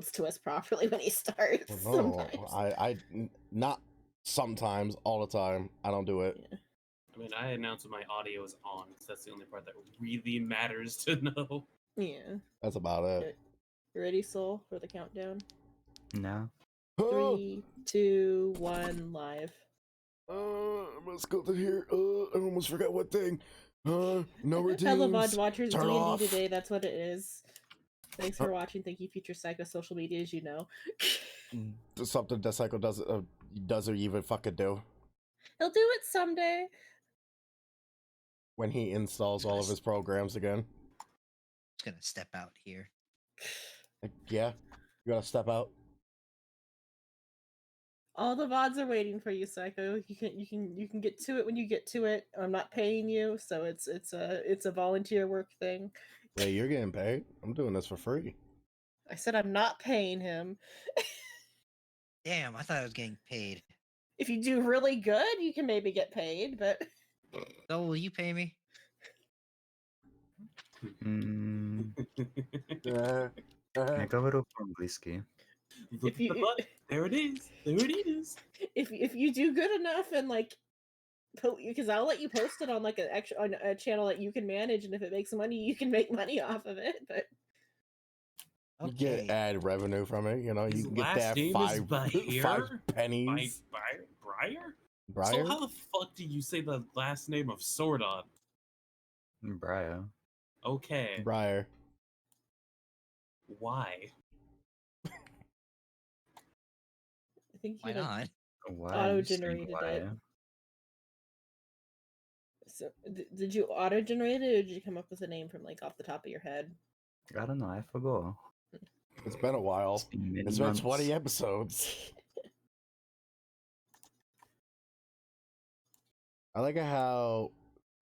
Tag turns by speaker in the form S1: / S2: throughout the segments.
S1: to us properly when he starts.
S2: Well, no,
S1: Sometimes.
S2: not sometimes, all the time. I don't do it.
S1: Yeah.
S3: I mean, I announce when my audio is on, because that's the only part that really matters to know.
S1: Yeah.
S2: That's about it.
S1: You ready, Soul, for the countdown?
S4: No.
S1: 3, 2, 1, live.
S2: Let's go to here. I almost forgot what thing. No routines.
S1: Hello, VOD watchers.
S2: Turn
S1: D&D
S2: off.
S1: today. That's what it is. Thanks for watching. Thank you, Future Psycho. Social media, as you know.
S2: Something that Psycho doesn't even fucking do.
S1: He'll do it someday.
S2: When he installs all of his programs again.
S5: Just gonna step out here.
S2: Yeah, you gotta step out.
S1: All the VODs are waiting for you, Psycho. You can get to it when you get to it. I'm not paying you, so it's a volunteer work thing.
S2: Yeah, you're getting paid. I'm doing this for free.
S1: I said I'm not paying him.
S5: Damn, I thought I was getting paid.
S1: If you do really good, you can maybe get paid, but
S5: So will you pay me?
S4: I go a little from Blisky.
S3: Look
S1: If you-
S3: at the butt. There it is. There it is.
S1: if you do good enough and like, because I'll let you post it on like on a channel that you can manage, and if it makes money, you can make money off of it. But
S2: You get ad revenue from it. You know,
S3: His
S2: you can get
S3: last
S2: that
S3: name is
S2: five
S3: Bayer?
S2: pennies.
S3: Briar?
S2: Briar?
S3: So how the fuck do you say the last name of Sordon?
S4: Briar.
S3: Okay.
S2: Briar.
S3: Why?
S1: I think
S5: Why
S1: you
S5: not?
S4: Why are you saying
S1: auto-generated
S4: why?
S1: it. So did you auto-generate it, or did you come up with a name from like off the top of your head?
S4: I don't know. I forgot.
S2: It's been a while. It's been 20 episodes. I like how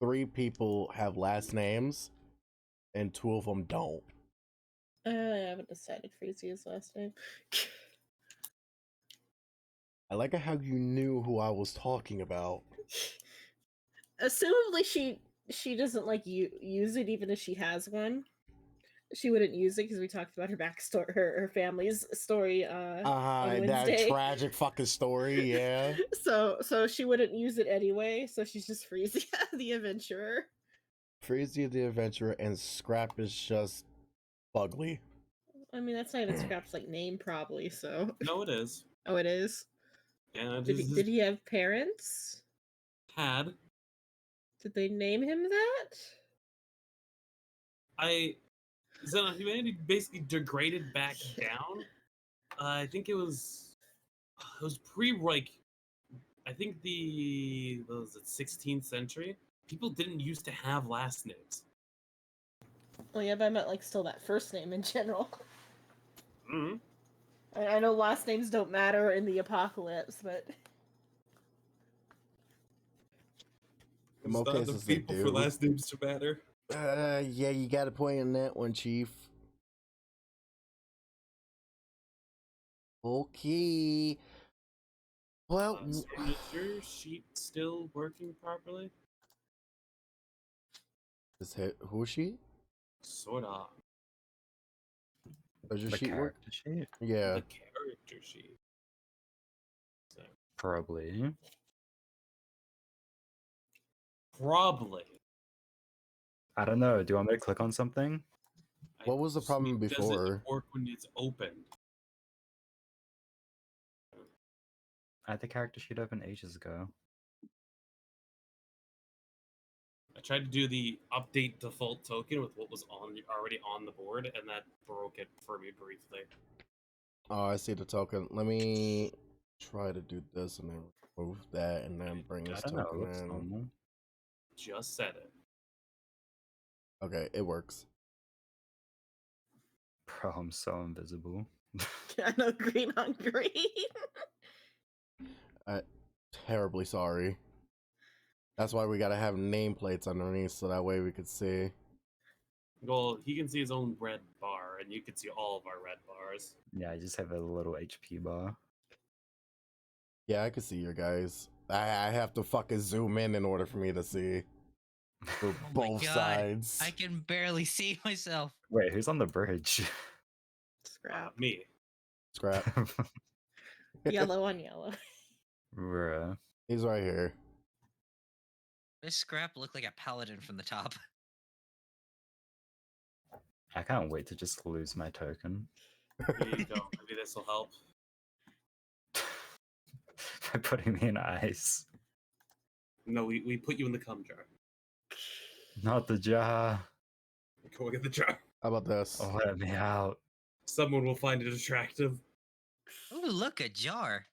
S2: 3 people have last names and 2 of them don't.
S1: I haven't decided Freezy's last name.
S2: I like how you knew who I was talking about.
S1: Assumably she doesn't like use it, even if she has one. She wouldn't use it because we talked about her backstory, her family's story on Wednesday.
S2: That tragic fucking story, yeah.
S1: So she wouldn't use it anyway. So she's just Freezy the adventurer.
S2: Freezy the adventurer, and Scrap is just Fugly.
S1: I mean, that's not even Scrap's like name, probably. So
S3: No, it is.
S1: oh, it is.
S3: Yeah,
S1: Did he have parents?
S3: Had.
S1: Did they name him that?
S3: So humanity basically degraded back down. I think it was pre like I think what was it, 16th century. People didn't used to have last names.
S1: Well, yeah, but I meant like still that first name in general.
S3: Mm-hmm.
S1: I know last names don't matter in the apocalypse, but
S2: In most
S3: It's not
S2: cases,
S3: the
S2: they
S3: people
S2: do.
S3: for last names to matter.
S2: Yeah, you got a point in that one, Chief. Okay. Well,
S3: So is your sheet still working properly?
S2: who is she?
S3: Sort of.
S2: Does your
S4: The
S2: sheet work?
S4: character sheet?
S2: Yeah.
S3: The character sheet. So,
S4: Probably.
S3: probably.
S4: I don't know. Do you want me to click on something?
S2: What was the problem
S3: Does
S2: before?
S3: it work when it's opened?
S4: I had the character sheet open ages ago.
S3: I tried to do the update default token with what was already on the board, and that broke it for me briefly.
S2: Oh, I see the token. Let me try to do this and then remove that and then bring
S4: I
S2: this
S4: don't know. It
S2: token
S4: looks
S2: in.
S4: normal.
S3: Just said it.
S2: Okay, it works.
S4: Bro, I'm so invisible.
S1: I know green on green.
S2: Terribly sorry. That's why we gotta have nameplates underneath so that way we could see.
S3: Well, he can see his own red bar, and you can see all of our red bars.
S4: Yeah, I just have a little HP bar.
S2: Yeah, I can see your guys. I have to fucking zoom in order for me to see. For
S5: Oh my
S2: both
S5: God,
S2: sides.
S5: I can barely see myself.
S4: Wait, who's on the bridge?
S1: Scrap.
S3: Me.
S2: Scrap.
S1: Yellow on yellow.
S4: Bruh.
S2: He's right here.
S5: This scrap looked like a paladin from the top.
S4: I can't wait to just lose my token.
S3: Here you go. Maybe this will help.
S4: By putting me in ice.
S3: No, we put you in the cum jar.
S4: Not the jar.
S3: Go get the jar.
S2: How about this?
S4: Oh, let me out.
S3: Someone will find it attractive.
S5: Ooh, look, a jar.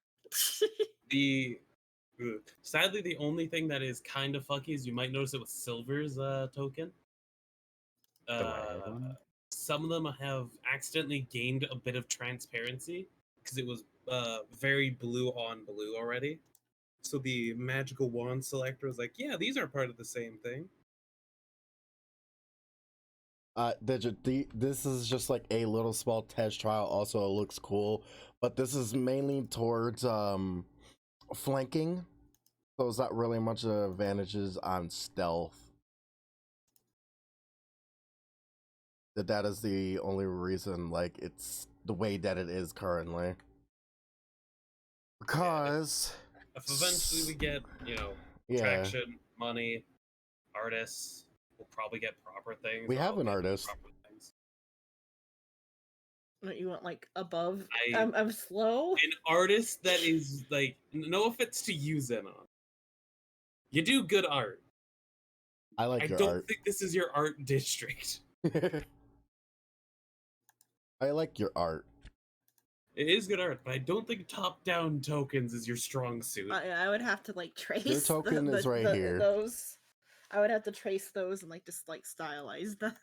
S3: Sadly, the only thing that is kind of fucky is you might notice it with Silver's token.
S4: The red one?
S3: Some of them have accidentally gained a bit of transparency because it was very blue on blue already. So the magical wand selector was like, yeah, these are part of the same thing.
S2: This is just like a little small test trial. Also, it looks cool, but this is mainly towards flanking, so it's not really much advantages on stealth. That is the only reason, like, it's the way that it is currently. Because
S3: if eventually we get, traction, money, artists, we'll probably get proper things.
S2: We have an artist.
S1: What you want, like, above? I'm slow.
S3: An artist that is like, no offense to you, Xenon. You do good art.
S2: I like your art.
S3: I don't think this is your art district.
S2: I like your art.
S3: It is good art, but I don't think top-down tokens is your strong suit.
S1: I would have to like trace.
S2: Your token is right here.
S1: Those. I would have to trace those and like just like stylize them.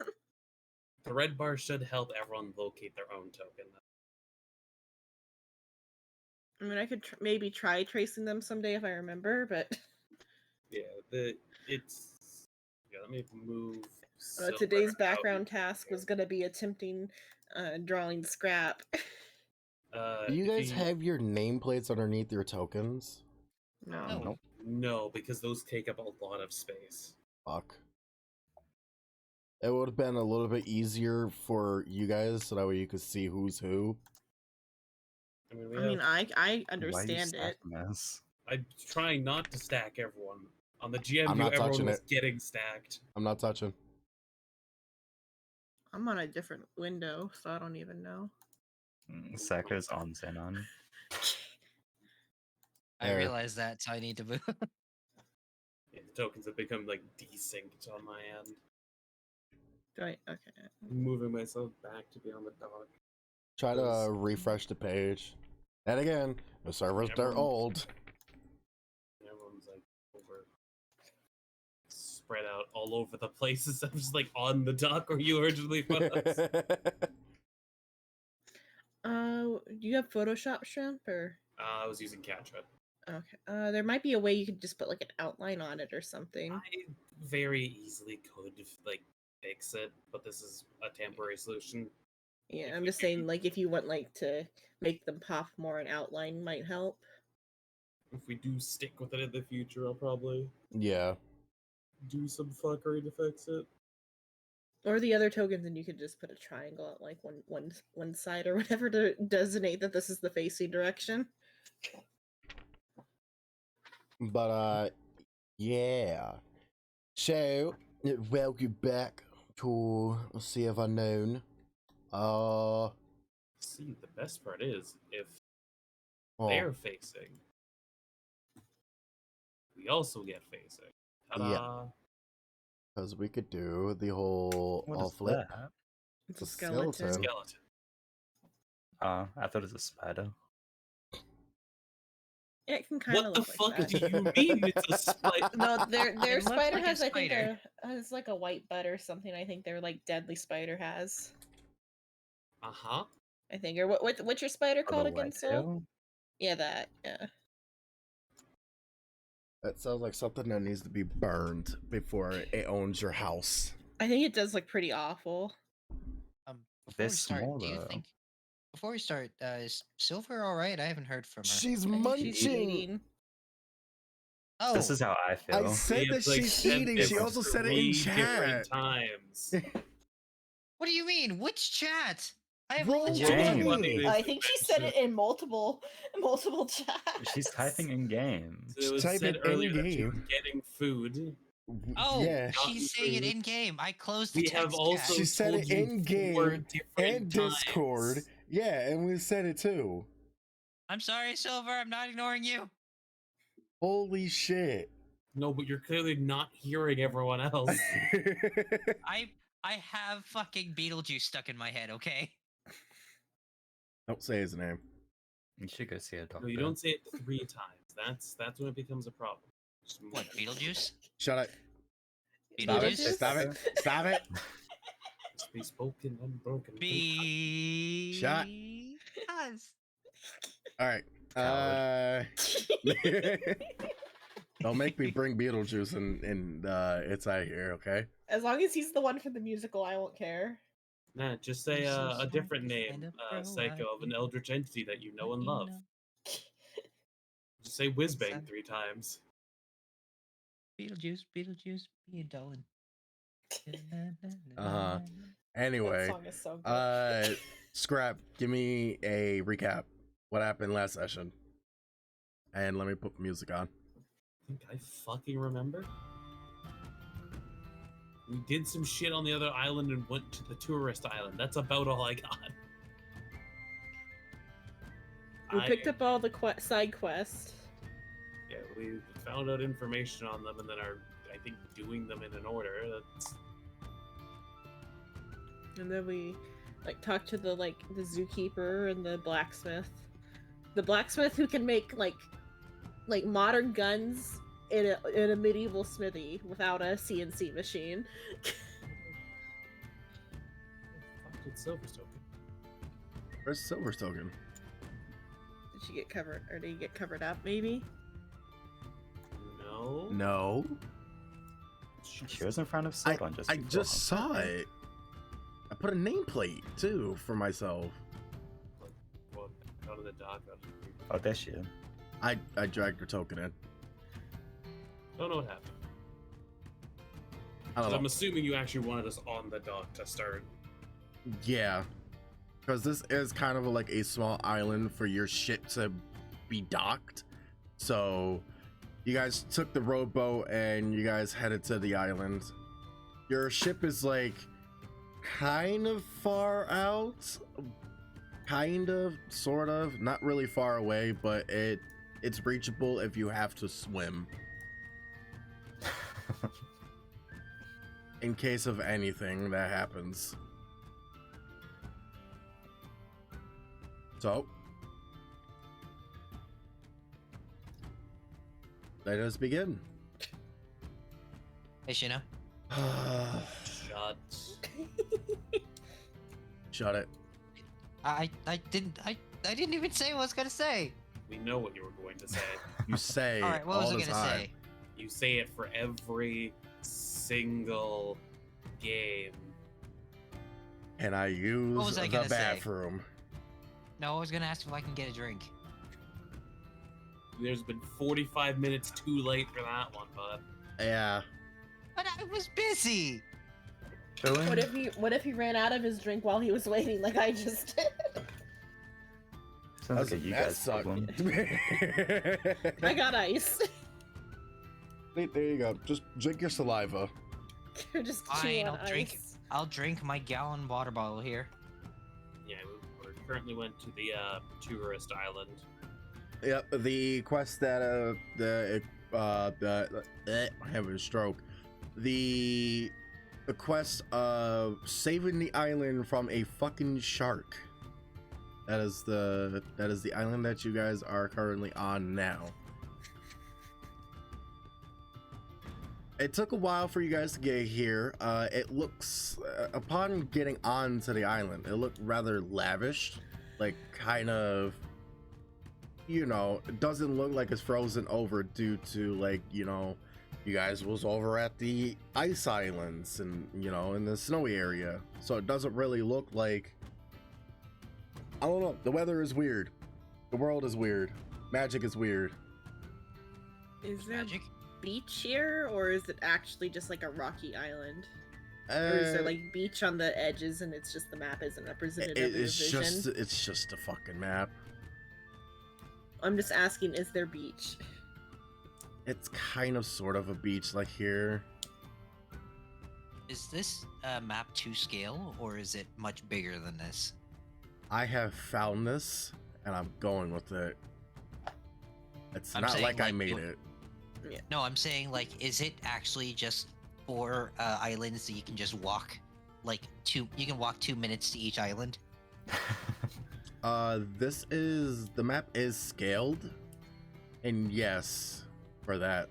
S3: The red bar should help everyone locate their own token.
S1: I mean, I could maybe try tracing them someday if I remember, but
S3: yeah, let me move.
S1: Today's background task was going to be attempting drawing scrap.
S2: Do you guys have your nameplates underneath your tokens?
S1: No.
S3: No, because those take up a lot of space.
S2: Fuck. It would have been a little bit easier for you guys, so that way you could see who's who.
S1: I understand it.
S3: I'm trying not to stack everyone. On the GM view, everyone was getting stacked.
S2: I'm not touching.
S1: I'm on a different window, so I don't even know.
S4: Sakura's on Xenon.
S5: I realize that, so I need to move.
S3: Yeah, the tokens have become like desynced on my end.
S1: Okay.
S3: I'm moving myself back to be on the dock.
S2: Try to refresh the page. And again, the servers, they're old.
S3: Everyone's like spread out all over the places. I'm just like on the dock where you originally put us.
S1: Do you have Photoshop, Shrimp, or?
S3: I was using Catra.
S1: Okay. There might be a way you could just put like an outline on it or something.
S3: I very easily could like fix it, but this is a temporary solution.
S1: Yeah, I'm just saying, like, if you want like to make them pop more, an outline might help.
S3: If we do stick with it in the future, I'll probably do some fuckery to fix it.
S1: Or the other tokens, and you could just put a triangle at like one side or whatever to designate that this is the facing direction.
S2: But yeah. So welcome back to Sea of Unknown.
S3: See, the best part is if they're facing, we also get facing. Ta-da!
S2: Yeah. Because we could do the whole all flip.
S4: That?
S1: It's a skeleton.
S4: I thought it was a spider.
S1: It can kind of look
S3: what the
S1: like
S3: fuck
S1: that.
S3: do you mean it's a spider?
S1: No, their spider
S5: like
S1: has,
S5: a
S1: I think,
S5: spider.
S1: has like a white butt or something. I think their like deadly spider has.
S3: Uh-huh.
S1: I think, or what's your spider
S4: Oh,
S1: called
S4: the
S1: again,
S4: white
S1: Soul?
S4: tail?
S1: Yeah, that. Yeah.
S2: That sounds like something that needs to be burned before it owns your house.
S1: I think it does look pretty awful.
S5: Before we
S4: This
S5: start,
S4: small,
S5: do you
S4: though.
S5: think? Before we start, is Silver all right? I haven't heard from her.
S2: She's
S1: I think
S2: munching.
S1: she's eating.
S5: Oh,
S4: This is how I feel.
S2: I said that
S3: It's like
S2: she's
S3: said
S2: eating.
S3: this
S2: She also said it in
S3: 3 different
S2: chat.
S3: times.
S5: what do you mean? Which chat? I have
S2: Roll
S5: all the
S4: game.
S5: chats.
S3: Funny.
S1: I think she said it in multiple chats.
S4: She's typing in game.
S3: So it was
S2: Type
S3: said
S2: it
S3: earlier that she was
S2: in-game.
S3: getting food.
S5: Oh,
S2: Yeah.
S5: she's saying it in game. I closed the
S3: We
S5: text
S3: have also
S2: She said
S3: told
S2: it
S3: you
S2: in
S3: 4
S2: game
S3: different
S2: and Discord.
S3: times.
S2: Yeah, and we said it too.
S5: I'm sorry, Silver. I'm not ignoring you.
S2: Holy shit.
S3: No, but you're clearly not hearing everyone else.
S5: I have fucking Beetlejuice stuck in my head. Okay.
S2: Don't say his name.
S4: You should go see a doctor.
S3: No, you don't say it 3 times. That's when it becomes a problem. Just move
S5: What,
S3: it.
S5: Beetlejuice?
S2: Shut up. Stop it.
S5: Beetlejuice?
S2: Stop it. Stop it.
S3: Just be spoken unbroken.
S2: Shot.
S5: Us.
S2: All right. Don't make me bring Beetlejuice and it's out here, okay?
S1: As long as he's the one from the musical, I won't care.
S3: Nah, just say
S5: You're so
S3: a
S5: smart,
S3: different
S5: you
S3: name,
S5: stand up, bro,
S3: Psycho, of an eldritch entity that you know and
S5: You
S3: love.
S5: know.
S3: Just say Whizbang
S5: Son.
S3: 3 times.
S5: Beetlejuice, Beetlejuice, be a darling.
S2: Uh-huh.
S1: That
S2: Anyway,
S1: song is so good.
S2: Scrap, give me a recap. What happened last session? And let me put music on.
S3: I think I fucking remember. We did some shit on the other island and went to the tourist island. That's about all I got.
S1: We picked up all the side quests.
S3: Yeah, we found out information on them and then are, I think, doing them in an order. That's...
S1: And then we talked to the zookeeper and the blacksmith. The blacksmith who can make like modern guns in a medieval smithy without a CNC machine.
S3: Fuck did Silverstone?
S2: Where's Silver's token?
S1: Did she get covered, or did he get covered up? Maybe.
S3: No.
S2: No.
S4: She was in front of Sodon just
S2: I
S4: before.
S2: just saw it. I put a nameplate too for myself.
S3: Well, out of the dock.
S4: Oh, there she is.
S2: I dragged her token in.
S3: Don't know what happened.
S2: I don't
S3: I'm
S2: know.
S3: assuming you actually wanted us on the dock to start.
S2: Yeah, because this is kind of like a small island for your ship to be docked. So you guys took the rowboat and you guys headed to the island. Your ship is like kind of far out, kind of, sort of, not really far away, but it's reachable if you have to swim. In case of anything that happens. So, let us begin.
S5: Hey, Shino.
S3: Shut.
S2: Shut it.
S5: I didn't even say what I was gonna say.
S3: We know what you were going to say.
S2: You say
S5: All right, what was
S2: all
S5: I
S2: the
S5: gonna
S2: time.
S5: say?
S3: You say it for every single game.
S2: And I use
S5: What was I
S2: the
S5: gonna say?
S2: bathroom.
S5: No, I was gonna ask if I can get a drink.
S3: There's been 45 minutes too late for that one, bud.
S2: Yeah.
S5: But I was busy.
S4: Chilling?
S1: What if he ran out of his drink while he was waiting, like I just did?
S4: Sounds like a you
S2: That
S4: guys
S2: sucked.
S4: problem.
S1: I got ice.
S2: There you go. Just drink your saliva.
S1: You're just
S5: Fine,
S1: chewing on
S5: I'll drink.
S1: ice.
S5: I'll drink my gallon water bottle here.
S3: Yeah, we currently went to the tourist island.
S2: Yep, the quest that I'm having a stroke. The quest of saving the island from a fucking shark. That is the island that you guys are currently on now. It took a while for you guys to get here. It looks, upon getting onto the island, it looked rather lavish, like kind of, you know, it doesn't look like it's frozen over due to, like, you know, you guys was over at the ice islands and, you know, in the snowy area. So it doesn't really look like, I don't know, the weather is weird. The world is weird. Magic is weird.
S1: Is there
S5: Magic.
S1: beach here, or is it actually just like a rocky island? Or is there like beach on the edges and it's just the map isn't representative of your vision?
S2: It's just a fucking map.
S1: I'm just asking, is there beach?
S2: It's kind of sort of a beach like here.
S5: Is this map to scale, or is it much bigger than this?
S2: I have found this and I'm going with it. It's
S5: I'm
S2: not
S5: saying,
S2: like I
S5: like,
S2: made
S5: you-
S2: it.
S5: No, I'm saying, like, is it actually just 4 islands that you can just walk, like, you can walk 2 minutes to each island?
S2: The map is scaled, and yes, for that.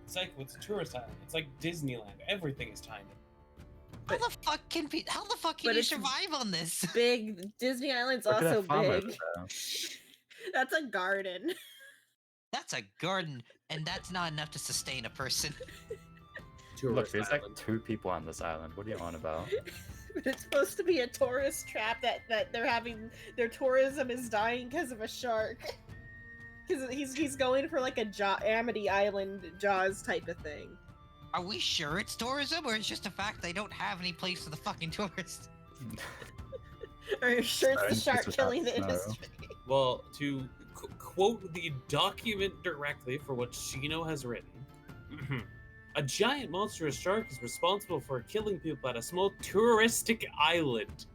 S3: It's like it's a tourist island. It's like Disneyland. Everything is timed.
S5: How the fuck can
S1: But
S5: you
S1: it's
S5: survive on this?
S1: Big Disney Island's
S4: Look at that
S1: also
S4: farm over
S1: big.
S4: there.
S1: That's a garden.
S5: That's a garden, and that's not enough to sustain a person.
S4: Look,
S3: Tourist
S4: there's like
S3: island.
S4: 2 people on this island. What are you on about?
S1: But it's supposed to be a tourist trap that they're having their tourism is dying because of a shark. Because he's going for like a Amity Island Jaws type of thing.
S5: Are we sure it's tourism, or it's just a fact they don't have any place for the fucking tourists?
S1: Are you sure it's the
S4: Science
S1: shark
S4: without
S1: killing the
S4: snow.
S1: industry?
S3: Well, to quote the document directly for what Shino has written, a giant monstrous shark is responsible for killing people at a small touristic island.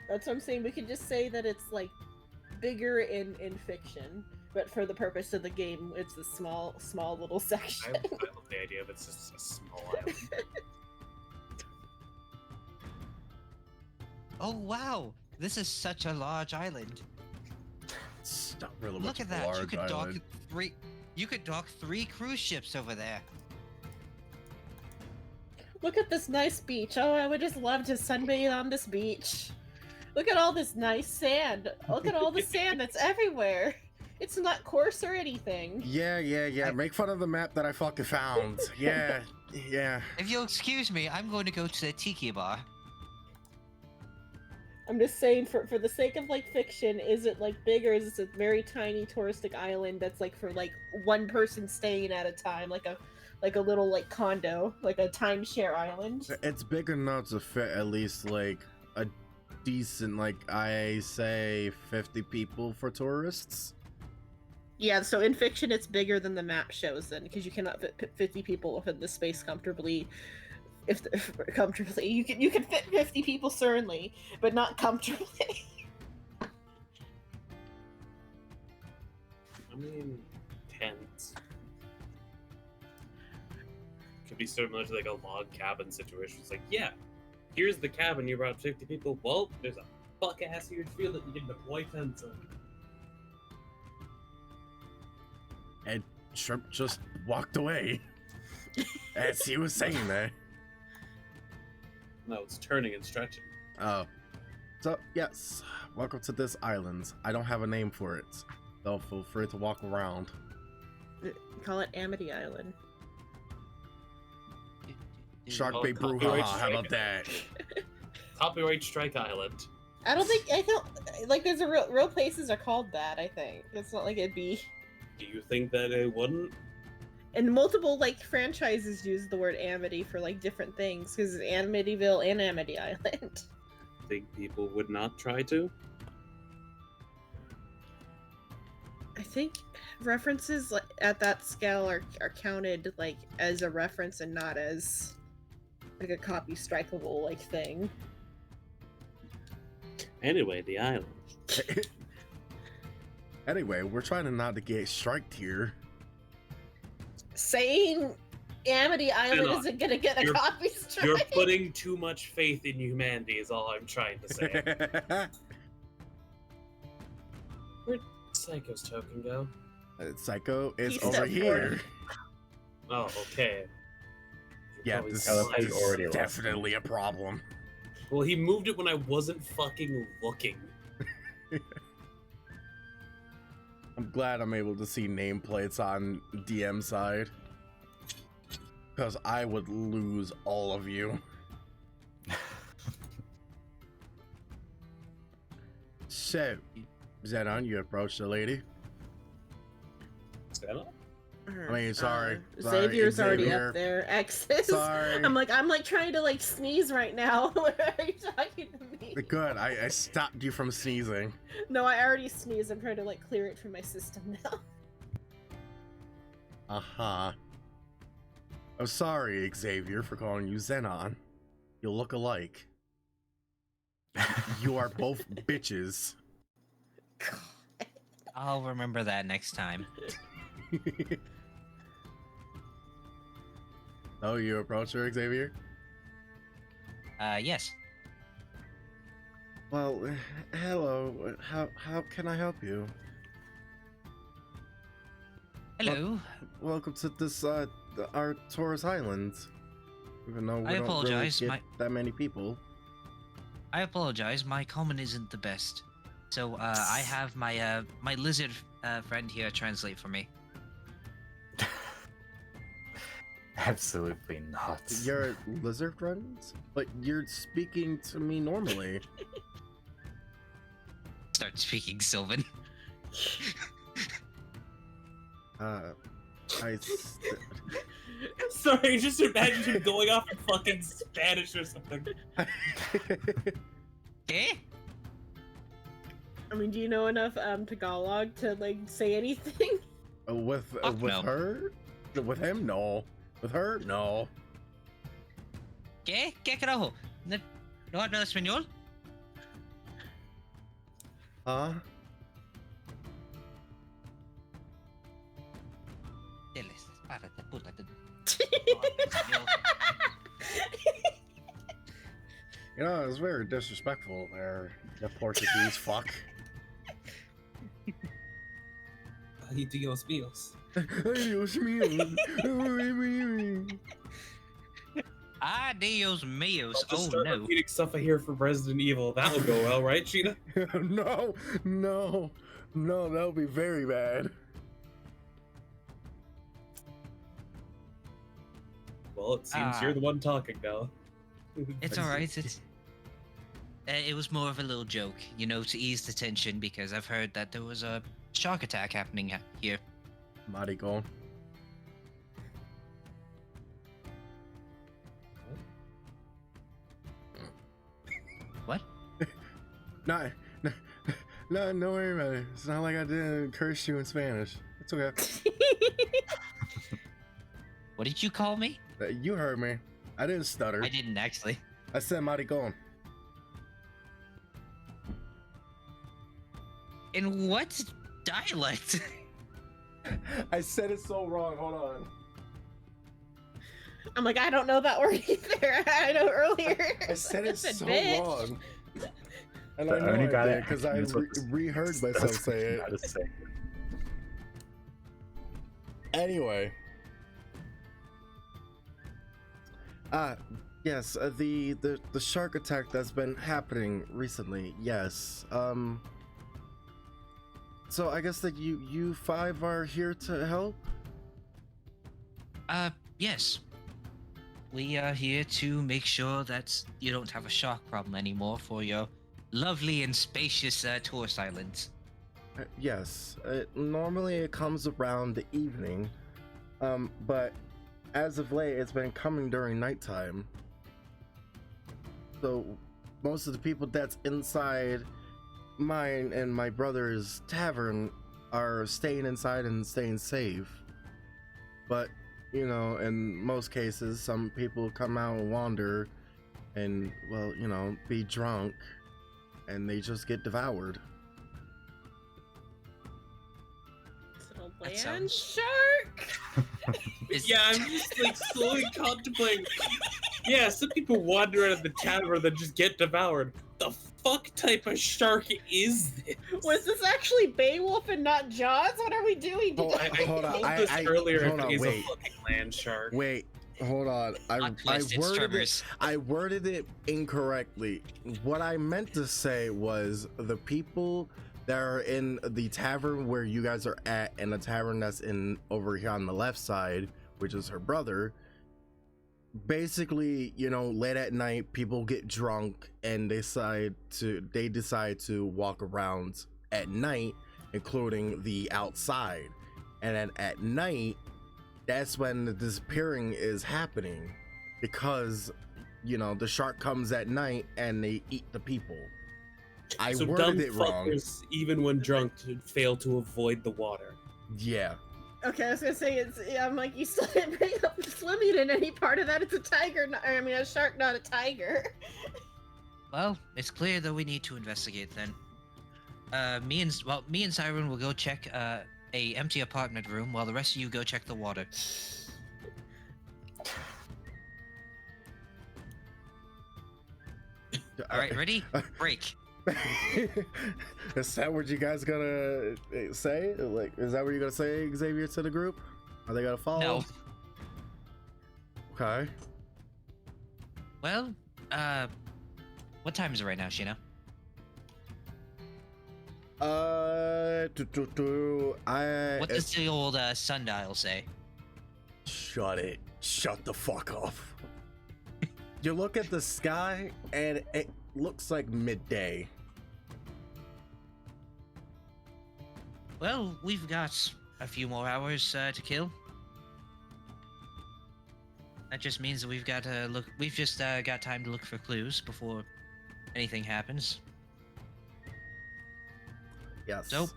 S1: That's what I'm saying. We could just say that it's like bigger in fiction, but for the purpose of the game, it's a small little
S3: I
S1: section.
S3: love the idea of it's just a small island.
S5: Oh wow, this is such a large island.
S2: It's not really
S5: Look
S2: much
S5: at
S2: of a
S5: that. You
S2: large
S5: could dock
S2: island.
S5: 3. You could dock 3 cruise ships over there.
S1: Look at this nice beach. Oh, I would just love to sunbathe on this beach. Look at all this nice sand. Look at all the sand that's everywhere. It's not coarse or anything.
S2: Yeah. Make fun of the map that I fucking found. Yeah.
S5: If you'll excuse me, I'm going to go to the tiki bar.
S1: I'm just saying, for the sake of like fiction, is it like big or is this a very tiny touristic island that's like for like one person staying at a time, like a little like condo, like a timeshare island?
S2: It's big enough to fit at least like a decent, like I say 50 people for tourists.
S1: Yeah, so in fiction it's bigger than the map shows then, because you cannot fit 50 people within the space comfortably. If comfortably, you can fit 50 people certainly, but not comfortably.
S3: I mean, tents. Could be similar to like a log cabin situation. It's like, yeah, here's the cabin. You brought 50 people. Well, there's a fuck ass huge field that you can deploy tents in.
S2: And Shrimp just walked away as he was saying that.
S3: No, it's turning and stretching.
S2: Oh. So, yes, welcome to this island. I don't have a name for it, so feel free to walk around.
S1: Call it Amity Island.
S2: Shark
S3: Oh,
S2: Bait Brouhaha,
S3: copyright
S2: how
S3: strike.
S2: about that?
S3: Copyright Strike Island.
S1: I don't like there's a real places are called that, I think. It's not like it'd be.
S3: Do you think that it wouldn't?
S1: And multiple like franchises use the word Amity for like different things, because it's Amityville and Amity Island.
S3: Think people would not try to?
S1: I think references like at that scale are counted like as a reference and not as like a copy strikeable like thing.
S3: Anyway, the island.
S2: Anyway, we're trying to not to get striked here.
S1: Saying Amity Island
S3: on.
S1: isn't gonna get a
S3: You're-
S1: copy strike.
S3: You're putting too much faith in humanity is all I'm trying to say. Where'd Psycho's token go?
S2: Psycho is
S1: He
S2: over
S1: stepped
S2: here.
S3: Oh, okay. You're
S2: Yeah,
S3: probably
S2: this
S4: I love how you
S2: is
S4: already lost
S2: definitely a problem.
S3: Well, he moved it when I wasn't fucking looking.
S2: I'm glad I'm able to see nameplates on DM side. Because I would lose all of you. So, Zenon, you approach the lady.
S3: Stella?
S2: I mean, sorry.
S1: Xavier's already
S2: Xavier.
S1: up there. X's.
S2: Sorry.
S1: I'm like trying to like sneeze right now. Are you talking to me?
S2: Good. I stopped you from sneezing.
S1: No, I already sneezed. I'm trying to like clear it from my system now.
S2: Uh-huh. I'm sorry, Xavier, for calling you Xenon. You look alike. You are both bitches.
S5: I'll remember that next time.
S2: Oh, you approach her, Xavier?
S5: Yes.
S2: Well, hello. How can I help you?
S5: Hello.
S2: Welcome to this our Taurus Islands. Even though we
S5: I
S2: don't
S5: apologize,
S2: really get that many people.
S5: I apologize. My common isn't the best. So I have my my lizard friend here translate for me.
S4: Absolutely not.
S2: You're lizard friends? But you're speaking to me normally.
S5: Start speaking Sylvan.
S3: Sorry, just imagine him going off in fucking Spanish or something.
S5: Eh?
S1: I mean, do you know enough Tagalog to like say anything?
S2: With
S5: no.
S2: her? With him? No. With her? No.
S5: ¿Qué? ¿Qué carajo? ¿No habla español?
S2: Huh?
S5: Diles, párate, apúrate.
S2: You know, it's very disrespectful there, the Portuguese fuck.
S3: Ay, Dios míos.
S2: Ay, Dios mío.
S5: Ah, Dios míos.
S3: I'll just
S5: Oh
S3: start
S5: no.
S3: repeating stuff I hear from Resident Evil. That'll go well, right, Sheena?
S2: No, that'll be very bad.
S3: Well, it seems you're the one talking now.
S5: It's alright. It was more of a little joke, you know, to ease the tension because I've heard that there was a shark attack happening here.
S2: Maricón.
S5: What?
S2: No, don't worry about it. It's not like I didn't curse you in Spanish. It's okay.
S5: What did you call me?
S2: You heard me. I didn't stutter.
S5: I didn't actually.
S2: I said maricón.
S5: In what dialect?
S2: I said it so wrong. Hold on.
S1: I'm like, I don't know that word either. I know earlier.
S2: I said it so
S1: bitch.
S2: wrong. And
S4: The
S2: I know
S4: only
S2: I
S4: guy
S2: did
S4: that
S2: because I
S4: knows what this-
S2: reheard myself say it.
S4: How to say it.
S2: Anyway. Yes, the shark attack that's been happening recently. Yes. So I guess that you five are here to help?
S5: Yes. We are here to make sure that you don't have a shark problem anymore for your lovely and spacious tourist islands.
S2: Yes. Normally it comes around the evening, but as of late it's been coming during nighttime. So most of the people that's inside mine and my brother's tavern are staying inside and staying safe. But, you know, in most cases, some people come out and wander and, well, you know, be drunk and they just get devoured.
S1: So
S5: That
S1: land
S5: sounds-
S1: shark.
S3: Yeah, I'm just like slowly contemplating. Yeah, some people wander out of the tavern that just get devoured. The fuck type of shark is this?
S1: Was this actually Beowulf and not Jaws? What are we doing?
S2: Hold
S1: today?
S2: hold on,
S3: told
S2: I-
S3: this
S2: I-
S3: earlier.
S2: hold on,
S3: He's
S2: wait.
S3: a fucking land shark.
S2: Wait, hold on.
S5: Plot twist, it's Tremors.
S2: I worded it incorrectly. What I meant to say was the people that are in the tavern where you guys are at and the tavern that's in over here on the left side, which is her brother. Basically, you know, late at night people get drunk and they decide to walk around at night, including the outside. And then at night that's when the disappearing is happening, because the shark comes at night and they eat the people. I
S3: So
S2: worded
S3: dumb
S2: it wrong.
S3: fuckers, even when drunk, fail to avoid the water.
S2: Yeah.
S1: Okay, I was gonna say I'm like, you still didn't bring up swimming in any part of that. It's a tiger, a shark, not a tiger.
S5: Well, it's clear that we need to investigate then. Me and Siren will go check a empty apartment room while the rest of you go check the water. All right, ready? Break.
S2: Is that what you guys gonna say? Like, is that what you're gonna say, Xavier, to the group? Are they gonna follow?
S5: No.
S2: Okay.
S5: Well, what time is it right now, Sheena? What does the old sundial say?
S2: Shut it. Shut the fuck up. You look at the sky and it looks like midday.
S5: Well, we've got a few more hours to kill. That just means that we've got to look. We've just got time to look for clues before anything happens.
S2: Yes.
S5: So,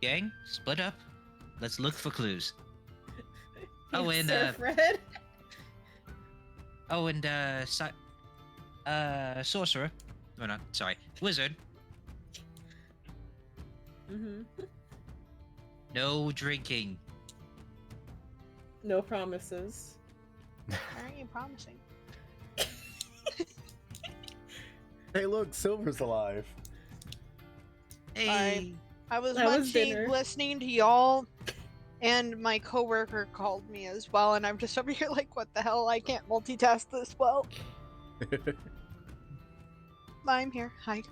S5: gang, split up. Let's look for clues. Oh,
S1: Yes,
S5: and
S1: Sir Fred.
S5: oh, and sorcerer. Oh, no, sorry, wizard.
S1: Mm-hmm.
S5: No drinking.
S1: No promises.
S6: Why aren't you promising?
S2: Hey, look, Silver's alive.
S5: Hey.
S6: I was
S1: That was
S6: munching,
S1: dinner.
S6: listening to y'all, and my coworker called me as well, and I'm just over here like, what the hell? I can't multitask this well. I'm here. Hi.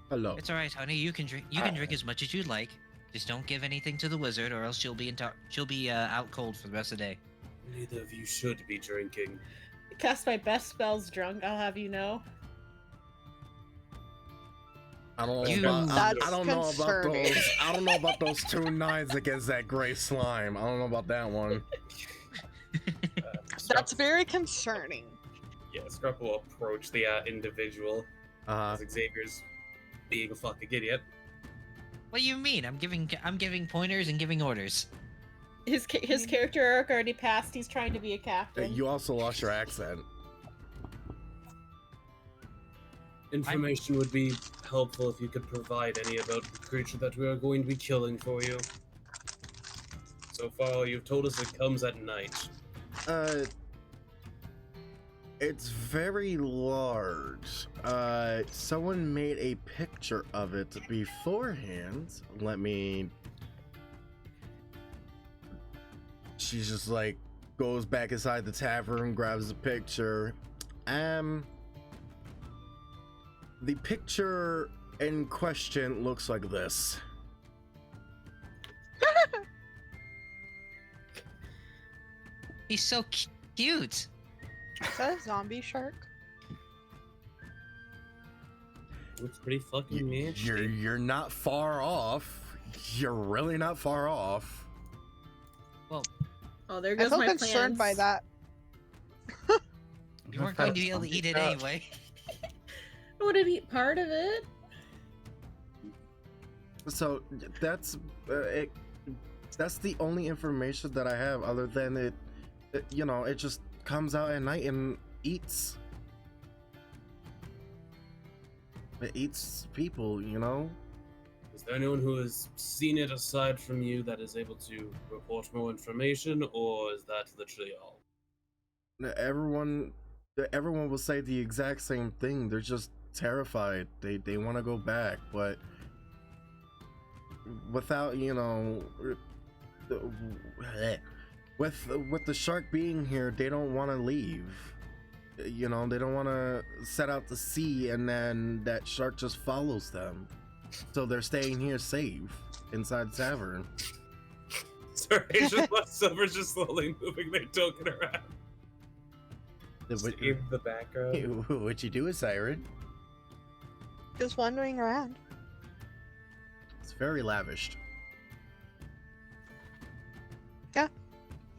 S2: Hello.
S5: It's all right, honey. You can drink. You can drink as much as you'd like. Just don't give anything to the wizard, or else she'll be out cold for the rest of the day.
S3: Neither of you should be drinking.
S1: Cast my best spells drunk, I'll have you know.
S2: I don't know
S5: You-
S2: about.
S6: That's
S2: I don't know about
S6: concerning.
S2: those. I don't know about those 2 nines against that gray slime. I don't know about that one.
S6: That's very concerning.
S3: Yeah, Scruff will approach the individual
S2: Uh,
S3: as Xavier's being a fucking idiot.
S5: What do you mean? I'm giving pointers and giving orders.
S1: His character arc already passed. He's trying to be a captain.
S2: you also lost your accent.
S3: Information would be helpful if you could provide any about the creature that we are going to be killing for you. So far, you've told us it comes at night.
S2: It's very large. Someone made a picture of it beforehand. Let me. She's just like goes back inside the tavern, grabs the picture. The picture in question looks like this.
S5: He's so cute.
S6: Is that a zombie shark?
S3: Looks pretty fucking nasty.
S2: You're not far off. You're really not far off.
S5: Well,
S1: Oh, there
S6: I
S1: goes
S6: feel
S1: my
S6: concerned by
S1: plans.
S6: that.
S5: you weren't going to be able to eat it anyway.
S1: I wouldn't eat part of it.
S2: So that's it. That's the only information that I have, other than it it just comes out at night and eats. It eats people,
S3: Is there anyone who has seen it aside from you that is able to report more information, or is that literally all?
S2: Everyone will say the exact same thing. They're just terrified. They want to go back, but without with the shark being here, they don't want to leave. They don't want to set out to sea and then that shark just follows them. So they're staying here safe inside the tavern.
S3: Sorry, it's just my Silver's just slowly moving their token around. Just in the background.
S2: What you do, Siren?
S6: Just wandering around.
S2: It's very lavished.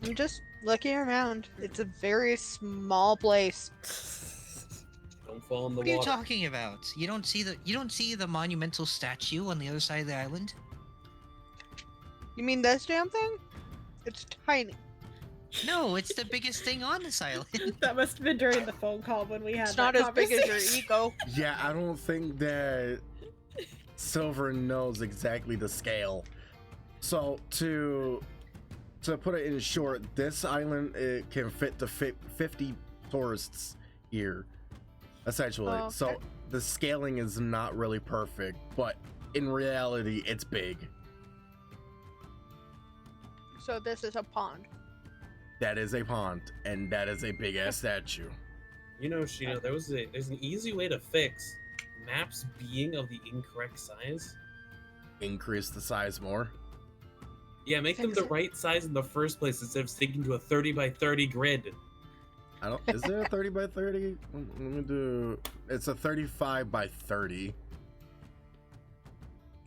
S6: I'm just looking around. It's a very small place.
S3: Don't fall in the
S5: What are you
S3: water.
S5: talking about? You don't see the monumental statue on the other side of the island?
S6: You mean this damn thing? It's tiny.
S5: No, it's the biggest thing on this island.
S1: That must have been during the phone call when we had
S6: It's
S1: that
S6: not as big as your
S1: conversation.
S6: ego.
S2: Yeah, I don't think that Silver knows exactly the scale. So to put it in short, this island it can fit the 50 tourists here, essentially.
S6: Oh, okay.
S2: So the scaling is not really perfect, but in reality, it's big.
S6: So this is a pond.
S2: That is a pond, and that is a big ass statue.
S3: You know, Sheena, there's an easy way to fix maps being of the incorrect size.
S2: Increase the size more.
S3: Yeah, make them the right size in the first place instead of sticking to a 30 by 30 grid.
S2: I don't. Is there a 30 by 30? Let me do. It's a 35 by 30.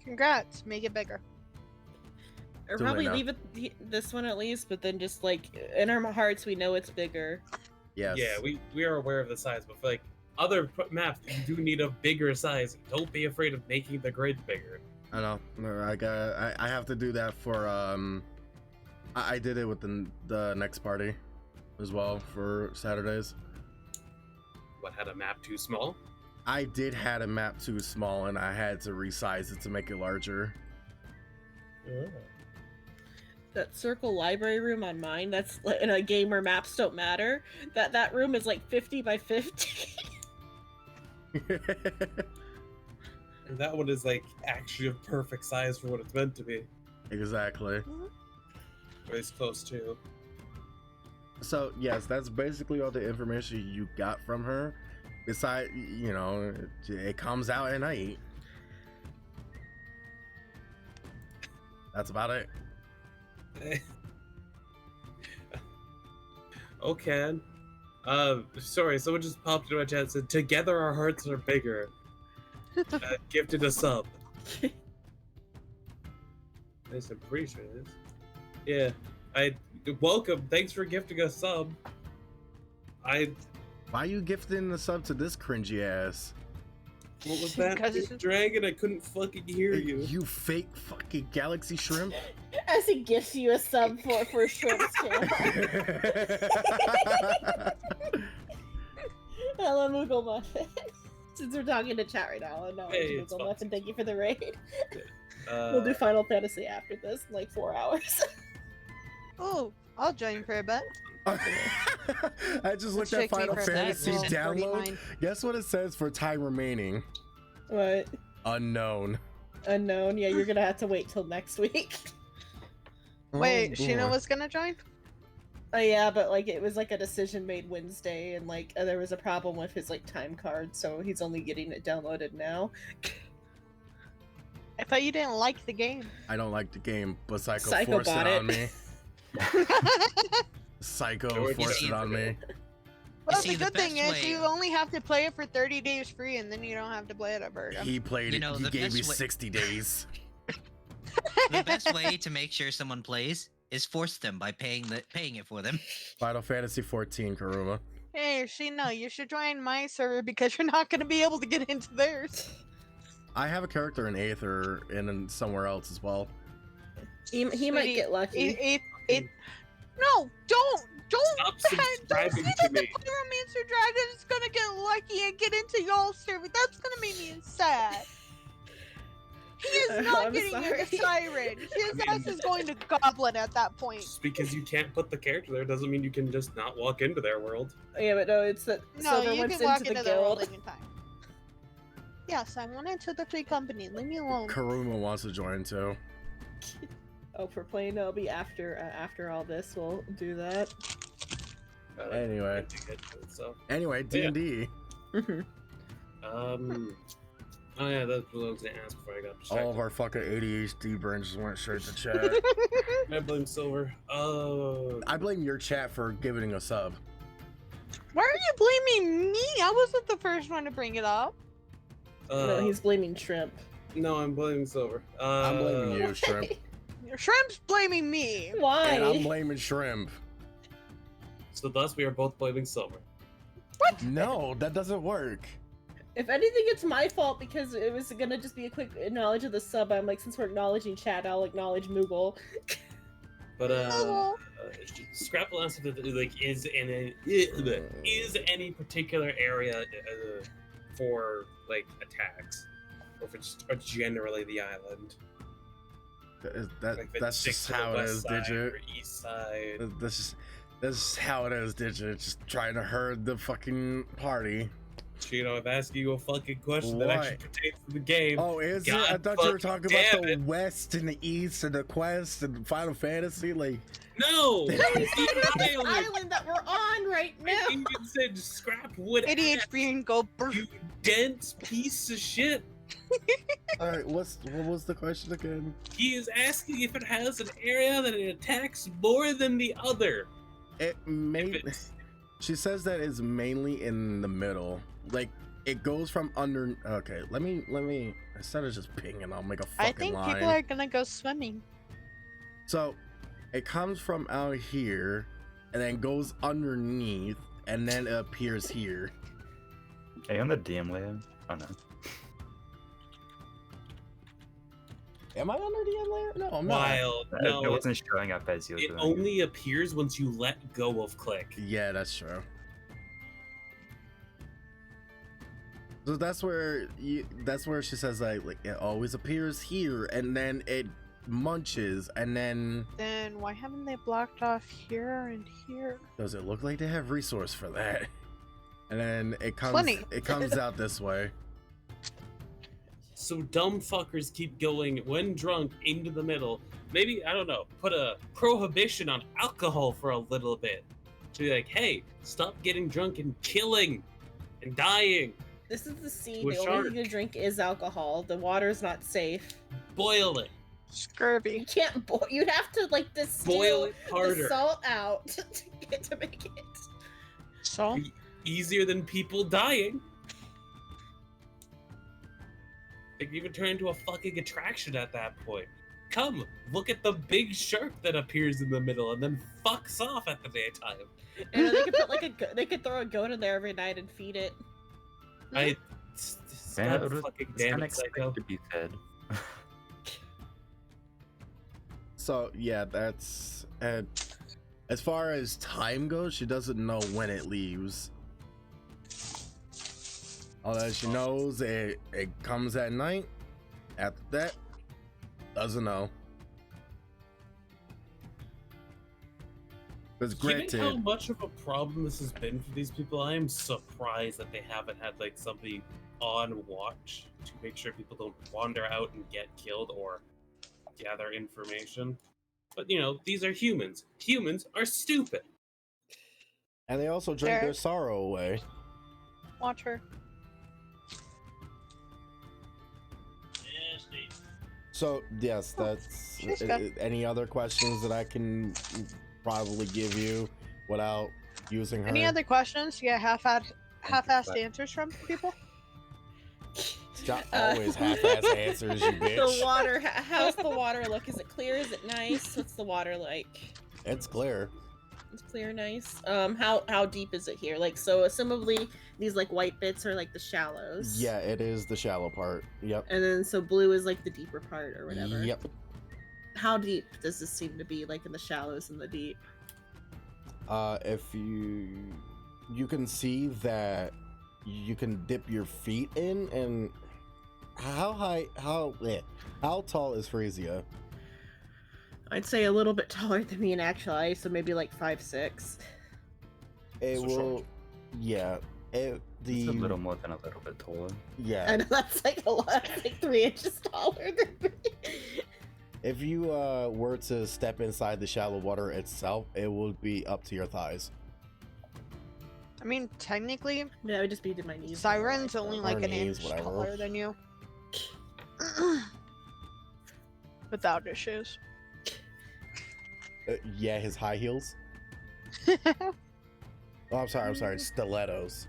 S6: Congrats, make it bigger.
S1: Or
S2: Do it
S1: probably
S2: now.
S1: leave it this one at least, but then just like in our hearts we know it's bigger.
S2: Yes.
S3: Yeah, we are aware of the size, but for like other maps, you do need a bigger size. Don't be afraid of making the grid bigger.
S2: I know. No, I have to do that for I did it with the next party as well for Saturdays.
S3: What, had a map too small?
S2: I did had a map too small and I had to resize it to make it larger.
S1: That circle library room on mine, that's in a game where maps don't matter. That room is like 50 by 50.
S3: And that one is like actually a perfect size for what it's meant to be.
S2: Exactly.
S3: Or it's close to.
S2: So yes, that's basically all the information you got from her. Besides, you know, it comes out at night. That's about it.
S3: Okay. Sorry, someone just popped into my chat and said, "Together our hearts are bigger." Gifted a sub. Nice, I'm pretty sure it is. Yeah. Welcome. Thanks for gifting a sub.
S2: Why are you gifting the sub to this cringy ass?
S3: What was that?
S6: Because
S3: Big dragon, I couldn't fucking hear you.
S2: You fake fucking galaxy shrimp.
S1: As he gifts you a sub for shrimps channel. Hello, Moogle Muffin. Since we're talking to chat right now, I know
S3: Hey, it's
S1: Moogle
S3: fine.
S1: Muffin, thank you for the raid. We'll do Final Fantasy after this in like 4 hours.
S6: Oh, I'll join for a bit.
S2: I just looked at
S6: Check me
S2: Final
S6: for a
S2: Fantasy
S6: bit. Well,
S2: download.
S6: 49.
S2: Guess what it says for time remaining?
S1: What?
S2: Unknown.
S1: Unknown? Yeah, you're gonna have to wait till next week.
S6: Wait,
S2: Oh,
S6: Sheena
S2: boy.
S6: was gonna join?
S1: Oh yeah, but like it was like a decision made Wednesday, and like there was a problem with his like time card, so he's only getting it downloaded now.
S6: I thought you didn't like the game.
S2: I don't like the game, but Psycho,
S1: Psycho
S2: forced
S1: bought
S2: it
S1: it.
S2: on me. Psycho
S3: George
S2: forced
S3: is
S2: it on me.
S6: Well,
S5: see,
S6: the
S5: the
S6: good thing
S5: best
S6: is
S5: way-
S6: you only have to play it for 30 days free, and then you don't have to play it ever again.
S2: He played
S5: You
S2: it.
S5: know,
S2: He
S5: the
S2: gave me
S5: best way-
S2: 60 days.
S5: The best way to make sure someone plays is force them by paying it for them.
S2: Final Fantasy 14, Karuma.
S6: Hey, Sheena, you should join my server because you're not going to be able to get into theirs.
S2: I have a character in Aether and in somewhere else as well.
S1: He might
S6: Sweetie,
S1: get lucky.
S6: No, don't
S3: Stop subscribing
S6: see
S3: to
S6: that
S3: me.
S6: the Pyromancer Dragon is gonna get lucky and get into y'all's server. That's gonna make me sad. He is not
S1: I'm
S6: getting
S1: sorry.
S6: into Siren. His
S3: I mean-
S6: ass is going to Goblin at that point.
S3: Just because you can't put the character there doesn't mean you can just not walk into their world.
S1: Yeah, but no, it's that
S6: No,
S1: Silver
S6: you
S1: went
S6: can walk
S1: into
S6: into
S1: the
S6: the world
S1: guild.
S6: anytime. Yes, I want into the free company. Leave me alone.
S2: Karuma wants to join too.
S1: Oh, for playing, it'll be after all this. We'll do that.
S2: Anyway.
S3: So,
S2: Anyway,
S3: Yeah.
S2: D&D.
S3: oh yeah, that's what I was gonna ask before I got
S2: All
S3: distracted.
S2: of our fucking ADHD brains just went straight to chat.
S3: I blame Silver.
S2: I blame your chat for giving a sub.
S6: Why are you blaming me? I wasn't the first one to bring it up.
S1: No, he's blaming Shrimp.
S3: No, I'm blaming Silver.
S2: I'm blaming you, Shrimp.
S6: Shrimp's blaming me.
S1: Why?
S2: And I'm blaming Shrimp.
S3: So thus we are both blaming Silver.
S2: No, that doesn't work.
S1: If anything, it's my fault because it was gonna just be a quick knowledge of the sub. I'm like, since we're acknowledging chat, I'll acknowledge Moogle.
S3: But
S6: Oh.
S3: Scrapple asked if it, like is any particular area for like attacks, or if it's generally the island. Like the
S2: That's
S3: six
S2: just
S3: to the
S2: how it
S3: west
S2: is,
S3: side
S2: Digit.
S3: or east side.
S2: That's just how it is, Digit. Just trying to herd the fucking party.
S3: You I'm asking you a fucking question that
S2: What?
S3: actually pertains to the game.
S2: Oh, is it?
S3: God
S2: I thought you were
S3: fucking
S2: talking about
S3: damn
S2: the
S3: it.
S2: West and the East and the Quest and Final Fantasy. Like,
S3: No!
S1: No, he's
S3: You
S1: talking about this
S3: failed it.
S1: island that we're on right now.
S3: You even said scrap wood.
S6: ADHD and go burp.
S3: You dense piece of shit.
S2: all right, what was the question again?
S3: He is asking if it has an area that it attacks more than the other.
S2: It
S3: If
S2: may.
S3: it's-
S2: She says that it's mainly in the middle. Like, it goes from under. Okay, let me. Instead of just pinging, I'll make a fucking
S6: I think
S2: line.
S6: people are gonna go swimming.
S2: So, it comes from out here, and then goes underneath, and then it appears here.
S4: Are you on the DM layer? Oh no.
S2: Am I under the end layer? No, I'm not.
S3: Wild.
S4: It
S3: No,
S4: wasn't showing up as you were
S3: it
S4: doing
S3: only appears once you let go of click.
S2: Yeah, that's true. So that's where she says like it always appears here, and then it munches, and then
S6: Then why haven't they blocked off here and here?
S2: does it look like they have resource for that? And then it comes
S6: Plenty.
S2: it comes out this way.
S3: So dumb fuckers keep going when drunk into the middle. Maybe, I don't know, put a prohibition on alcohol for a little bit. To be like, hey, stop getting drunk and killing and dying.
S1: This is the sea.
S3: To a
S1: The only
S3: shark.
S1: thing to drink is alcohol. The water's not safe.
S3: Boil it.
S1: You
S6: Scurvy.
S1: can't boil. You'd have to like distill
S3: Boil it
S1: the
S3: harder.
S1: salt out to make it.
S6: So
S3: Easier than people dying. It could even turn into a fucking attraction at that point. Come, look at the big shark that appears in the middle and then fucks off at the daytime.
S1: And they could put like they could throw a goat in there every night and feed it.
S3: I.
S4: Yeah,
S3: God fucking damn it, Psycho.
S4: to be fed.
S2: So yeah, that's and as far as time goes, she doesn't know when it leaves. All that she knows, it comes at night. After that, doesn't know. Because
S3: Given how
S2: granted,
S3: much of a problem this has been for these people, I am surprised that they haven't had like somebody on watch to make sure people don't wander out and get killed or gather information. But you know, these are humans. Humans are stupid.
S2: and they also drink their
S6: Derek.
S2: sorrow away.
S6: watch her.
S2: So yes, that's
S6: she's good.
S2: any other questions that I can probably give you without using her.
S6: Any other questions? Yeah, half-assed answers from people.
S2: Got always half-ass answers, you
S1: The
S2: bitch.
S1: water. How's the water look? Is it clear? Is it nice? What's the water like?
S2: It's clear.
S1: It's clear, nice. How deep is it here? Like, so assumably these like white bits are like the shallows.
S2: Yeah, it is the shallow part. Yep.
S1: And then so blue is like the deeper part or whatever.
S2: Yep.
S1: How deep does this seem to be? Like in the shallows and the deep.
S2: If you can see that you can dip your feet in, and how tall is Frisia?
S1: I'd say a little bit taller than me in actuality, so maybe like 5'6".
S2: It
S3: So
S2: will,
S3: short.
S2: yeah.
S4: It's a little more than a little bit taller.
S2: Yeah.
S1: I know that's like a lot, like 3 inches taller than me.
S2: If you were to step inside the shallow water itself, it will be up to your thighs.
S6: I mean, technically,
S1: Yeah, it would just be to my knees.
S6: Siren's only like an
S2: knees,
S6: inch
S2: whatever.
S6: taller than you. Without issues.
S2: Yeah, his high heels. Oh, I'm sorry, stilettos.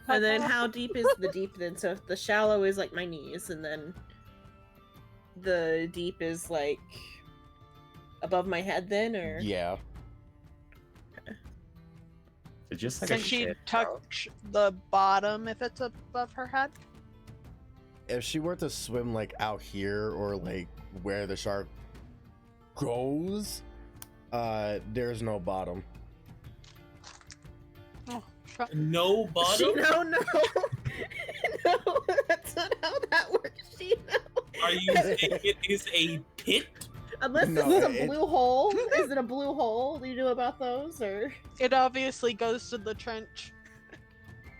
S1: And then how deep is the deep then? So if the shallow is like my knees, and then the deep is like above my head then, or
S2: Yeah.
S4: just like
S6: Can
S4: a
S6: she
S4: shit.
S6: touch the bottom if it's above her head?
S2: If she were to swim like out here or like where the shark goes, there's no bottom.
S6: Oh, sure.
S3: No bottom?
S1: No, no. No, that's not how that works, Shino.
S3: Are you saying it is a pit?
S1: Unless
S2: No,
S1: this is a
S2: it-
S1: blue hole. Is it a blue hole? Do you know about those? Or
S6: It obviously goes to the trench.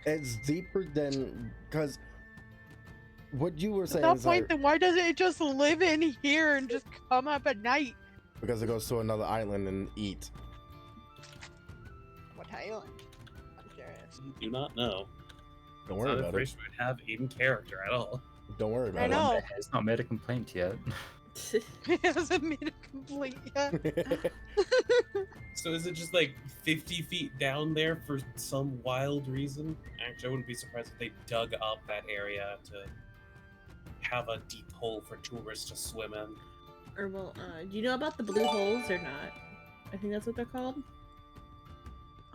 S2: It's deeper than because what you were
S6: At
S2: saying
S6: that
S2: is
S6: point,
S2: like,
S6: then why doesn't it just live in here and just come up at night?
S2: because it goes to another island and eat.
S6: What island? I'm curious.
S3: I do not know.
S2: Don't
S3: It's
S2: worry
S3: not
S2: about it.
S3: information we'd have in character at all.
S2: Don't worry
S6: I
S2: about
S6: know.
S4: It's not made a complaint yet.
S6: He hasn't made a complaint yet.
S2: it.
S3: So is it just like 50 feet down there for some wild reason? Actually, I wouldn't be surprised if they dug up that area to have a deep hole for tourists to swim in.
S1: or well, do you know about the blue holes or not? I think that's what they're called.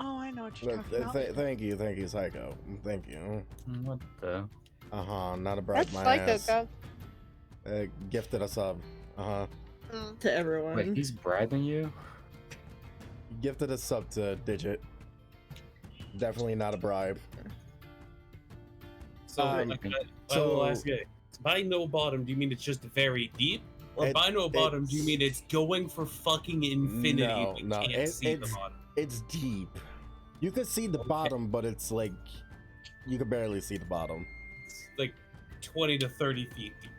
S6: Oh, I know what you're talking about.
S2: Thank you, Psycho. Thank you.
S4: What the?
S2: Not a bribe
S6: That's
S2: my
S6: Psycho
S2: ass.
S6: Go.
S2: Gifted a sub.
S1: To everyone.
S4: Wait, he's bribing you?
S2: Gifted a sub to Digit. Definitely not a bribe.
S3: So,
S2: Um,
S3: I will ask you, by no bottom, do you mean it's just very deep? Or by no bottom, do you mean it's going for fucking infinity?
S2: No,
S3: You
S2: no,
S3: can't see the
S2: it's-
S3: bottom.
S2: It's deep. You can see the
S3: Okay.
S2: bottom, but it's like you can barely see the bottom.
S3: It's like 20 to 30 feet deep.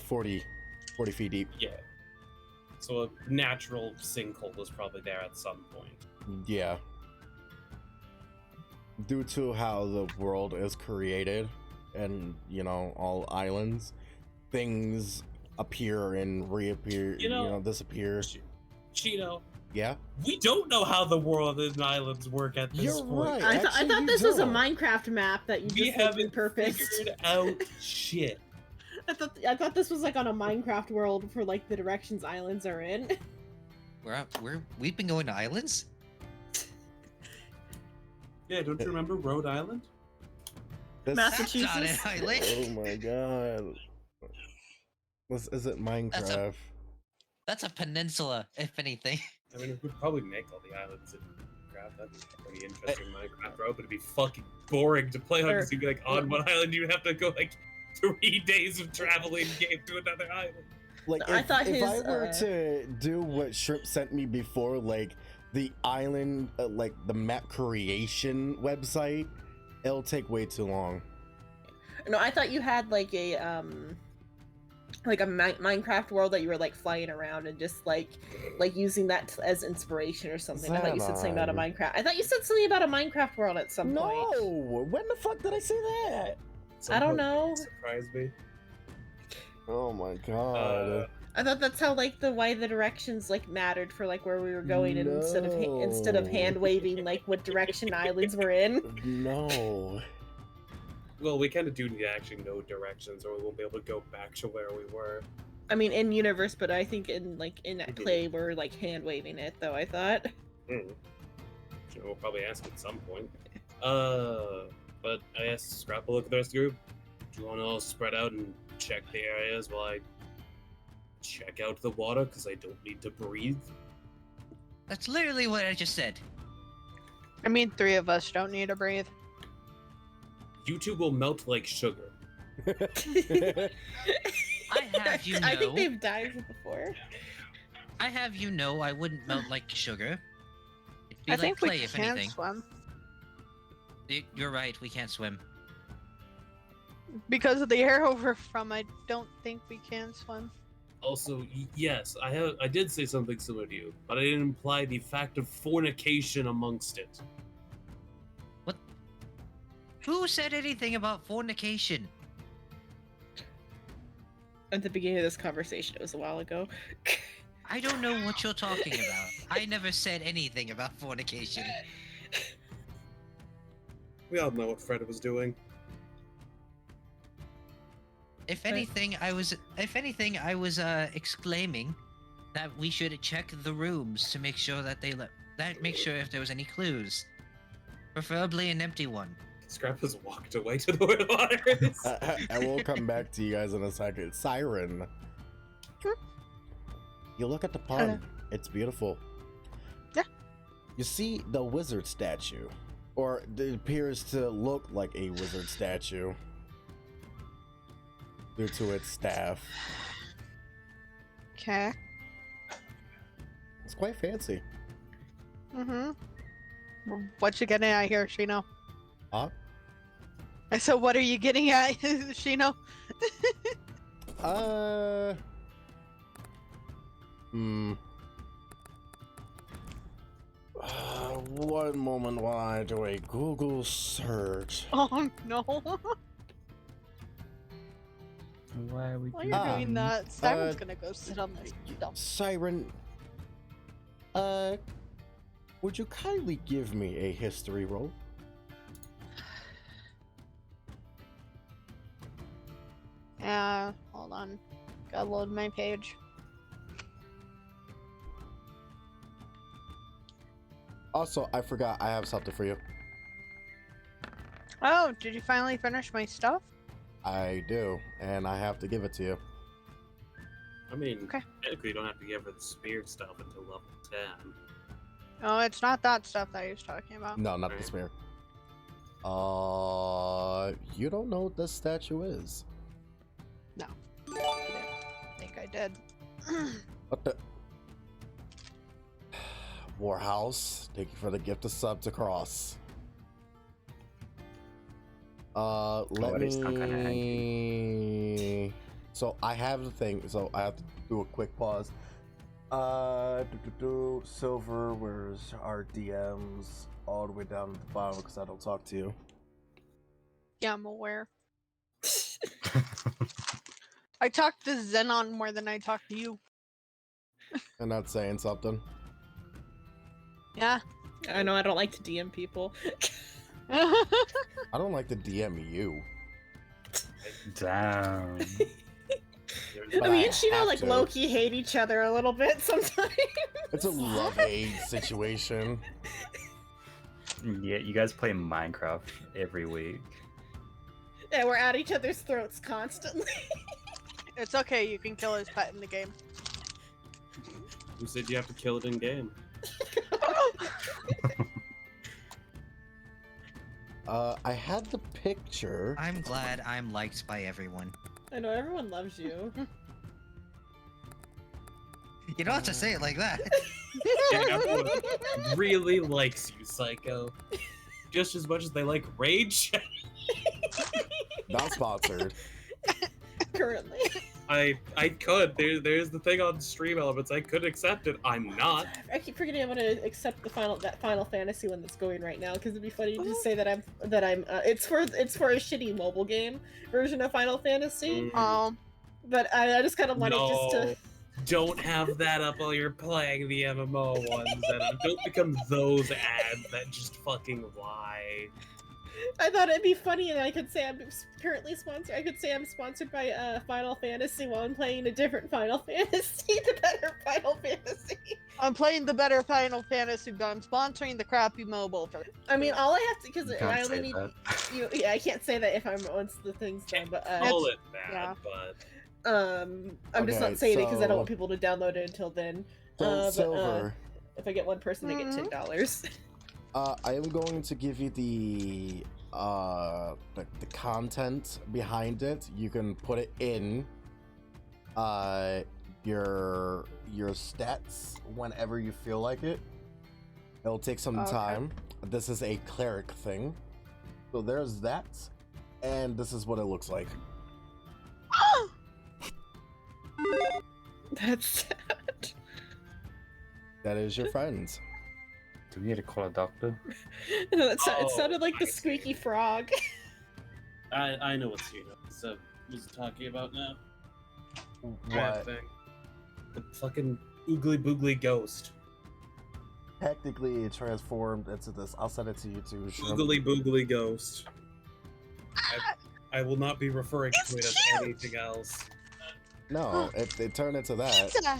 S2: 40 feet deep.
S3: Yeah. So a natural sinkhole is probably there at some point.
S2: Yeah. Due to how the world is created and, all islands, things appear and reappear, disappear.
S3: Chino,
S2: Yeah?
S3: we don't know how the world and islands work at this
S2: You're
S3: point.
S2: right.
S1: I
S2: Actually,
S1: thought
S2: you
S1: this was a
S2: don't.
S1: Minecraft map that you
S3: We
S1: just like
S3: haven't
S1: repurposed.
S3: figured out shit.
S1: I thought this was like on a Minecraft world for like the directions islands are in.
S5: We've been going to islands.
S3: Yeah, don't you remember Rhode Island?
S2: This-
S1: Massachusetts.
S5: That's not an island.
S2: Oh my god. Is it Minecraft?
S5: That's a peninsula, if anything.
S3: I mean, we could probably make all the islands in Minecraft. That'd be pretty interesting Minecraft, bro. But it'd be fucking boring to play on because you'd be like on one island, you'd have to go like 3 days of traveling game to another island.
S2: Like,
S1: I
S2: if,
S1: thought
S2: if I
S1: his,
S2: were to do what Shrimp sent me before, like the island, like the map creation website, it'll take way too long.
S1: No, I thought you had like a Minecraft world that you were like flying around and just like using that as inspiration or something. I thought you said something about a
S2: Xenon.
S1: Minecraft. I thought you said something about a Minecraft world at some point.
S2: No, when the fuck did I say that?
S1: I don't know.
S3: Surprise me.
S2: Oh my god.
S1: I thought that's how like why the directions like mattered for like where we were going, and instead of
S2: No.
S1: hand waving like what direction islands were in.
S2: No.
S3: Well, we kind of do need to actually know directions, or we won't be able to go back to where we were.
S1: I mean in universe, but I think in that play we're like hand waving it though. I thought.
S3: Sure, we'll probably ask at some point. But I asked Scrap a look at the rest of the group. Do you want to all spread out and check the areas while I check out the water? Because I don't need to breathe.
S5: That's literally what I just said.
S6: I mean, 3 of us don't need to breathe.
S3: You two will melt like sugar.
S5: I have you know.
S1: I think they've dived before.
S5: I have you know I wouldn't melt like sugar. It'd be
S6: I
S5: like
S6: think
S5: clay,
S6: we
S5: if
S6: can
S5: anything.
S6: swim.
S5: You're right. We can't swim.
S6: Because of the arrow we're from, I don't think we can swim.
S3: Also, yes, I did say something similar to you, but I didn't imply the fact of fornication amongst it.
S5: Who said anything about fornication?
S1: At the beginning of this conversation, it was a while ago.
S5: I don't know what you're talking about. I never said anything about fornication.
S3: We all know what Fred was doing.
S5: If anything, I was exclaiming that we should check the rooms to make sure that make sure if there was any clues. Preferably an empty one.
S3: Scrap has walked away to the where the water is.
S2: I will come back to you guys in a second. Siren. You look at the pond.
S6: Hello.
S2: It's beautiful.
S6: Yeah.
S2: You see the wizard statue, or it appears to look like a wizard statue due to its staff.
S6: Okay.
S2: It's quite fancy.
S6: Mm-hmm. What you getting at here, Shino?
S2: Huh?
S6: I said, what are you getting at, Shino?
S2: One moment while I do a Google search.
S6: Oh no.
S4: Why are we
S6: While you're doing
S2: Um,
S6: that, Simon's gonna go sit on this dump.
S2: Siren, would you kindly give me a history roll?
S6: Hold on. Gotta load my page.
S2: Also, I forgot I have something for you.
S6: Oh, did you finally finish my stuff?
S2: I do, and I have to give it to you.
S3: I mean,
S6: Okay.
S3: technically you don't have to give her the spear stuff until level 10.
S6: Oh, it's not that stuff that he was talking about.
S2: No, not the
S3: Right.
S2: spear. You don't know what this statue is.
S6: I think I did.
S2: What the? Warhouse, thank you for the gift of sub to cross. Let
S4: it is not kinda
S2: me. So I have the thing. So I have to do a quick pause. Silver, where's our DMs? All the way down at the bottom because I don't talk to you.
S6: Yeah, I'm aware. I talk to Xenon more than I talk to you.
S2: And not saying something.
S6: Yeah.
S1: I know I don't like to DM people.
S2: I don't like to DM you.
S4: Damn.
S2: But
S1: I mean,
S2: I
S1: she know
S2: have
S1: like
S2: to.
S1: low-key hate each other a little bit sometimes.
S2: It's a love-hate situation.
S4: Yeah, you guys play Minecraft every week.
S1: Yeah, we're at each other's throats constantly.
S6: It's okay, you can kill his pet in the game.
S3: Who said you have to kill it in game?
S2: I had the picture.
S5: I'm glad I'm liked by everyone.
S1: I know everyone loves you.
S5: You don't have to say it like that.
S3: Yeah, everyone really likes you, Psycho. Just as much as they like Rage.
S2: Not sponsored.
S1: Currently.
S3: I could. There's the thing on Stream Elements. I could accept it. I'm not.
S1: I keep forgetting I'm gonna accept that Final Fantasy one that's going right now because it'd be funny to just say that I'm it's for a shitty mobile game version of Final Fantasy, but I just kind of wanted just to.
S3: Don't have that up while you're playing the MMO ones. And don't become those ads that just fucking lie.
S1: I thought it'd be funny, and I could say I'm currently sponsored. I could say I'm sponsored by Final Fantasy while I'm playing a different Final Fantasy, the better Final Fantasy.
S6: I'm playing the better Final Fantasy, but I'm sponsoring the crappy mobile version.
S1: I mean, all I have to because
S4: You
S1: I
S4: can't
S1: only
S4: say
S1: need
S4: that.
S1: you. Yeah, I can't say that if I'm once the thing's done, but
S3: Call it that,
S6: yeah.
S3: but
S1: I'm just
S2: Okay,
S1: not saying it because I don't
S2: so-
S1: want people to download it until then.
S2: So, Silver,
S1: If I get one person, I get $10.
S2: I am going to give you the content behind it. You can put it in your stats whenever you feel like it. It'll take some
S6: Okay.
S2: time. This is a cleric thing. So there's that. And this is what it looks like.
S1: That's sad.
S2: That is your friends.
S4: Do we need to call a doctor?
S1: No, it
S3: Oh,
S1: sounded like the
S3: I see.
S1: squeaky frog.
S3: I know what Cena was talking about now.
S2: What?
S3: Thing. The fucking oogly boogly ghost.
S2: Technically, it transformed into this. I'll send it to you too. Shrimp.
S3: Oogly boogly ghost. I will not be referring
S6: It's
S3: to it as
S6: cute!
S3: anything else.
S2: No, it turned into that.
S6: Pizza!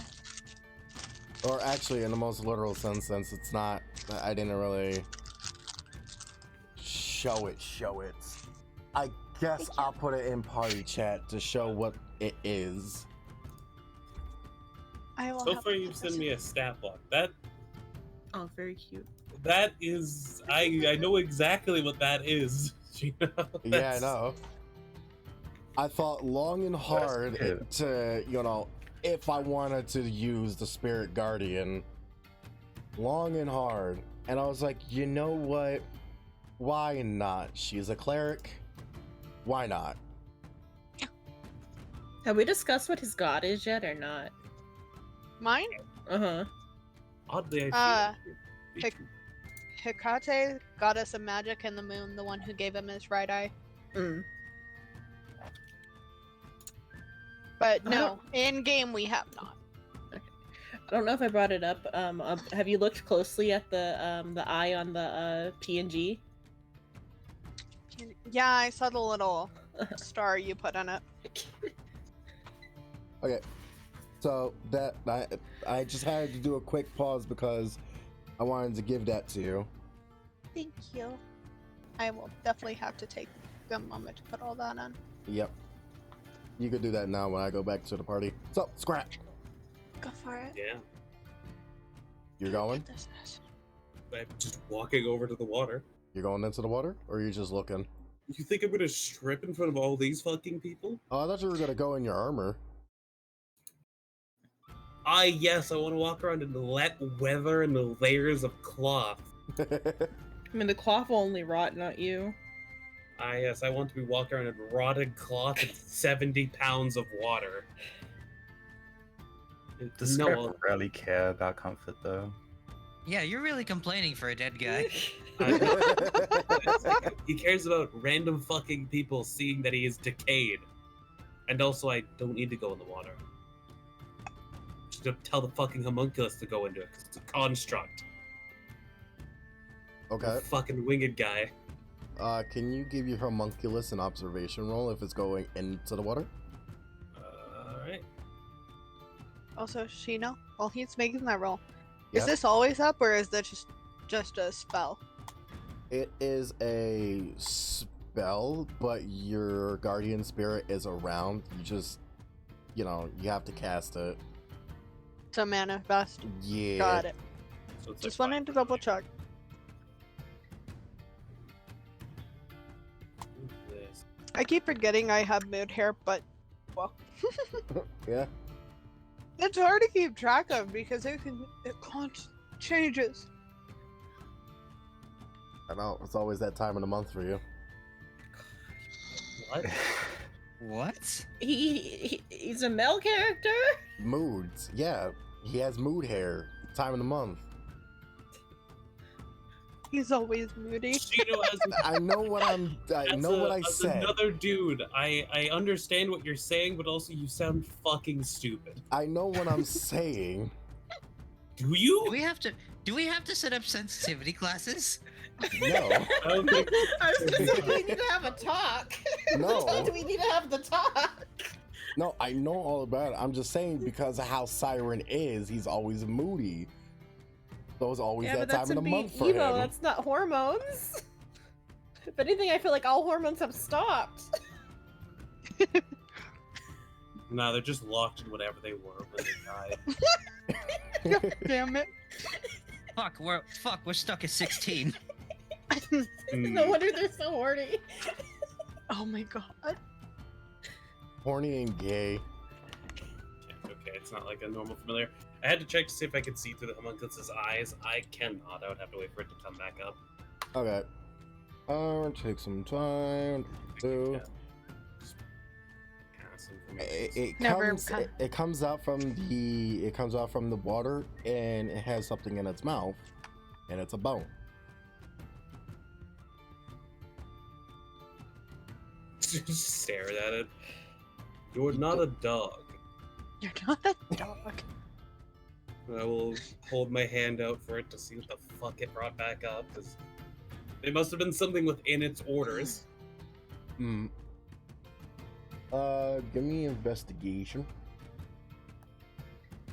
S2: Or actually, in the most literal sense, since it's not. I didn't really. show it, show it. I guess I'll put it in party chat to show what it is.
S6: I will.
S3: So
S6: have
S3: far,
S6: to
S3: you've
S6: put
S3: sent
S6: this
S3: me a stat block. That
S1: very cute.
S3: is I know exactly what that is. You know?
S2: Yeah, I
S3: That's-
S2: know. I thought long and hard
S4: cute.
S2: to, you know, if I wanted to use the Spirit Guardian, long and hard. And I was like, you know what? Why not? She's a cleric. Why not?
S1: Have we discussed what his god is yet or not?
S6: Mine?
S1: Uh-huh.
S3: Oddly, I feel.
S6: Hecate, goddess of magic and the moon, the one who gave him his right eye.
S1: Mm.
S6: But no, in game we have not.
S1: I don't know if I brought it up. Have you looked closely at the eye on the PNG?
S6: Yeah, I saw the little star you put on it.
S2: Okay, so that I just had to do a quick pause because I wanted to give that to you.
S6: Thank you. I will definitely have to take a moment to put all that on.
S2: Yep. You could do that now when I go back to the party. So, Scrap,
S6: Go for it.
S3: Yeah,
S2: you're going?
S3: I'm just walking over to the water.
S2: You're going into the water, or are you just looking?
S3: You think I'm gonna strip in front of all these fucking people?
S2: Oh, I thought you were gonna go in your armor.
S3: Yes, I want to walk around in the wet weather and the layers of cloth.
S1: I mean, the cloth will only rot, not you.
S3: Yes, I want to be walking around in rotted cloth and 70 pounds of water.
S4: Does
S3: No,
S4: Scarlet rarely care about comfort though?
S5: Yeah, you're really complaining for a dead guy.
S3: he cares about random fucking people seeing that he is decayed. And also, I don't need to go in the water. Just to tell the fucking homunculus to go into it, 'cause it's a construct.
S2: Okay.
S3: Fucking winged guy.
S2: Can you give your homunculus an observation roll if it's going into the water?
S3: Alright.
S6: Also, Shino, while he's making that roll, is
S2: Yep.
S6: this always up or is that just a spell?
S2: It is a spell, but your guardian spirit is around. You just, you know, you have to cast it.
S6: To manifest.
S2: Yeah.
S6: Got it.
S3: So it's
S6: Just
S3: like
S6: wanted to double check.
S3: this.
S6: I keep forgetting I have mood hair, but well,
S2: Yeah.
S6: it's hard to keep track of because it changes.
S2: I know. It's always that time of the month for you.
S3: What?
S5: What?
S1: He's a male character?
S2: Moods. Yeah. He has mood hair. Time of the month.
S6: He's always moody.
S3: Shino,
S2: I know what I know what I
S3: as
S2: said.
S3: another dude, I understand what you're saying, but also you sound fucking stupid.
S2: I know what I'm saying.
S3: Do you?
S5: Do we have to set up sensitivity classes?
S2: No.
S3: I don't think
S1: I was gonna say we need to have a talk.
S2: No.
S1: Do we need to have the talk?
S2: No, I know all about it. I'm just saying because of how Siren is, he's always moody. So it's always
S1: Yeah,
S2: that
S1: but
S2: time
S1: that's
S2: of the
S1: him being
S2: month for
S1: emo.
S2: him.
S1: That's not hormones. If anything, I feel like all hormones have stopped.
S3: No, they're just locked in whatever they were when they died.
S6: Damn it.
S5: Fuck, we're stuck at 16.
S1: No wonder they're so horny.
S6: Oh my god.
S2: Horny and gay.
S3: Okay, it's not like a normal familiar. I had to check to see if I could see through the homunculus's eyes. I cannot. I would have to wait for it to come back up.
S2: Okay. Take some time.
S3: Yeah. Just pass information.
S2: It comes out from the water and it has something in its mouth and it's a bone.
S3: Just stare at it. You're not a dog.
S6: You're not a dog.
S3: I will hold my hand out for it to see what the fuck it brought back up. 'Cause it must have been something within its orders.
S2: Hmm. Give me investigation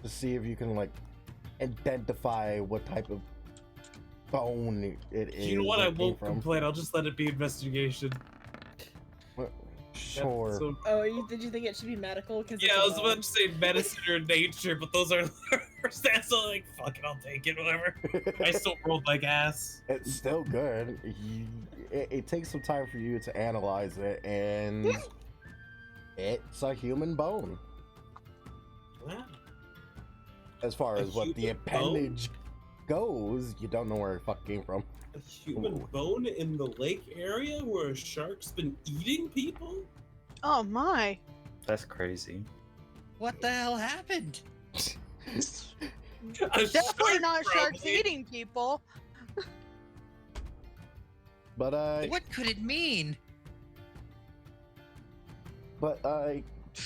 S2: to see if you can like identify what type of bone it is.
S3: You know what? I
S2: it came
S3: won't
S2: from.
S3: complain. I'll just let it be investigation.
S2: Sure.
S3: So,
S1: Oh, did you think it should be medical? Cause
S3: yeah,
S1: it's
S3: I
S1: a
S3: was about to say medicine or nature, but those are stats. So like, fuck it, I'll take it. Whatever. I still rolled like ass.
S2: It's still good. It takes some time for you to analyze it, and it's a human bone.
S3: Wow.
S2: As far
S3: A
S2: as what the
S3: human
S2: appendage goes, you don't know where it fuck came from.
S3: A human
S2: Ooh.
S3: bone in the lake area where a shark's been eating people?
S6: Oh my.
S4: That's crazy.
S5: What the hell happened?
S6: Definitely not sharks
S3: probably.
S6: eating people.
S2: But
S5: What could it mean?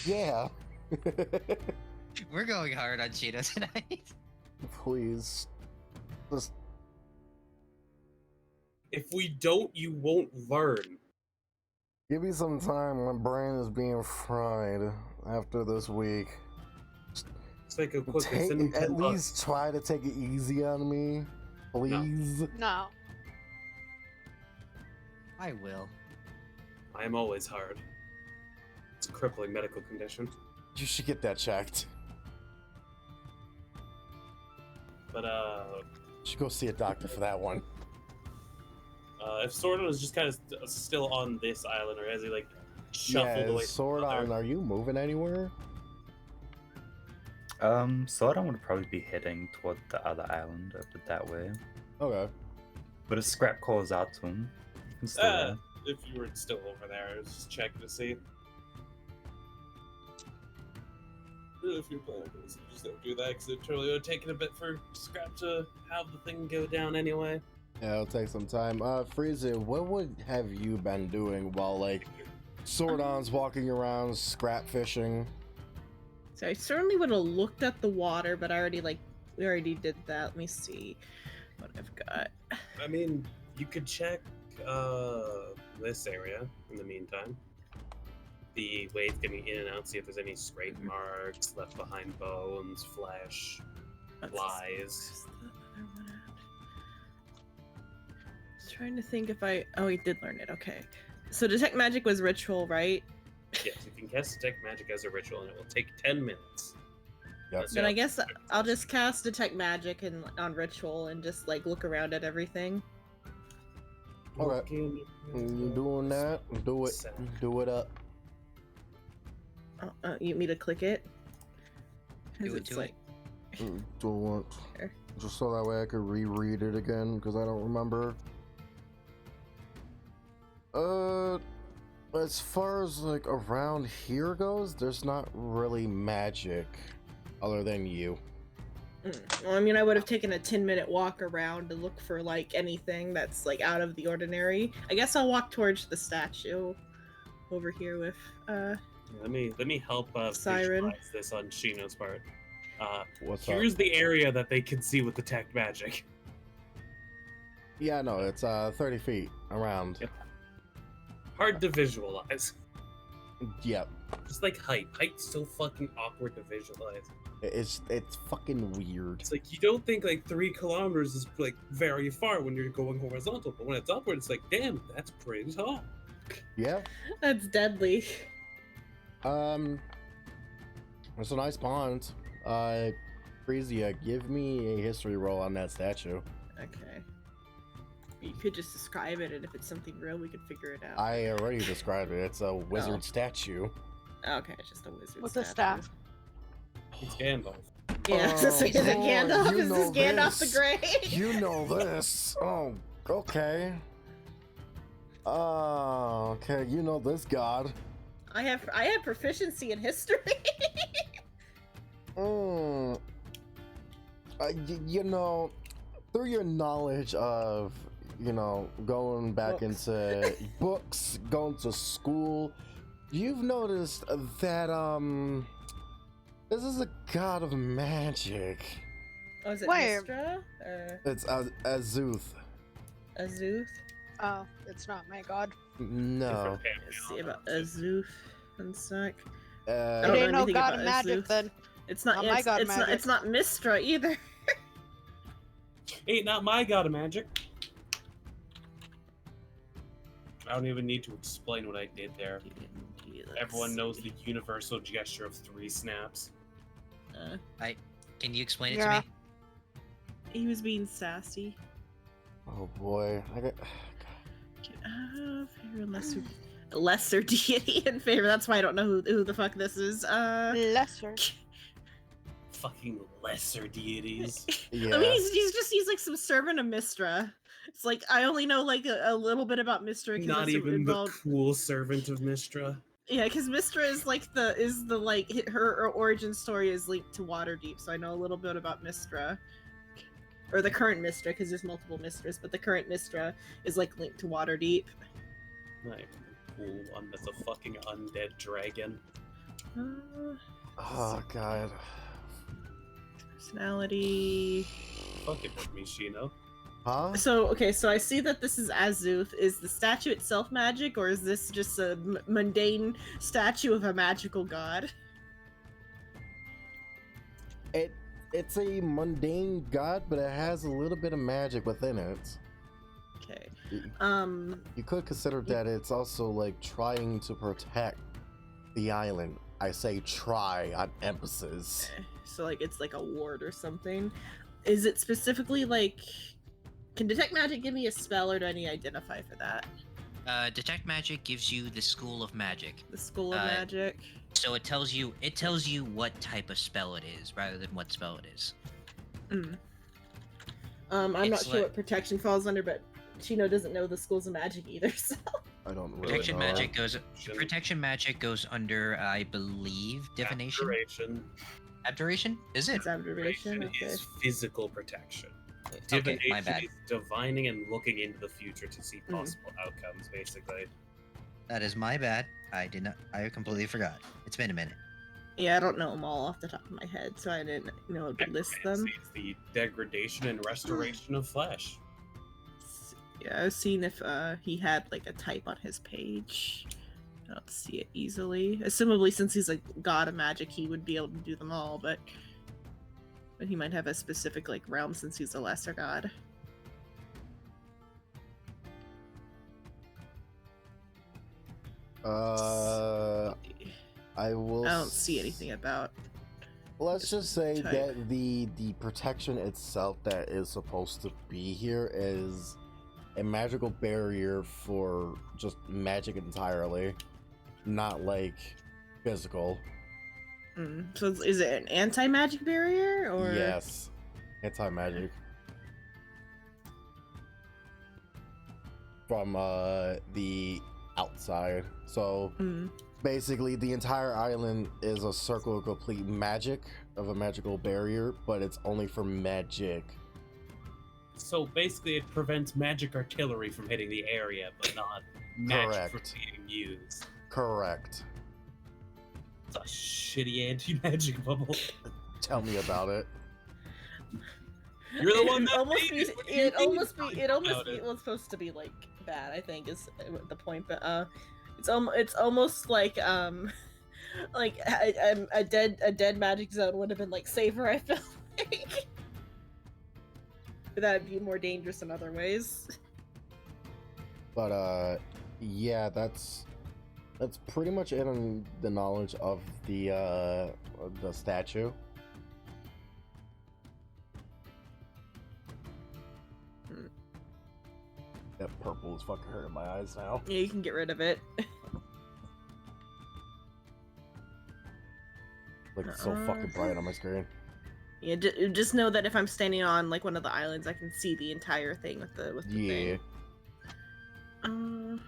S2: yeah.
S5: We're going hard on Cheeto tonight.
S2: Please, just
S3: If we don't, you won't learn.
S2: give me some time. My brain is being fried after this week.
S3: It's like a quick send them
S2: At
S3: 10
S2: least
S3: bucks.
S2: try to take it easy on me, please.
S6: No.
S5: I will.
S3: I am always hard. It's a crippling medical condition.
S2: You should get that checked.
S3: But
S2: You should go see a doctor for that one.
S3: if Sordon is just kind of still on this island, or has he like shuffled away?
S2: Yeah, Sordon, are you moving anywhere?
S4: Sordon would probably be heading toward the other island over that way.
S2: Okay.
S4: But if Scrap calls out to him, you can still go.
S3: If you were still over there, I was just checking to see. If you're planning this, just don't do that because it totally would have taken a bit for Scrap to have the thing go down anyway.
S2: Yeah, it'll take some time. Frieza, what would have you been doing while like Sordon's walking around scrap fishing?
S1: So I certainly would have looked at the water, but we already did that. Let me see what I've got.
S3: I mean, you could check this area in the meantime. The waves getting in and out, see if there's any scrape marks left behind bones, flesh, flies.
S1: Where's the other one at? Just trying to think if oh, we did learn it. Okay. So detect magic was ritual, right?
S3: Yes, you can cast detect magic as a ritual, and it will take 10 minutes.
S2: Yep.
S1: Then I guess I'll just cast detect magic on ritual and just like look around at everything.
S2: Okay. You doing that? Do it. Do it up.
S1: You want me to click it? 'Cause
S5: Do it,
S1: it's
S5: do it.
S2: Do it.
S1: Sure.
S2: Just so that way I could reread it again because I don't remember. As far as like around here goes, there's not really magic other than you.
S1: Well, I mean, I would have taken a 10-minute walk around to look for like anything that's like out of the ordinary. I guess I'll walk towards the statue over here with
S3: Let me help
S1: Siren.
S3: visualize this on Shino's part.
S2: What's
S3: Here's
S2: up?
S3: the area that they can see with detect magic.
S2: Yeah, no, it's 30 feet around.
S3: Yep. Hard to visualize.
S2: Yep.
S3: Just like height. Height's so fucking awkward to visualize.
S2: It's fucking weird.
S3: It's like you don't think like 3 kilometers is like very far when you're going horizontal, but when it's upward, it's like, damn, that's pretty tall.
S2: Yeah.
S1: That's deadly.
S2: It's a nice pond. Frezia, give me a history roll on that statue.
S1: Okay. You could just describe it, and if it's something real, we could figure it out.
S2: I already described it. It's a wizard
S1: Oh.
S2: statue.
S1: Okay, it's just a wizard.
S6: With a
S1: statue.
S6: staff.
S3: It's Gandalf.
S1: Yeah,
S2: Oh,
S1: so is it
S2: boy,
S1: Gandalf?
S2: you
S1: Is this
S2: know
S1: Gandalf
S2: this.
S1: the Grey?
S2: You know this. Oh, okay. Okay, you know this god.
S1: I have proficiency in history.
S2: You know, through your knowledge of, you know, going back
S1: Books.
S2: into books, going to school, you've noticed that this is a god of magic.
S1: Oh, is it
S6: Where?
S1: Mistra or
S2: It's Azuth.
S1: Azuth?
S6: Oh, it's not my god.
S2: No.
S1: Let's see about Azuth and sec.
S6: I
S1: don't
S2: Uh,
S1: know
S6: didn't know
S1: anything
S6: god
S1: about
S6: of magic
S1: Azuth.
S6: then.
S1: It's not.
S6: Not
S1: Yeah,
S6: my
S1: it's,
S6: god
S1: it's not.
S6: magic.
S1: It's not Mistra either.
S3: Ain't not my god of magic. I don't even need to explain what I did there. Everyone knows the universal gesture of 3 snaps.
S5: Can you explain it
S6: Yeah.
S5: to me?
S1: He was being sassy.
S2: Oh boy,
S1: Lesser deity in favor. That's why I don't know who the fuck this is.
S6: Lesser.
S3: Fucking lesser deities.
S2: yeah.
S1: I mean, he's like some servant of Mistra. It's like I only know like a little bit about Mistra.
S3: Not even
S1: involved...
S3: the cool servant of Mistra.
S1: Yeah, because Mistra is like her origin story is linked to Waterdeep, so I know a little bit about Mistra, or the current Mistra, because there's multiple Mistras, but the current Mistra is like linked to Waterdeep.
S3: Like, cool one that's a fucking undead dragon.
S2: Oh god.
S1: Personality.
S3: Fuck it with me, Shino.
S2: Huh?
S1: So okay, so I see that this is Azuth. Is the statue itself magic, or is this just a mundane statue of a magical god?
S2: It's a mundane god, but it has a little bit of magic within it.
S1: Okay.
S2: You could consider that it's also like trying to protect the island. I say try on emphasis.
S1: Okay. So like it's like a ward or something. Is it specifically like? Can detect magic give me a spell, or do I need to identify for that?
S5: Detect magic gives you the School of Magic.
S1: The School of Magic.
S5: So it tells you what type of spell it is rather than what spell it is.
S1: I'm not
S5: It's
S1: sure
S5: like-
S1: what protection falls under, but Chino doesn't know the schools of magic either. So
S2: I don't really
S5: Protection
S2: know.
S5: magic goes under, I believe, divination. Abjuration? Is it?
S1: it's observation. Okay.
S3: Is physical protection.
S5: Okay,
S3: Divination
S5: my bad.
S3: is divining and looking into the future to see possible outcomes, basically.
S5: That is my bad. I completely forgot. It's been a minute.
S1: Yeah, I don't know them all off the top of my head, so I didn't know to list them.
S3: It's the degradation and restoration of flesh.
S1: Yeah, I was seeing if he had like a type on his page. I don't see it easily. Assumably, since he's a god of magic, he would be able to do them all, but he might have a specific like realm since he's a lesser god.
S2: I will.
S1: I don't see anything about.
S2: Let's just say
S1: type.
S2: that the protection itself that is supposed to be here is a magical barrier for just magic entirely, not like physical.
S1: So is it an anti-magic barrier or?
S2: Yes, anti-magic. From the outside. So basically the entire island is a circle of complete magic of a magical barrier, but it's only for magic.
S3: So basically, it prevents magic artillery from hitting the area, but not magic from
S2: Correct.
S3: being used.
S2: Correct.
S3: It's a shitty anti-magic bubble.
S2: Tell me about it.
S3: You're the one
S1: It
S3: that
S1: almost
S3: made
S1: be,
S3: it. What do you
S1: it
S3: mean
S1: almost
S3: you
S1: be,
S3: know
S1: it almost
S3: about
S1: be,
S3: it?
S1: well, it's supposed to be like bad, I think is the point, but it's almost like like a dead magic zone would have been like safer, I feel like. But that'd be more dangerous in other ways.
S2: But yeah, that's pretty much it on the knowledge of the statue. That purple is fucking hurting my eyes now.
S1: Yeah, you can get rid of it.
S2: Like it's so fucking bright on my screen.
S1: Yeah, just know that if I'm standing on like one of the islands, I can see the entire thing with the
S2: Yeah.
S1: thing.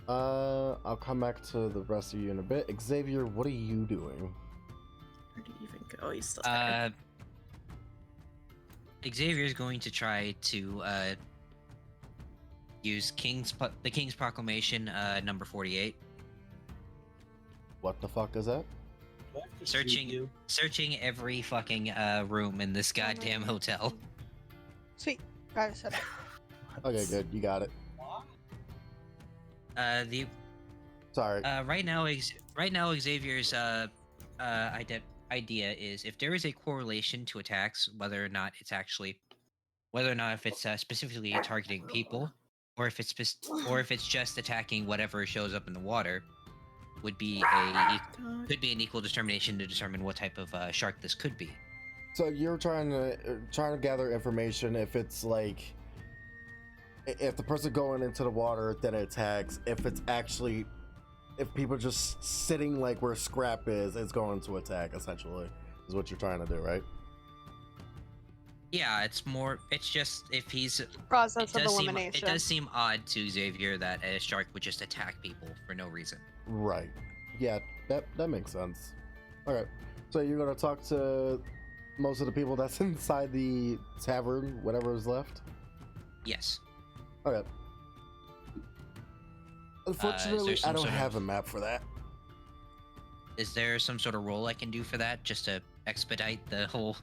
S2: I'll come back to the rest of you in a bit. Xavier, what are you doing?
S1: Where do you even go? Oh, he's still there.
S5: Xavier is going to try to use the King's Proclamation, number 48.
S2: What the fuck is that?
S3: Do I have to shoot you?
S5: Searching every fucking room in this goddamn hotel.
S6: Sweet. Got it set up.
S2: Okay, good. You got it. Sorry.
S5: Right now Xavier's idea is if there is a correlation to attacks, whether or not it's actually whether or not if it's specifically targeting people, or if it's just attacking whatever shows up in the water, could be an equal determination to determine what type of shark this could be.
S2: So you're trying to gather information if it's like if the person going into the water then it attacks, if people just sitting like where Scrap is, it's going to attack, essentially, is what you're trying to do, right?
S5: Yeah, it's just if he's
S6: Process of elimination.
S5: It does seem odd to Xavier that a shark would just attack people for no reason.
S2: Right. Yeah, that makes sense. Okay, so you're gonna talk to most of the people that's inside the tavern, whatever is left?
S5: Yes.
S2: Okay. Unfortunately, I don't
S5: some
S2: have a map for that.
S5: Is there some sort of role I can do for that, just to expedite the whole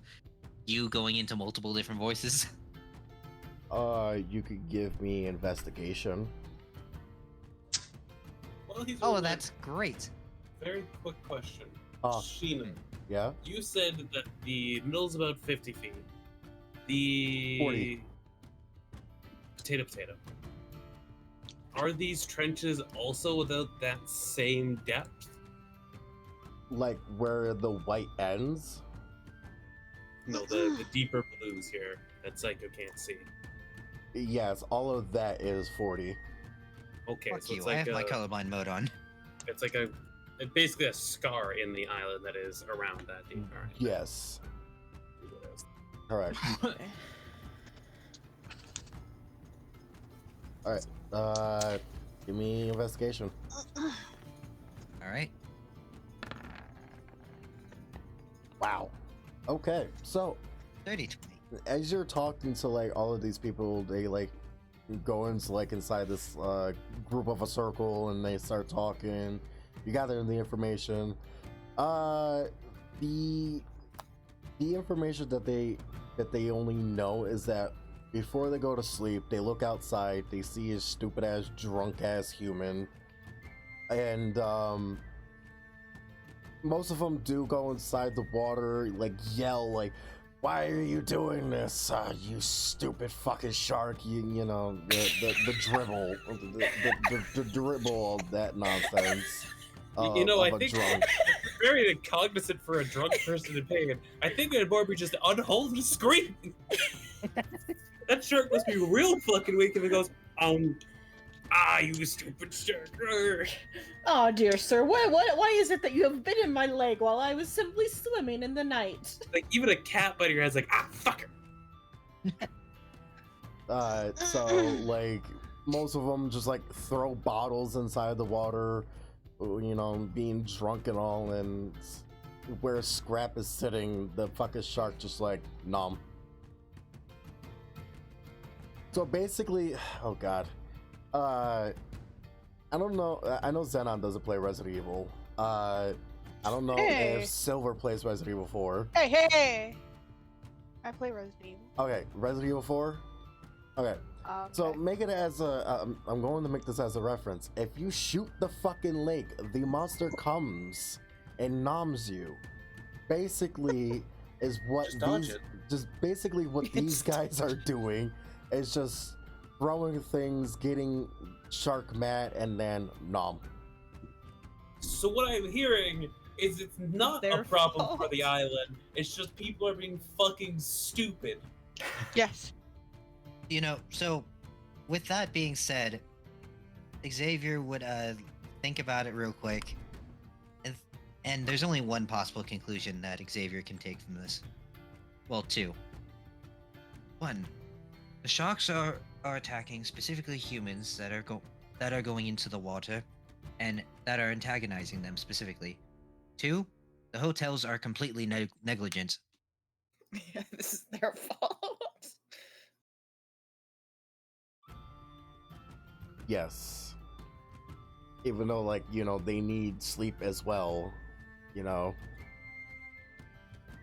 S5: you going into multiple different voices?
S2: You could give me investigation.
S3: Well, he's
S5: Oh,
S3: really-
S5: that's great.
S3: Very quick question.
S2: Oh.
S3: Sheena,
S2: Yeah?
S3: you said that the middle's about 50 feet. The
S2: 40.
S3: Potato. Are these trenches also without that same depth?
S2: Like where the white ends?
S3: No, the deeper blues here that Psycho can't see.
S2: Yes, all of that is 40.
S3: Okay,
S5: Fuck
S3: so
S5: you,
S3: it's
S5: I
S3: like
S5: have my colorblind mode on.
S3: it's like basically a scar in the island that is around that deep. All right.
S2: Yes. Correct. Alright. Give me investigation.
S5: All right.
S2: Wow. Okay, so
S5: 30-20.
S2: as you're talking to like all of these people, they like go into like inside this group of a circle and they start talking. You gather the information. The information that they only know is that before they go to sleep, they look outside, they see a stupid ass drunk ass human, and most of them do go inside the water, like yell, like, "Why are you doing this? You stupid fucking shark!" You know the dribble, the dribble, of that nonsense.
S3: You know,
S2: of
S3: I
S2: a
S3: think
S2: drunk.
S3: very cognizant for a drunk person in pain. I think it'd more be just unholy screaming. That shark must be real fucking weak if it goes, you stupid shark.
S1: Oh dear sir, why is it that you have bitten my leg while I was simply swimming in the night?
S3: Like, even a cat by your head's like, fuck her.
S2: So like most of them just like throw bottles inside the water, you know, being drunk and all, and where Scrap is sitting, the fucking shark just like nom. So basically, oh god, I don't know. I know Xenon doesn't play Resident Evil. I don't know
S6: Hey.
S2: if Silver plays Resident Evil 4.
S6: Hey! I play Resident Evil.
S2: Okay, Resident Evil 4. Okay. So
S6: Okay.
S2: make it as a. I'm going to make this as a reference. If you shoot the fucking lake, the monster comes and noms you. Basically, is what
S3: Just dodge
S2: these
S3: it.
S2: just basically what these guys are doing is just throwing things, getting shark mad, and then nom.
S3: So what I'm hearing is it's not a
S1: Their
S3: problem for
S1: fault.
S3: the island. It's just people are being fucking stupid.
S6: Yes.
S5: You know, so with that being said, Xavier would think about it real quick, and there's only one possible conclusion that Xavier can take from this. Well, two. One, the sharks are attacking specifically humans that are going into the water, and that are antagonizing them specifically. Two, the hotels are completely negligent.
S1: Yeah, this is their fault.
S2: Yes. Even though, like, you know, they need sleep as well, you know.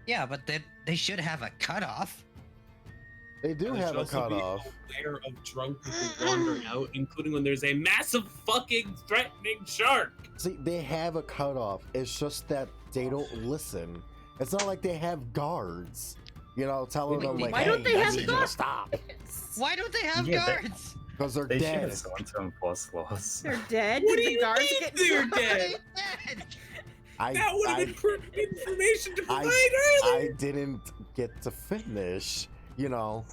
S5: Yeah, but they should have a cutoff.
S2: They do
S3: They
S2: have
S3: should
S2: a
S3: also be
S2: cutoff.
S3: aware of drunk people wandering out, including when there's a massive fucking threatening shark.
S2: See, they have a cutoff. It's just that they don't listen. It's not like they have guards. You know, telling them like,
S1: Why
S2: hey,
S1: don't they
S2: I
S1: have
S2: need you to
S1: guards?
S2: stop
S5: Why don't they have
S4: Yeah,
S5: guards?
S2: because they're
S4: They should
S2: dead.
S4: have someone to enforce laws.
S1: They're dead.
S3: What
S1: Did
S3: do
S1: the
S3: you
S1: guards
S3: mean
S1: get
S3: they're
S1: killed?
S3: dead? That would have been perfect information to provide
S2: I
S3: earlier.
S2: didn't get to finish. You know,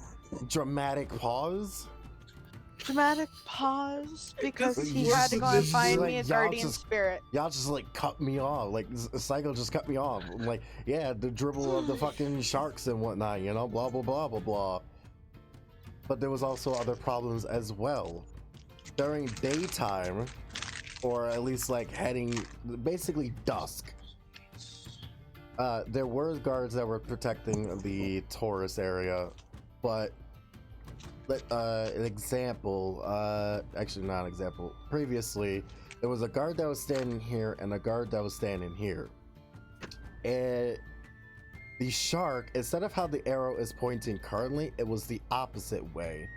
S2: dramatic pause.
S6: Dramatic pause because he
S2: This
S6: had to
S2: is-
S6: go and
S2: this is
S6: find
S2: like
S6: me a
S2: y'all
S6: guardian
S2: just-
S6: spirit.
S2: Y'all just like cut me off. Like Psycho just cut me off. I'm like, yeah, the dribble of the fucking sharks and whatnot. You know, blah blah blah blah blah. But there was also other problems as well. During daytime, or at least like heading, basically dusk. There were guards that were protecting the tourist area, but an example, actually not an example. Previously, there was a guard that was standing here and a guard that was standing here. And the shark, instead of how the arrow is pointing currently, it was the opposite way.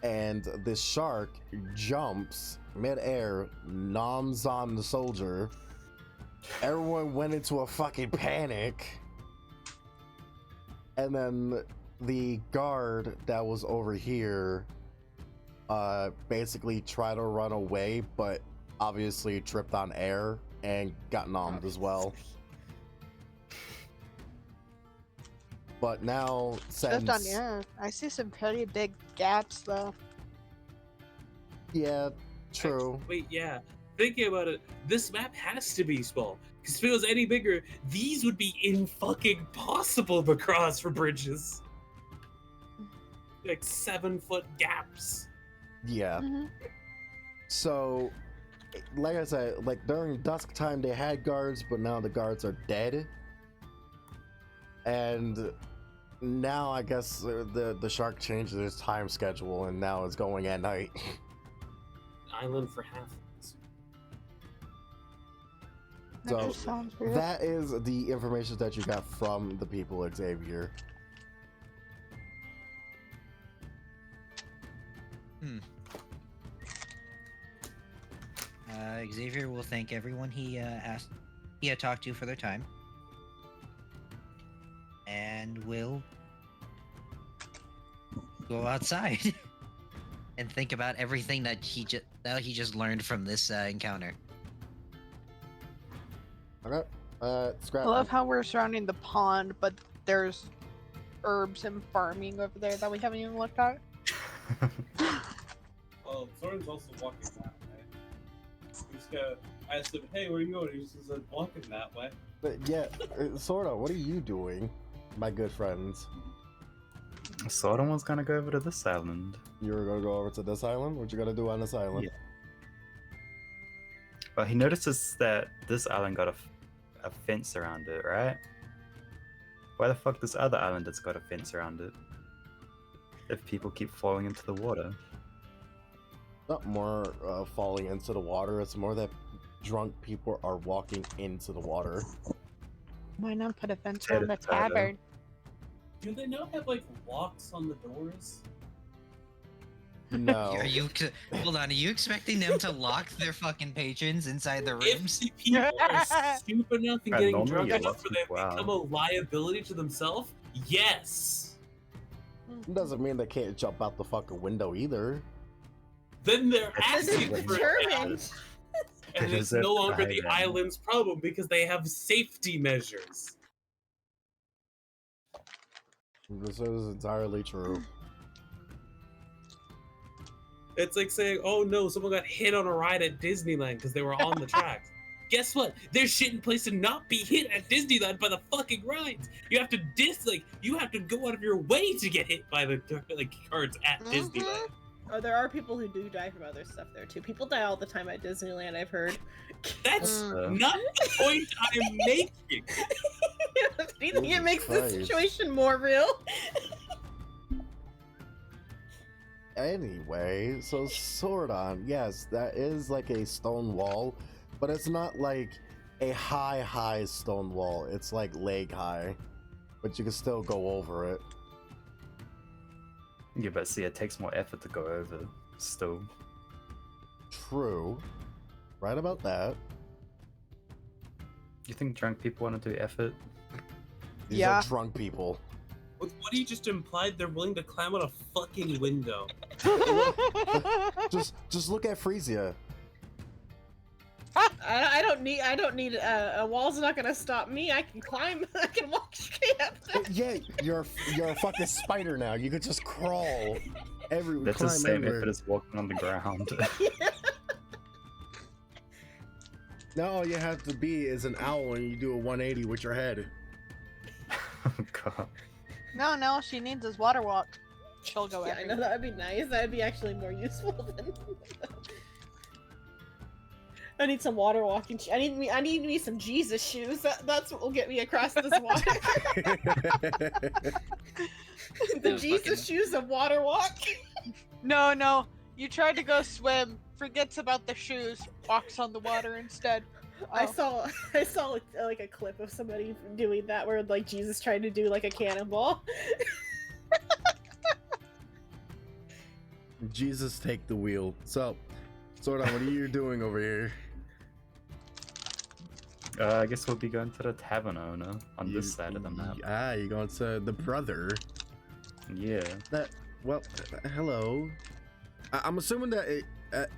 S2: And the shark jumps mid-air, noms on the soldier. Everyone went into a fucking panic. And then the guard that was over here basically tried to run away, but obviously tripped on air and got nommed as well. But now,
S6: Just on
S2: since
S6: yeah, I see some pretty big gaps though.
S2: yeah, true.
S3: Wait, yeah. Thinking about it, this map has to be small. Because if it was any bigger, these would be fucking possible to cross for bridges. Like 7-foot gaps.
S2: Yeah.
S6: Mhm.
S2: So, like I said, like during dusk time they had guards, but now the guards are dead. And now I guess the shark changed its time schedule, and now it's going at night.
S3: Island for halflings.
S6: That
S2: So
S6: just sounds weird.
S2: that is the information that you got from the people, Xavier.
S5: Xavier will thank everyone he had talked to for their time, and will go outside and think about everything that he just learned from this encounter.
S2: Okay. Scrap.
S6: I love how we're surrounding the pond, but there's herbs and farming over there that we haven't even looked at.
S3: Well, Soren's also walking that way. I asked him, hey, where are you going? He just said, walking that way.
S2: But yeah, Sorta, what are you doing, my good friends?
S4: Sodom was gonna go over to this island.
S2: You were gonna go over to this island? What you gonna do on this island?
S4: Yeah. But he notices that this island got a fence around it, right? Why the fuck this other island has got a fence around it? If people keep falling into the water.
S2: Not more falling into the water, it's more that drunk people are walking into the water.
S6: Why not put a fence
S4: Potato,
S6: around the
S4: potato.
S6: tavern?
S3: Do they not have, like, locks on the doors?
S2: No.
S5: Hold on, are you expecting them to lock their fucking patrons inside the
S3: If
S5: rooms?
S3: the people are stupid enough and
S4: Yeah,
S3: getting
S4: normally
S3: drunk
S4: you
S3: enough
S4: lock
S3: for them
S4: people
S3: to
S4: out.
S3: become a liability to themselves, yes.
S2: Doesn't mean they can't jump out the fucking window either.
S3: Then they're
S4: That's
S3: asking
S4: the
S3: for it.
S1: Determined.
S3: And
S4: It
S3: it's
S4: is a
S3: no longer the
S4: private.
S3: island's problem because they have safety measures.
S2: This is entirely true.
S3: It's like saying, oh no, someone got hit on a ride at Disneyland because they were on the tracks. Guess what? There's shit in place to not be hit at Disneyland by the fucking rides. You have to you have to go out of your way to get hit by the cards at
S6: Mhm.
S3: Disneyland.
S1: Oh, there are people who do die from other stuff there too. People die all the time at Disneyland, I've heard.
S3: That's
S6: Mm.
S3: not the point I'm making.
S1: If anything, it
S2: Jesus
S1: makes the
S2: Christ.
S1: situation more real.
S2: Anyway, so Sordon, yes, that is like a stone wall, but it's not like a high stone wall. It's like leg high, but you can still go over it.
S4: Yeah, but see, it takes more effort to go over still.
S2: True. Right about that.
S4: You think drunk people want to do effort?
S2: These
S6: Yeah.
S2: are drunk people.
S3: With what he just implied, they're willing to climb out a fucking window.
S2: Just look at Frisia.
S1: I don't need a wall's not gonna stop me. I can climb. I can walk straight up there.
S2: Yeah, you're a fucking spider now. You could just crawl
S4: That's the
S2: climb
S4: same
S2: everywhere.
S4: if it is walking on the ground.
S2: Now all you have to be is an owl and you do a 180 with your head.
S4: Oh god.
S6: No, she needs his water walk. She'll go
S1: Yeah, I know
S6: everywhere.
S1: that would be nice. That'd be actually more useful than. I need some water walking. I need me some Jesus shoes. That's what will get me across this water. The
S5: Those
S1: Jesus
S5: fucking-
S1: shoes of water walk.
S6: No. You tried to go swim, forgets about the shoes, walks on the water instead.
S1: I
S6: Oh.
S1: saw like a clip of somebody doing that where like Jesus tried to do like a cannonball.
S2: Jesus, take the wheel. So, Sordon, what are you doing over here?
S4: I guess we'll be going to the tavern owner on this side of the map.
S2: You're going to the brother.
S4: Yeah.
S2: Hello. I'm assuming that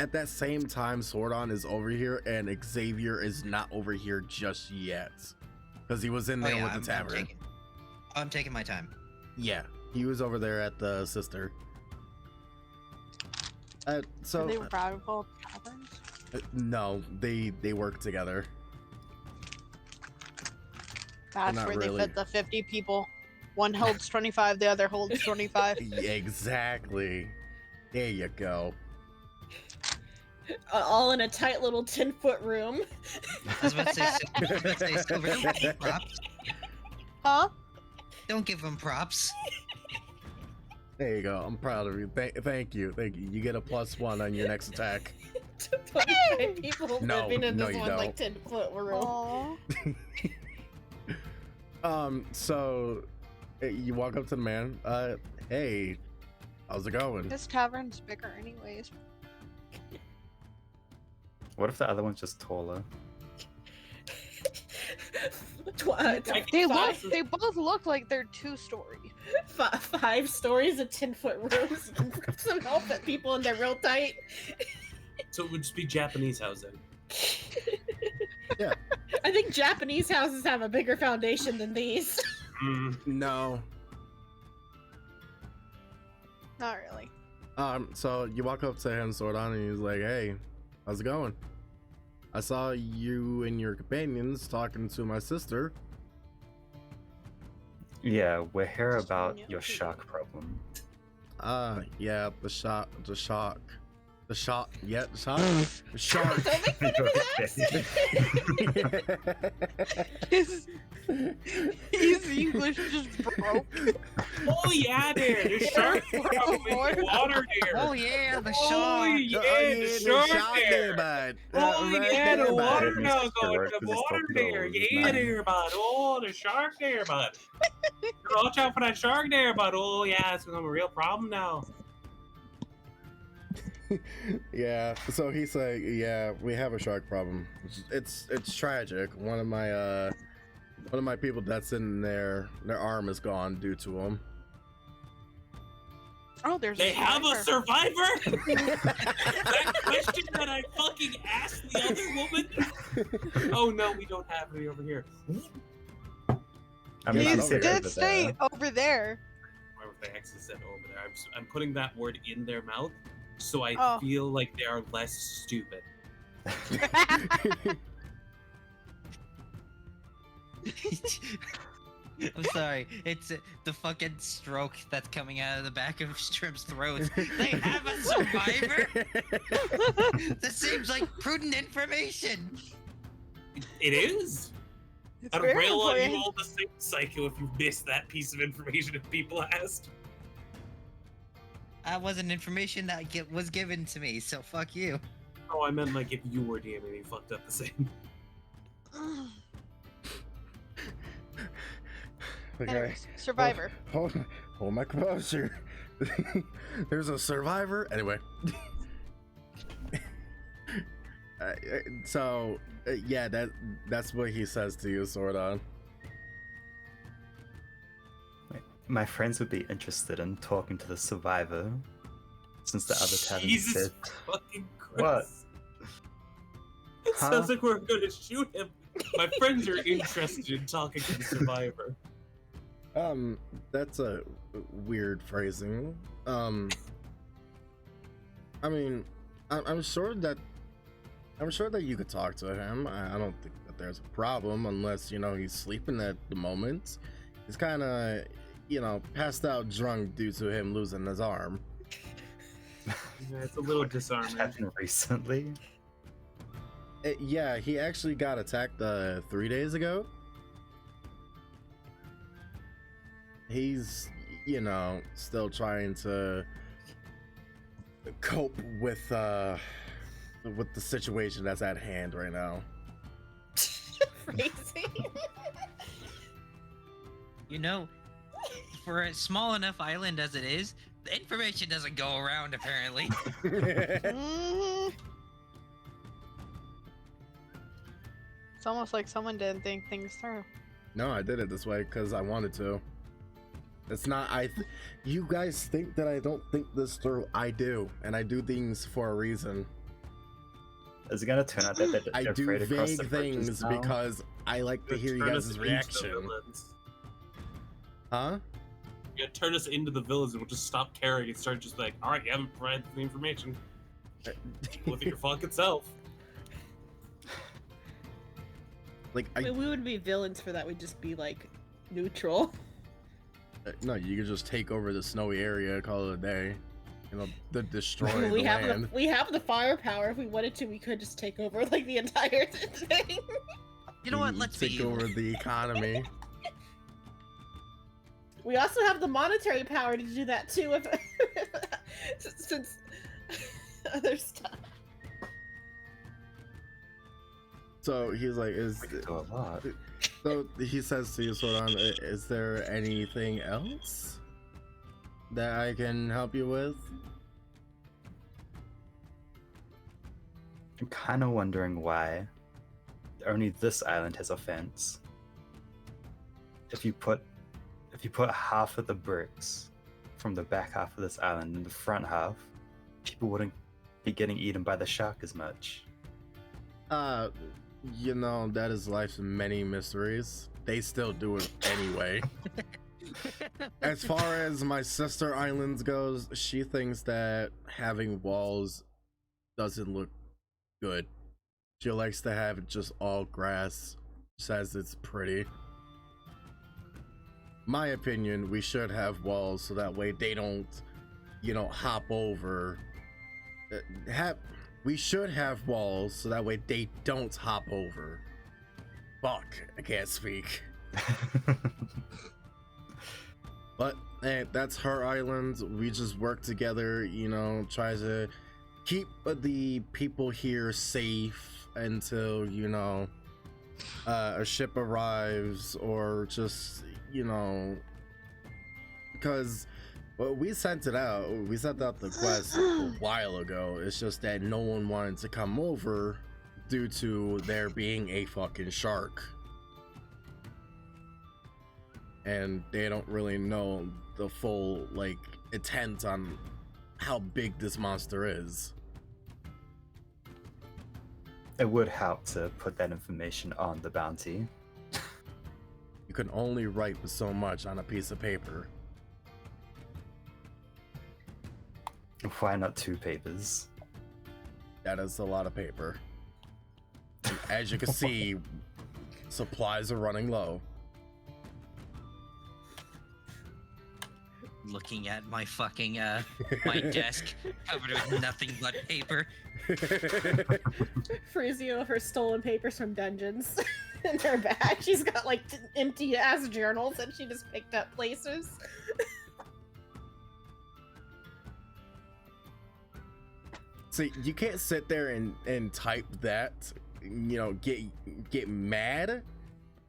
S2: at that same time, Sordon is over here and Xavier is not over here just yet. Because he was in there with the tavern.
S5: I'm taking my time.
S2: Yeah, he was over there at the sister.
S6: Are
S2: So,
S6: they rival taverns?
S2: no, they work together.
S6: That's
S2: not
S6: where
S2: really.
S6: they fit the 50 people. One holds 25, the other holds 25.
S2: Exactly. There you go.
S1: All in a tight little 10-foot room.
S5: I was about to say, Silver, don't give him props.
S6: Huh?
S5: Don't give him props.
S2: There you go. I'm proud of you. Thank you. You get a +1 on your next attack.
S1: 25 people
S2: No,
S1: living in
S2: no,
S1: this
S2: you
S1: one like
S2: don't.
S1: 10-foot room.
S6: Aww.
S2: So you walk up to the man. Hey, how's it going?
S6: This tavern's bigger anyways.
S4: What if the other one's just taller?
S6: They both look like they're 2-story.
S1: 5 stories of 10-foot rooms. Some help at people and they're real tight.
S3: So it would just be Japanese housing.
S2: Yeah.
S1: I think Japanese houses have a bigger foundation than these.
S2: No.
S6: Not really.
S2: So you walk up to him, Sordon, and he's like, "Hey, how's it going? I saw you and your companions talking to my sister."
S4: Yeah, we're here about
S6: Yeah.
S4: your shark problem.
S2: Yeah, the shark, yeah, the shark, the shark.
S1: Don't make fun of his accent.
S6: His English just broke.
S3: Oh yeah, there. The shark problem in the water there.
S5: Oh yeah, the
S3: Oh
S5: shark.
S3: yeah, the shark there.
S2: bud.
S3: Oh
S2: Right
S3: yeah,
S2: there,
S3: the
S2: bud.
S3: water
S4: bud.
S3: now
S4: Mr.
S3: going.
S4: Rourke
S3: The
S4: was
S3: water
S4: talking
S3: there.
S4: about his
S3: Yeah,
S4: man.
S3: there, bud. Oh, the shark there, bud. Watch out for that shark there, bud. Oh yeah, it's become a real problem now.
S2: Yeah, so he's like, yeah, we have a shark problem. It's tragic. One of my people that's in there, their arm is gone due to him.
S6: Oh, there's
S3: They have a
S6: survivor.
S3: survivor? That question that I fucking asked the other woman? Oh no, we don't have any over here.
S4: I mean,
S2: He's
S4: you
S6: He
S2: over
S4: said
S2: there.
S6: did
S4: over
S6: stay
S4: there.
S6: over there.
S3: Whatever the heck is said over there. I'm putting that word in their mouth so I
S6: Oh.
S3: feel like they are less stupid.
S5: I'm sorry. It's the fucking stroke that's coming out of the back of Shrimp's throat. They have a survivor? That seems like prudent information.
S3: It is.
S6: It's
S3: I'd
S6: very
S3: rail on you
S6: important.
S3: all the same psycho if you missed that piece of information if people asked.
S5: That wasn't information that was given to me, so fuck you.
S3: Oh, I meant like if you were DMing, you fucked up the same.
S2: Okay.
S6: Anyways, survivor.
S2: Hold my composure. There's a survivor. Anyway. Yeah, that's what he says to you, Sordon.
S4: my friends would be interested in talking to the survivor, since the other tavern
S3: Jesus
S4: said,
S3: fucking Christ.
S4: "What?
S3: It
S4: Huh?
S3: sounds like we're gonna shoot him. My friends are interested in talking to the survivor.
S2: That's a weird phrasing. I mean, I'm sure that you could talk to him. I don't think that there's a problem unless, you know, he's sleeping at the moment. He's kind of, you know, passed out drunk due to him losing his arm.
S3: Yeah, it's a little
S4: What
S3: disarming.
S4: happened recently?"
S2: Yeah, he actually got attacked 3 days ago. He's, you know, still trying to cope with the situation that's at hand right now.
S1: Phrasing.
S5: You know, for a small enough island as it is, the information doesn't go around apparently.
S6: Mhm. It's almost like someone didn't think things through.
S2: No, I did it this way because I wanted to. It's not you guys think that I don't think this through. I do, and I do things for a reason.
S4: Is it gonna turn out that they're
S2: I do
S4: afraid to cross the
S2: vague
S4: bridges
S2: things
S4: now?
S2: because I like to hear you
S3: Turn us
S2: guys'
S3: into the
S2: reaction.
S3: villains.
S2: Huh?
S3: Yeah, turn us into the villains and we'll just stop caring and start just like, alright, you haven't provided the information. Deal with it your fucking self.
S2: Like
S1: I mean, we wouldn't be villains for that. We'd just be like neutral.
S2: no, you could just take over the snowy area, call it a day. You know, destroy
S1: we
S2: the
S1: have
S2: land.
S1: we have the firepower. If we wanted to, we could just take over like the entire thing.
S5: You know what? Let's
S2: take
S5: be
S2: over the economy.
S1: We also have the monetary power to do that too, if since other stuff.
S2: So he's like,
S4: We could do a lot.
S2: so he says to you, hold on, is there anything else that I can help you with?
S4: I'm kind of wondering why only this island has a fence. If you put half of the bricks from the back half of this island in the front half, people wouldn't be getting eaten by the shark as much.
S2: You know, that is life's many mysteries. They still do it anyway. As far as my sister islands goes, she thinks that having walls doesn't look good. She likes to have it just all grass. Says it's pretty. My opinion, we should have walls so that way they don't, you know, hop over. We should have walls so that way they don't hop over. Fuck, I can't speak. But that's her island. We just work together, you know, try to keep the people here safe until, you know, a ship arrives, or just, you know, because we sent out the quest a while ago. It's just that no one wanted to come over due to there being a fucking shark, and they don't really know the full like intent on how big this monster is.
S4: It would help to put that information on the bounty.
S2: You can only write so much on a piece of paper.
S4: Why not 2 papers?
S2: That is a lot of paper. As you can see, supplies are running low.
S5: looking at my fucking my desk covered with nothing but paper.
S1: Frizio, her stolen papers from dungeons in her bag. She's got like empty ass journals that she just picked up places.
S2: So you can't sit there and type that, you know, get mad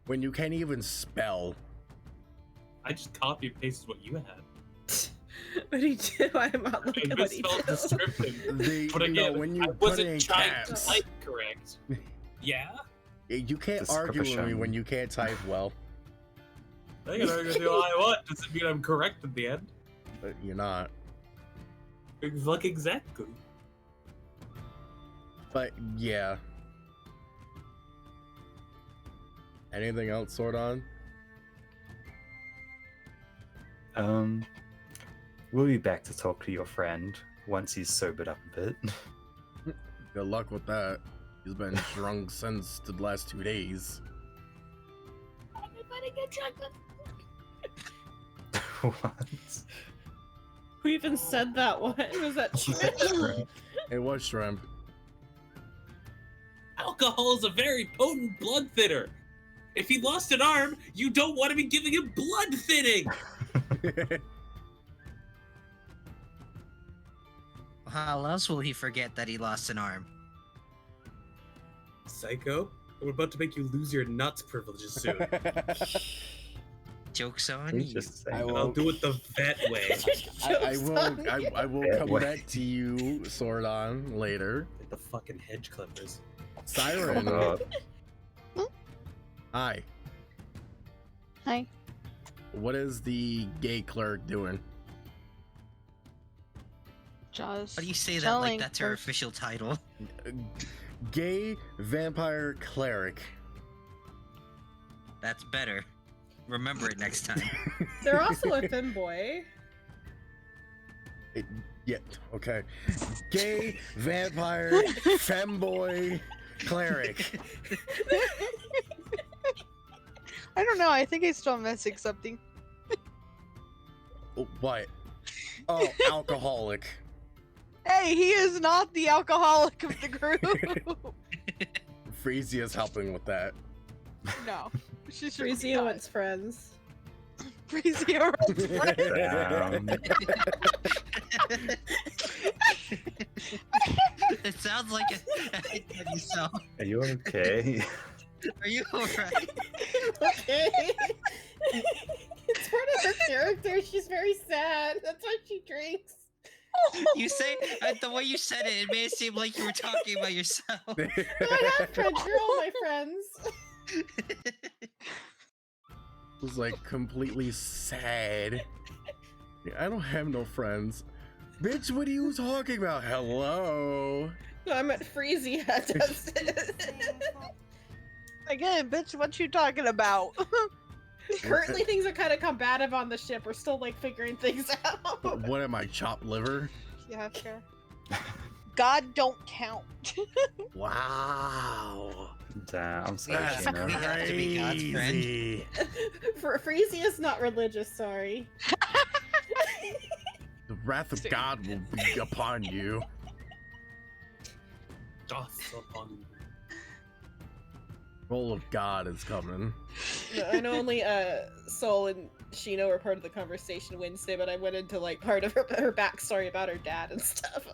S2: when you can't even spell.
S3: I just copy and pasted what you had.
S1: What do you do? I'm not
S3: I
S1: looking at what he
S3: misspelled
S1: did.
S3: description. But again,
S2: when you
S3: I
S2: put
S3: wasn't
S2: it in
S3: trying
S2: caps,
S3: to type correct. Yeah?
S2: you can't argue with me when you can't type well.
S3: I can argue with you all I want. Doesn't mean I'm correct at the end.
S2: But you're not.
S3: Like, exactly.
S2: But yeah. Anything else, Sordon?
S4: We'll be back to talk to your friend once he's sobered up a bit.
S2: Good luck with that. He's been drunk since the last 2 days.
S1: Everybody get chocolate.
S4: What?
S1: Who even said that one? Was that Shrimp?
S2: It was shrimp.
S3: Alcohol is a very potent blood thinner. If he lost an arm, you don't want to be giving him blood thinning.
S5: How else will he forget that he lost an arm?
S3: Psycho, we're about to make you lose your nuts privileges soon.
S5: Joke's on
S4: He's
S5: you.
S4: just
S2: I
S4: saying.
S3: And I'll do it the vet way.
S2: I will
S4: Yeah,
S2: come
S4: what?
S2: back to you, Sordon, later.
S3: Like the fucking hedge clippers.
S2: Siren,
S4: Oh,
S2: hi.
S6: Hi.
S2: What is the gay clerk doing?
S6: Just
S5: Why do you say that
S6: chilling
S5: like that's her
S6: for-
S5: official title?
S2: Gay vampire cleric.
S5: That's better. Remember it next time.
S1: They're also a femboy.
S2: Yeah, okay. Gay vampire femboy cleric.
S6: I don't know. I think he's still missing something.
S2: What? Oh, alcoholic.
S6: Hey, he is not the alcoholic of the group.
S2: Freezia's helping with that.
S6: No. She's
S1: Frezia wants friends.
S6: Frezia wants friends.
S5: It sounds like a song.
S4: are you okay?
S5: Are you alright?
S1: Okay. It's part of her character. She's very sad. That's why she drinks.
S5: You say the way you said it, it made it seem like you were talking about yourself.
S1: No, I have friends. You're all my friends.
S2: Was like completely sad. Yeah, I don't have no friends. Bitch, what are you talking about? Hello?
S1: No, I meant Frezia does it.
S6: Again, bitch, what you talking about?
S1: Currently, things are kind of combative on the ship. We're still like figuring things out.
S2: What am I, chopped liver?
S6: Yeah, sure. God don't count.
S2: Wow.
S4: Damn, I'm sorry,
S5: That's
S4: Shino.
S5: we have to be God's friend.
S2: Crazy.
S1: Frezia's not religious. Sorry.
S2: The wrath of God will be upon you.
S3: Doth upon you.
S2: Roll of God is coming.
S1: No, I know only Sol and Shino were part of the conversation Wednesday, but I went into like part of her backstory about her dad and stuff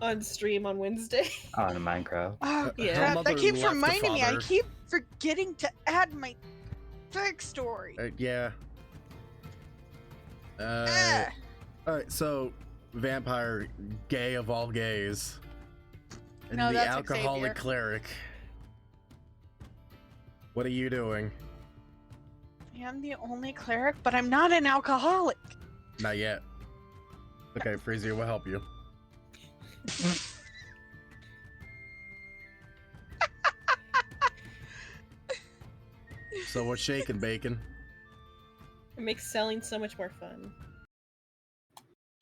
S1: on stream on Wednesday.
S4: Oh, in Minecraft.
S6: Oh,
S1: Yeah.
S6: crap.
S2: Her
S6: That
S2: mother
S6: keeps
S2: left the
S6: reminding me. I
S2: father.
S6: keep forgetting to add my backstory.
S2: Yeah.
S6: Ah.
S2: Alright, so vampire, gay of all gays. And
S6: No,
S2: the
S6: that's
S2: alcoholic
S6: Xavier.
S2: cleric. What are you doing?
S6: I'm the only cleric, but I'm not an alcoholic.
S2: Not yet. Okay, Frezia will help you. So what's shaking, bacon?
S1: It makes selling so much more fun.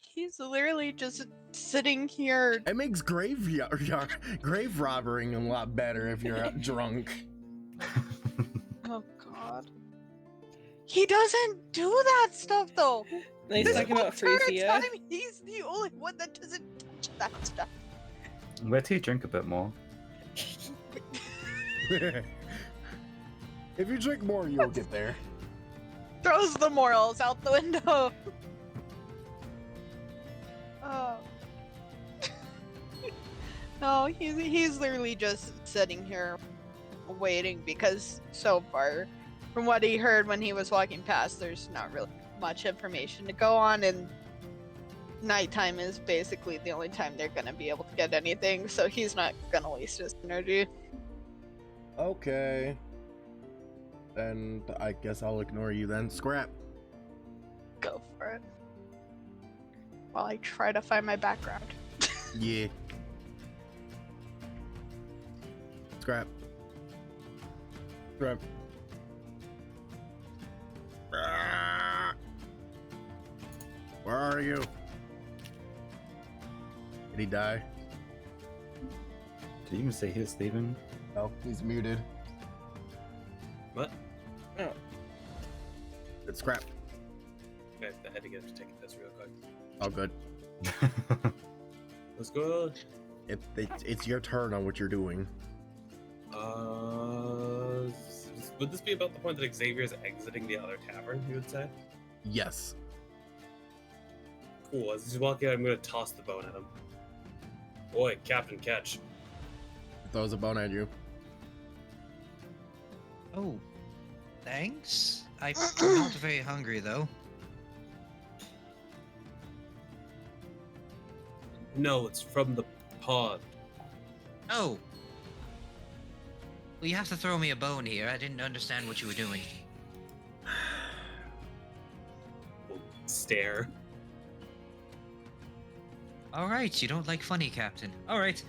S6: He's literally just sitting here.
S2: It makes grave robbering a lot better if you're drunk.
S6: Oh God. He doesn't do that stuff though.
S1: Nice
S6: This
S1: talking about
S6: entire
S1: Frezia.
S6: time, he's the only one that doesn't touch that stuff.
S4: Wait till you drink a bit more.
S2: If you drink more, you'll get there.
S6: Throws the morals out the window. Oh. No, he's literally just sitting here waiting because so far, from what he heard when he was walking past, there's not really much information to go on, and nighttime is basically the only time they're gonna be able to get anything, so he's not gonna waste his energy.
S2: Okay. Then I guess I'll ignore you then. Scrap.
S6: Go for it. While I try to find my background.
S2: Yeah. Scrap. Scrap. Ah. Where are you? Did he die?
S4: Did you even say he was leaving?
S2: No, he's muted.
S3: What?
S1: Oh.
S2: It's Scrap.
S3: Okay, I had to get to take a piss real quick.
S2: Oh, good.
S3: Let's go.
S2: It's your turn on what you're doing.
S3: Would this be about the point that Xavier is exiting the other tavern, you would say?
S2: Yes.
S3: Cool, as he's walking out, I'm gonna toss the bone at him. Boy, Captain Catch.
S2: He throws a bone at you.
S5: Oh, thanks. I'm not very hungry though.
S3: No, it's from the pod.
S5: Oh. Well, you have to throw me a bone here. I didn't understand what you were doing.
S3: We'll stare.
S5: All right, you don't like funny, Captain. All right.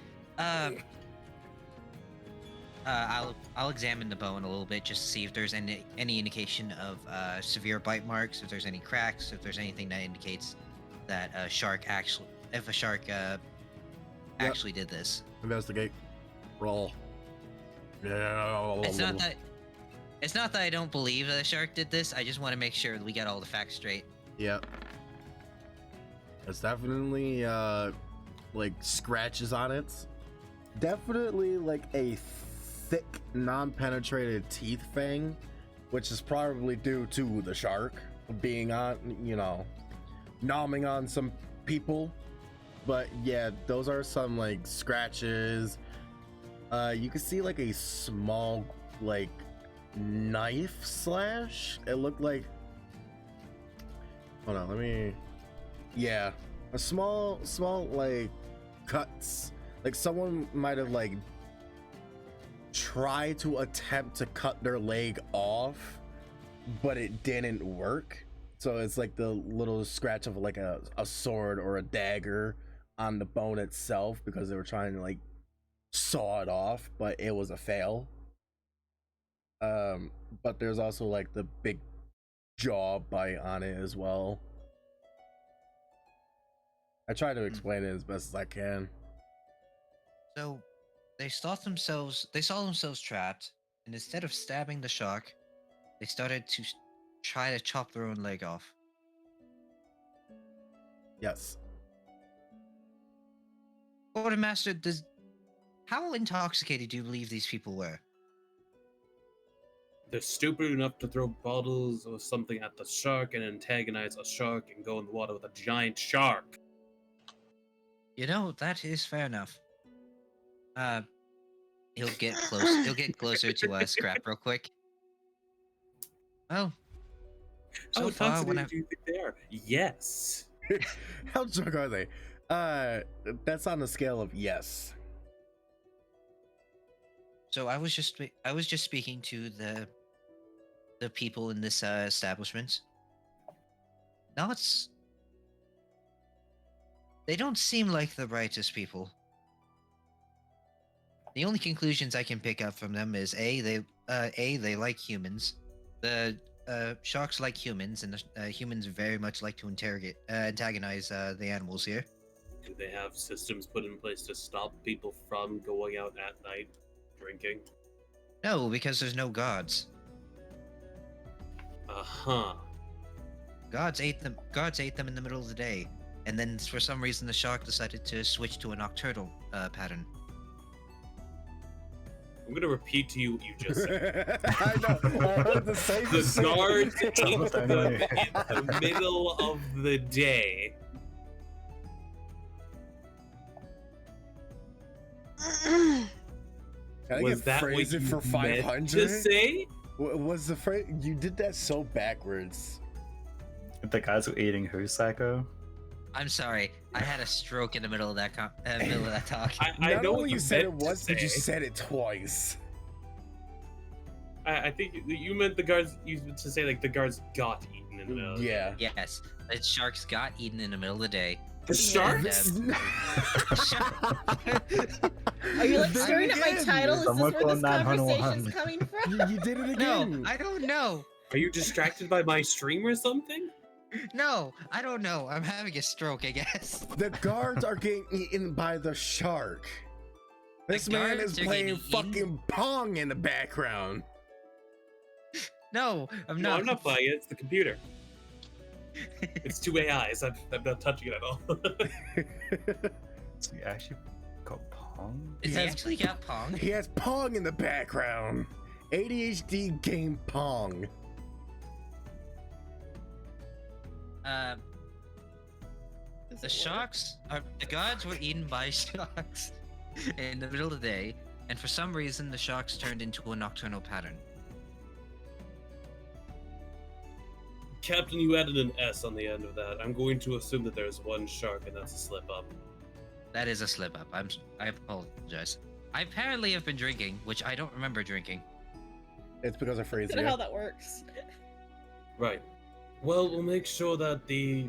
S5: I'll examine the bone a little bit just to see if there's any indication of severe bite marks, if there's any cracks, if there's anything that indicates that a shark actually did this.
S2: Investigate. Roll.
S5: It's not that I don't believe that a shark did this. I just want to make sure that we get all the facts straight.
S2: Yep. It's definitely like scratches on it. Definitely like a thick, non-penetrated teeth fang, which is probably due to the shark being on, nomming on some people. But yeah, those are some like scratches. You can see like a small like knife slash. It looked like, hold on, yeah, a small like cuts. Like someone might have like tried to attempt to cut their leg off, but it didn't work. So it's like the little scratch of like a sword or a dagger on the bone itself because they were trying to like saw it off, but it was a fail. But there's also like the big jaw bite on it as well. I try to explain it as best as I can.
S5: So they saw themselves trapped, and instead of stabbing the shark, they started to try to chop their own leg off.
S2: Yes.
S5: Quartermaster, how intoxicated do you believe these people were?
S3: They're stupid enough to throw bottles or something at the shark and antagonize a shark and go in the water with a giant shark.
S5: That is fair enough. He'll get close. He'll get closer to Scrap real quick. Well, so
S3: How
S5: far when
S3: intoxicated do you think they are? Yes.
S2: How drunk are they? That's on the scale of yes.
S5: So I was just speaking to the people in this establishment. They don't seem like the brightest people. The only conclusions I can pick up from them is they like humans. The sharks like humans, and the humans very much like to antagonize the animals here.
S3: Do they have systems put in place to stop people from going out at night drinking?
S5: No, because there's no gods.
S3: Uh-huh.
S5: Gods ate them in the middle of the day, and then for some reason the shark decided to switch to a nocturnal pattern.
S3: I'm gonna repeat to you what you just said.
S2: I know. I heard the same
S3: The
S2: thing.
S3: guards ate them in the middle of the day.
S2: Can I
S3: Was
S2: get
S3: that what
S2: phrasing
S3: you
S2: for
S3: meant
S2: 500?
S3: to say?
S2: Was the phrase you did that so backwards?
S4: The guys were eating who, Psycho?
S5: I'm sorry, I had a stroke in the middle of that talk.
S3: I
S2: Not
S3: know
S2: only
S3: what you
S2: said it
S3: meant to
S2: once, but you
S3: say.
S2: said it twice.
S3: I think you meant the guards. You to say like the guards got eaten in the middle.
S2: Yeah.
S5: Yes, the sharks got eaten in the middle of the day.
S3: The sharks.
S1: Are you like
S2: Then
S1: staring at my
S2: again,
S1: title? Is this
S4: someone
S1: where this
S4: call 911.
S1: conversation's coming from?
S2: You did it
S5: No,
S2: again.
S5: I don't know.
S3: Are you distracted by my stream or something?
S5: No, I don't know. I'm having a stroke, I guess.
S2: The guards are getting eaten by the shark. This
S5: The
S2: man
S5: guards
S2: is
S5: are
S2: playing
S5: getting eaten?
S2: fucking Pong in the background.
S5: No, I'm
S3: No,
S5: not.
S3: I'm not playing it. It's the computer. It's two AIs. I'm not touching it at all.
S4: So you actually got Pong?
S5: Is he actually got Pong?
S2: He has Pong in the background. ADHD game Pong.
S1: Does
S5: The
S1: it work?
S5: sharks are the guards were eaten by sharks in the middle of the day, and for some reason the sharks turned into a nocturnal pattern.
S3: Captain, you added an S on the end of that. I'm going to assume that there's one shark, and that's a slip up.
S5: That is a slip up. I apologize. I apparently have been drinking, which I don't remember drinking.
S2: It's because I phrased
S1: I don't know how
S2: it.
S1: that works.
S3: Right. Well, we'll make sure that the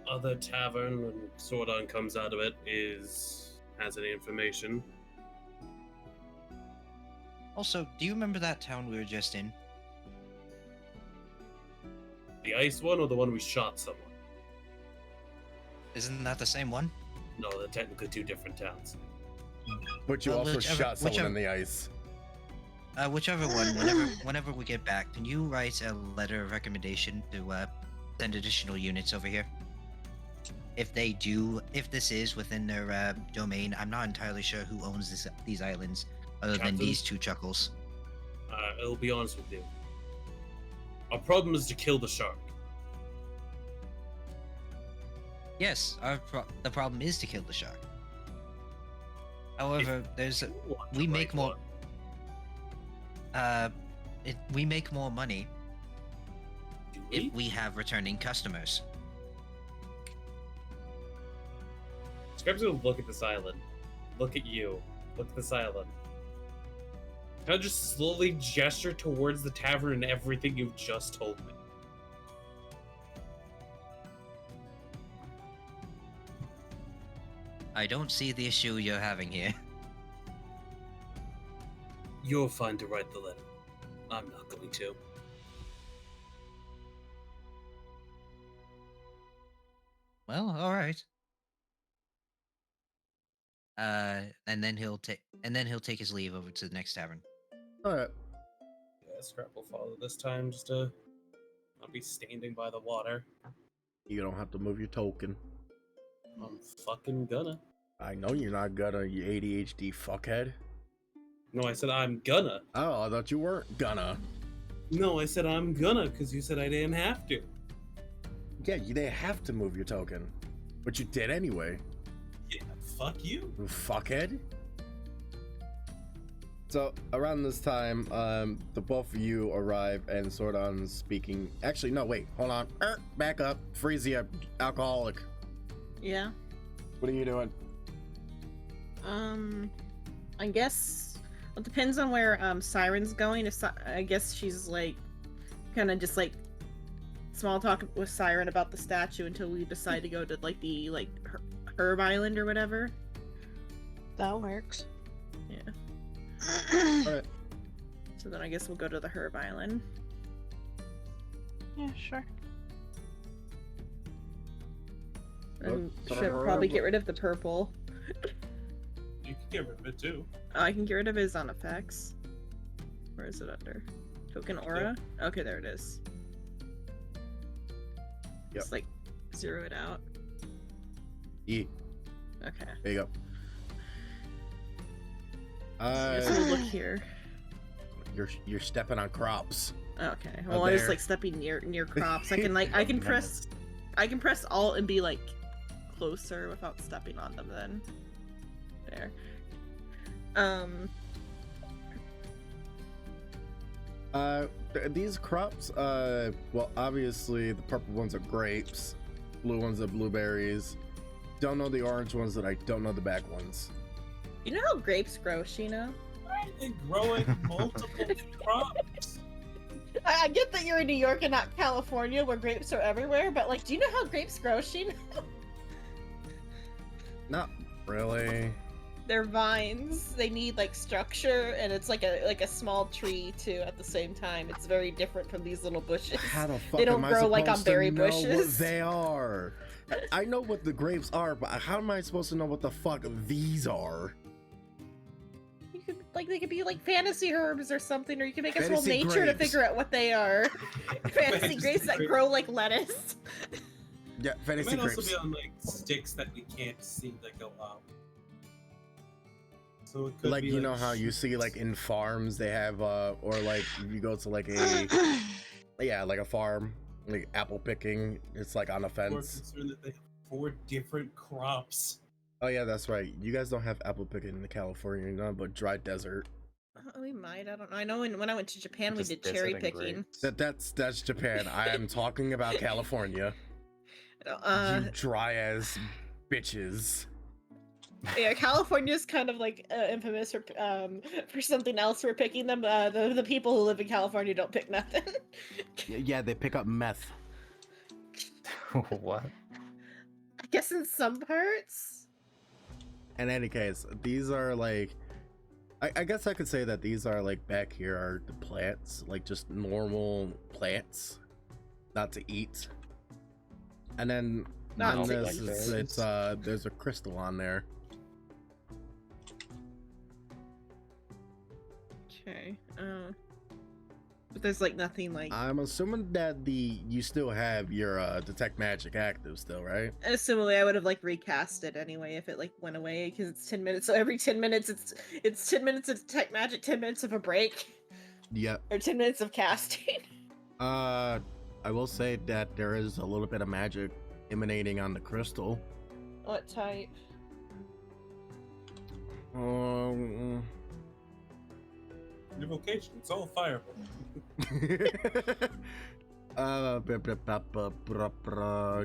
S3: other tavern when Sordon comes out of it has any information.
S5: Also, do you remember that town we were just in?
S3: The ice one or the one we shot someone?
S5: Isn't that the same one?
S3: No, they're technically two different towns.
S2: But you
S5: Well,
S2: also
S5: whichever-
S2: shot someone
S5: whichever-
S2: in the ice.
S5: Whichever one. Whenever we get back, can you write a letter of recommendation to send additional units over here? If this is within their domain, I'm not entirely sure who owns these islands, other than
S3: Captain?
S5: these two chuckles.
S3: I'll be honest with you. Our problem is to kill the shark.
S5: Yes, the problem is to kill the shark. However, we make more. We make more money if we have returning customers.
S3: Scrub's gonna look at this island. Look at you. Look at this island. Can I just slowly gesture towards the tavern and everything you've just told me?
S5: I don't see the issue you're having here.
S3: You're fine to write the letter. I'm not going to.
S5: Well, all right. And then he'll take his leave over to the next tavern.
S2: All right.
S3: Yeah, Scrap will follow this time just to not be standing by the water.
S2: You don't have to move your token.
S3: I'm fucking gonna.
S2: I know you're not gonna, you ADHD fuckhead.
S3: No, I said I'm gonna.
S2: Oh, I thought you weren't gonna.
S3: No, I said I'm gonna because you said I didn't have to.
S2: Yeah, you didn't have to move your token. But you did anyway.
S3: Yeah, fuck you.
S2: You fuckhead. So around this time, the both of you arrive and Sordon's speaking. Actually, no, wait, hold on. Back up. Freesia, alcoholic.
S1: Yeah.
S2: What are you doing?
S1: I guess it depends on where Siren's going. I guess she's like kind of just like small talk with Siren about the statue until we decide to go to like the Herb Island or whatever.
S6: That works.
S1: Yeah.
S2: All right.
S1: So then I guess we'll go to the Herb Island.
S6: Yeah, sure.
S1: And
S2: Let's
S1: should
S2: Herb.
S1: probably get rid of the purple.
S3: You can get rid of it too.
S1: Oh, I can get rid of his on effects. Where is it under? Token aura? Okay, there it is.
S2: Yep.
S1: Just like zero it out.
S2: E.
S1: Okay.
S2: There you go.
S1: Guess we'll look here.
S2: You're stepping on crops.
S1: Okay. Well, I was
S2: there.
S1: like stepping near crops. I can press Alt and be like closer without stepping on them. Then there.
S2: These crops, well, obviously the purple ones are grapes, blue ones are blueberries. Don't know the orange ones, that I don't know the back ones.
S1: You know how grapes grow, Sheena?
S3: right and growing multiple crops.
S1: I get that you're in New York and not California, where grapes are everywhere, but like, do you know how grapes grow, Sheen?
S2: Not really.
S1: They're vines. They need like structure, and it's like a small tree too. At the same time, it's very different from these little bushes.
S2: How the fuck
S1: They don't
S2: am I
S1: grow like on
S2: supposed to
S1: berry
S2: know
S1: bushes.
S2: what they are? I know what the grapes are, but how am I supposed to know what the fuck these are?
S1: You could like they could be like fantasy herbs or something, or you can make us roll
S2: Fantasy
S1: nature to
S2: grapes.
S1: figure out what they are. Fantasy grapes that grow like lettuce.
S2: Yeah,
S3: They
S2: fantasy
S3: might also
S2: grapes.
S3: be on like sticks that we can't see that go up. So it could
S2: Like
S3: be,
S2: you know how you see like in farms they have or like you go to like a like a farm, like apple picking, it's like on a
S3: More
S2: fence.
S3: concerned that they have 4 different crops.
S2: Oh yeah, that's right. You guys don't have apple picking in California, you know, but dry desert.
S1: We might. I don't know. I know when I went to Japan, we
S4: Just
S1: did
S4: desert
S1: cherry
S4: and
S1: picking.
S4: grapes.
S2: That's Japan. I am talking about California. You dry as bitches.
S1: Yeah, California's kind of like infamous for something else. We're picking them. The people who live in California don't pick nothing.
S2: Yeah, they pick up meth.
S4: What?
S1: I guess in some parts.
S2: In any case, these are like I guess I could say that these are like back here are the plants, like just normal plants, not to eat. And then
S1: Not
S2: on
S1: to
S2: this,
S1: eat.
S2: it's there's a crystal on there.
S1: Okay. But there's like nothing like.
S2: I'm assuming that you still have your detect magic active still, right?
S1: Assumably, I would have like recast it anyway if it like went away because it's 10 minutes. So every 10 minutes, it's 10 minutes of detect magic, 10 minutes of a break,
S2: Yep.
S1: or 10 minutes of casting.
S2: I will say that there is a little bit of magic emanating on the crystal.
S1: What type?
S3: Invocation, it's all fireball.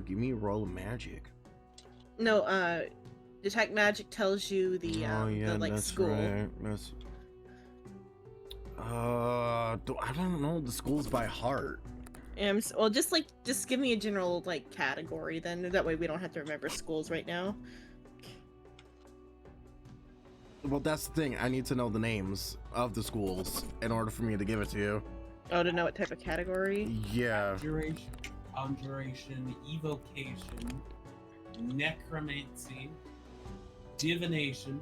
S2: Give me a roll of magic.
S1: No, detect magic tells you the the like
S2: that's
S1: school.
S2: right. That's I don't know the schools by heart.
S1: Well, just give me a general like category then. That way we don't have to remember schools right now.
S2: Well, that's the thing. I need to know the names of the schools in order for me to give it to you.
S1: Oh, to know what type of category?
S2: Yeah.
S3: Conjuration, evocation, necromancy, divination,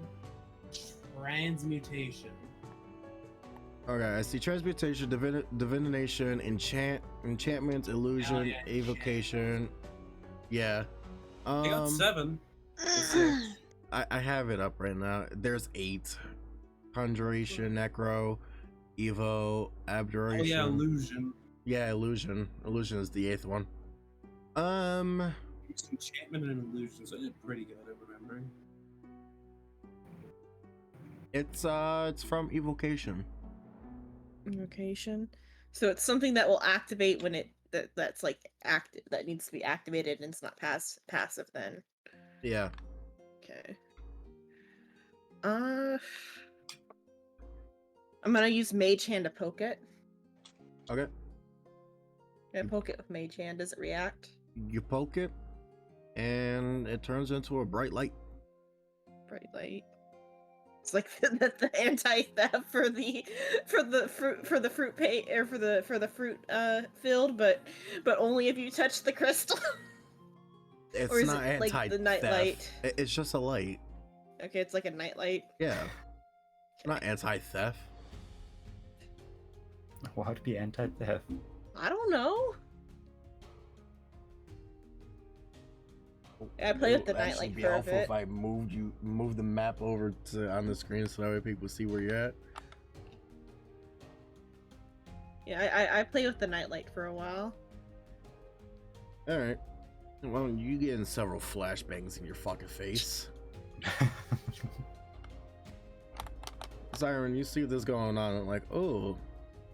S3: transmutation.
S2: Okay, I see transmutation, divination, enchantment, illusion,
S3: yeah,
S2: evocation. Yeah.
S3: I got 7.
S2: I have it up right now. There's 8. Conjuration, necro, evo, abjuration.
S3: Oh yeah, illusion.
S2: Yeah, illusion. Illusion is the 8th one.
S3: It's enchantment and illusion, so I did pretty good at remembering.
S2: It's from evocation.
S1: Invocation. So it's something that will activate when that's like active, that needs to be activated, and it's not passive then.
S2: Yeah.
S1: Okay. I'm gonna use Mage Hand to poke it.
S2: Okay.
S1: I poke it with Mage Hand. Does it react?
S2: You poke it, and it turns into a bright light.
S1: Bright light. It's like the anti-theft for the fruit pay or for the fruit field, but only if you touch the crystal.
S2: It's
S1: Or is
S2: not
S1: it like
S2: anti
S1: the night light?
S2: It's just a light.
S1: Okay, it's like a nightlight.
S2: Yeah. It's not anti-theft.
S4: Why would it be anti-theft?
S1: I don't know. I play with the
S2: It'll actually
S1: nightlight
S2: be
S1: for a
S2: helpful
S1: bit.
S2: if I move the map over to on the screen so that way people see where you're at.
S1: Yeah, I play with the nightlight for a while.
S2: All right. Well, you getting several flashbangs in your fucking face. Siren, you see this going on, and like, oh,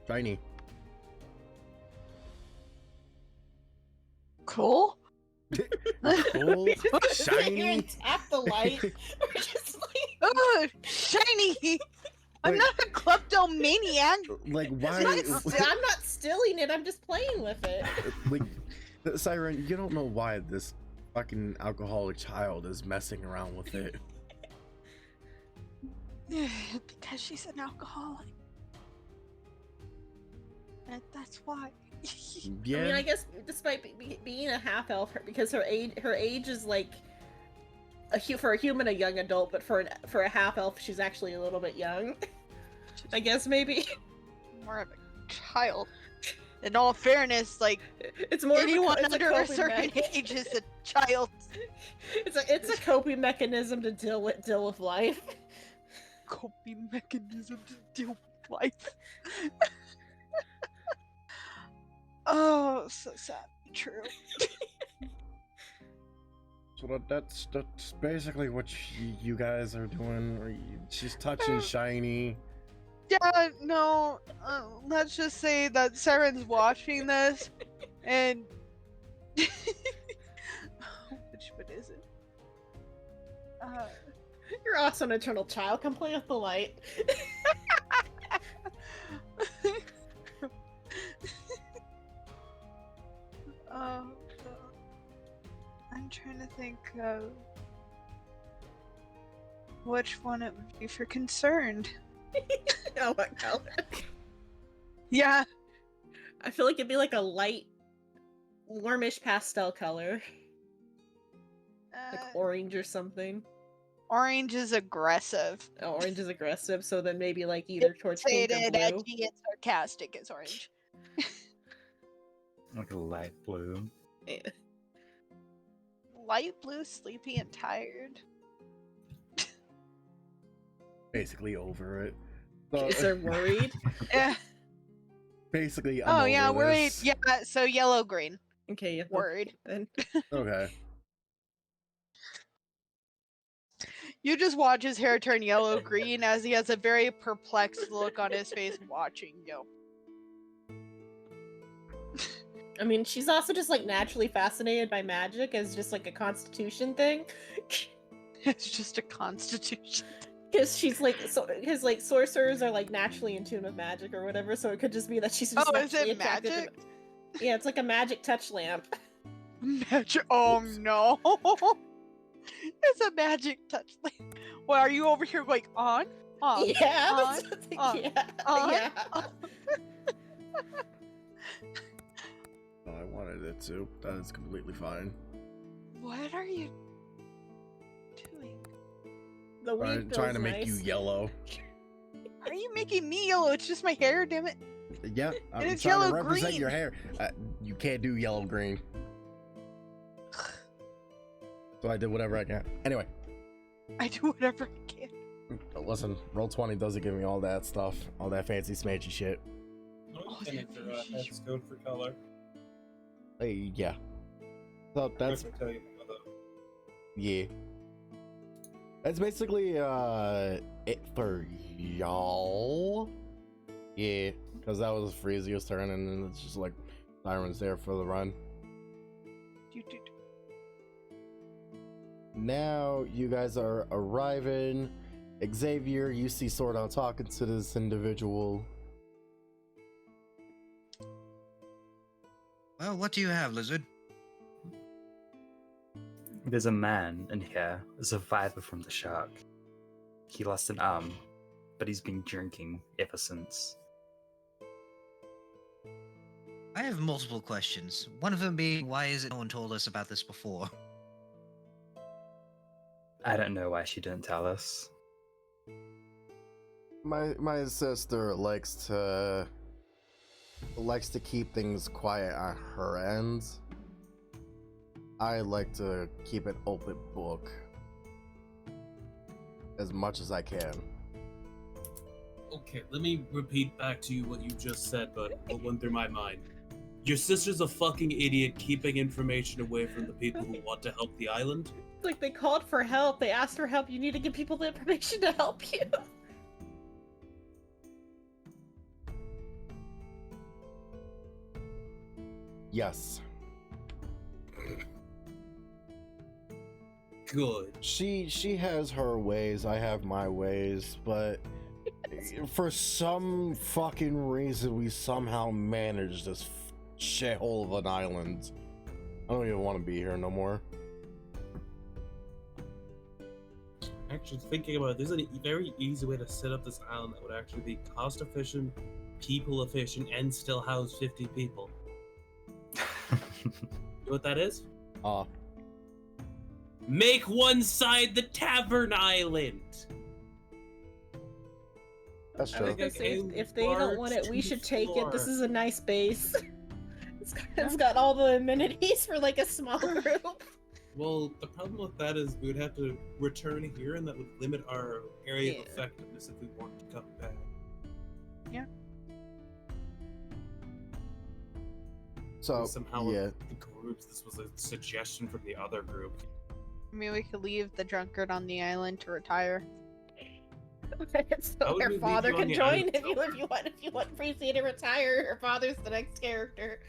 S2: shiny.
S6: Cool.
S2: Cool,
S1: We just sit here
S2: shiny.
S1: and tap the light. We're just like,
S6: Oh, shiny! I'm
S2: Like-
S6: not a kleptomaniac.
S2: Like, why?
S1: I'm not stealing it. I'm just playing with it.
S2: Like, Siren, you don't know why this fucking alcoholic child is messing around with it.
S6: Because she's an alcoholic. That's why.
S2: Yeah.
S1: I mean, I guess despite being a half elf, because her age is like for a human a young adult, but for a half elf she's actually a little bit young. I guess maybe
S6: More of a child. In all fairness, like
S1: it's more
S6: anyone
S1: of a,
S6: under a
S1: coping
S6: certain age is a child.
S1: It's a coping mechanism to deal with life.
S6: Coping mechanism to deal with life. Oh, so sad. True.
S2: So that's basically what you guys are doing. She's touching shiny.
S6: Yeah, no. Let's just say that Siren's watching this, and which one is it?
S1: You're also an eternal child. Come play with the light.
S6: I'm trying to think of which one it would be for concerned.
S1: Oh, what color?
S6: Yeah.
S1: I feel like it'd be like a light, warmish pastel color, like orange or something.
S6: Orange is aggressive.
S1: Oh, orange is aggressive, so then maybe like either towards pink or
S6: Faded,
S1: blue.
S6: edgy, and sarcastic is orange.
S4: Like a light blue.
S1: Yeah.
S6: Light blue, sleepy, and tired.
S2: Basically over it. So,
S1: Is there worried?
S6: Eh.
S2: basically, I'm
S6: Oh
S2: over
S6: yeah, worried.
S2: this.
S6: Yeah, so yellow green.
S1: Okay, yeah.
S6: Worried.
S1: Then.
S2: Okay.
S6: You just watch his hair turn yellow green as he has a very perplexed look on his face watching you.
S1: I mean, she's also just like naturally fascinated by magic as just like a constitution thing.
S6: It's just a constitution.
S1: Because she's like, because like sorcerers are like naturally in tune with magic or whatever, so it could just be that she's just
S6: Oh, is
S1: naturally
S6: it
S1: attracted to
S6: magic?
S1: Yeah, it's like a magic touch lamp.
S6: Magic. Oh
S2: Oops.
S6: no. It's a magic touch. Well, are you over here like on?
S1: Yeah,
S6: on,
S1: that's what
S6: on,
S1: yeah,
S6: on,
S1: yeah.
S6: on.
S2: Oh, I wanted it to. That is completely fine.
S6: What are you doing?
S1: The weed
S2: Trying to
S1: feels
S2: make you
S1: nice.
S2: yellow.
S6: Are you making me yellow? It's just my hair, damn it.
S2: Yeah, I'm
S6: it's
S2: trying to
S6: yellow
S2: represent
S6: green.
S2: your hair. You can't do yellow green. So I did whatever I can. Anyway,
S6: I do whatever I can.
S2: listen, Roll20 doesn't give me all that stuff, all that fancy smancy shit.
S3: And it's a hex code for color.
S2: Hey, yeah. So that's
S3: I'll tell you about that.
S2: yeah. That's basically it for y'all. Yeah, because that was Freezio's turn, and then it's just like Siren's there for the run. Now you guys are arriving. Xavier, you see Sordon talking to this individual.
S5: Well, what do you have, Lizard?
S4: There's a man in here, a survivor from the shark. He lost an arm, but he's been drinking ever since.
S5: I have multiple questions. One of them being, why is it no one told us about this before?
S4: I don't know why she didn't tell us.
S2: My sister likes to keep things quiet on her end. I like to keep an open book as much as I can.
S3: Okay, let me repeat back to you what you just said, but what went through my mind. Your sister's a fucking idiot keeping information away from the people who want to help the island?
S1: Like they called for help. They asked for help. You need to give people the information to help you.
S2: Yes.
S3: Good.
S2: She has her ways, I have my ways, but for some fucking reason, we somehow managed this shithole of an island. I don't even want to be here no more.
S3: Actually, thinking about it, there's a very easy way to set up this island that would actually be cost efficient, people efficient, and still house 50 people. You know what that is? Make one side the tavern island.
S2: That's
S1: I
S2: true.
S1: was gonna say, if they don't want it, we should take it. This is a nice base. It's got all the amenities for like a small group.
S3: Well, the problem with that is we would have to return here, and that would limit our area of effectiveness if we want to come back.
S6: Yeah.
S2: So
S3: Somehow,
S2: yeah,
S3: the groups. This was a suggestion from the other group.
S6: I mean, we could leave the drunkard on the island to retire.
S1: So
S3: How would
S1: her
S3: we leave
S1: father
S3: you on
S1: can
S3: the
S1: join
S3: island,
S1: if you want Freezy to retire. Her father's the next character.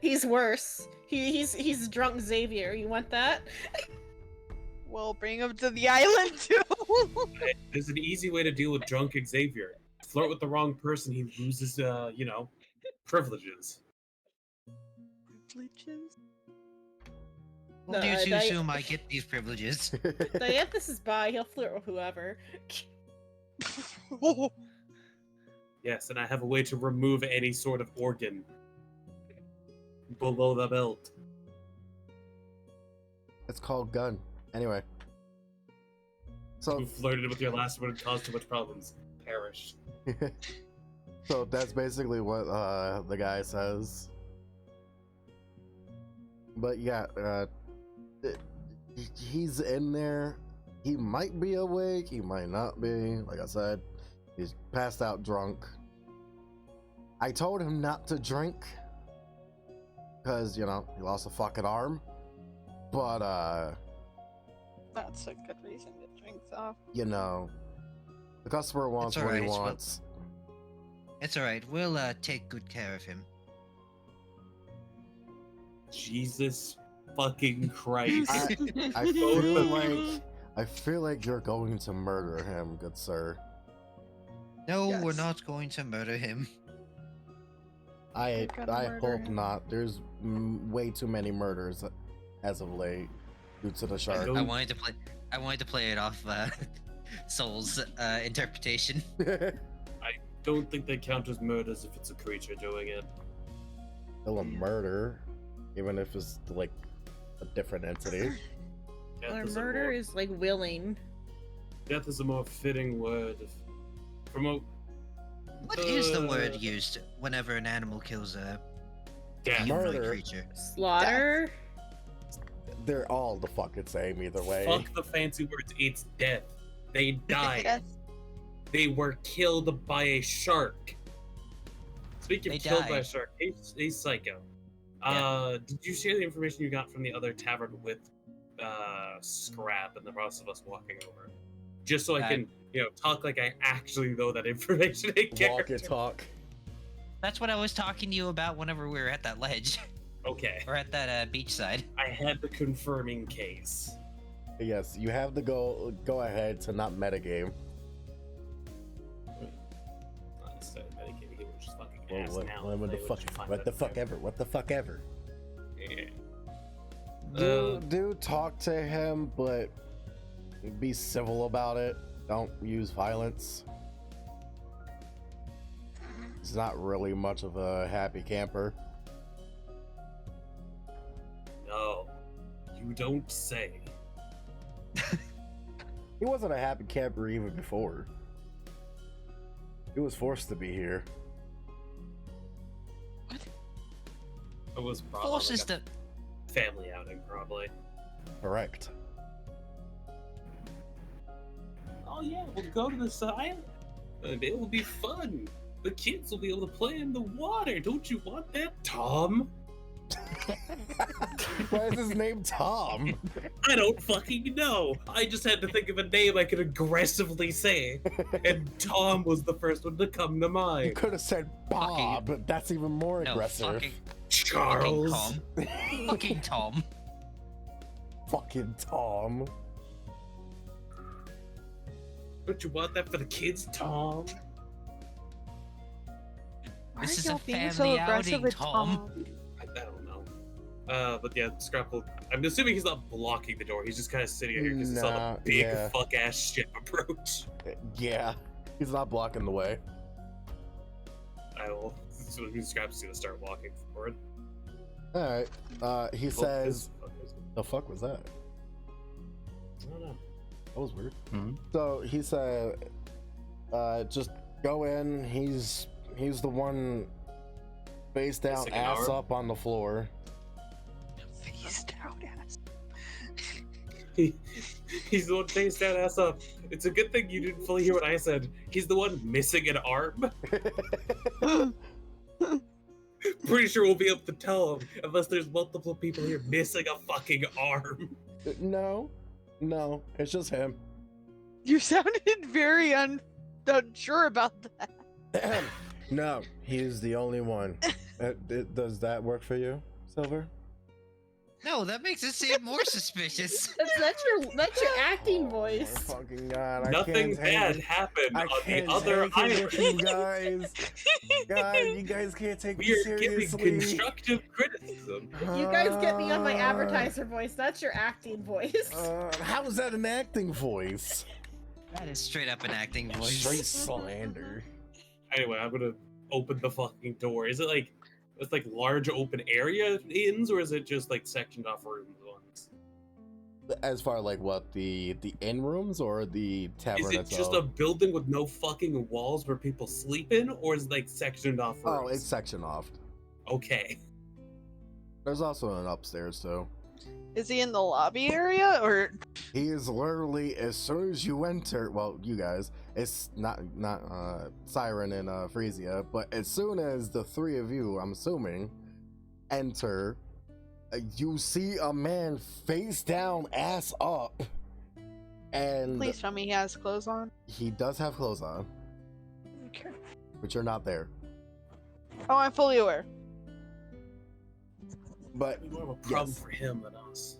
S1: He's worse. He's drunk Xavier. You want that?
S6: We'll bring him to the island too.
S3: There's an easy way to deal with drunk Xavier. Flirt with the wrong person, he loses, privileges.
S6: Privileges?
S5: We'll
S1: No,
S5: do too soon I get these privileges.
S1: Dianthus is bi. He'll flirt with whoever.
S3: Yes, and I have a way to remove any sort of organ below the belt.
S2: it's called gun. Anyway, so
S3: Who flirted with your last one and caused too much problems? Perished.
S2: so that's basically what the guy says. But yeah, he's in there. He might be awake, he might not be. Like I said, he's passed out drunk. I told him not to drink because, he lost a fucking arm. But,
S6: That's a good reason to drink, though.
S2: the customer wants
S5: It's
S2: what he
S5: alright, well-
S2: wants.
S5: It's alright, we'll take good care of him.
S3: Jesus fucking Christ.
S2: I feel like you're going to murder him, good sir.
S5: No, we're
S6: Yes.
S5: not going to murder him.
S2: I
S6: gonna
S2: I
S6: murder
S2: hope
S6: him.
S2: not. There's way too many murders as of late due to the shark.
S3: don't-
S5: I wanted to play it off Soul's interpretation.
S3: Don't think they count as murders if it's a creature doing it.
S2: Still a murder, even if it's like a different entity.
S3: Death
S1: Or
S3: is a
S1: murder
S3: more-
S1: is like willing.
S3: Death is a more fitting word. Promote.
S5: What is the word used whenever an animal kills a
S3: Death.
S5: humanoid
S2: Murder.
S5: creature?
S1: Slaughter.
S2: They're all the fucking same either way.
S3: Fuck the fancy words. It's death. They died.
S6: Yes.
S3: They were killed by a shark. Speaking
S5: They
S3: of killed by a
S5: died.
S3: shark, he's psycho.
S5: Yeah.
S3: Did you share the information you got from the other tavern with Scrap in the process of us walking over? Just so I can, talk like I actually know that information in
S2: Walk
S3: character.
S2: and talk.
S5: That's what I was talking to you about whenever we were at that ledge
S3: Okay.
S5: or at that beachside.
S3: I had the confirming case.
S2: Yes, you have the go ahead to not metagame.
S3: Instead of medicating, he was just fucking
S2: Well,
S3: ass now.
S2: what the
S3: They would
S2: fuck?
S3: just find
S2: What
S3: that
S2: the fuck
S3: there.
S2: ever? What the fuck ever?
S3: Yeah.
S2: Do talk to him, but be civil about it. Don't use violence. He's not really much of a happy camper.
S3: No, you don't say.
S2: He wasn't a happy camper even before. He was forced to be here.
S3: It was probably
S5: Forces
S3: like
S5: the
S3: a family outing, probably.
S2: Correct.
S3: Oh yeah, we'll go to this island. It will be fun. The kids will be able to play in the water. Don't you want that, Tom?
S2: Why is his name Tom?
S3: I don't fucking know. I just had to think of a name I could aggressively say, and Tom was the first one to come to
S2: You
S3: mind.
S2: could have said Bob, but that's even more
S5: no
S2: aggressive.
S5: fucking
S3: Charles.
S5: Tom. Fucking Tom.
S2: Fucking Tom.
S3: Don't you want that for the kids, Tom?
S6: Why
S5: This
S6: are
S5: is a
S6: y'all being so
S5: family
S6: aggressive
S5: outing,
S6: with
S5: Tom.
S3: I don't know. But yeah, Scrapple. I'm assuming he's not blocking the door. He's just kind of sitting here because he saw
S2: Nah,
S3: the big
S2: yeah.
S3: fuck ass ship approach.
S2: Yeah, he's not blocking the way.
S3: I will. So Scrap's gonna start walking forward.
S2: All right. He
S3: Oh,
S2: says,
S3: this-
S2: "The fuck was that?
S3: I don't know.
S2: That was weird."
S4: Mhm.
S2: So he said, "Just go in. He's the one face down,
S3: Missing an
S2: ass
S3: arm?
S2: up on the floor."
S6: Face down ass.
S3: He's the one face down, ass up. It's a good thing you didn't fully hear what I said. He's the one missing an arm. Pretty sure we'll be able to tell him unless there's multiple people here missing a fucking arm.
S2: No, it's just him.
S6: You sounded very unsure about that.
S2: No, he's the only one. Does that work for you, Silver?
S5: No, that makes it seem more suspicious.
S1: That's your acting
S2: Oh,
S1: voice.
S2: my fucking God, I
S3: Nothing
S2: can't
S3: bad
S2: take it.
S3: happened
S2: I
S3: on the
S2: can't
S3: other
S2: take it with
S3: island.
S2: you guys. God, you guys can't take me
S3: We are giving
S2: seriously.
S3: constructive criticism.
S1: You guys get me on my advertiser voice. That's your acting voice.
S2: How is that an acting voice?
S5: That is straight up an acting voice.
S2: Straight slander.
S3: Anyway, I'm gonna open the fucking door. Is it like it's like large open area inns, or is it just like sectioned off rooms ones?
S2: As far like what, the inn rooms or the tavern
S3: Is it
S2: itself?
S3: just a building with no fucking walls where people sleep in, or is it like sectioned off rooms?
S2: Oh, it's sectioned off.
S3: okay.
S2: There's also an upstairs too.
S6: Is he in the lobby area or?
S2: He is literally, as soon as you enter, well, you guys, it's not Siren and Frisia, but as soon as the three of you, I'm assuming, enter, you see a man face down, ass up, and
S6: Please tell me he has clothes on.
S2: he does have clothes on,
S6: Okay.
S2: but you're not there.
S6: Oh, I'm fully aware.
S2: But
S3: More of a problem
S2: yes,
S3: for him than us.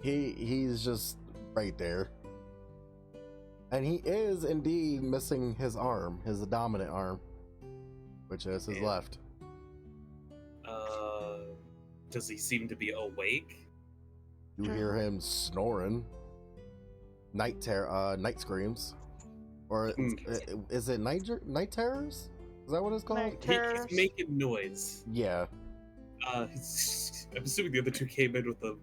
S2: he's just right there. And he is indeed missing his arm, his dominant arm, which is his
S3: Yeah.
S2: left.
S3: Does he seem to be awake?
S2: You hear him snoring. Night screams. Or is it night terrors? Is that what it's called?
S6: Night
S3: He's
S6: terrors.
S3: making noise.
S2: Yeah.
S3: I'm assuming the other two came in with the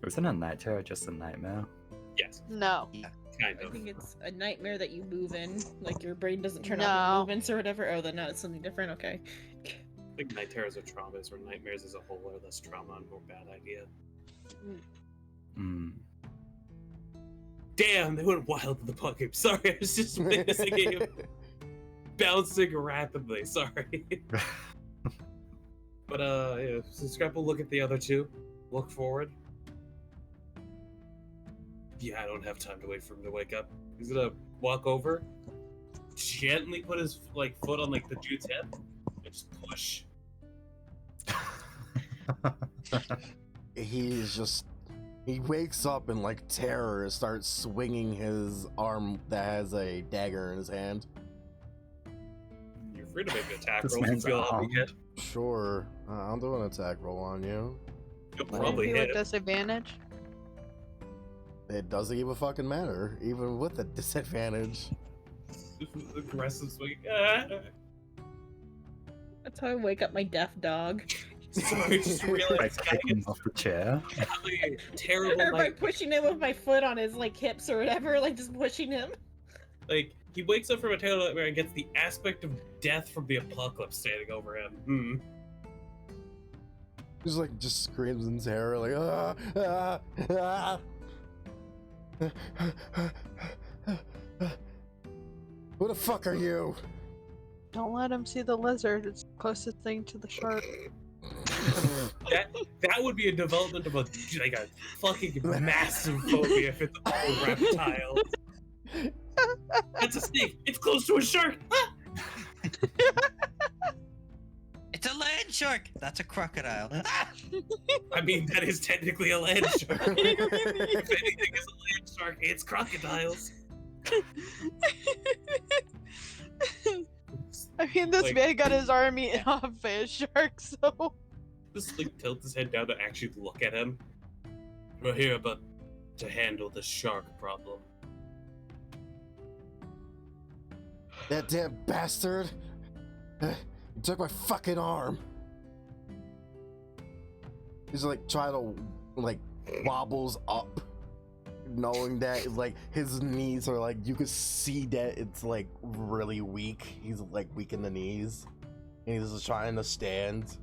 S4: Wasn't a night terror just a nightmare?
S3: yes,
S6: No.
S3: kind
S1: I
S3: of.
S1: think it's a nightmare that you move in, like your brain doesn't turn
S6: No.
S1: off movements or whatever. Oh, then no, it's something different. Okay.
S3: I think night terrors are traumas, or nightmares as a whole are less trauma and more bad idea.
S4: Hmm.
S3: Damn, they went wild in the puck game. Sorry, I was just witnessing him bouncing rapidly. Sorry. But yeah, so Scrap will look at the other two, look forward. Yeah, I don't have time to wait for him to wake up. He's gonna walk over, gently put his foot on the dude's head, and just push.
S2: He wakes up in terror and starts swinging his arm that has a dagger in his hand.
S3: You're free to make an attack
S4: This
S3: roll if you
S4: man's
S3: feel
S4: arm.
S3: like it.
S2: Sure, I'll do an attack roll on you.
S3: You'll
S2: Well,
S3: probably
S6: Maybe
S3: hit
S6: with
S3: it.
S6: disadvantage.
S2: It doesn't even fucking matter, even with a disadvantage.
S3: Aggressive swing. Ah.
S1: That's how I wake up my deaf dog.
S3: Sorry, just
S4: By
S3: realized
S4: kicking him off the chair.
S3: a terrible
S1: Or by
S3: night.
S1: pushing him with my foot on his hips or whatever, just pushing him.
S3: He wakes up from a terrible nightmare and gets the aspect of death from the apocalypse standing over him.
S2: He's just screams in terror, ah, ah, ah. Who the fuck are you?
S6: Don't let him see the lizard. It's the closest thing to the shark.
S3: That would be a development of a fucking massive phobia if it's a reptile. That's a snake. It's close to a shark. Ah!
S5: It's a land land shark. That's a crocodile. Ah!
S3: I mean, that is technically a land shark. If anything is a land shark, it's crocodiles.
S6: I mean, this
S3: Like-
S6: man got his arm eaten off by a shark, so.
S3: Just like tilt his head down to actually look at him. We're here about to handle the shark problem.
S2: That damn bastard! He took my fucking arm. He's like trying to like wobbles up, knowing that like his knees are like you could see that it's like really weak. He's like weak in the knees, and he's just trying to stand,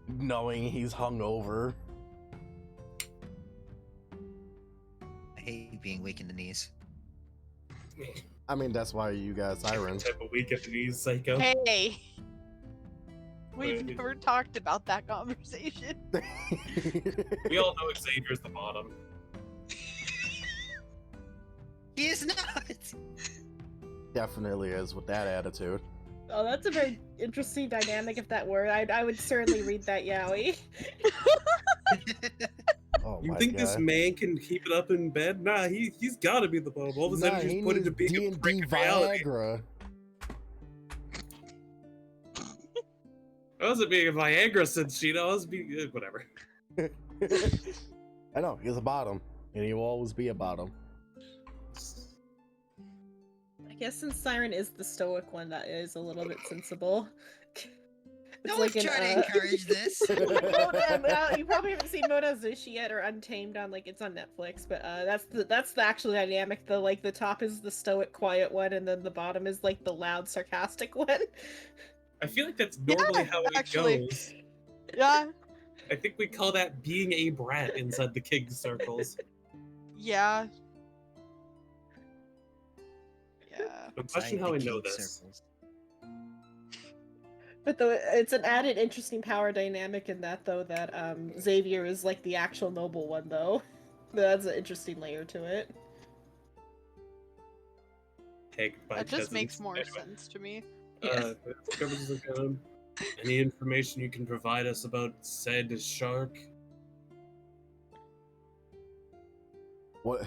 S2: knowing he's hungover.
S5: I hate being weak in the knees.
S2: I mean, that's why you got sirens.
S3: Type of weak at the knees, psycho.
S6: Hey! We've
S3: Wait.
S6: never talked about that conversation.
S3: We all know Xavier's the bottom.
S5: He is not.
S2: Definitely is with that attitude.
S1: Oh, that's a very interesting dynamic if that were. I would certainly read that yaoi.
S2: Oh
S3: You
S2: my
S3: think this
S2: God.
S3: man can keep it up in bed? Nah, he's gotta be the bottom. All of a sudden,
S2: Nah,
S3: he's
S2: he
S3: put into
S2: needs
S3: being a
S2: D&D
S3: break of reality.
S2: Viagra.
S3: I wasn't being a Viagra since she knows. Whatever.
S2: I know, he's a bottom, and he will always be a bottom.
S1: I guess since Siren is the stoic one, that is a little bit sensible. It's
S5: Don't
S1: an,
S5: try to encourage this.
S1: You probably haven't seen Monozushi yet or Untamed on it's on Netflix, but that's the actual dynamic. The top is the stoic, quiet one, and then the bottom is like the loud, sarcastic one.
S3: I feel like that's normally how it
S6: actually.
S3: goes.
S6: Yeah,
S3: I think we call that being a brat inside the king circles.
S6: yeah. Yeah.
S3: I'm questioning how I know this.
S5: Circles.
S1: But it's an added interesting power dynamic in that that Xavier is like the actual noble one though. That's an interesting layer to it.
S3: Pegged by
S6: That just makes
S3: peasants.
S6: more
S3: Anyway,
S6: sense to me.
S3: Any information you can provide us about said shark?
S2: What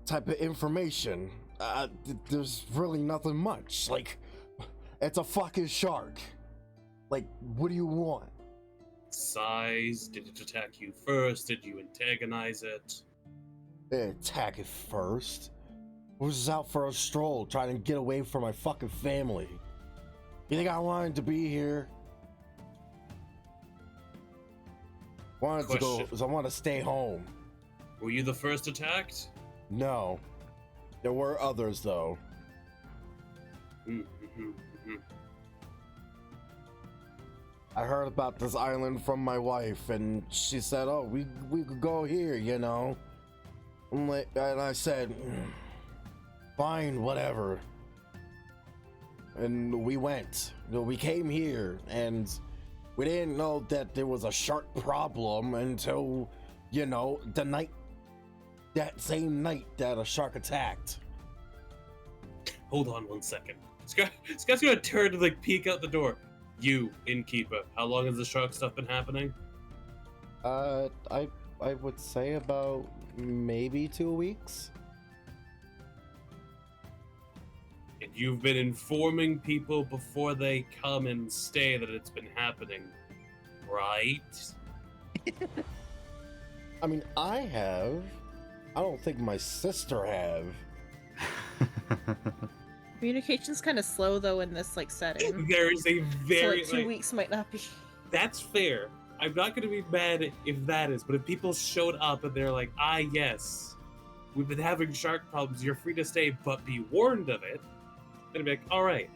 S2: type of information? There's really nothing much. Like, it's a fucking shark. Like, what do you want?
S3: Size? Did it attack you first? Did you antagonize it?
S2: Attack it first. I was just out for a stroll, trying to get away from my fucking family. You think I wanted to be here? I want to stay home.
S3: Were you the first attacked?
S2: No. There were others, though. I heard about this island from my wife, and she said, "Oh, we could go here, you know." And I said, "Fine, whatever." And we went. We came here, and we didn't know that there was a shark problem until, that same night that a shark attacked.
S3: Hold on 1 second. Scott's gonna turn to peek out the door. You, innkeeper, how long has the shark stuff been happening?
S2: I would say about maybe 2 weeks.
S3: And you've been informing people before they come and stay that it's been happening, right?
S2: I mean, I have. I don't think my sister have.
S1: Communication's kind of slow though in this setting.
S3: There is a very
S1: so 2 weeks might not be.
S3: That's fair. I'm not gonna be mad if that is, but if people showed up and they're like, yes, we've been having shark problems, you're free to stay, but be warned of it, then I'd be like, alright.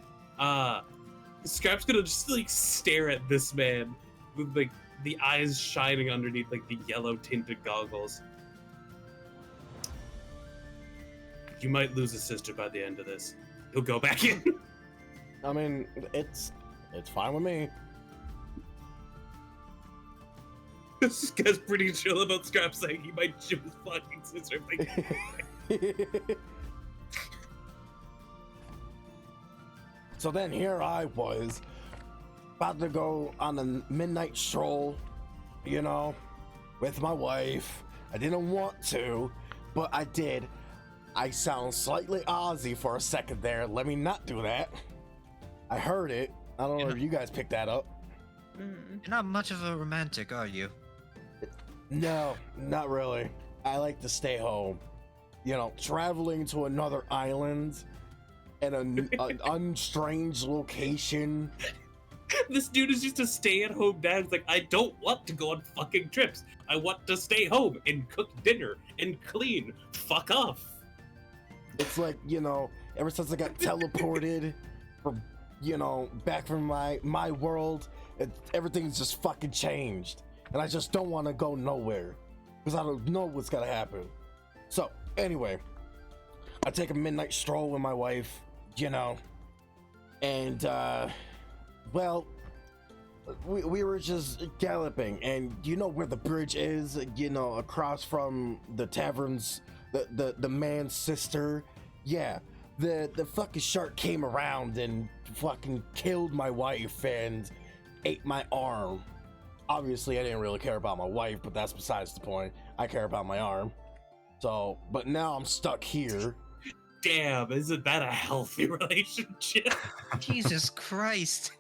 S3: Scrap's gonna just stare at this man with the eyes shining underneath the yellow tinted goggles. You might lose a sister by the end of this. He'll go back in.
S2: I mean, it's fine with me.
S3: This guy's pretty chill about Scrap saying he might shoot his fucking sister.
S2: So then here I was, about to go on a midnight stroll, you know, with my wife. I didn't want to, but I did. I sound slightly Aussie for a second there. Let me not do that. I heard it. I don't know if you guys picked that up.
S5: You're not much of a romantic, are you?
S2: No, not really. I like to stay home. You know, traveling to another island and an unstrange location.
S3: This dude is just a stay-at-home dad. It's like, I don't want to go on fucking trips. I want to stay home and cook dinner and clean. Fuck off.
S2: It's like, you know, ever since I got teleported from, you know, back from my world, everything's just fucking changed. And I just don't want to go nowhere because I don't know what's gonna happen. So, anyway, I take a midnight stroll with my wife, you know, and, well, we were just galloping, and you know where the bridge is, you know, across from the taverns, the man's sister. Yeah, the fucking shark came around and fucking killed my wife and ate my arm. Obviously, I didn't really care about my wife, but that's besides the point. I care about my arm. So, but now I'm stuck here.
S3: Damn, isn't that a healthy relationship?
S5: Jesus Christ.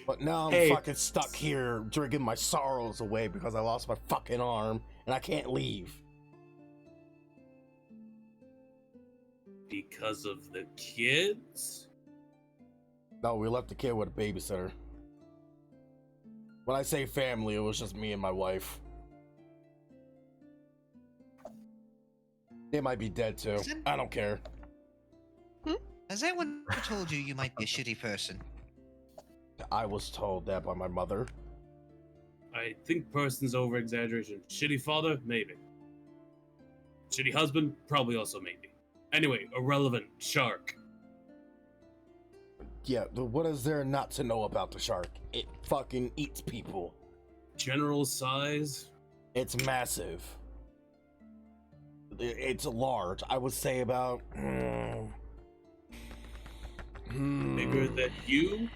S2: But now I'm fucking stuck here drinking my sorrows away because I lost my fucking arm and I can't leave.
S3: Because of the kids?
S2: No, we left the kid with a babysitter. When I say family, it was just me and my wife. They might be dead too. I don't care.
S5: Has anyone ever told you you might be a shitty person?
S2: I was told that by my mother.
S3: I think person's over exaggeration. Shitty father? Maybe. Shitty husband? Probably also maybe. Anyway, irrelevant. Shark.
S2: Yeah, what is there not to know about the shark? It fucking eats people.
S3: General size?
S2: It's massive. It's large. I would say about...
S3: Bigger than you?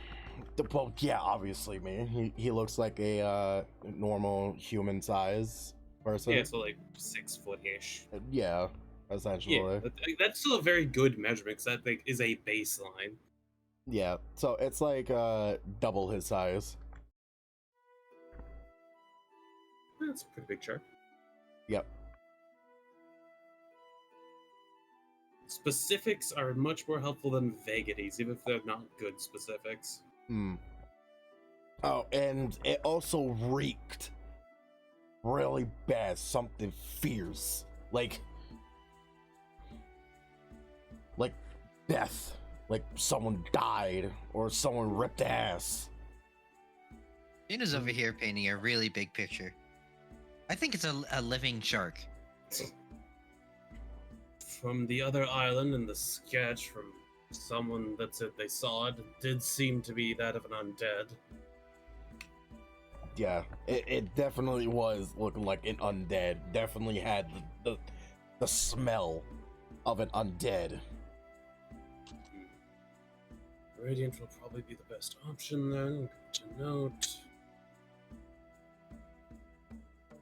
S2: Well, yeah, obviously me. He looks like a normal human size person.
S3: Yeah, so like 6 foot-ish.
S2: Yeah, essentially.
S3: Yeah, that's still a very good measurement because that thing is a baseline.
S2: Yeah, so it's like double his size.
S3: That's a pretty big shark.
S2: Yep.
S3: Specifics are much more helpful than vagaries, even if they're not good specifics.
S2: Oh, and it also reeked really bad, something fierce, like death, like someone died or someone ripped ass.
S5: Gina's over here painting a really big picture. I think it's a living shark.
S3: From the other island in the sketch from someone that said they saw it, did seem to be that of an undead.
S2: Yeah, it definitely was looking like an undead. Definitely had the smell of an undead.
S3: Radiant will probably be the best option then. Good to note.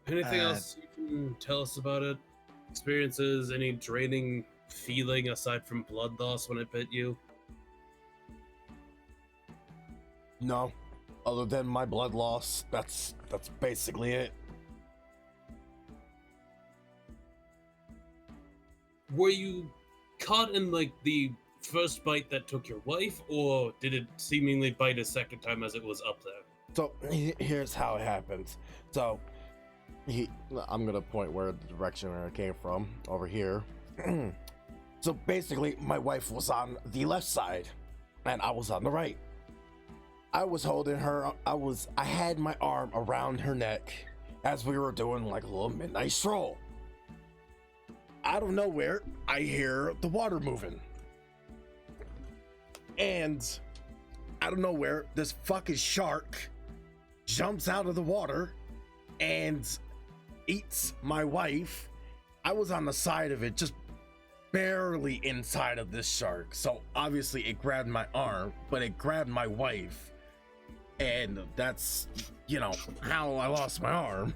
S3: Anything else you can tell us about it? Experiences, any draining feeling aside from blood loss when it bit you?
S2: No, other than my blood loss, that's basically it.
S3: Were you caught in like the first bite that took your wife, or did it seemingly bite a second time as it was up there?
S2: So here's how it happens. So I'm gonna point where the direction where it came from over here. So basically, my wife was on the left side, and I was on the right. I was holding her. I had my arm around her neck as we were doing like a little midnight stroll. Out of nowhere, I hear the water moving. And out of nowhere, this fucking shark jumps out of the water and eats my wife. I was on the side of it, just barely inside of this shark. So obviously it grabbed my arm, but it grabbed my wife And that's, how I lost my arm.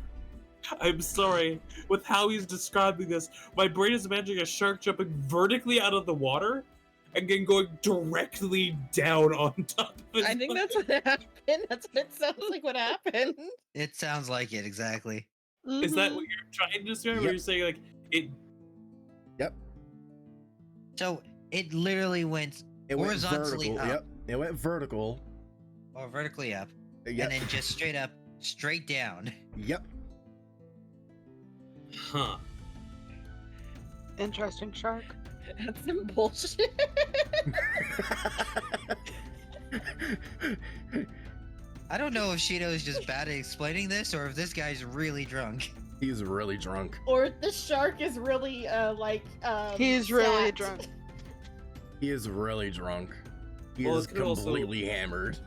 S3: I'm sorry. With how he's describing this, my brain is imagining a shark jumping vertically out of the water and then going directly down on top of it.
S1: I think that's what happened. That's what it sounds like what happened.
S5: It sounds like it exactly.
S3: Is that what you're trying to describe?
S2: Yep.
S3: Or you're saying like it?
S2: Yep.
S5: So it literally went
S2: It went
S5: horizontally
S2: vertical.
S5: up
S2: Yep. It went vertical.
S5: or vertically up,
S2: Yep.
S5: and then just straight up, straight down.
S2: Yep.
S3: Huh.
S6: Interesting shark.
S1: That's some bullshit.
S5: I don't know if Shido is just bad at explaining this, or if this guy's really drunk.
S2: He's really drunk.
S1: Or the shark is really
S6: He's really
S1: sad.
S6: drunk.
S2: He is really drunk. He
S3: Well,
S2: is
S3: it could also-
S2: completely hammered.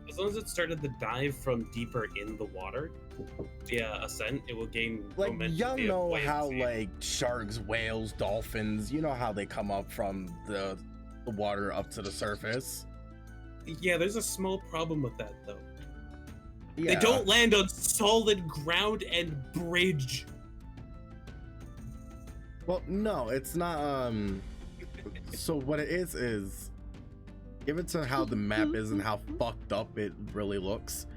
S3: As long as it started the dive from deeper in the water, via ascent, it will gain
S2: Like,
S3: momentum.
S2: y'all
S3: via
S2: know how,
S3: buoyancy.
S2: like, sharks, whales, dolphins, you know how they come up from the water up to the surface?
S3: Yeah, there's a small problem with that though.
S2: Yeah.
S3: They don't land on solid ground and bridge.
S2: Well, no, it's not, So what it is, given to how the map is and how fucked up it really looks,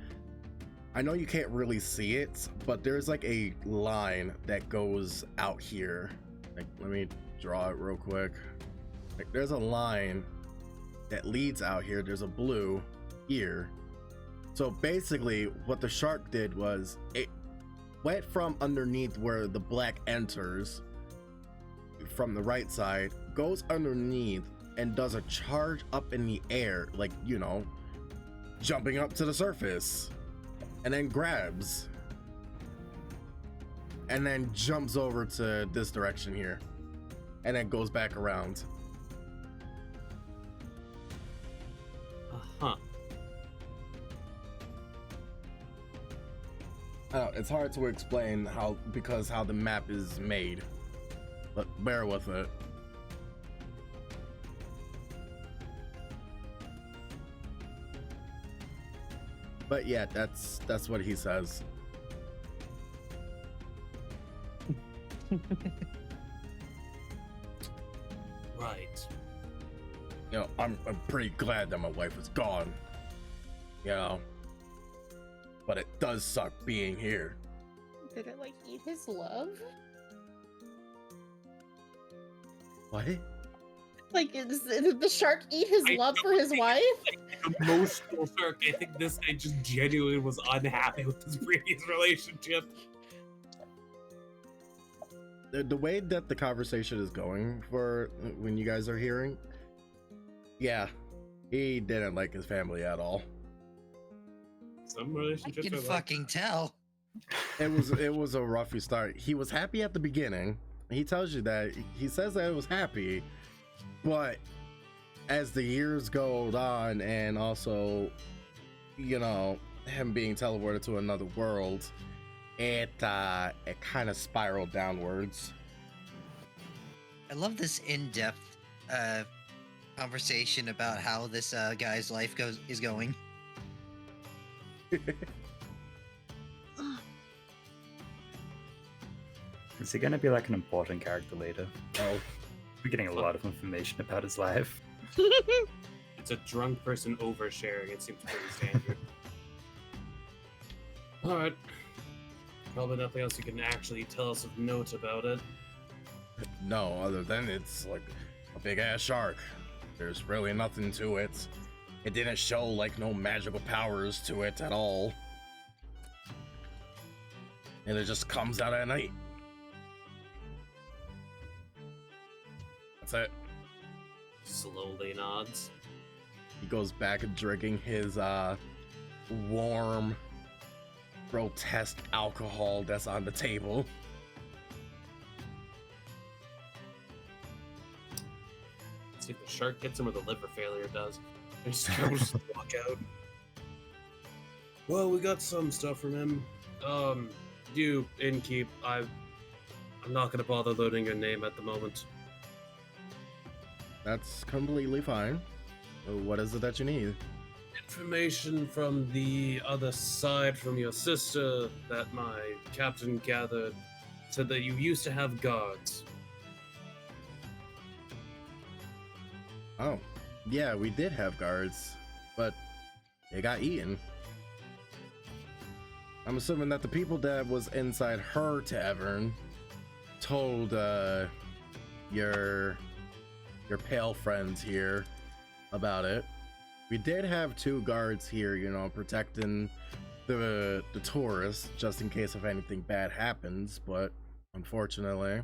S2: I know you can't really see it, but there's like a line that goes out here. Like, let me draw it real quick. Like, there's a line that leads out here. There's a blue here. So basically, what the shark did was it went from underneath where the black enters from the right side, goes underneath and does a charge up in the air, like, jumping up to the surface, and then grabs and then jumps over to this direction here and then goes back around.
S3: Uh-huh.
S2: It's hard to explain how the map is made, but bear with it. But yeah, that's what he says.
S3: Right.
S2: I'm pretty glad that my wife was gone. But it does suck being here.
S1: Did it like eat his love?
S2: What?
S1: Like, did the shark eat his
S3: I
S1: love for
S3: don't
S1: his
S3: think
S1: wife?
S3: Emotional shark. I think this guy just genuinely was unhappy with his previous relationship.
S2: The way that the conversation is going for when you guys are hearing, yeah, he didn't like his family at all.
S3: Some
S5: I
S3: relationships
S5: can
S3: are like
S5: fucking tell.
S2: It was a rough start. He was happy at the beginning. He tells you that. He says that it was happy, but as the years go on, and also, him being teleported to another world, it kind of spiraled downwards.
S5: I love this in-depth conversation about how this guy's life is going.
S4: Is he gonna be like an important character later?
S2: Oh,
S4: We're getting a lot of information about his life.
S3: it's a drunk person oversharing. It seems pretty standard. Alright. Probably nothing else you can actually tell us of note about it.
S2: no, other than it's like a big ass shark. There's really nothing to it. It didn't show like no magical powers to it at all. And it just comes out at night. That's it.
S3: Slowly nods.
S2: He goes back and drinking his warm, grotesque alcohol that's on the table.
S3: See if the shark gets him or the liver failure does. And just walk out. Well, we got some stuff from him. You, Innkeep, I'm not gonna bother loading your name at the moment.
S2: That's completely fine. What is it that you need?
S3: information from the other side, from your sister, that my captain gathered, said that you used to have guards.
S2: Oh, yeah, we did have guards, but they got eaten. I'm assuming that the people that was inside her tavern told your pale friends here about it. We did have 2 guards here, you know, protecting the tourists just in case if anything bad happens, but unfortunately,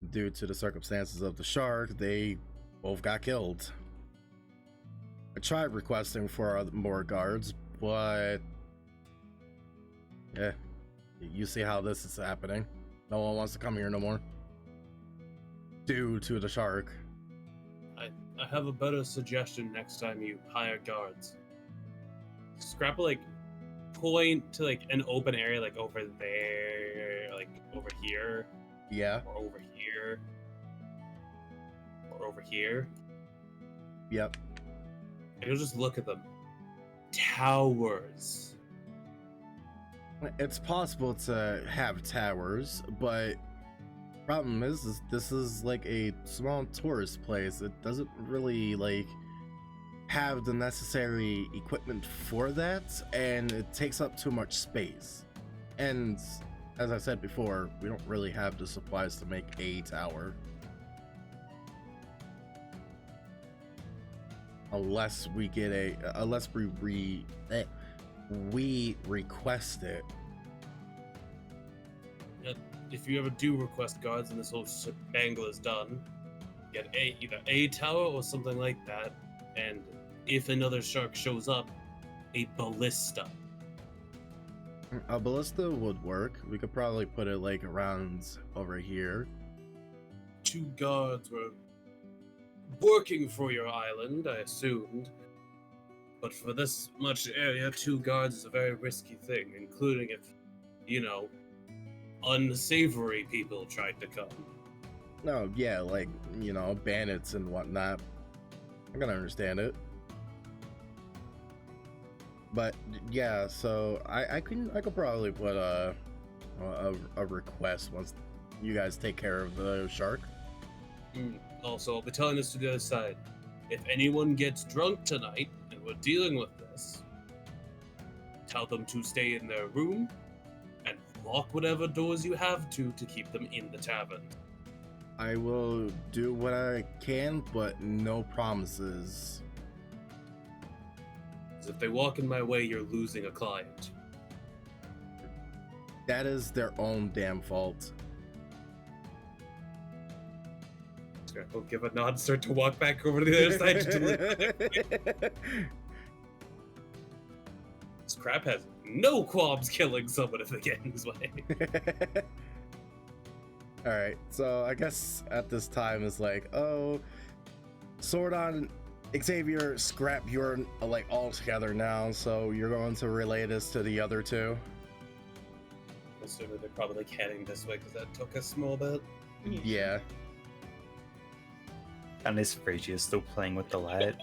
S2: due to the circumstances of the shark, they both got killed. I tried requesting for more guards, but yeah, you see how this is happening. No one wants to come here no more due to the shark.
S3: I have a better suggestion next time you hire guards. Scrap like point to like an open area, like over there, like over here,
S2: Yeah.
S3: or over here, or over here.
S2: Yep.
S3: And you'll just look at them. Towers.
S2: It's possible to have towers, but problem is this is like a small tourist place. It doesn't really like have the necessary equipment for that, and it takes up too much space. And as I said before, we don't really have the supplies to make a tower. Unless we get we request it.
S3: If you ever do request guards and this whole bangle is done, get either a tower or something like that, and if another shark shows up, a ballista.
S2: A ballista would work. We could probably put it like around over here.
S3: 2 guards were working for your island, I assumed. But for this much area, 2 guards is a very risky thing, including if, you know, unsavory people tried to come.
S2: No, yeah, like, you know, bandits and whatnot. I can understand it. But yeah, so I could probably put a request once you guys take care of the shark.
S3: Also, I'll be telling this to the other side. If anyone gets drunk tonight and we're dealing with this, tell them to stay in their room and lock whatever doors you have to keep them in the tavern.
S2: I will do what I can, but no promises.
S3: 'Cause if they walk in my way, you're losing a client.
S2: That is their own damn fault.
S3: Scrap will give a nod and start to walk back over to the other side. To deliver. Scrap has no qualms killing someone if they get in his way.
S2: Alright, so I guess at this time it's like, oh, Sordon, Xavier, Scrap, you're like all together now, so you're going to relay this to the other 2.
S3: I'm assuming they're probably like heading this way because that took a small bit.
S2: Yeah.
S4: Unless Frazier is still playing with the light.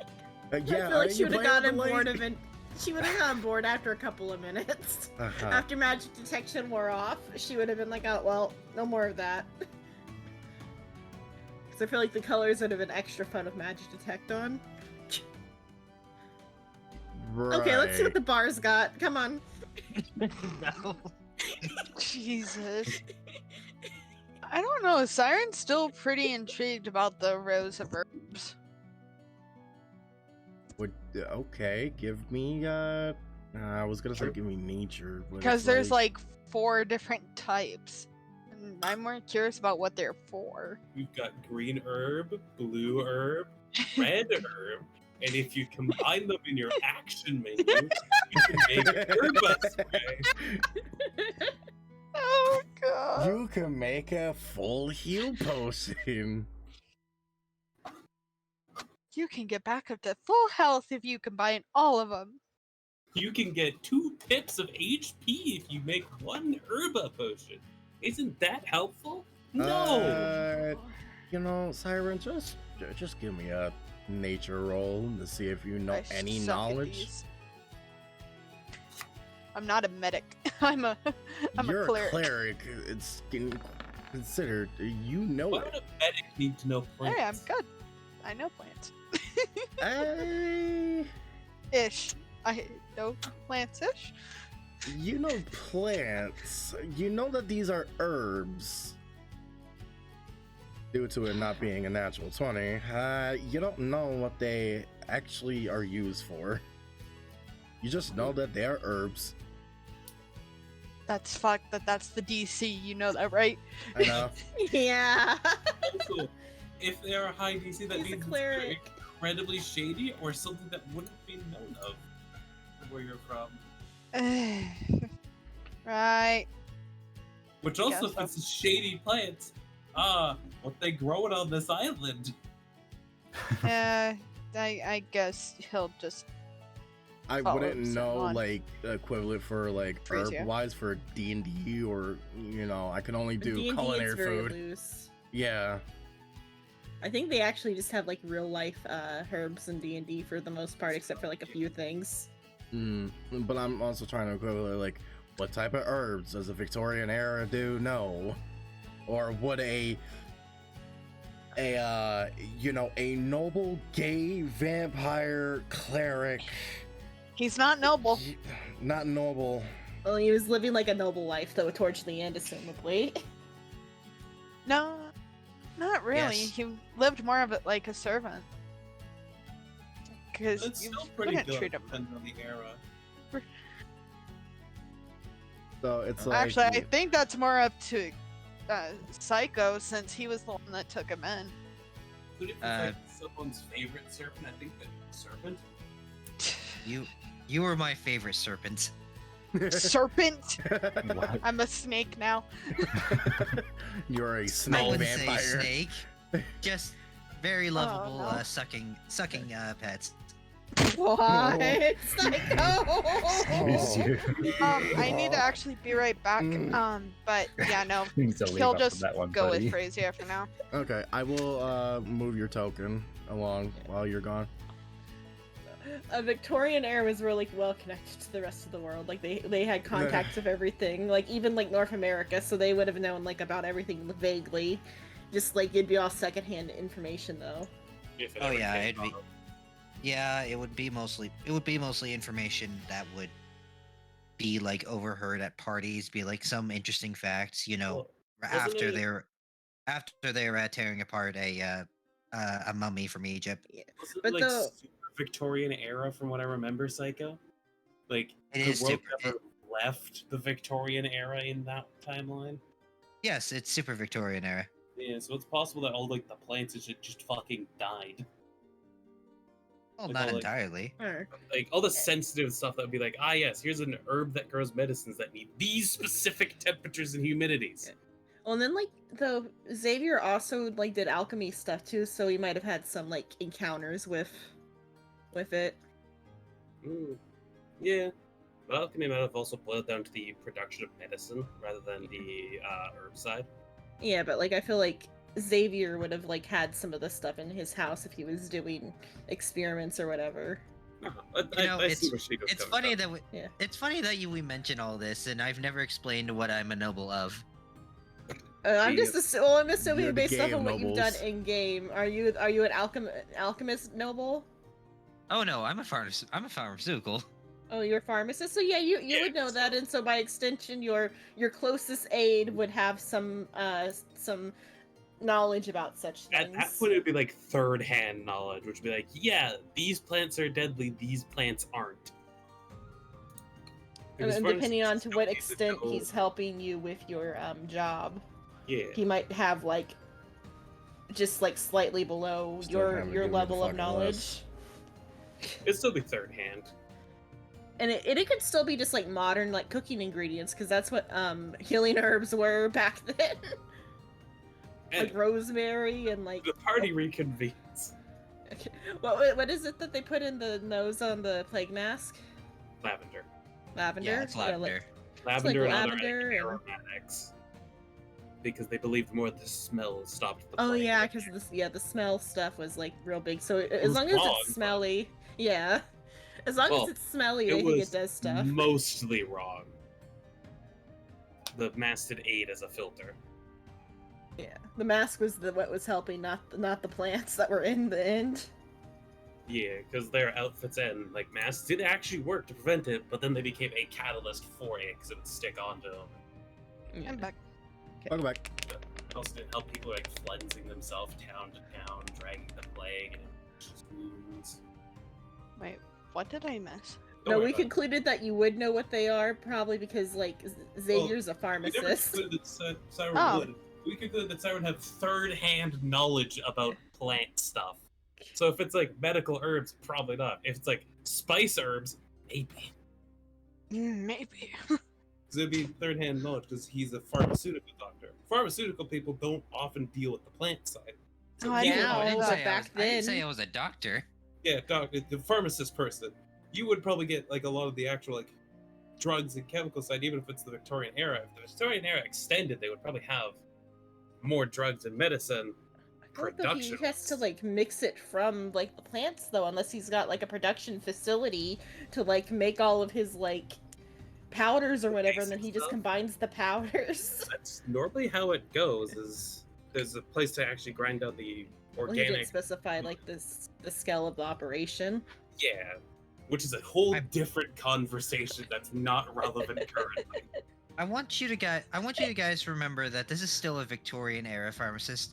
S1: I
S2: Yeah,
S1: feel like
S2: are
S1: she
S2: you
S1: would have
S2: playing
S1: gotten
S2: with the
S1: bored
S2: light?
S1: of it. She would have gotten bored after a couple of minutes.
S2: Uh-huh.
S1: After magic detection wore off, she would have been like, "Oh well, no more of that." Because I feel like the colors would have been extra fun with magic detect on. Okay, let's see what the bar's got. Come on.
S5: No.
S6: Jesus. I don't know. Siren's still pretty intrigued about the rows of herbs.
S2: Okay, give me I was gonna say give me nature, but
S6: Because
S2: it's
S6: there's like 4 different types. And I'm more curious about what they're for.
S3: You've got green herb, blue herb, red herb, and if you combine them in your action menu, you can make herba spray.
S6: Oh god.
S2: you can make a full heal potion.
S6: You can get back up to full health if you combine all of them.
S3: You can get 2 pips of HP if you make 1 herba potion. Isn't that helpful? No!
S2: You know, Siren, just give me a nature roll to see if you know
S6: I
S2: any
S6: suck at
S2: knowledge.
S6: these. I'm not a medic. I'm a
S2: You're
S6: cleric.
S2: a cleric. It's getting considered. You know
S3: Why would
S2: it.
S3: a medic need to know plants?
S6: Hey, I'm good. I know plants.
S2: Hey,
S6: Ish. I know plants-ish.
S2: you know plants. You know that these are herbs. Due to it not being a natural 20, you don't know what they actually are used for. You just know that they are herbs.
S6: That's fucked. That's the DC. You know that, right?
S2: I know.
S1: Yeah.
S3: Also, if they are high DC, that
S1: He's a
S3: means
S1: cleric.
S3: it's incredibly shady or something that wouldn't be known of where you're from.
S6: Right.
S3: Which
S6: I
S3: also
S6: guess so.
S3: fits the shady plants. What they growing on this island.
S6: I guess he'll just.
S2: I
S6: Follow
S2: wouldn't
S6: some
S2: know
S6: on.
S2: like equivalent for like
S6: Freeze,
S2: herb
S6: yeah.
S2: wise for D&D, or I can only do
S1: D&D
S2: culinary
S1: is very
S2: food.
S1: loose.
S2: Yeah.
S1: I think they actually just have like real life herbs in D&D for the most part, except for like a few things.
S2: But I'm also trying to equivalent like what type of herbs does a Victorian era do? No. Or would a noble gay vampire cleric
S6: He's not noble.
S2: not noble.
S1: Well, he was living like a noble life though towards the end, assumably.
S6: No, not really.
S5: Yes.
S6: He lived more of it like a servant. Because
S3: It's
S6: you
S3: still pretty
S6: couldn't
S3: good.
S6: treat him.
S3: Depends on the era.
S2: So it's like
S6: Actually, I think that's more up to Psycho, since he was the one that took him in.
S3: But if it's like someone's favorite serpent, I think the serpent.
S5: You were my favorite serpent.
S6: Serpent.
S4: What?
S6: I'm a snake now.
S2: You're a
S5: I
S2: snake
S5: wouldn't
S2: vampire.
S5: say snake. Just very lovable,
S6: no.
S5: sucking pets.
S1: What? Psycho!
S4: Excuse you.
S6: I need to actually be right back. But yeah, no,
S4: You need to leave
S6: he'll
S4: after
S6: just
S4: that one,
S6: go
S4: buddy.
S6: with Phrasia for now.
S2: Okay, I will move your token along while you're gone.
S1: A Victorian era was really well connected to the rest of the world. Like they had contacts of everything, like even like North America, so they would have known like about everything vaguely. Just like it'd be all secondhand information though.
S3: If it
S5: Oh
S3: ever
S5: yeah,
S3: came
S5: it'd be.
S3: out.
S5: Yeah, it would be mostly information that would be like overheard at parties, be like some interesting facts,
S3: Well,
S5: after
S3: it-
S5: they're tearing apart a mummy from Egypt.
S3: Wasn't
S1: But
S3: it, like
S1: the-
S3: super Victorian era from what I remember, Psycho? Like
S5: It
S3: the
S5: is
S3: world
S5: super-
S3: never left the Victorian era in that timeline.
S5: Yes, it's super Victorian era.
S3: Yeah, so it's possible that all like the plants just fucking died.
S5: Well,
S3: Like,
S5: not
S3: all, like-
S5: entirely.
S3: Like all the sensitive stuff that would be like, yes, here's an herb that grows medicines that need these specific temperatures and humidities.
S1: Well, and then like the Xavier also like did alchemy stuff too, so he might have had some like encounters with it.
S3: Yeah. But alchemy might have also boiled down to the production of medicine rather than the herb side.
S1: Yeah, but like I feel like Xavier would have like had some of the stuff in his house if he was doing experiments or whatever.
S3: I see where she goes.
S5: It's funny that
S1: Yeah.
S5: it's funny that we mention all this, and I've never explained what I'm a noble of.
S1: I'm just I'm assuming
S2: You're the
S1: based off
S2: gay
S1: of what you've done
S2: nobles.
S1: in game. Are you an alchemist noble?
S5: Oh no, I'm a pharmaceutical.
S1: Oh, you're a pharmacist. So yeah, you
S3: Yeah,
S1: would know that,
S3: so-
S1: and so by extension, your closest aide would have some knowledge about such
S3: At
S1: things.
S3: that point, it would be like third-hand knowledge, which would be like, yeah, these plants are deadly, these plants aren't.
S1: And
S3: As
S1: then
S3: far as
S1: depending on to what
S3: custodians
S1: extent
S3: go-
S1: he's helping you with your job,
S3: Yeah.
S1: he might have like just like slightly below
S2: Still
S1: your
S2: haven't given me the
S1: level of
S2: fucking
S1: knowledge.
S2: list.
S3: It'd still be third hand.
S1: And it could still be just like modern like cooking ingredients because that's what healing herbs were back then.
S3: And
S1: Like rosemary and like
S3: the party reconvenes.
S1: okay. What is it that they put in the nose on the plague mask?
S3: Lavender.
S1: Lavender.
S5: Yeah, it's lavender.
S3: Lavender and
S1: lavender
S3: other
S1: and-
S3: aromatics. Because they believed more the smell stopped the
S1: Oh
S3: plague.
S1: yeah, because the smell stuff was like real big. So as
S3: was
S1: long as
S3: wrong,
S1: it's
S3: but-
S1: smelly, yeah. As long
S3: Well,
S1: as it's smelly,
S3: it
S1: I think
S3: was
S1: it does stuff.
S3: mostly wrong. The mask did aid as a filter.
S1: Yeah, the mask was what was helping, not the plants that were in the end.
S3: Yeah, because their outfits and like masks did actually work to prevent it, but then they became a catalyst for it because it would stick onto them.
S1: Yeah.
S6: I'm back.
S2: Welcome back.
S3: It also did help people like cleansing themselves town to town, dragging the plague and infectious wounds.
S6: Wait, what did I miss?
S3: Don't
S1: No,
S3: worry
S1: we
S3: about it.
S1: concluded that you would know what they are, probably because like Xavier's a
S3: We never
S1: pharmacist.
S3: concluded that Siren
S6: Oh.
S3: would. We concluded that Siren had third-hand knowledge about plant stuff. So if it's like medical herbs, probably not. If it's like spice herbs, maybe.
S6: Maybe.
S3: Because it'd be third-hand knowledge because he's a pharmaceutical doctor. Pharmaceutical people don't often deal with the plant side. So
S6: Oh, I
S3: you
S6: didn't
S3: would
S1: know.
S3: probably-
S5: I didn't,
S1: but
S5: say I,
S1: back
S5: was, I didn't say
S1: then-
S5: I was a doctor.
S3: Yeah, the pharmacist person. You would probably get like a lot of the actual like drugs and chemical side, even if it's the Victorian era. If the Victorian era extended, they would probably have more drugs and medicine.
S1: I don't think he has to
S3: Production-wise.
S1: like mix it from like the plants though, unless he's got like a production facility to like make all of his like powders or whatever, and then he
S3: Basic
S1: just
S3: stuff.
S1: combines the powders.
S3: That's normally how it goes. Is there's a place to actually grind out the
S1: Well, he didn't
S3: organic,
S1: specify like the scale of the operation.
S3: yeah, which is a whole
S5: I-
S3: different conversation that's not relevant currently.
S5: I want you guys to remember that this is still a Victorian era pharmacist.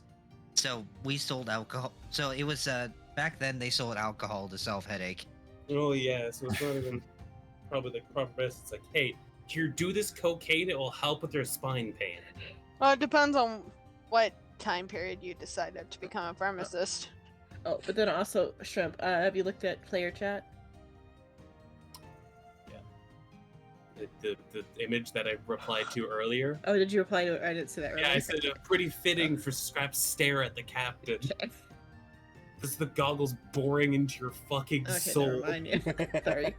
S5: So we sold alcohol. So it was back then they sold alcohol to solve headache.
S3: Oh yeah, so it's not even probably the proper best. It's like, hey, here, do this cocaine. It will help with your spine pain.
S6: Well, it depends on what time period you decided to become a pharmacist.
S1: Oh, but then also Shrimp. Have you looked at player chat?
S3: The image that I replied to earlier.
S1: Oh, did you reply to it? I didn't see that.
S3: Yeah, I
S1: earlier.
S3: said pretty fitting for Scrap's stare at the captain. Just the goggles boring into your fucking
S1: Okay,
S3: soul.
S1: never mind. Yeah. Sorry.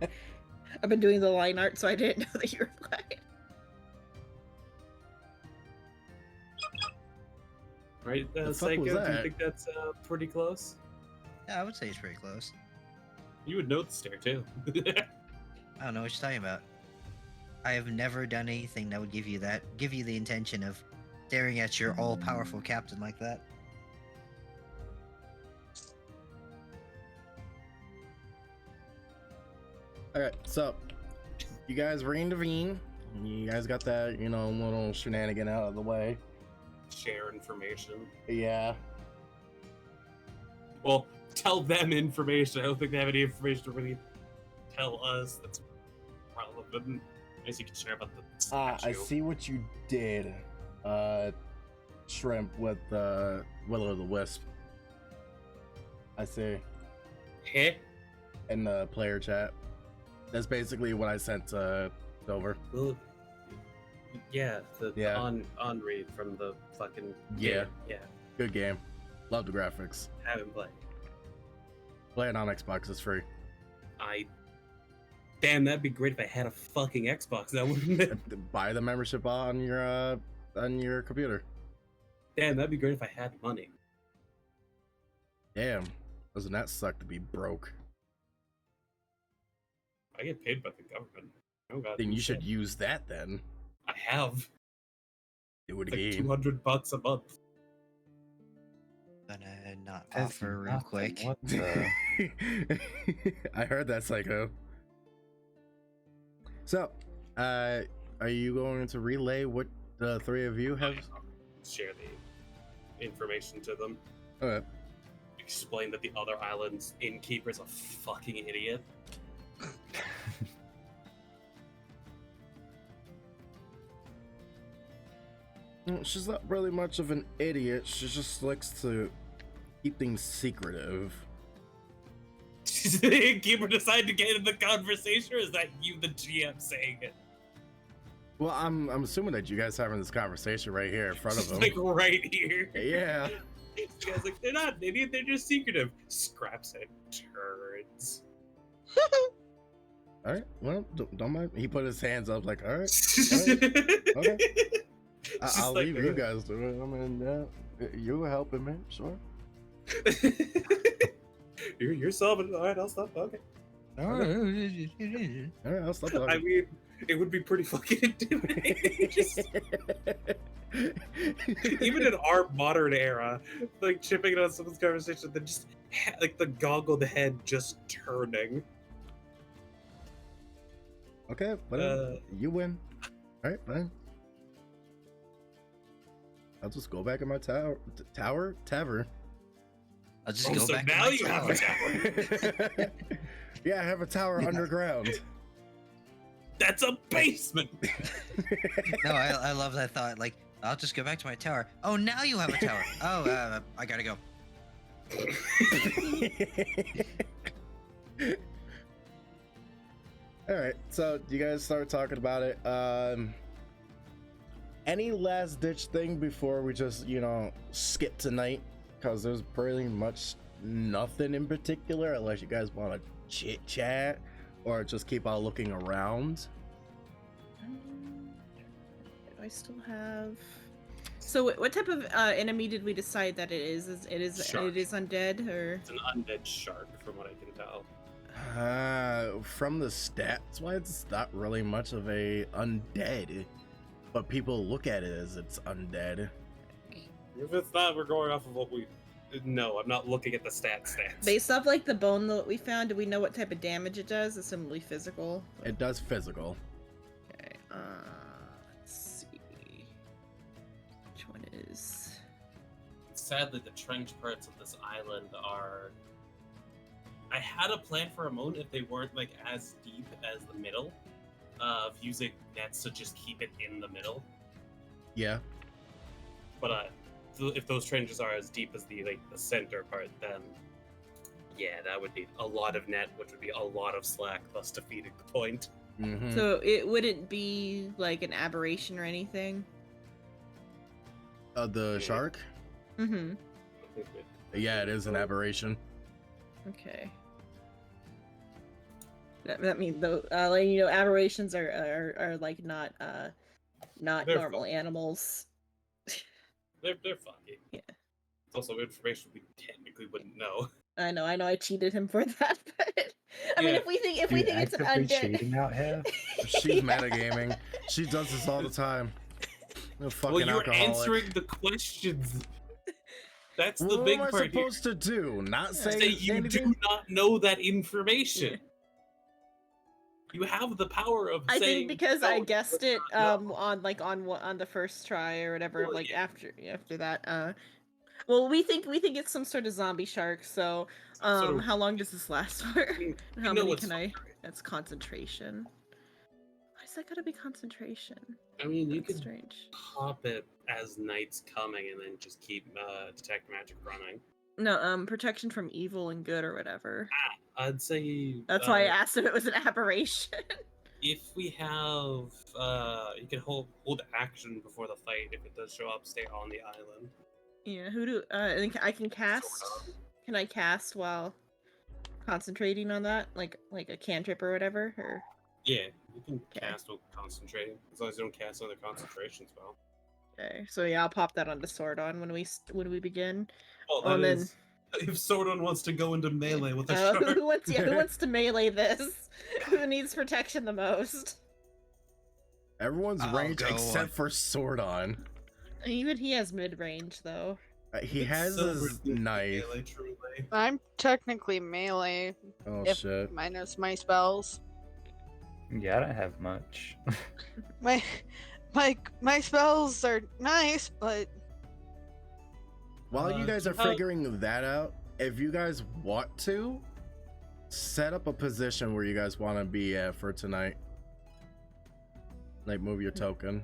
S1: I've been doing the line art, so I didn't know that you replied.
S3: Right,
S2: The fuck
S3: Psycho?
S2: was
S3: Do you
S2: that?
S3: think that's pretty close?
S5: Yeah, I would say it's pretty close.
S3: You would know the stare too.
S5: I don't know what you're talking about. I have never done anything that would give you the intention of staring at your all-powerful captain like that.
S2: Alright, so you guys reconvene. You guys got that, little shenanigan out of the way.
S3: Share information.
S2: Yeah.
S3: Well, tell them information. I don't think they have any information to really tell us that's relevant. As you can share about the
S2: I
S3: statue.
S2: see what you did, Shrimp, with Will o' the Wisp. I see.
S3: Heh?
S2: In the player chat. That's basically what I sent over.
S3: Well, yeah, the
S2: Yeah.
S3: Henri from the fucking
S2: Yeah.
S3: game. Yeah,
S2: Good game. Love the graphics.
S3: haven't played.
S2: Play it on Xbox, it's free.
S3: Damn, that'd be great if I had a fucking Xbox. That wouldn't it?
S2: Buy the membership on your computer.
S3: Damn, that'd be great if I had money.
S2: Damn. Doesn't that suck to be broke?
S3: I get paid by the government. Oh god.
S2: Then you should use that then.
S3: I have
S2: Do it
S3: it's like
S2: again.
S3: $200 a month.
S5: Gonna not
S4: That's
S5: offer real
S4: nothing.
S5: quick.
S4: What the?
S2: I heard that, Psycho. So, are you going to relay what the three of you have?
S3: Share the information to them.
S2: Okay.
S3: Explain that the other island's innkeeper's a fucking idiot.
S2: Well, she's not really much of an idiot. She just likes to keep things secretive.
S3: Does the innkeeper decide to get in the conversation, or is that you, the GM, saying it?
S2: Well, I'm assuming that you guys are having this conversation right here in front of
S3: She's
S2: them.
S3: like right here.
S2: Yeah.
S3: You guys like, they're not an idiot, they're just secretive. Scraps and turds.
S2: All right. Well, don't mind. He put his hands up like, all right. Okay.
S3: She's
S2: I'll
S3: like,
S2: leave you guys to it. I mean, you were helping me, sure.
S3: you're solving it. All right, I'll stop. Okay.
S2: All right, I'll stop
S3: I
S2: talking.
S3: mean, it would be pretty fucking intimidating. Just, even in our modern era, like chipping in on someone's conversation, then just like the goggled head just turning.
S2: Okay, whatever. You win. All right, fine. I'll just go back in my tavern.
S5: I'll just
S3: Oh,
S5: go
S3: so
S5: back
S3: now
S5: to my
S3: you have a
S5: tower.
S3: tower.
S2: Yeah, I have a tower underground.
S3: That's a basement.
S5: No, I love that thought. Like, I'll just go back to my tower. Oh, now you have a tower. Oh, I gotta go.
S2: All right, so you guys start talking about it. Any last ditch thing before we just, skip tonight? Because there's pretty much nothing in particular, unless you guys want to chit chat or just keep on looking around.
S1: Do I still have? So what type of enemy did we decide that it is? It is
S3: Shark.
S1: undead or?
S3: It's an undead shark, from what I can tell.
S2: From the stats wise, it's not really much of a undead, but people look at it as it's undead.
S3: If it's not, we're going off of what we. No, I'm not looking at the stats.
S1: Based off like the bone that we found, do we know what type of damage it does? It's simply physical.
S2: It does physical.
S1: Okay. Let's see. Which one is?
S3: Sadly, the trench parts of this island are. I had a plan for a moment if they weren't like as deep as the middle, of using nets to just keep it in the middle.
S2: Yeah.
S3: But if those trenches are as deep as the center part, then yeah, that would be a lot of net, which would be a lot of slack, thus defeating the point.
S2: Mm-hmm.
S1: So it wouldn't be like an aberration or anything.
S2: The shark?
S1: Mm-hmm.
S2: Yeah, it is an aberration.
S1: Okay. That means though, aberrations are like not
S3: They're
S1: normal
S3: fun.
S1: animals.
S3: They're funny.
S1: Yeah.
S3: It's also information we technically wouldn't know.
S1: I know. I cheated him for that, but I mean,
S3: Yeah.
S1: if we think
S4: You
S1: it's an
S4: actively
S1: undead,
S4: cheating out here?
S2: She's metagaming. She does this all the time. No fucking
S3: Well, you're
S2: alcoholic.
S3: answering the questions. That's the
S2: What
S3: big
S2: am I
S3: part here.
S2: supposed to do? Not say
S3: Say you
S2: anything?
S3: do not know that information. You have the power of
S1: I
S3: saying.
S1: think because I
S3: no,
S1: guessed
S3: but
S1: it
S3: not no.
S1: on the first try or whatever,
S3: Well,
S1: like
S3: yeah.
S1: after that. Well, we think it's some sort of zombie shark. So
S3: So-
S1: how long does this last for?
S3: I mean,
S1: And
S3: we
S1: how
S3: know
S1: many
S3: it's
S1: can I?
S3: fine.
S1: That's concentration. Why is that gotta be concentration?
S3: I mean, you
S1: That's
S3: could
S1: strange.
S3: pop it as night's coming and then just keep detect magic running.
S1: No, protection from evil and good or whatever.
S3: I'd say
S1: That's why I asked if it was an aberration.
S3: if we have you can hold action before the fight. If it does show up, stay on the island.
S1: Yeah, who do I think I can cast? Can I cast while concentrating on that, like a cantrip or whatever? Or
S3: Yeah, you can
S1: Okay.
S3: cast while concentrating, as long as you don't cast other concentration spell.
S1: okay, so yeah, I'll pop that onto Sordon when we begin.
S3: Well,
S1: Oh,
S3: that
S1: and then-
S3: is- if Sordon wants to go into melee with a shark.
S1: Who wants to melee this? Who needs protection the most?
S2: Everyone's
S5: I'll
S2: ranged
S5: go
S2: except
S5: on.
S2: for Sordon.
S1: Even he has mid range though.
S2: He
S3: It's
S2: has
S3: so
S2: his
S3: ridiculous,
S2: knife.
S3: melee, truly.
S6: I'm technically melee,
S2: Oh
S6: If-
S2: shit.
S6: minus my spells.
S4: Yeah, I don't have much.
S6: My spells are nice, but
S2: While you guys are
S3: how-
S2: figuring that out, if you guys want to, set up a position where you guys want to be at for tonight. Like move your token.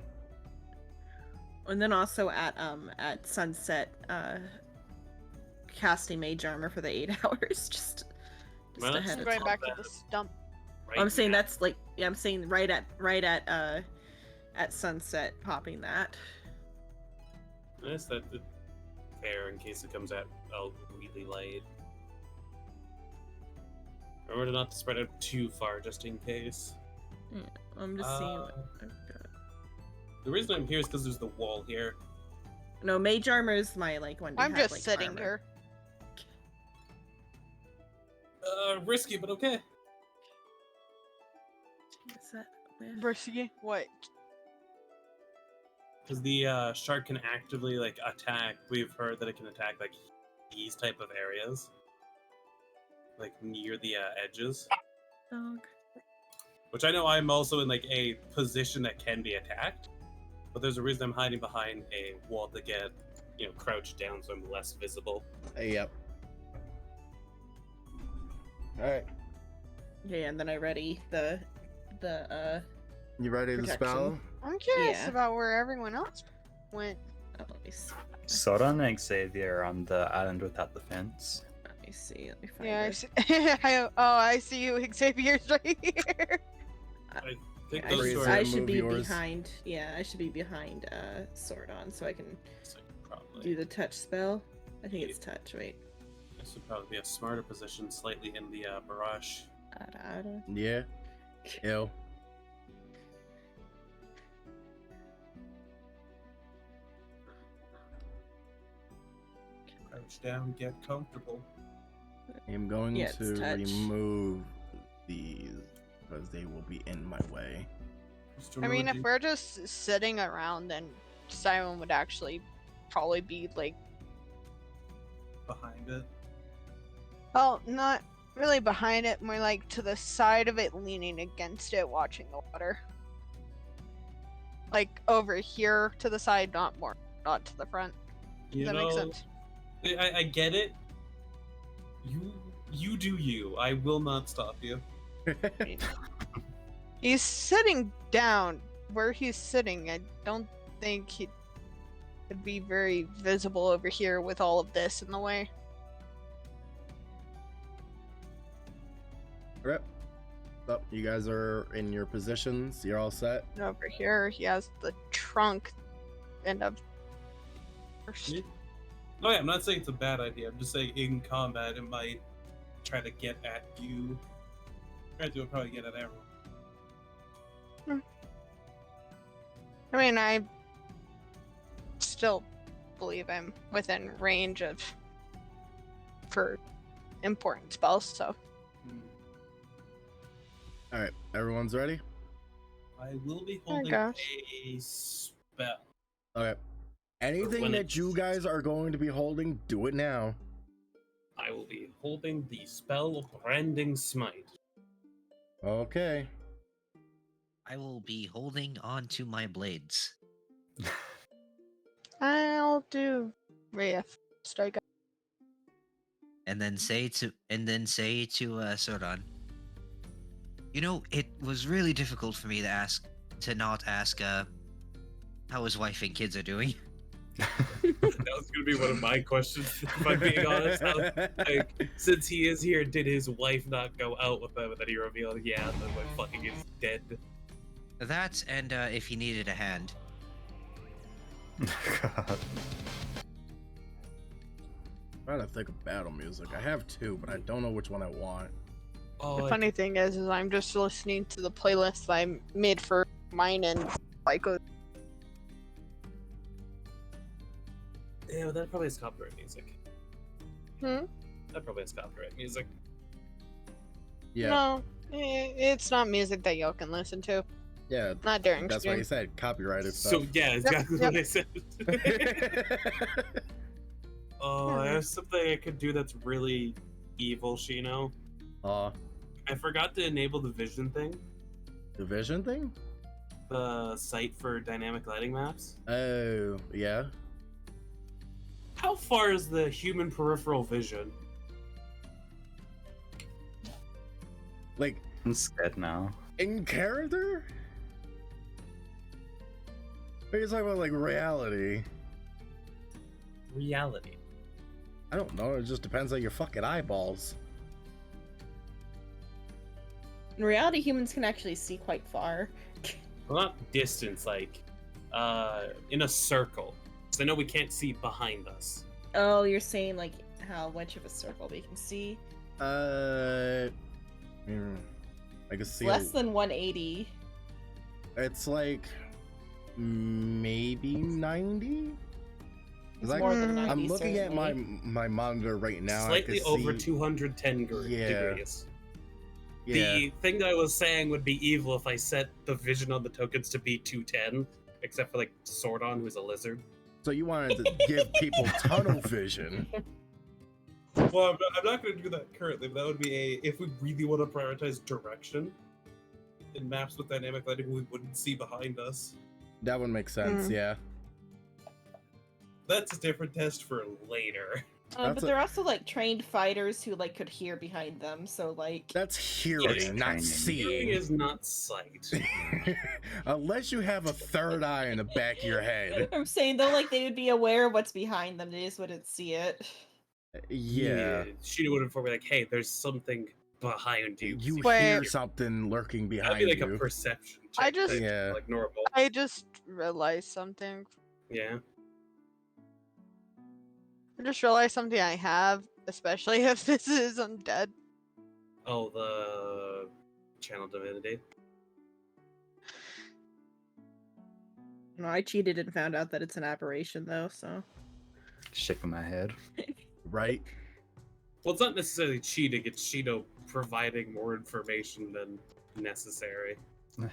S1: And then also at sunset, casting mage armor for the 8 hours, just
S3: Well, that's
S1: ahead
S6: I'm
S1: of
S6: going
S1: time.
S6: back to the stump.
S3: Right
S1: I'm saying
S3: now.
S1: that's like I'm saying right at sunset, popping that.
S3: Yes, that's fair in case it comes out really late. Remember not to spread out too far, just in case.
S1: I'm just seeing.
S3: Uh,
S1: What I've got.
S3: The reason I'm here is because there's the wall here.
S1: No, mage armor is my one. to
S6: I'm
S1: have,
S6: just
S1: like,
S6: sitting
S1: armor.
S6: here.
S3: Risky, but okay.
S6: Brisky, what?
S3: Because the shark can actively like attack. We've heard that it can attack like these type of areas, like near the edges.
S1: Dog.
S3: Which I know I'm also in like a position that can be attacked, but there's a reason I'm hiding behind a wall to get, crouched down so I'm less visible.
S2: Yep. All right.
S1: Yeah, and then I ready the
S2: You ready to
S1: Protection.
S2: spell?
S6: I'm curious
S1: Yeah.
S6: about where everyone else went.
S1: let me see.
S4: Sodon and Xavier are on the island without the fence.
S1: Let me see. Let me find
S6: Yeah, I
S1: it.
S6: see. I see you, Xavier's right here.
S3: I think
S1: I
S3: those
S1: should,
S2: Freeze
S3: are
S1: I
S2: it,
S1: should
S2: move
S1: be
S2: yours.
S1: behind. Yeah, I should be behind Sordon so I can
S3: probably.
S1: do the touch spell. I think it's touch. Wait.
S3: This would probably be a smarter position, slightly in the barrage.
S1: Da-da-da.
S2: Yeah. Ew.
S3: Crouch down, get comfortable.
S2: I'm going
S1: Yeah, it's
S2: to
S1: touch.
S2: remove these because they will be in my way.
S3: Mr.
S6: I mean, if
S3: Roji.
S6: we're just sitting around, then Simon would actually probably be like,
S3: behind it.
S6: well, not really behind it, more like to the side of it, leaning against it, watching the water. Like over here to the side, not to the front. Does that make sense?
S3: I get it. You do you. I will not stop you.
S6: He's sitting down. Where he's sitting, I don't think he'd be very visible over here with all of this in the way.
S2: Rip. Up, you guys are in your positions. You're all set.
S6: And over here, he has the trunk end of first.
S3: Yeah. Oh yeah, I'm not saying it's a bad idea. I'm just saying in combat it might try to get at you. Try to probably get at everyone.
S6: I mean, I still believe I'm within range of for important spells, so
S2: All right, everyone's ready.
S3: I will be
S6: Oh my
S3: holding
S6: gosh.
S3: a spell.
S2: Okay. Anything
S3: when
S2: that you
S3: it's-
S2: guys are going to be holding, do it now.
S3: I will be holding the spell Branding Smite.
S2: Okay.
S5: I will be holding on to my blades.
S6: I'll do Wraith Strike.
S5: And then say to Sordon, it was really difficult for me to not ask how his wife and kids are doing.
S3: That was gonna be one of my questions, if I'm being honest. Like, since he is here, did his wife not go out with him? And then he revealed, yeah, that my fucking is dead.
S5: That and if he needed a hand.
S4: God.
S2: trying to think of battle music. I have two, but I don't know which one I want.
S3: Oh,
S6: The
S3: I
S6: funny thing is I'm just listening to the playlist I made for mine and like
S3: yeah, that probably is copyright music.
S6: Hmm?
S3: That probably is copyright music.
S2: Yeah.
S6: No, it's not music that y'all can listen to.
S2: Yeah.
S6: Not during
S2: That's why
S6: stream.
S2: he said copyrighted
S3: So
S2: stuff.
S3: yeah, exactly
S6: yep.
S3: what I said. Oh, I have something I could do that's really evil, Shino. I forgot to enable the vision thing,
S2: The vision thing?
S3: the site for dynamic lighting maps.
S2: Oh, yeah.
S3: How far is the human peripheral vision?
S2: Like,
S4: I'm scared now.
S2: in character? Are you talking about, like, reality?
S3: Reality.
S2: I don't know. It just depends on your fucking eyeballs.
S1: In reality, humans can actually see quite far.
S3: Well, not distance, like, in a circle. Because I know we can't see behind us.
S1: Oh, you're saying like how much of a circle we can see?
S2: I can see.
S1: Less than 180.
S2: It's like maybe 90.
S1: It's
S2: Like,
S1: more than 90.
S2: I'm looking at my
S1: certainly.
S2: my monitor right now.
S3: Slightly
S2: I can
S3: over
S2: see,
S3: 210
S2: Yeah.
S3: degrees.
S2: Yeah.
S3: The thing that I was saying would be evil if I set the vision on the tokens to be 210, except for like Sordon, who's a lizard.
S2: So you wanted to give people tunnel vision.
S3: Well, I'm not going to do that currently, but that would be if we really want to prioritize direction in maps with dynamic lighting, we wouldn't see behind us.
S2: That would make sense, yeah.
S3: That's a different test for later.
S1: But they're also like trained fighters who like could hear behind them, so like
S2: That's hearing, not
S4: training.
S3: Hearing
S2: seeing.
S3: is not sight.
S2: Unless you have a third eye in the back of your head.
S1: I'm saying though, like they would be aware of what's behind them, they just wouldn't see it.
S2: Yeah.
S3: She would inform me like, "Hey, there's something behind you."
S2: You
S6: Wait.
S2: hear something lurking behind
S3: That'd be like
S2: you.
S3: a perception
S6: I
S3: check.
S6: just-
S3: thing,
S2: Yeah.
S3: like normal.
S6: I just realized something.
S3: Yeah.
S6: I just realized something I have, especially if this is undead.
S3: Oh, the channel divinity.
S1: No, I cheated and found out that it's an aberration though, so.
S4: Shaking my head.
S2: Right?
S3: Well, it's not necessarily cheating. It's Shido providing more information than necessary.
S6: When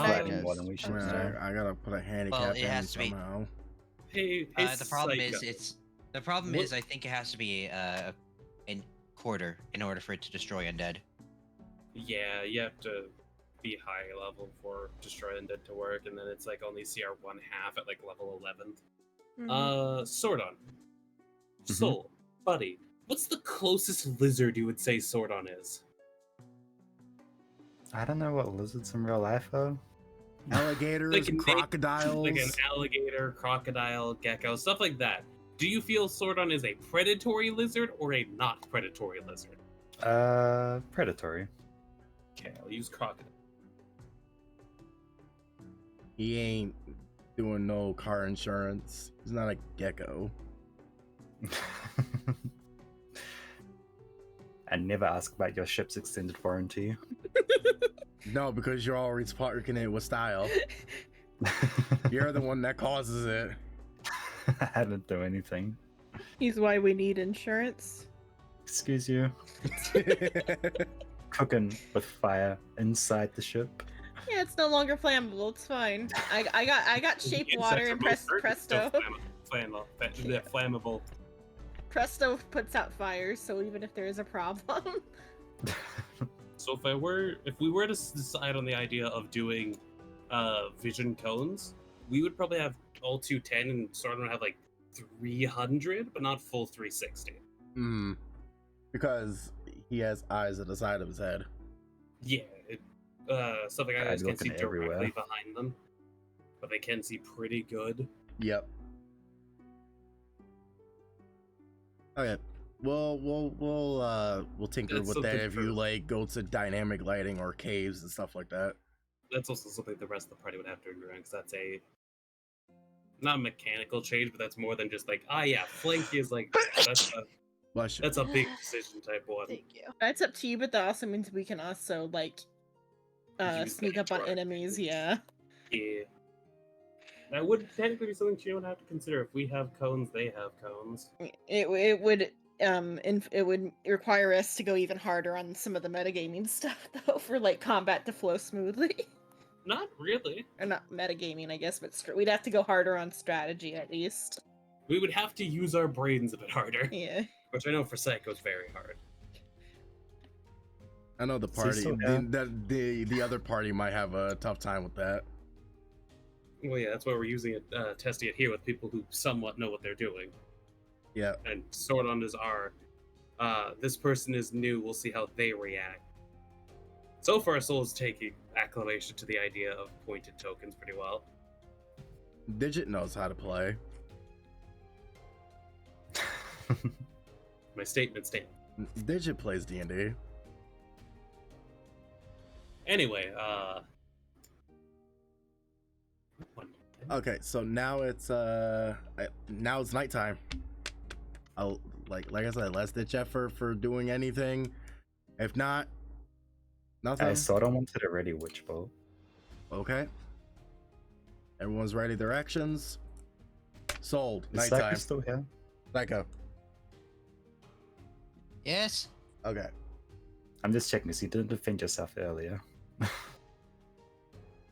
S3: Oh,
S6: I
S3: yeah,
S6: just
S4: more than we should.
S6: observed.
S2: I gotta put a handicap
S5: Well, it
S2: in
S5: has to be.
S2: somehow.
S3: Hey,
S5: The problem is
S3: Psycho.
S5: the problem
S3: What-
S5: is I think it has to be in quarter in order for it to destroy undead.
S3: Yeah, you have to be high level for Destroy Undead to work, and then it's like only CR 1/2 at like level 11.
S6: Mhm.
S3: Sordon. Soul, buddy, what's the closest lizard you would say Sordon is?
S4: I don't know what lizards in real life are.
S2: Alligators,
S3: Like a-
S2: crocodiles.
S3: Like an alligator, crocodile, gecko, stuff like that. Do you feel Sordon is a predatory lizard or a not predatory lizard?
S4: Predatory.
S3: Okay, I'll use crocodile.
S2: He ain't doing no car insurance. He's not a gecko.
S4: And never ask about your ship's extended warranty.
S2: No, because you're always parking it with style. You're the one that causes it.
S4: I didn't do anything.
S1: He's why we need insurance.
S4: Excuse you. Cooking with fire inside the ship.
S1: Yeah, it's no longer flammable. It's fine. I got shape
S3: The
S1: water
S3: insects
S1: and
S3: are most certainly
S1: Presto.
S3: still flammable.
S1: Presto puts out fires, so even if there is a problem,
S3: So if we were to decide on the idea of doing vision cones, we would probably have all 210 and sort of have like 300, but not full 360.
S2: Because he has eyes at the side of his head.
S3: Yeah, stuff like that
S4: I'd
S3: can see
S4: looking
S3: directly
S4: everywhere.
S3: behind them, but they can see pretty good.
S2: Yep. Okay. We'll tinker
S3: That's
S2: with that
S3: something
S2: if
S3: for-
S2: you like go to dynamic lighting or caves and stuff like that.
S3: That's also something the rest of the party would have to agree on, because that's not a mechanical change, but that's more than just like, yeah, flank is like
S2: Bless you.
S3: that's a big decision type one.
S6: Thank you.
S1: that's up to you. But that also means we can also like
S3: Use
S1: sneak
S3: that
S1: up on
S3: to our
S1: enemies.
S3: advantage.
S1: Yeah.
S3: Yeah. That would technically be something she would have to consider. If we have cones, they have cones.
S1: It would require us to go even harder on some of the metagaming stuff though, for like combat to flow smoothly.
S3: Not really.
S1: Or not metagaming, I guess, but we'd have to go harder on strategy at least.
S3: We would have to use our brains a bit harder,
S1: Yeah.
S3: which I know for Psycho is very hard.
S2: I know the
S4: See,
S2: party.
S4: so-
S2: The other party might have a tough time with that.
S3: Well, yeah, that's why we're using it, testing it here with people who somewhat know what they're doing.
S2: Yeah.
S3: And Sordon is our, this person is new, we'll see how they react. So far, Soul's taking acclamation to the idea of pointed tokens pretty well.
S2: Digit knows how to play.
S3: My statement.
S2: Digit plays D&D.
S3: Anyway,
S2: Okay, so now it's nighttime. I'll like I said, last ditch effort for doing anything. If not, nothing.
S4: I sort of wanted a ready witch bolt.
S2: Okay. Everyone's ready their actions. Sold.
S4: Is
S2: Nighttime.
S4: Psycho still here?
S2: Psycho.
S5: Yes.
S2: Okay.
S4: I'm just checking because you didn't defend yourself earlier.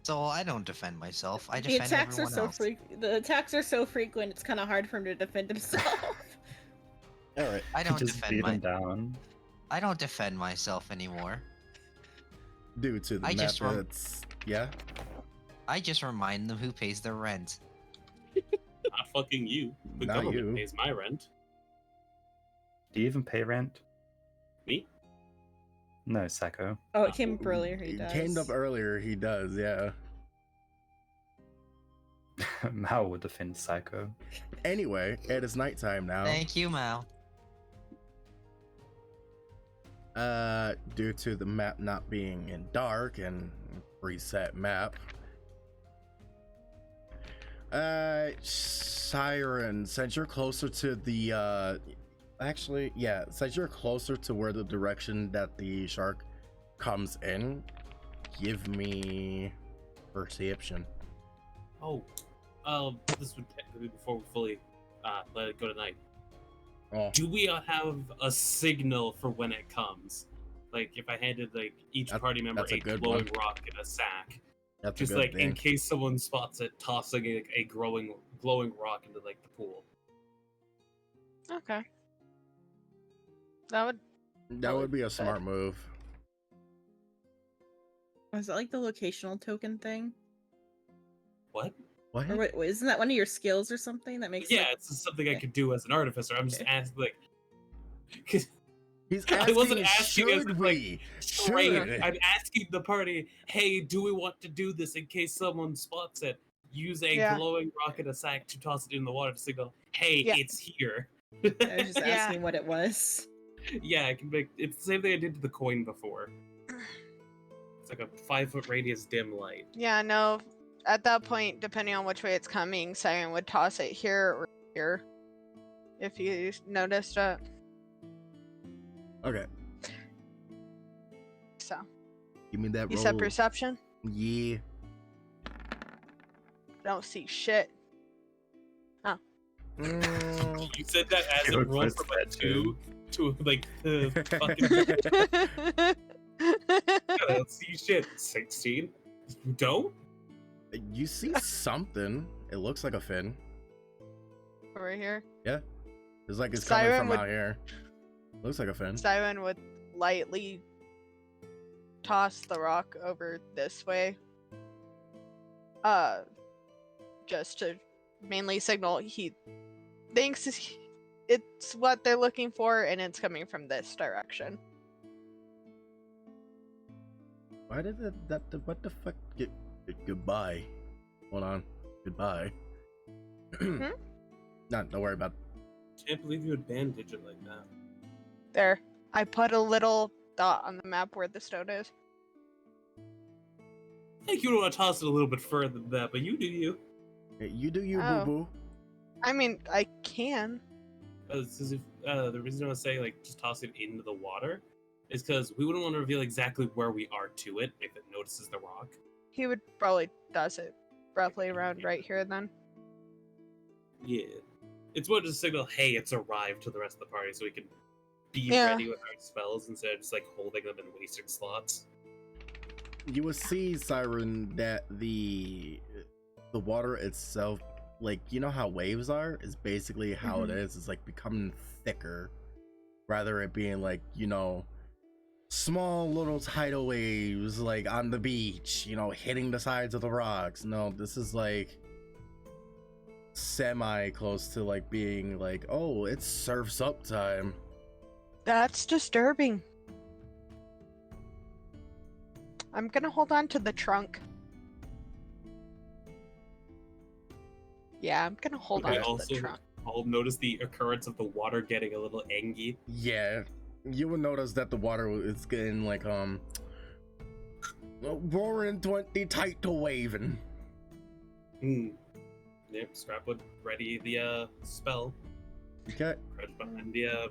S5: So I don't defend myself. I
S1: The
S5: defend
S1: attacks are
S5: everyone
S1: so
S5: else.
S1: the attacks are so frequent. It's kind of hard for him to defend himself.
S2: All right.
S5: I don't
S4: Just
S5: defend
S4: beat
S5: my.
S4: him down.
S5: I don't defend myself anymore.
S2: Due to the
S5: I just rem-
S2: methods. Yeah.
S5: I just remind them who pays their rent.
S3: Not fucking you. The
S2: Not
S3: government
S2: you.
S3: pays my rent.
S4: Do you even pay rent?
S3: Me?
S4: No, Psycho.
S1: Oh, it came up earlier. He
S2: It
S1: does.
S2: came up earlier. He does. Yeah.
S4: Mao would defend Psycho.
S2: Anyway, it is nighttime now.
S5: Thank you, Mao.
S2: Due to the map not being in dark and reset map. Siren, since you're closer to the actually, yeah, since you're closer to where the direction that the shark comes in, give me perception.
S3: Oh, this would technically before we fully let it go tonight.
S2: Oh,
S3: Do we have a signal for when it comes? Like if I handed like each party member
S2: that's a
S3: a
S2: good
S3: glowing
S2: one.
S3: rock in a sack,
S2: that's a
S3: just
S2: good
S3: like
S2: thing.
S3: in case someone spots it, tossing a glowing rock into like the pool.
S6: Okay. That would.
S2: That would be a smart move.
S1: Was it like the locational token thing?
S3: What?
S2: What?
S1: Or wait, isn't that one of your skills or something that makes?
S3: Yeah,
S1: Like...
S3: it's just something I
S1: Okay.
S3: could do as an artificer. I'm just
S1: Okay.
S3: asking like. 'Cause
S2: He's
S3: I
S2: asking,
S3: wasn't asking as
S2: should
S3: in,
S2: we?
S3: straight,
S2: Should?
S3: I'm asking the party, hey, do we want to do this in case someone spots it? Use a
S6: Yeah.
S3: glowing rock in a sack to toss it in the water to signal, hey,
S6: Yeah.
S3: it's here.
S1: I was just
S6: Yeah.
S1: asking what it was.
S3: Yeah, I can make it's the same thing I did to the coin before. It's like a 5-foot radius dim light.
S6: Yeah, no. At that point, depending on which way it's coming, Siren would toss it here or here. If you noticed it.
S2: Okay,
S6: So,
S2: give me that
S6: you
S2: roll.
S6: said perception?
S2: Yeah.
S6: Don't see shit.
S2: Mm.
S3: You said that as a
S4: Good
S3: roll from a 2 to like the fucking I don't see shit. 16? You don't?
S2: You see something. It looks like a fin.
S6: Over here.
S2: It's like it's coming
S6: Siren
S2: from
S6: would-
S2: out here. Looks like a fin.
S6: Siren would lightly toss the rock over this way. Just to mainly signal he thinks it's what they're looking for and it's coming from this direction.
S2: Why did that what the fuck? Goodbye. Hold on. Goodbye. No, don't worry about.
S3: Can't believe you would bandage it like that.
S6: There. I put a little dot on the map where the stone is.
S3: I think you would want to toss it a little bit further than that, but you do you.
S2: You do you,
S6: Oh.
S2: boo boo.
S6: I mean, I can.
S3: The reason I was saying like just toss it into the water is because we wouldn't want to reveal exactly where we are to it if it notices the rock.
S6: He would probably does it roughly around right here then.
S3: Yeah. It's more just a signal, hey, it's arrived to the rest of the party so we can be
S6: Yeah.
S3: ready with our spells instead of just like holding them and wasting slots.
S2: You will see, Siren, that the water itself, like, you know how waves are, is basically how it is. It's like becoming thicker, rather it being like, you know, small little tidal waves like on the beach, you know, hitting the sides of the rocks. No, this is like semi close to like being like, oh, it's surf's up time.
S6: That's disturbing. I'm gonna hold on to the trunk. Yeah, I'm gonna hold
S3: Okay,
S6: on to
S3: also-
S6: the trunk.
S3: I'll notice the occurrence of the water getting a little angy.
S2: Yeah, you will notice that the water is getting like roaring 20 tight to waving.
S3: Yep, Scrapwood, ready the spell.
S2: Okay,
S3: Crouch behind the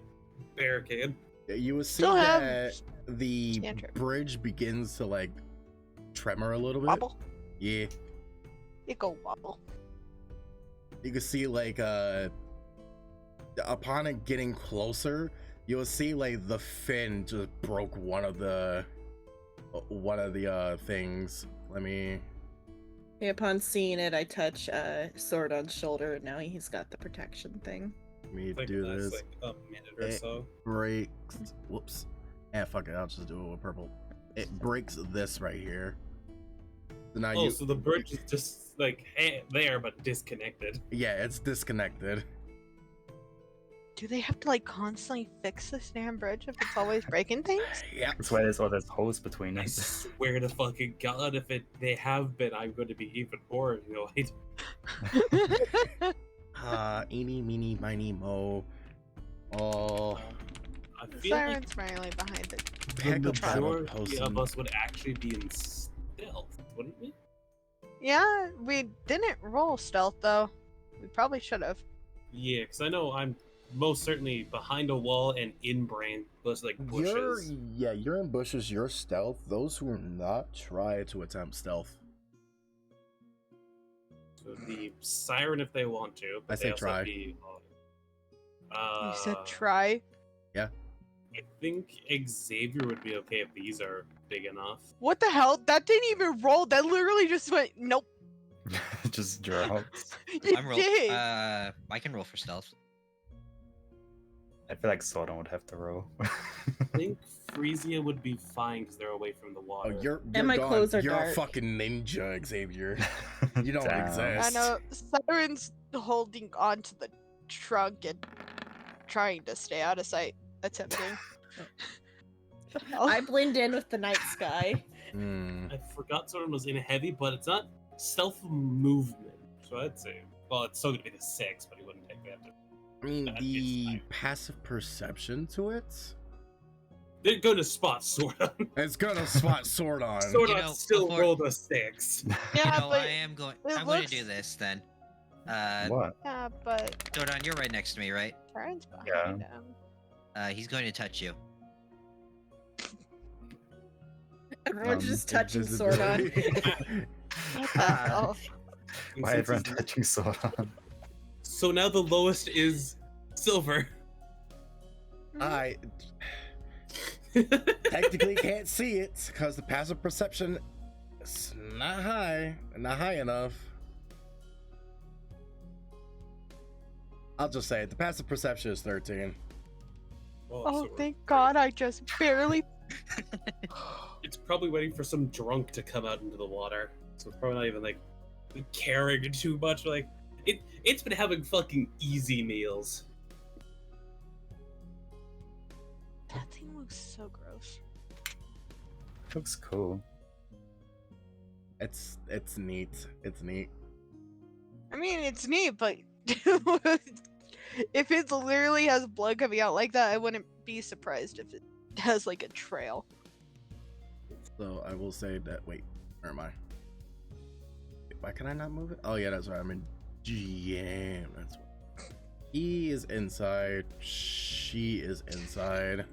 S3: barricade.
S2: you will see
S6: Still have
S2: that the
S6: cantrip.
S2: bridge begins to like tremor a little bit.
S6: Wobble.
S2: Yeah,
S6: You go wobble.
S2: you can see like upon it getting closer, you'll see like the fin just broke one of the things. Let me.
S1: Yeah, upon seeing it, I touch Sword on shoulder, and now he's got the protection thing.
S2: Let me
S3: I think
S2: do
S3: that's
S2: this.
S3: like a minute or
S2: It
S3: so.
S2: breaks. Whoops. Fuck it. I'll just do it with purple. It breaks this right here. So now
S3: Oh, so the bridge is just like there, but disconnected.
S2: Yeah, it's disconnected.
S6: Do they have to like constantly fix this damn bridge if it's always breaking things?
S2: Yep.
S4: That's why there's all those holes between
S3: I
S4: us.
S3: swear to fucking God, if they have been, I'm going to be even more annoyed.
S2: Eeny, meeny, miny, mo. Oh,
S3: I
S6: The
S3: feel like
S6: siren's finally behind it.
S3: the
S2: heck of
S3: majority
S2: posting.
S3: of us would actually be in stealth, wouldn't we?
S6: Yeah, we didn't roll stealth though. We probably should have.
S3: Yeah, because I know I'm most certainly behind a wall and in bushes.
S2: You're in bushes. You're stealth. Those who are not, try to attempt stealth.
S3: So the siren if they want to. But
S2: I say
S3: they also
S2: try.
S6: You said try.
S3: I think Xavier would be okay if these are big enough.
S6: What the hell? That didn't even roll. That literally just went nope.
S4: Just drops.
S6: It
S5: I'm roll.
S6: did.
S5: I can roll for stealth.
S4: I feel like Sodom would have to roll.
S3: I think Frisia would be fine because they're away from the
S2: Oh,
S3: water.
S2: you're
S1: And my
S2: gone.
S1: clothes are
S2: You're a
S1: dark.
S2: fucking ninja, Xavier. You don't
S4: Damn.
S2: exist.
S6: I know. Siren's holding onto the trunk and trying to stay out of sight. Attempting.
S1: I blend in with the night sky.
S2: Hmm.
S3: I forgot someone was in heavy, but it's not stealth movement. So I'd say, well, it's still gonna be the 6, but he wouldn't take that.
S2: I mean,
S3: That is
S2: the
S3: fine.
S2: passive perception to it,
S3: They're gonna spot Sordon.
S2: it's gonna spot sword on.
S3: Sordon
S5: You know,
S3: still
S5: before-
S3: rolled a 6.
S6: Yeah,
S5: no,
S6: but
S5: I am going.
S6: it
S5: I'm going to do
S6: looks-
S5: this then.
S4: What?
S6: yeah, but
S5: Jordan, you're right next to me, right?
S6: Siren's behind
S4: Yeah.
S6: him.
S5: He's going to touch you.
S1: Everyone's just touching Sword on.
S2: invisibility.
S6: What the hell?
S3: And
S4: Why
S3: since
S4: everyone
S3: he's-
S4: touching Sodom?
S3: So now the lowest is silver.
S2: I technically can't see it because the passive perception is not high enough. I'll just say it. The passive perception is 13.
S3: Well,
S6: Oh,
S3: so
S6: thank God! I just barely.
S3: it's probably waiting for some drunk to come out into the water. So it's probably not even like caring too much. Like it's been having fucking easy meals.
S6: That thing looks so gross.
S4: Looks cool.
S2: It's neat. It's neat.
S6: I mean, it's neat, but if it literally has blood coming out like that, I wouldn't be surprised if it has like a trail.
S2: So I will say that. Wait, where am I? Why can I not move it? Oh yeah, that's right. I'm in GM. That's right. He is inside. She is inside.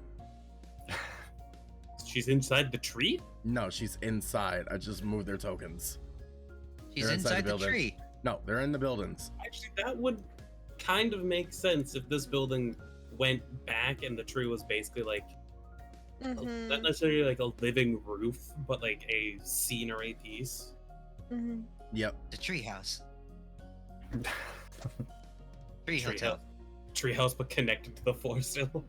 S3: She's inside the tree?
S2: No, she's inside. I just moved their tokens.
S5: He's
S2: They're inside
S5: inside
S2: the
S5: the
S2: building.
S5: tree.
S2: No, they're in the buildings.
S3: Actually, that would kind of make sense if this building went back and the tree was basically like
S6: Mm-hmm.
S3: not necessarily like a living roof, but like a scenery piece.
S6: Mm-hmm.
S2: Yep.
S5: The tree house. Tree hotel.
S3: Treehouse, but connected to the floor still.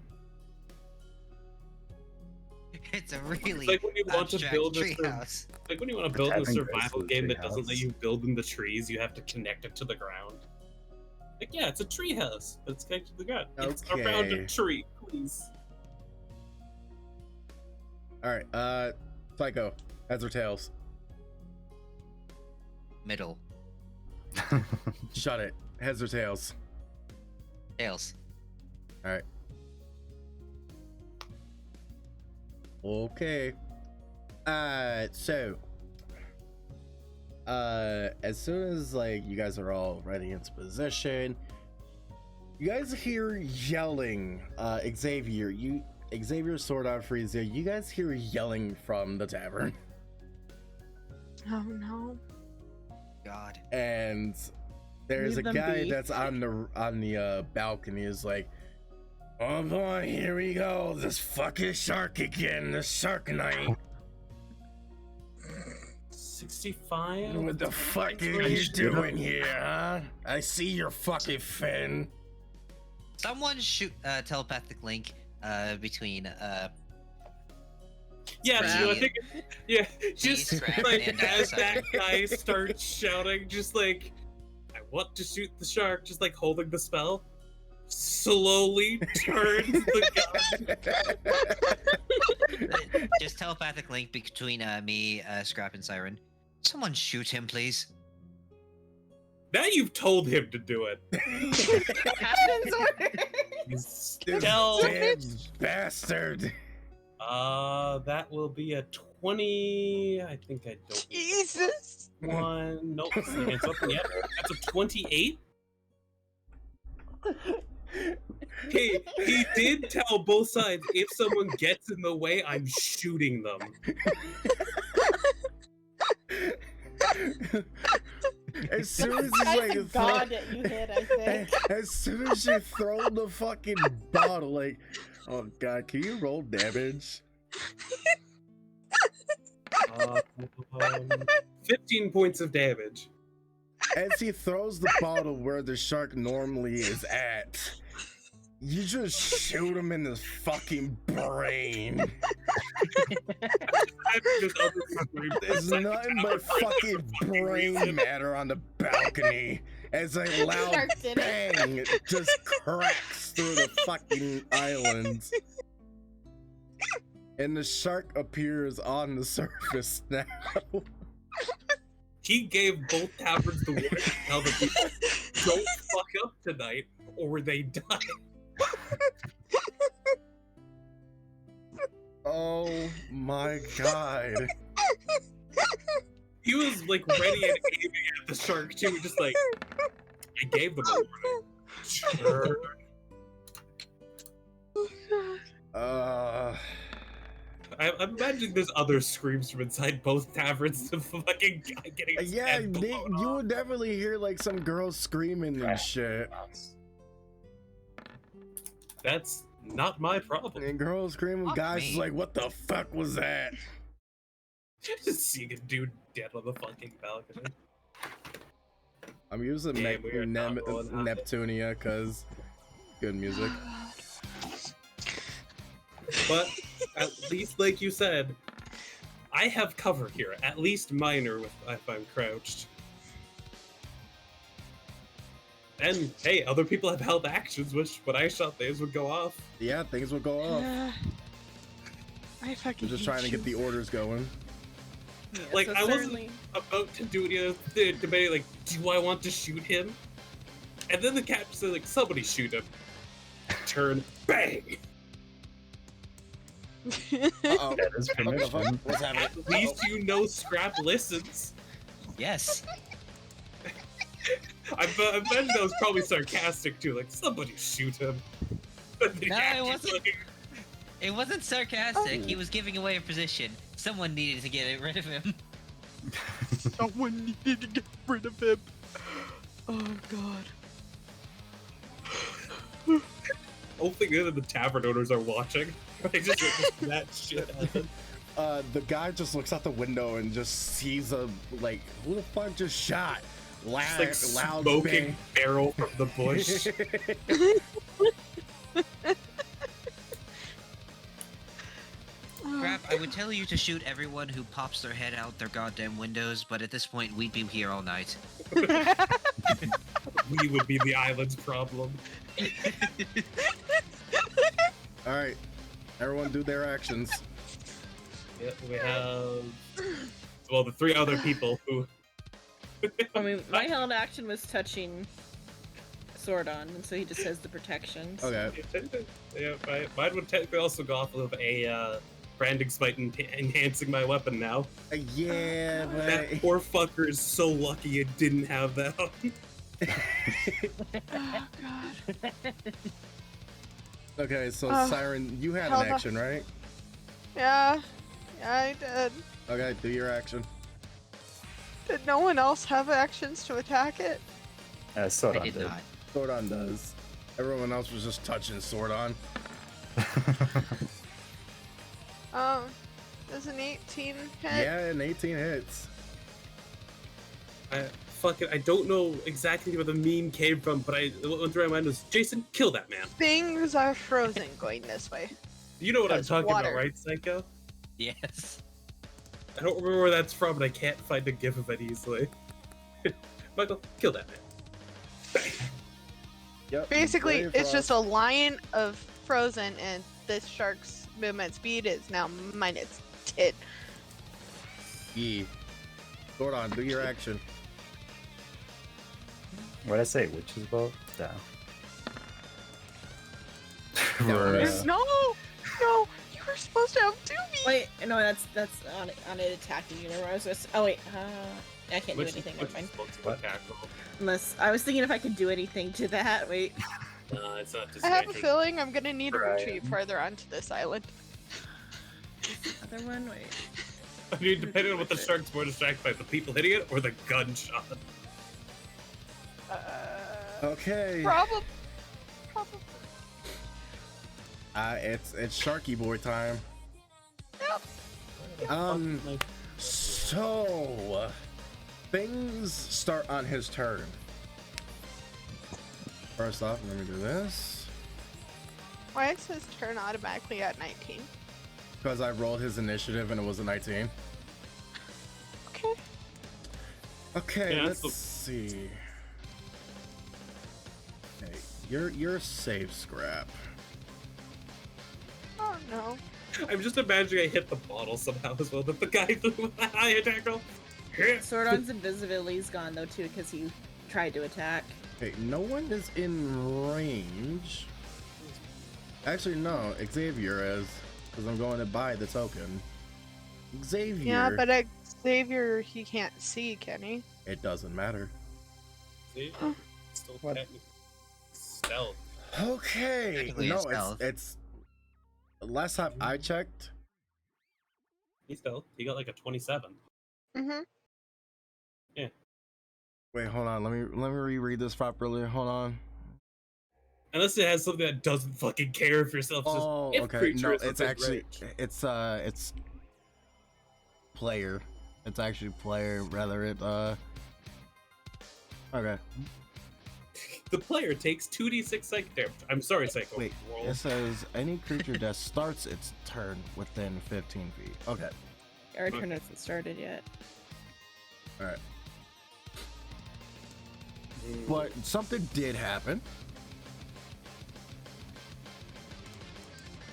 S5: It's a really
S3: It's like when you want to
S5: abstract
S3: build a
S5: tree house.
S3: like when you want to build a
S4: Having
S3: survival
S4: Grace's
S3: game that doesn't let
S4: treehouse.
S3: you build in the trees, you have to connect it to the ground. Like, yeah, it's a tree house, but it's connected to the ground. It's around
S2: Okay.
S3: a tree, please.
S2: All right. Psycho. Heads or tails?
S5: Middle.
S2: Shut it. Heads or tails?
S5: Tails.
S2: All right. Okay. So, as soon as like you guys are all ready into position, you guys hear yelling. Xavier, Sword on Frisia. You guys hear yelling from the tavern,
S6: Oh no.
S5: God.
S2: and there's
S1: Leave
S2: a
S1: them
S2: guy
S1: be.
S2: that's on the balcony. Is like, Oh boy, here we go. This fucking shark again. The shark night.
S3: 65.
S2: What the fuck are you doing here, huh? I see your fucking fin.
S5: Someone shoot telepathic link between
S3: Yeah,
S5: Scrap.
S3: so I think, yeah, just
S5: Scrap
S3: like
S5: and
S3: as that
S5: Dinosaur.
S3: guy starts shouting, just like, I want to shoot the shark, just like holding the spell, slowly turns the gun.
S5: just telepathic link between me, Scrap, and Siren. Someone shoot him, please.
S3: Now you've told him to do it.
S1: Captain's order.
S3: He's
S2: This
S3: still.
S2: damn bastard.
S3: That will be a 20. I think I don't.
S6: Jesus.
S3: One. Nope. It's up yet. That's a 28. He did tell both sides, if someone gets in the way, I'm shooting them.
S2: As soon as
S1: I
S2: he's like,
S1: forgot that you hit, I think.
S2: as soon as you throw the fucking bottle, like, oh god, can you roll damage?
S3: 15 points of damage.
S2: As he throws the bottle where the shark normally is at, you just shoot him in the fucking brain. There's nothing but fucking brain matter on the balcony as a loud
S1: Shark did it.
S2: bang just cracks through the fucking island. And the shark appears on the surface now.
S3: He gave both taverns the warning to tell the people, don't fuck up tonight or they die.
S2: Oh my god.
S3: He was like ready and aiming at the shark too, just like, I gave them a warning. Sure. I'm imagining there's other screams from inside both taverns of fucking guy getting his
S2: Yeah,
S3: head blown
S2: you
S3: off.
S2: would definitely hear like some girls screaming and shit.
S3: That's not my problem.
S2: And girls screaming,
S5: Fuck
S2: guys
S5: me.
S2: is like, what the fuck was that?
S3: Just seeing a dude dead on the fucking balcony.
S2: I'm using
S3: Yeah, we are not rolling high.
S2: Neptunia because good music.
S3: But at least, like you said, I have cover here. At least minor if I'm crouched. And hey, other people have held actions, which when I shot things would go off.
S2: Yeah, things will go off.
S6: I fucking
S2: We're just
S6: hate
S2: trying to get the
S6: you.
S2: orders going.
S1: Yeah,
S3: Like,
S1: so
S3: I wasn't-
S1: certainly-
S3: About to do the debate, like, do I want to shoot him? And then the captain said, like, somebody shoot him. Turn, bang!
S2: Uh-oh.
S4: That is
S2: What the
S4: permission.
S2: fuck? What's happening?
S3: At least you know Scrap listens.
S5: Yes.
S3: I imagine that was probably sarcastic too, like, somebody shoot him. But the
S5: No, it
S3: captain's
S5: wasn't.
S3: like,
S5: It wasn't sarcastic. He was giving away a position. Someone needed to get rid of him.
S6: Someone needed to get rid of him. Oh god.
S3: whole thing is that the tavern owners are watching. They just witnessed that shit happen.
S2: The guy just looks out the window and just sees a, like, who the fuck just shot?
S3: Just like
S2: Loud
S3: smoking
S2: bang.
S3: barrel from the bush.
S5: Crap, I would tell you to shoot everyone who pops their head out their goddamn windows, but at this point, we'd be here all night.
S3: We would be the island's problem.
S2: Alright, everyone do their actions.
S3: Yeah, we have, well, the three other people who.
S1: I mean, my held action was touching Sordon, and so he just has the protections.
S2: Okay.
S3: Yeah, mine would technically also go off of a branding smite and enhancing my weapon now.
S2: Yeah,
S3: That
S2: but...
S3: poor fucker is so lucky it didn't have that on.
S6: Oh god.
S2: Okay, so
S6: Oh,
S2: Siren, you had
S6: hold
S2: an
S6: on.
S2: action, right?
S6: Yeah. Yeah, I did.
S2: Okay, do your action.
S6: Did no one else have actions to attack it?
S4: Sort
S5: I
S4: of
S5: did
S4: did.
S5: not.
S2: Sordon does. Everyone else was just touching Sordon.
S6: Does an 18 hit?
S2: Yeah, and 18 hits.
S3: I don't know exactly where the meme came from, but what went through my mind was, Jason, kill that man.
S6: Things are frozen going this way.
S3: You know what I'm
S6: Because
S3: talking
S6: water.
S3: about, right, Psycho?
S5: Yes.
S3: I don't remember where that's from, and I can't find a gif of it easily. Michael, kill that man.
S2: Yep.
S6: Basically,
S2: Brave
S6: it's just
S2: Frost.
S6: a line of frozen, and this shark's movement speed is now minus 10.
S2: E. Sordon, do your action.
S4: What did I say? Witch's bow? Down.
S2: Yeah,
S4: We're,
S2: miss.
S6: No! No! You were supposed to outdo me!
S1: Wait, no, that's on an attacking universe. Oh wait, I can't do anything. Never mind.
S4: What?
S1: Unless I was thinking if I could do anything to that. Wait.
S3: No, it's not
S6: I have a
S3: disadvantage.
S6: feeling I'm gonna need to
S4: Brian.
S6: retreat farther onto this island.
S1: Other one. Wait.
S3: I mean, depending on what the shark's more distracted by, the people hitting it or the gunshot.
S2: Okay.
S6: Probably.
S2: It's Sharky Boy time.
S6: Yep.
S2: So things start on his turn. First off, let me do this
S6: Why is his turn automatically at 19?
S2: because I rolled his initiative and it was a 19.
S6: Okay.
S2: Okay,
S3: Yeah,
S2: let's
S3: that's
S2: see. Hey, you're safe, Scrap.
S6: Oh no.
S3: I'm just imagining I hit the bottle somehow as well, that the guy threw a high attack roll.
S1: Sordon's invisibility's gone though too because he tried to attack.
S2: Okay, no one is in range. Actually, no, Xavier is, because I'm going to buy the token. Xavier.
S6: Yeah, but Xavier, he can't see, can he?
S2: It doesn't matter.
S3: See? Still
S4: What?
S3: technically stealth.
S2: Okay.
S5: Technically
S2: No,
S5: it's stealth.
S2: it's last time I checked.
S3: He's stealth. He got like a 27.
S6: Mm-hmm.
S2: Wait, hold on. Let me reread this properly. Hold on.
S3: Unless it has something that doesn't fucking care if yourself.
S2: Oh,
S3: if
S2: okay.
S3: creature
S2: No,
S3: is
S2: it's
S3: within
S2: actually
S3: range.
S2: it's player. It's actually player rather it okay.
S3: The player takes 2d6 psychic damage. I'm sorry, Psycho.
S2: Wait,
S3: Roll.
S2: it says any creature that starts its turn within 15 feet. Okay.
S1: Our turn hasn't started yet.
S2: All right. But something did happen.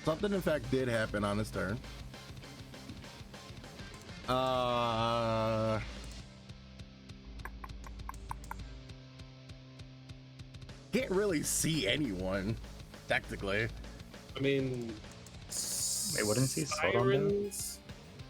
S2: Something, in fact, did happen on his turn. Can't really see anyone, technically.
S3: I mean,
S4: Wait, wouldn't he see Sordon then?
S3: Sirens?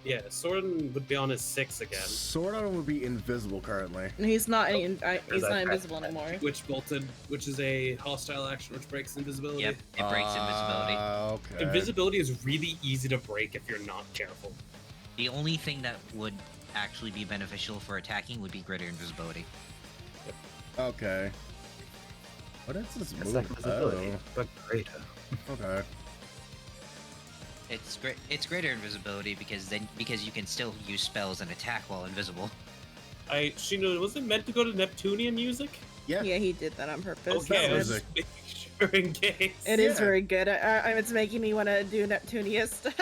S3: Yeah, Sordon would be on his 6 again.
S2: Sordon would be invisible currently.
S1: He's not. He's
S4: that
S1: not
S4: bad?
S1: invisible anymore.
S3: Which bolted, which is a hostile action which breaks invisibility.
S5: Yep, it breaks invisibility.
S2: Okay.
S3: Invisibility is really easy to break if you're not careful.
S5: The only thing that would actually be beneficial for attacking would be greater invisibility.
S2: Okay. What is this
S4: It's
S2: move?
S4: like visibility, but greater.
S2: Okay.
S5: It's great. It's greater invisibility because you can still use spells and attack while invisible.
S3: Shino, was it meant to go to Neptunian music?
S2: Yeah.
S1: Yeah, he did that on purpose.
S3: Okay, I
S2: that
S3: was
S2: was
S3: just making sure in case.
S1: It is
S2: Yeah.
S1: very good. It's making me want to do Neptunia stuff.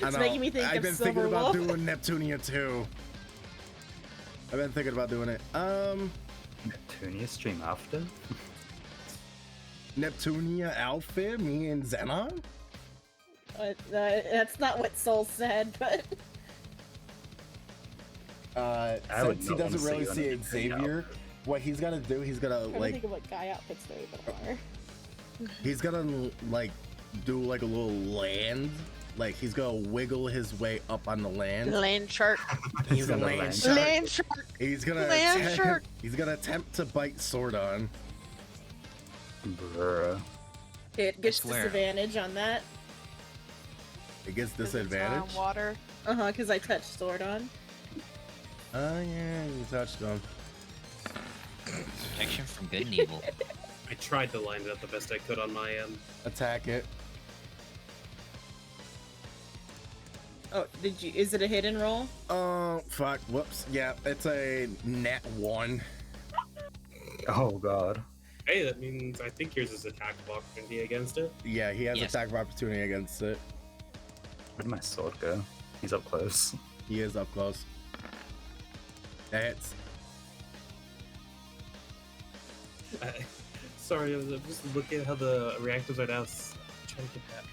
S2: I
S1: It's
S2: know.
S1: making me think
S2: I've
S1: of
S2: been
S1: Silver
S2: thinking about
S1: Wolf.
S2: doing Neptunia too. I've been thinking about doing it.
S4: Neptunia stream after?
S2: Neptunia Alpha, me and Xenon?
S1: That's not what Soul said, but
S4: I would
S2: Since he
S4: not wanna
S2: doesn't really
S4: see
S2: see
S4: you on a Neptunia
S2: Xavier,
S4: outfit.
S2: what he's gonna do, he's gonna
S1: I'm trying to
S2: like
S1: think of what guy outfits there even are.
S2: he's gonna like do like a little land. Like he's gonna wiggle his way up on the land.
S6: Land shark.
S2: He's a
S4: gonna
S2: land
S4: land.
S2: shark.
S6: Land shark.
S2: He's gonna
S6: Land
S2: attempt,
S6: shark.
S2: he's gonna attempt to bite Sordon.
S4: Bruh.
S1: It gets
S5: swear.
S1: disadvantage on that.
S2: It gets
S6: 'Cause it's on
S2: disadvantage.
S6: water.
S1: Because I touched Sordon.
S2: Oh yeah, you touched him.
S5: Protection from good and evil.
S3: I tried to line it up the best I could on my end.
S2: Attack it.
S1: Oh, is it a hidden roll?
S2: Oh, fuck. Whoops. Yeah, it's a nat 1.
S4: Oh god.
S3: Hey, that means I think yours is attack of opportunity against it.
S2: Yeah, he has
S5: Yes.
S2: attack of opportunity against it.
S4: Where did my sword go? He's up close.
S2: He is up close. That hits.
S3: Sorry, I was just looking at how the reactors are now. Trying to get that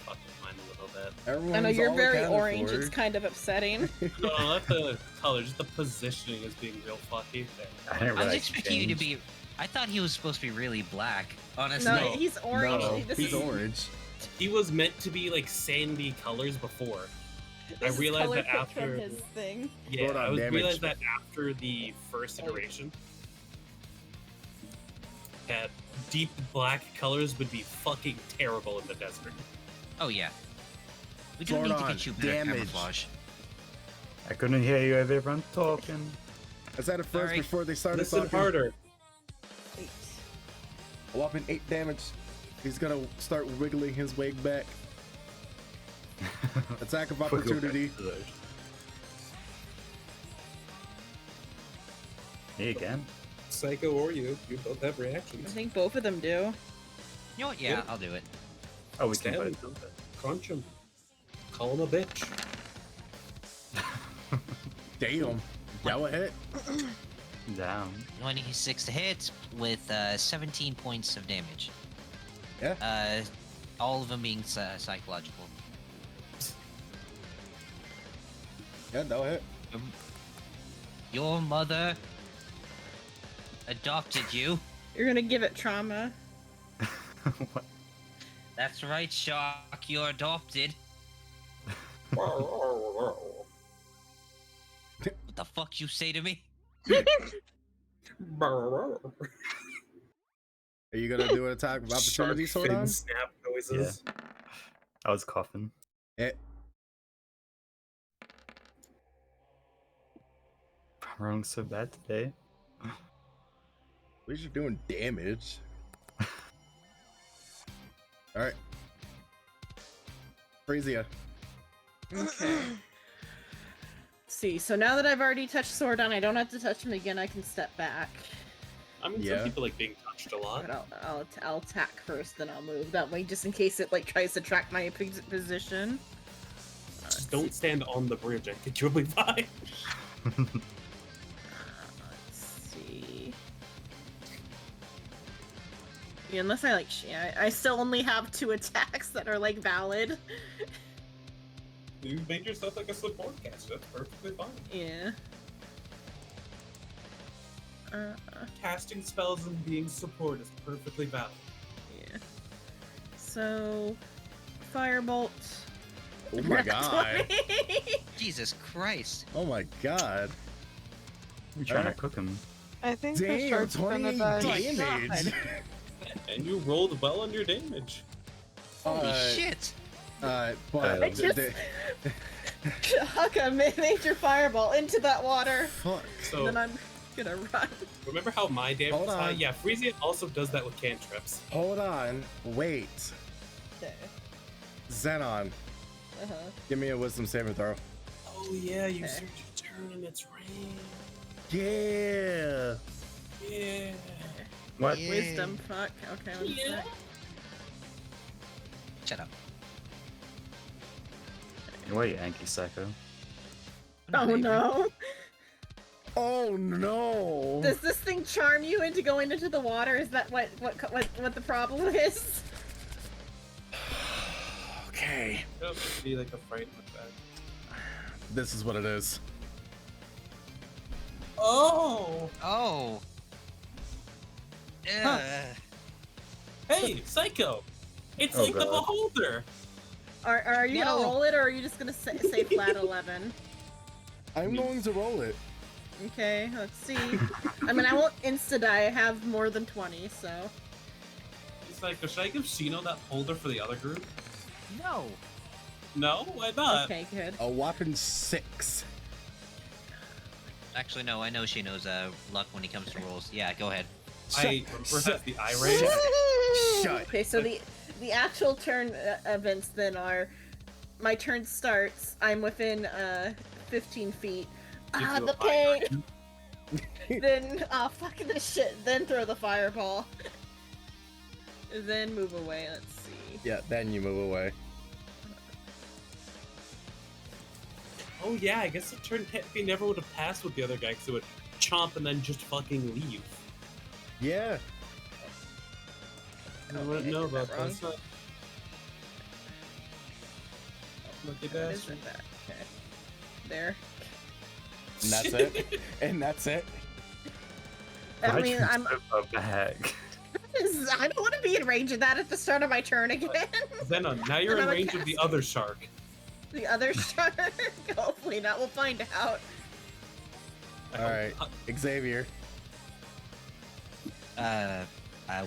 S3: fuck with mine a little bit.
S2: Everyone's
S1: I know you're
S2: all
S1: very
S2: accounted
S1: orange.
S2: for.
S1: It's kind of upsetting.
S3: No, not the color, just the positioning is being real fucky.
S4: I didn't
S5: I was
S4: realize
S5: expecting you to be. I thought he was supposed to be really black. Honestly.
S1: No, he's orange.
S2: No,
S1: This
S2: he's
S1: is,
S2: orange.
S3: He was meant to be like sandy colors before.
S1: this
S3: I
S1: is
S3: realized
S1: color
S3: that
S1: picked
S3: after.
S1: from his thing.
S3: Yeah,
S2: Hold on,
S3: I
S2: damage.
S3: realized that after the first iteration, that deep black colors would be fucking terrible in the desert.
S5: Oh yeah. We do
S2: Sword
S5: need to
S2: on,
S5: get you better
S2: damage.
S5: camouflage.
S4: I couldn't hear you, everyone talking.
S2: I said it first
S5: Sorry.
S2: before they started
S3: Listen
S2: talking.
S3: harder.
S1: 8.
S2: A whopping 8 damage. He's gonna start wiggling his wig back. Attack of opportunity.
S4: Me again?
S3: Psycho or you both have
S1: I
S3: reactions.
S1: think both of them do.
S5: You know what? Yeah,
S3: Yeah.
S5: I'll do it.
S4: Oh, we
S3: Stab
S4: can
S3: him,
S4: both.
S3: crunch him, call him a bitch.
S2: Damn. That would hit.
S4: Down.
S5: 26 to hit with 17 points of damage.
S2: Yeah.
S5: All of them being psychological.
S2: Yeah, that would hit.
S5: Your mother adopted you.
S1: You're gonna give it trauma.
S4: What?
S5: That's right, Shark. You're adopted.
S3: What
S5: What the fuck you say to me?
S2: Are you gonna do an attack of opportunity, sword on?
S3: snap noises.
S4: I was coughing.
S2: Hit.
S4: I'm rolling so bad today.
S2: At least you're doing damage. Alright. Frisia.
S1: Okay. See, so now that I've already touched Sordon, I don't have to touch him again. I can step back.
S3: I mean,
S2: Yeah.
S3: some people like being touched a lot.
S1: But I'll attack first, then I'll move. That way, just in case it like tries to track my position.
S3: Just don't stand on the bridge. I think you'll be fine.
S1: Let's see. Yeah, unless I like, I still only have 2 attacks that are like valid.
S3: You made yourself like a support caster. That's perfectly fine.
S1: Yeah.
S3: Casting spells and being support is perfectly valid.
S1: Yeah. So, firebolt.
S2: Oh my god.
S5: Jesus Christ.
S2: Oh my god.
S4: You trying
S2: Alright.
S4: to cook him?
S6: I think the
S2: Damn,
S6: shark's gonna
S2: 28
S6: die.
S2: damage.
S3: And you rolled well on your damage.
S5: Holy shit.
S2: But
S1: I just huck a major fireball into that water,
S2: fuck.
S3: So
S1: and then I'm gonna run.
S3: remember how my damage
S2: Hold
S3: is high?
S2: on.
S3: Yeah, Frisia also does that with cantrips.
S2: Hold on. Wait.
S1: Okay.
S2: Xenon,
S1: Uh-huh.
S2: give me a wisdom saving throw.
S3: Oh yeah, you
S1: Okay.
S3: search your turn and it's rain.
S2: Yeah.
S3: Yeah.
S4: What?
S5: Yeah.
S1: Wisdom, fuck. Okay, one sec.
S5: Shut up.
S4: Wait, Yankee Psycho.
S1: Oh no!
S2: Oh no.
S1: Does this thing charm you into going into the water? Is that what the problem is?
S2: Okay.
S3: It'll just be like a frightened effect.
S2: This is what it is.
S3: Oh!
S5: Oh.
S3: Huh. Hey, Psycho! It's
S4: Oh,
S3: like the
S4: God.
S3: Beholder!
S1: Are you gonna
S5: No.
S1: roll it, or are you just gonna say flat 11?
S2: I'm going to roll it.
S1: Okay, let's see. I mean, I won't insta-die. I have more than 20, so...
S3: It's like, should I give Shino that holder for the other group?
S5: No.
S3: No? Why not?
S1: Okay, good.
S2: A whopping 6.
S5: Actually, no. I know she knows luck when it comes to rolls. Yeah, go ahead.
S3: I first has the eye range.
S2: Shut.
S1: Okay, so the actual turn events then are, my turn starts. I'm within 15 feet.
S3: Gives
S1: Ah,
S3: you a
S1: the
S3: fire.
S1: pain. Then fuck this shit. Then throw the fireball. Then move away. Let's see.
S2: Yeah, then you move away.
S3: Oh yeah, I guess the turn technically never would have passed with the other guy because it would chomp and then just fucking leave.
S2: Yeah.
S3: I
S1: Okay,
S3: wouldn't know
S1: I did that
S3: about
S1: wrong.
S3: that. Lucky
S1: What
S3: bastard.
S1: isn't that? Okay. There.
S2: And that's it. And that's it.
S1: I
S4: Why'd
S1: mean,
S4: you
S1: I'm.
S4: step up back?
S1: I don't want to be in range of that at the start of my turn again.
S3: Zena, now you're
S1: And
S3: in
S1: I'm a
S3: range of the
S1: caster.
S3: other shark.
S1: The other shark. Hopefully not. We'll find out.
S2: All right, Xavier.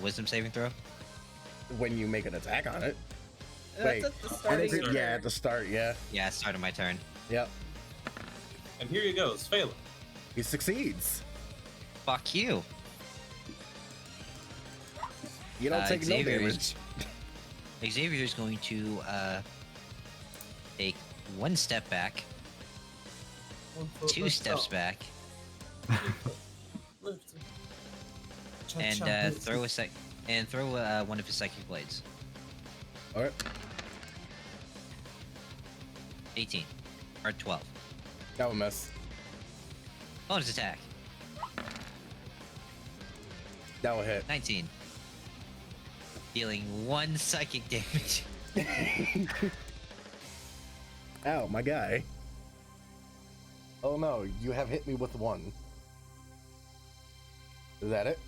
S5: Wisdom saving throw.
S2: When you make an attack on it.
S1: That's
S2: Wait,
S1: at the start of your
S2: yeah,
S1: turn.
S2: at the start. Yeah.
S5: Yeah, start of my turn.
S2: Yep.
S3: And here he goes, failing.
S2: He succeeds.
S5: Fuck you.
S2: You don't take no
S5: Xavier
S2: damage.
S5: Xavier is going to take one step back, two steps back, and throw one of his psychic blades.
S2: All right.
S5: 18 or 12.
S2: That will miss.
S5: Bonus attack.
S2: That will hit.
S5: 19. Dealing 1 psychic damage.
S2: Ow, my guy. Oh no, you have hit me with 1. Is that it?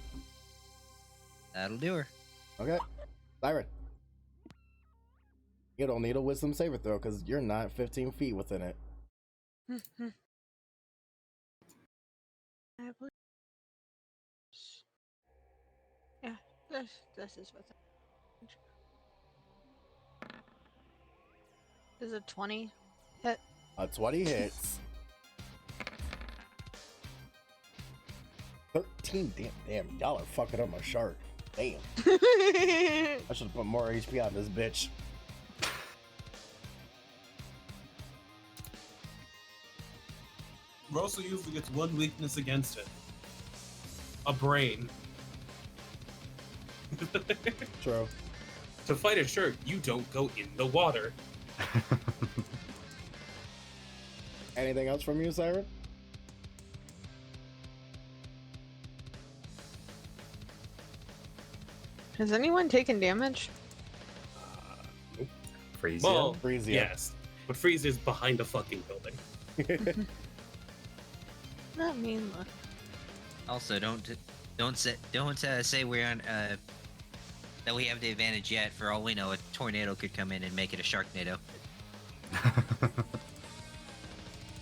S5: That'll do her.
S2: Okay. Siren. You don't need a wisdom saver throw because you're not 15 feet within it.
S6: I believe. Yeah, this is what. Is it 20 hit?
S2: 20 hits. 13. Damn, y'all are fucking up my shark. Damn. I should have put more HP on this bitch.
S3: Rosa usually gets one weakness against it. A brain.
S2: True.
S3: To fight a shark, you don't go in the water.
S2: Anything else from you, Siren?
S6: Has anyone taken damage?
S4: Freeze
S3: Well,
S2: Freeze, yeah.
S3: yes. But Freeze is behind a fucking building.
S6: Not mean.
S5: Also, don't say we're on that we have the advantage yet. For all we know, a tornado could come in and make it a Sharknado.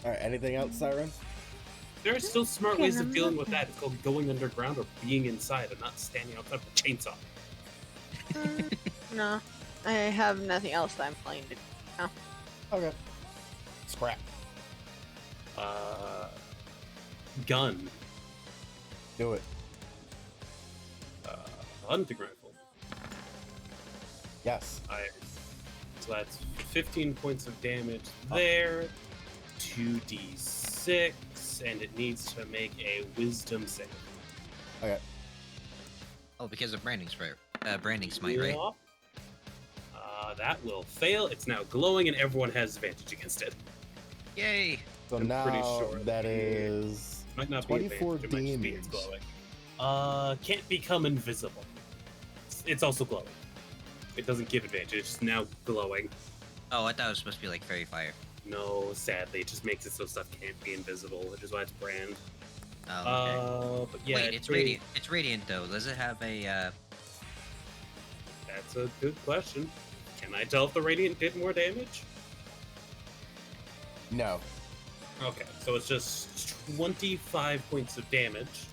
S2: Alright, anything else, Siren?
S3: There are still smart ways of dealing with that. It's called going underground or being inside and not standing outside with a chainsaw.
S6: No, I have nothing else that I'm playing to.
S2: Okay. Scrap.
S3: Gun.
S2: Do it.
S3: Hunting rifle.
S2: Yes.
S3: So that's 15 points of damage there. 2d6, and it needs to make a wisdom save.
S2: Okay.
S5: Oh, because of branding smite, right?
S3: Yup. That will fail. It's now glowing, and everyone has advantage against it.
S5: Yay!
S2: So
S3: I'm
S2: now
S3: pretty sure
S2: that is
S3: Might not
S2: 24
S3: be advantage, it might just be it's glowing. Can't become invisible. It's also glowing. It doesn't give advantage. It's just now glowing.
S5: Oh, I thought it was supposed to be like fairy fire.
S3: No, sadly, it just makes it so stuff can't be invisible, which is why it's brand.
S5: Oh, okay.
S3: But yeah,
S5: Wait, it's
S3: pretty-
S5: radiant. It's radiant though. Does it have a?
S3: That's a good question. Can I tell if the radiant did more damage?
S2: no.
S3: Okay, so it's just 25 points of damage.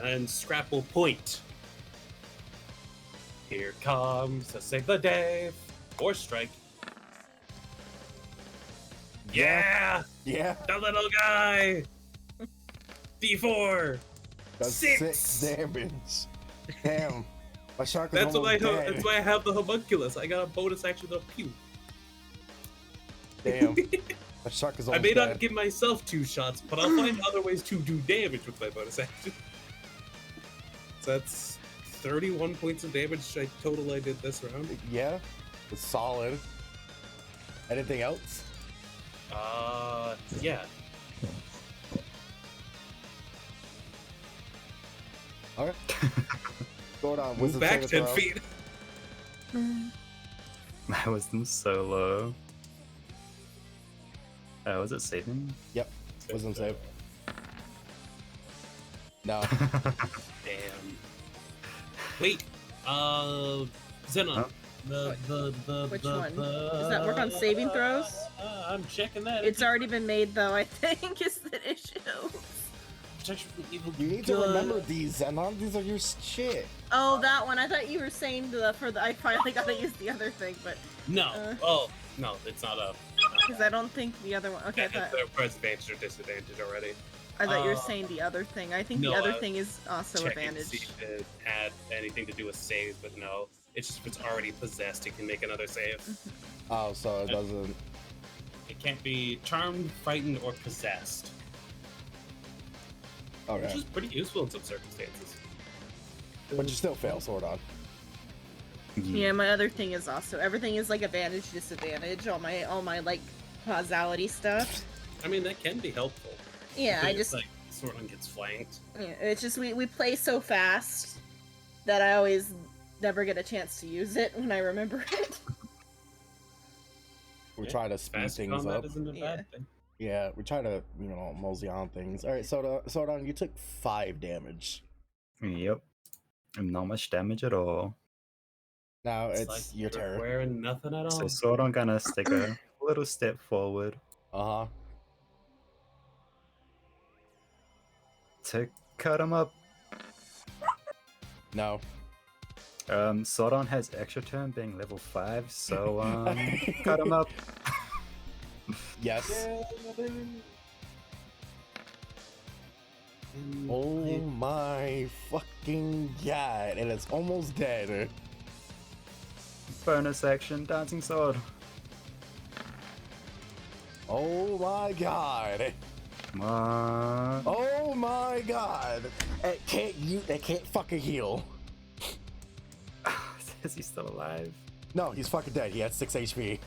S3: And Scrapple point. Here comes to save the day. Or strike. Yeah!
S2: Yeah.
S3: The little guy! D4!
S2: That's 6 damage. Damn. My shark is
S3: That's
S2: almost dead.
S3: That's why I have the homunculus. I got a bonus action to pew.
S2: Damn. My shark is
S3: I
S2: almost
S3: may
S2: dead.
S3: not give myself 2 shots, but I'll find other ways to do damage with my bonus action. So that's 31 points of damage total I did this round.
S2: Yeah, it's solid. Anything else?
S3: Yeah.
S2: Okay. Going on.
S3: Move
S2: Wisdom
S3: back
S2: saving
S3: 10
S2: throw.
S3: feet.
S4: My wisdom so low. Was it saving?
S2: Yep. Wisdom save. No.
S3: Damn. Wait. Xenon.
S4: Huh?
S1: Which one? Does that work on saving throws?
S3: I'm checking that.
S1: It's already been made, though, I think, is the issue.
S3: Protection from evil.
S2: You need to
S3: good.
S2: remember these, Zenon. These are your shit.
S1: Oh, that one. I thought you were saying I finally gotta use the other thing, but
S3: No. Oh, no, it's not a.
S1: because I don't think the other one. Okay,
S3: It's a press advantage or disadvantage already.
S1: I thought you were saying the other thing. I think
S3: no,
S1: the other thing is also
S3: Checking to see
S1: advantage.
S3: if it had anything to do with saves, but no. It's just if it's already possessed, it can make another save.
S2: Oh, so it doesn't.
S3: It can't be charmed, frightened, or possessed. Which
S2: Okay.
S3: is pretty useful in some circumstances.
S2: But you still fail, sword on.
S1: Yeah, my other thing is also everything is like advantage, disadvantage. All my like causality stuff.
S3: I mean, that can be helpful.
S1: Yeah, I
S3: It's
S1: just
S3: like Sordon gets flanked.
S1: yeah, it's just we play so fast that I always never get a chance to use it when I remember it.
S2: We
S3: Yeah,
S2: try to speed
S3: Fast
S2: things
S3: combat
S2: up.
S3: isn't a
S1: Yeah.
S3: bad thing.
S2: Yeah, we try to, mosey on things. All right, Sordon, you took 5 damage.
S4: Yep. And not much damage at all.
S2: Now it's
S3: like
S2: your
S3: you're
S2: turn.
S3: wearing nothing at all.
S4: So Sordon gonna stick a little step forward
S2: Uh huh.
S4: to cut him up.
S2: No.
S4: Sordon has extra turn being level 5, so cut him up.
S2: Yes.
S3: Mm,
S2: Oh my fucking god! And it's almost dead.
S4: Bonus action, dancing sword.
S2: Oh my god!
S4: Come on.
S2: Oh my god! It can't fucking heal.
S4: Is he still alive?
S2: No, he's fucking dead. He had 6 HP.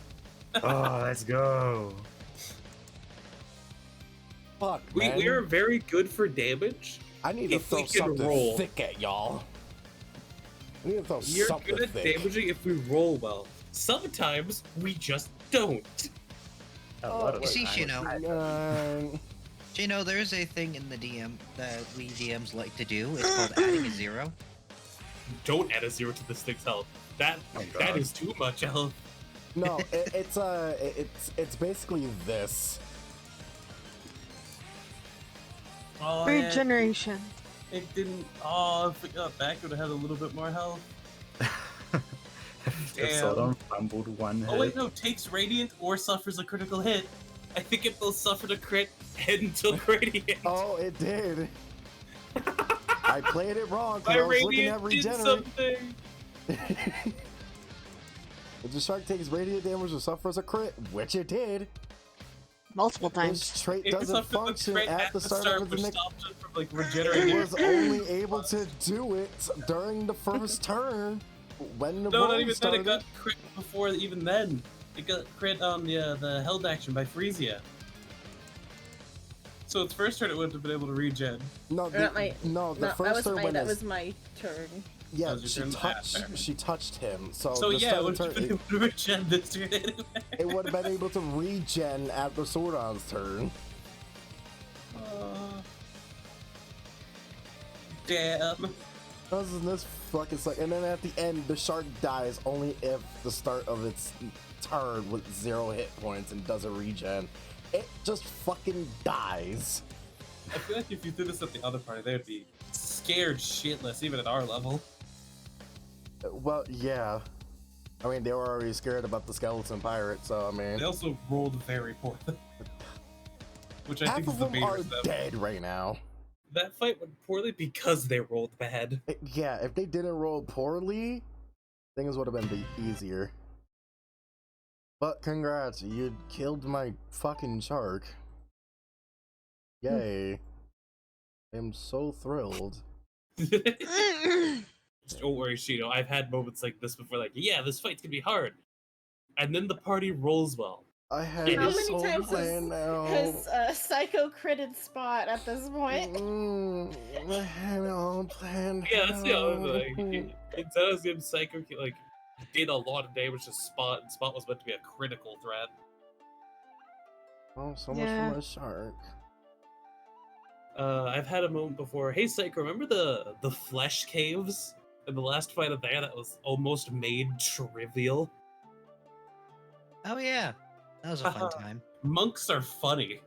S4: Oh, let's go.
S2: Fuck,
S3: We
S2: man.
S3: are very good for damage.
S2: I need to
S3: if we
S2: throw
S3: can
S2: something
S3: roll.
S2: thick at y'all. I need to throw
S3: You're
S2: something
S3: good at
S2: thick.
S3: damaging if we roll well. Sometimes we just don't.
S4: A lot of
S5: You see,
S4: the time.
S5: Shino,
S2: Uh,
S5: Shino, there is a thing in the DM that we DMs like to do. It's called adding a 0.
S3: Don't add a 0 to this thing's health. That
S4: Oh,
S3: that
S4: God.
S3: is too much health.
S2: no, it's basically this.
S3: Oh,
S6: Regeneration.
S3: it didn't. Oh, if it got back, it would have had a little bit more health.
S4: If
S3: Damn.
S4: Sordon fumbled one hit.
S3: Oh wait, no, takes radiant or suffers a critical hit. I think it both suffered a crit and took radiant.
S2: Oh, it did. I played it wrong because
S3: My
S2: I was looking at
S3: radiant did
S2: regenerate.
S3: something.
S2: If the shark takes radiant damage or suffers a crit, which it did,
S6: Multiple times.
S2: this trait
S3: It
S2: doesn't
S3: suffered the
S2: function
S3: crit
S2: at the start of
S3: which
S2: its next.
S3: stopped it from like
S2: It
S3: regenerating.
S2: was only able to do it during the first turn when the
S3: No,
S2: roll
S3: not even then.
S2: started.
S3: It got crit before even then. It got crit on the held action by Frisia. So its first turn, it wouldn't have been able to regen.
S2: No,
S1: Or not my-
S2: no, the
S1: No,
S2: first turn when
S1: that
S2: it's-
S1: was my turn.
S2: yeah,
S3: That was your turn?
S2: she touched him. So,
S3: So
S2: the
S3: yeah,
S2: start
S3: it
S2: of
S3: would
S2: the
S3: have
S2: turn,
S3: been able to regen this turn anyway.
S2: it would have been able to regen after Sordon's turn.
S3: Damn.
S2: Doesn't this fucking suck? And then at the end, the shark dies only if the start of its turn with 0 hit points and doesn't regen. It just fucking dies.
S3: I feel like if you did this at the other party, they would be scared shitless, even at our level.
S2: Well, yeah. I mean, they were already scared about the skeleton pirate, so I mean,
S3: They also rolled very poorly. Which I
S2: half
S3: think is
S2: of
S3: the
S2: them
S3: bait
S2: are
S3: of them.
S2: dead right now.
S3: That fight went poorly because they rolled bad.
S2: Yeah, if they didn't roll poorly, things would have been easier. But congrats, you killed my fucking shark. Yay. I'm so thrilled.
S3: Don't worry, Shino. I've had moments like this before, like, yeah, this fight's gonna be hard. And then the party rolls well.
S2: I have
S3: How
S2: this
S1: many
S2: whole
S1: times
S2: plan now.
S1: has Psycho critted Spot at this point?
S2: I had it all planned.
S3: Yeah, that's the other
S2: out.
S3: thing. Instead of him Psycho, like, did a lot of damage to Spot, and Spot was meant to be a critical threat.
S2: Oh, so
S6: Yeah.
S2: much for my shark.
S3: I've had a moment before. Hey, Psycho, remember the flesh caves in the last fight of there that was almost made trivial?
S5: Oh yeah, that was a fun time.
S3: Monks are funny.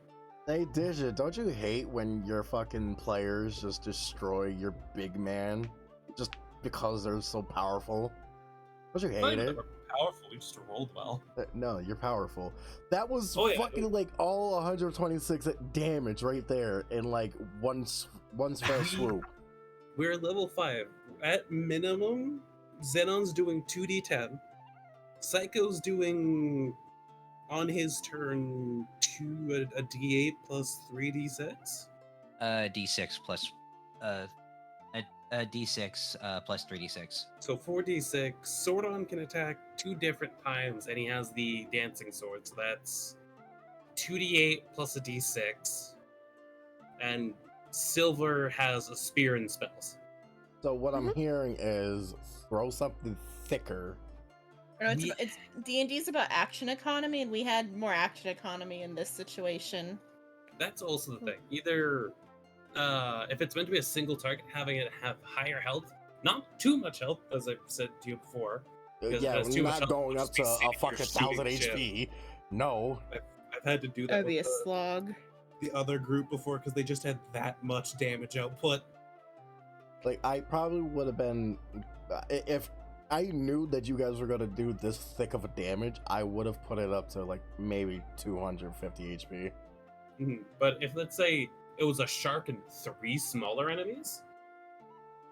S2: Hey, Digit, don't you hate when your fucking players just destroy your big man just because they're so powerful? Don't you
S3: It's not
S2: hate
S3: even
S2: it?
S3: that we're powerful, we just rolled well.
S2: No, you're powerful. That was
S3: Oh, yeah.
S2: fucking like all 126 damage right there in like one fell swoop.
S3: We're level 5. At minimum, Xenon's doing 2d10. Psycho's doing, on his turn, a d8 plus 3d6.
S5: D6 plus a D6 plus 3d6.
S3: So 4d6. Sordon can attack 2 different times, and he has the dancing sword, so that's 2d8 plus a d6. And Silver has a spear and spells.
S2: So what I'm hearing is throw something thicker.
S1: No, it's D&D's about action economy, and we had more action economy in this situation.
S3: That's also the thing. Either if it's meant to be a single target, having it have higher health, not too much health, as I said to you before. Because
S2: Yeah,
S3: if it has too much
S2: not
S3: health,
S2: going
S3: it'll
S2: up
S3: just be
S2: to
S3: sitting
S2: a
S3: here
S2: fucking
S3: shooting
S2: 1000
S3: shit.
S2: HP. No.
S3: I've had to do that
S1: That'd be a
S3: with
S1: slog.
S3: the other group before because they just had that much damage output.
S2: Like, I probably would have been, if I knew that you guys were going to do this thick of a damage, I would have put it up to like maybe 250 HP.
S3: But if, let's say, it was a shark and 3 smaller enemies,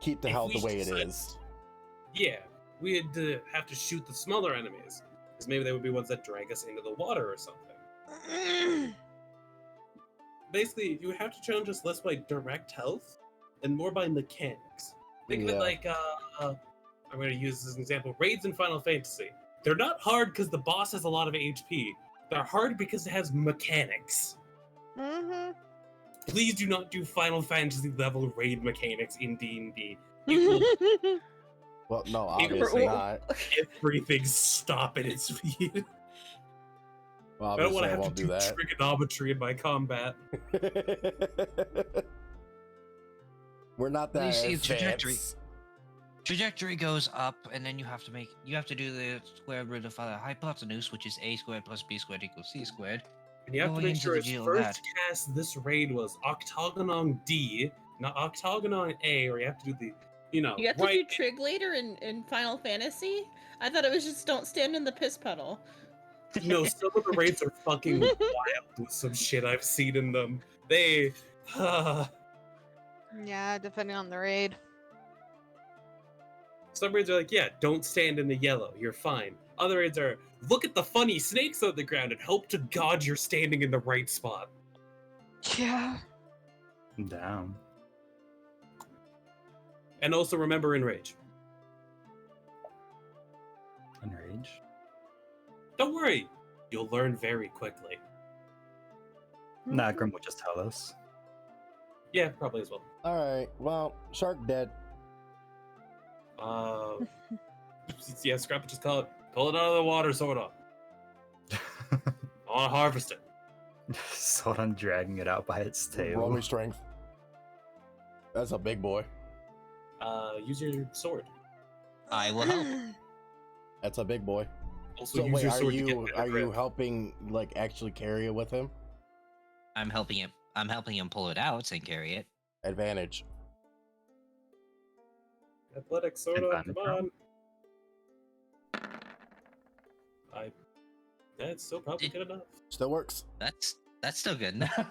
S2: Keep the
S3: if
S2: health
S3: we
S2: the way it
S3: decided-
S2: is.
S3: Yeah, we'd have to shoot the smaller enemies. Because maybe they would be ones that drag us into the water or something. Basically, you have to challenge us less by direct health and more by mechanics. Think of it
S2: Yeah.
S3: like, I'm going to use this as an example. Raids in Final Fantasy. They're not hard because the boss has a lot of HP. They're hard because it has mechanics.
S6: Mm-hmm.
S3: Please do not do Final Fantasy level raid mechanics in D&D. It will
S2: Well, no,
S3: It
S2: obviously
S3: will-
S2: not.
S3: everything stop at its feet.
S2: Well,
S3: I don't
S2: obviously
S3: want to
S2: I
S3: have to
S2: won't
S3: do
S2: do that.
S3: trigonometry in my combat.
S2: We're not
S5: Well, you
S2: that
S5: see, trajectory.
S2: advanced.
S5: Trajectory goes up, and then you have to do the square root of the hypotenuse, which is a squared plus b squared equals c squared.
S3: And you have to
S5: Going
S3: make
S5: into
S3: sure
S5: the
S3: its
S5: deal
S3: first
S5: that-
S3: cast this raid was Octagonon D, not Octagonon A, or you have to do the,
S1: You have to do trig later in Final Fantasy? I thought it was just don't stand in the piss puddle.
S3: No, some of the raids are fucking wild with some shit I've seen in them. They,
S6: Yeah, depending on the raid.
S3: some raids are like, yeah, don't stand in the yellow, you're fine. Other raids are, look at the funny snakes on the ground and hope to God you're standing in the right spot.
S6: Yeah.
S4: Down.
S3: And also remember Enrage.
S4: Enrage.
S3: Don't worry, you'll learn very quickly.
S4: Nah, Grim will just tell us.
S3: Yeah, probably as well.
S2: Alright, well, shark dead.
S3: Yeah, Scrap just call it, pull it out of the water, sort of. I want to harvest it.
S4: Sodon dragging it out by its tail.
S2: Roll me strength. That's a big boy.
S3: Use your sword.
S5: I will help.
S2: That's a big boy.
S3: Also,
S2: So
S3: use
S2: wait,
S3: your
S2: are
S3: sword to get
S2: you
S3: better grip.
S2: helping like actually carry it with him?
S5: I'm helping him pull it out and carry it.
S2: Advantage.
S3: Athletics, sort of.
S4: Advantage
S3: Come
S4: roll?
S3: on. That's still probably good enough.
S2: Still works.
S5: That's still good enough.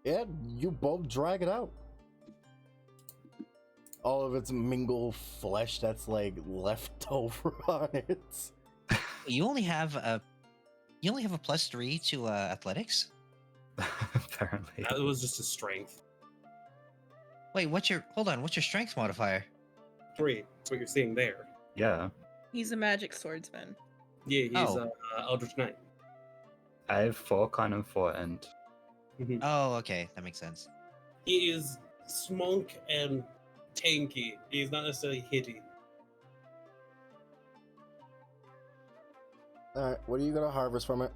S2: Yeah, you both drag it out. all of its mingle flesh that's like left over on it.
S5: You only have a +3 to athletics.
S4: Apparently.
S3: That was just a strength.
S5: Wait, what's your strength modifier?
S3: 3. That's what you're seeing there.
S4: Yeah.
S1: He's a magic swordsman.
S3: Yeah, he's
S5: Oh.
S3: Eldritch Knight.
S4: I have 4 con and 4 int.
S5: Oh, okay, that makes sense.
S3: He is smunk and tanky. He's not necessarily hitty.
S2: All right, what are you gonna harvest from it?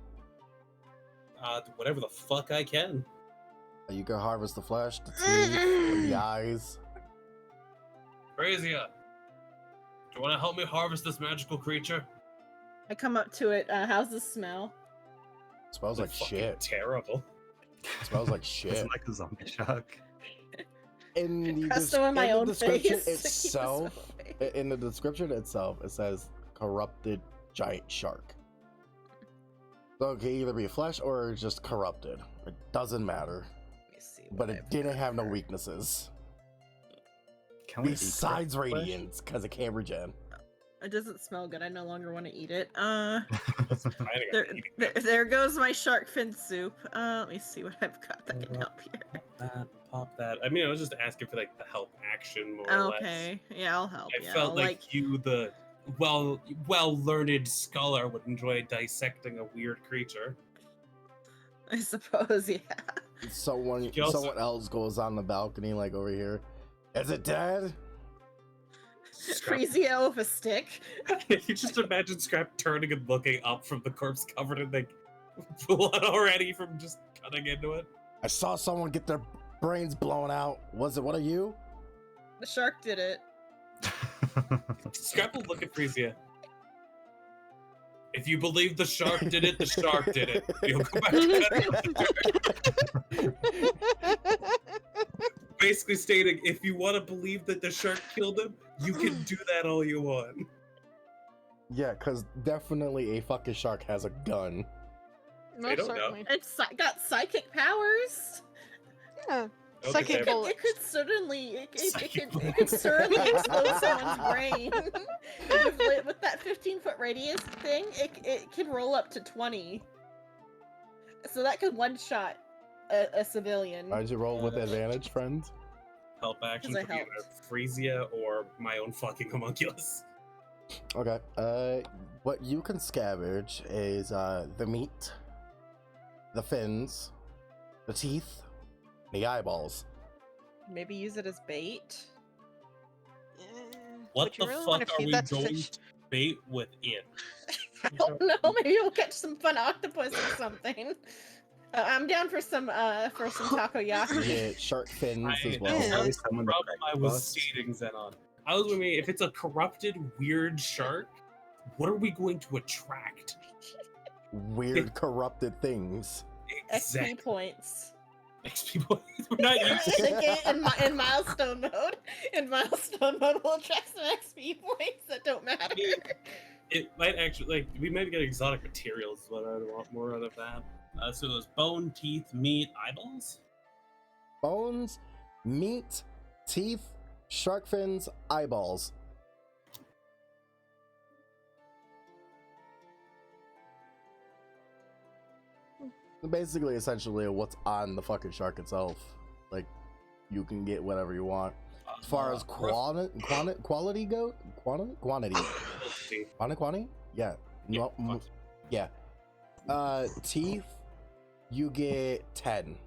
S3: Whatever the fuck I can.
S2: You can harvest the flesh, the teeth, the eyes.
S3: Brazia, do you want to help me harvest this magical creature?
S1: I come up to it. How's this smell?
S2: Smells like
S3: Fucking
S2: shit.
S3: Terrible.
S2: Smells like
S4: It's
S2: shit.
S4: like a zombie shark.
S2: In the,
S1: Custom in my
S2: in the
S1: own
S2: description
S1: face. to keep the
S2: itself,
S1: smell away.
S2: in the description itself, it says corrupted giant shark. So it can either be flesh or just corrupted. It doesn't matter.
S1: Let me see.
S2: But
S1: what
S2: it
S1: I've
S2: didn't
S1: got.
S2: have no weaknesses
S4: Can we eat
S2: besides
S4: corrupted flesh?
S2: radiance because it can't regen.
S1: It doesn't smell good. I no longer want to eat it.
S3: There,
S1: There goes my shark fin soup. Let me see what I've got that can help here.
S3: Pop that. I mean, I was just asking for like the help action more or less.
S1: Okay, yeah, I'll help.
S3: I
S1: Yeah,
S3: felt
S1: I'll,
S3: like you, the well-learned scholar, would enjoy dissecting a weird creature.
S1: I suppose, yeah.
S2: Someone
S3: You also-
S2: someone else goes on the balcony like over here. Is it dead?
S1: Frezio with a stick.
S3: You just imagine Scrap turning and looking up from the corpse covered in like blood already from just cutting into it.
S2: I saw someone get their brains blown out. Was it one of you?
S1: The shark did it.
S3: Scrap will look at Frezia. If you believe the shark did it, the shark did it. You'll go back to that. Basically stating, if you want to believe that the shark killed him, you can do that all you want.
S2: Yeah, because definitely a fucking shark has a gun.
S3: They
S6: Most
S3: don't know.
S6: certainly.
S1: It's got psychic powers.
S6: Yeah.
S3: Okay,
S6: Second
S3: fair.
S6: bullet.
S1: It could certainly,
S3: Psychic
S1: it could certainly explode someone's brain. with that 15-foot radius thing, it can roll up to 20. So that could one-shot a civilian.
S2: Why'd you roll with advantage, friend?
S3: Help action
S1: 'Cause I
S3: from either Frezia or my own fucking homunculus.
S2: Okay. What you can scavenge is the meat, the fins, the teeth, the eyeballs.
S1: Maybe use it as bait.
S3: What
S6: Would you
S3: the
S6: really
S3: fuck
S6: wanna
S3: are
S6: feed
S3: we
S6: that to
S3: going
S6: fish?
S3: to bait with it?
S1: I don't know. Maybe we'll catch some fun octopus or something. I'm down for some
S2: You
S1: takoyaki.
S2: get shark fins as
S3: I-
S2: well.
S6: Yeah.
S4: Probably someone that
S3: Problem I
S4: back
S3: was
S4: bust.
S3: stating Zen on. I was wondering if it's a corrupted, weird shark, what are we going to attract?
S2: Weird corrupted things.
S1: XP points.
S3: XP points. We're not using
S1: In the game, in milestone mode. In milestone mode, we'll attract some XP points that don't matter.
S3: it. Might actually like we might get exotic materials. Is what I want more out of that. So those bone, teeth, meat, eyeballs.
S2: Bones, meat, teeth, shark fins, eyeballs. Basically, essentially, what's on the fucking shark itself. Like, you can get whatever you want. As far as quality go, quantity, yeah, no, yeah. Teeth, you get 10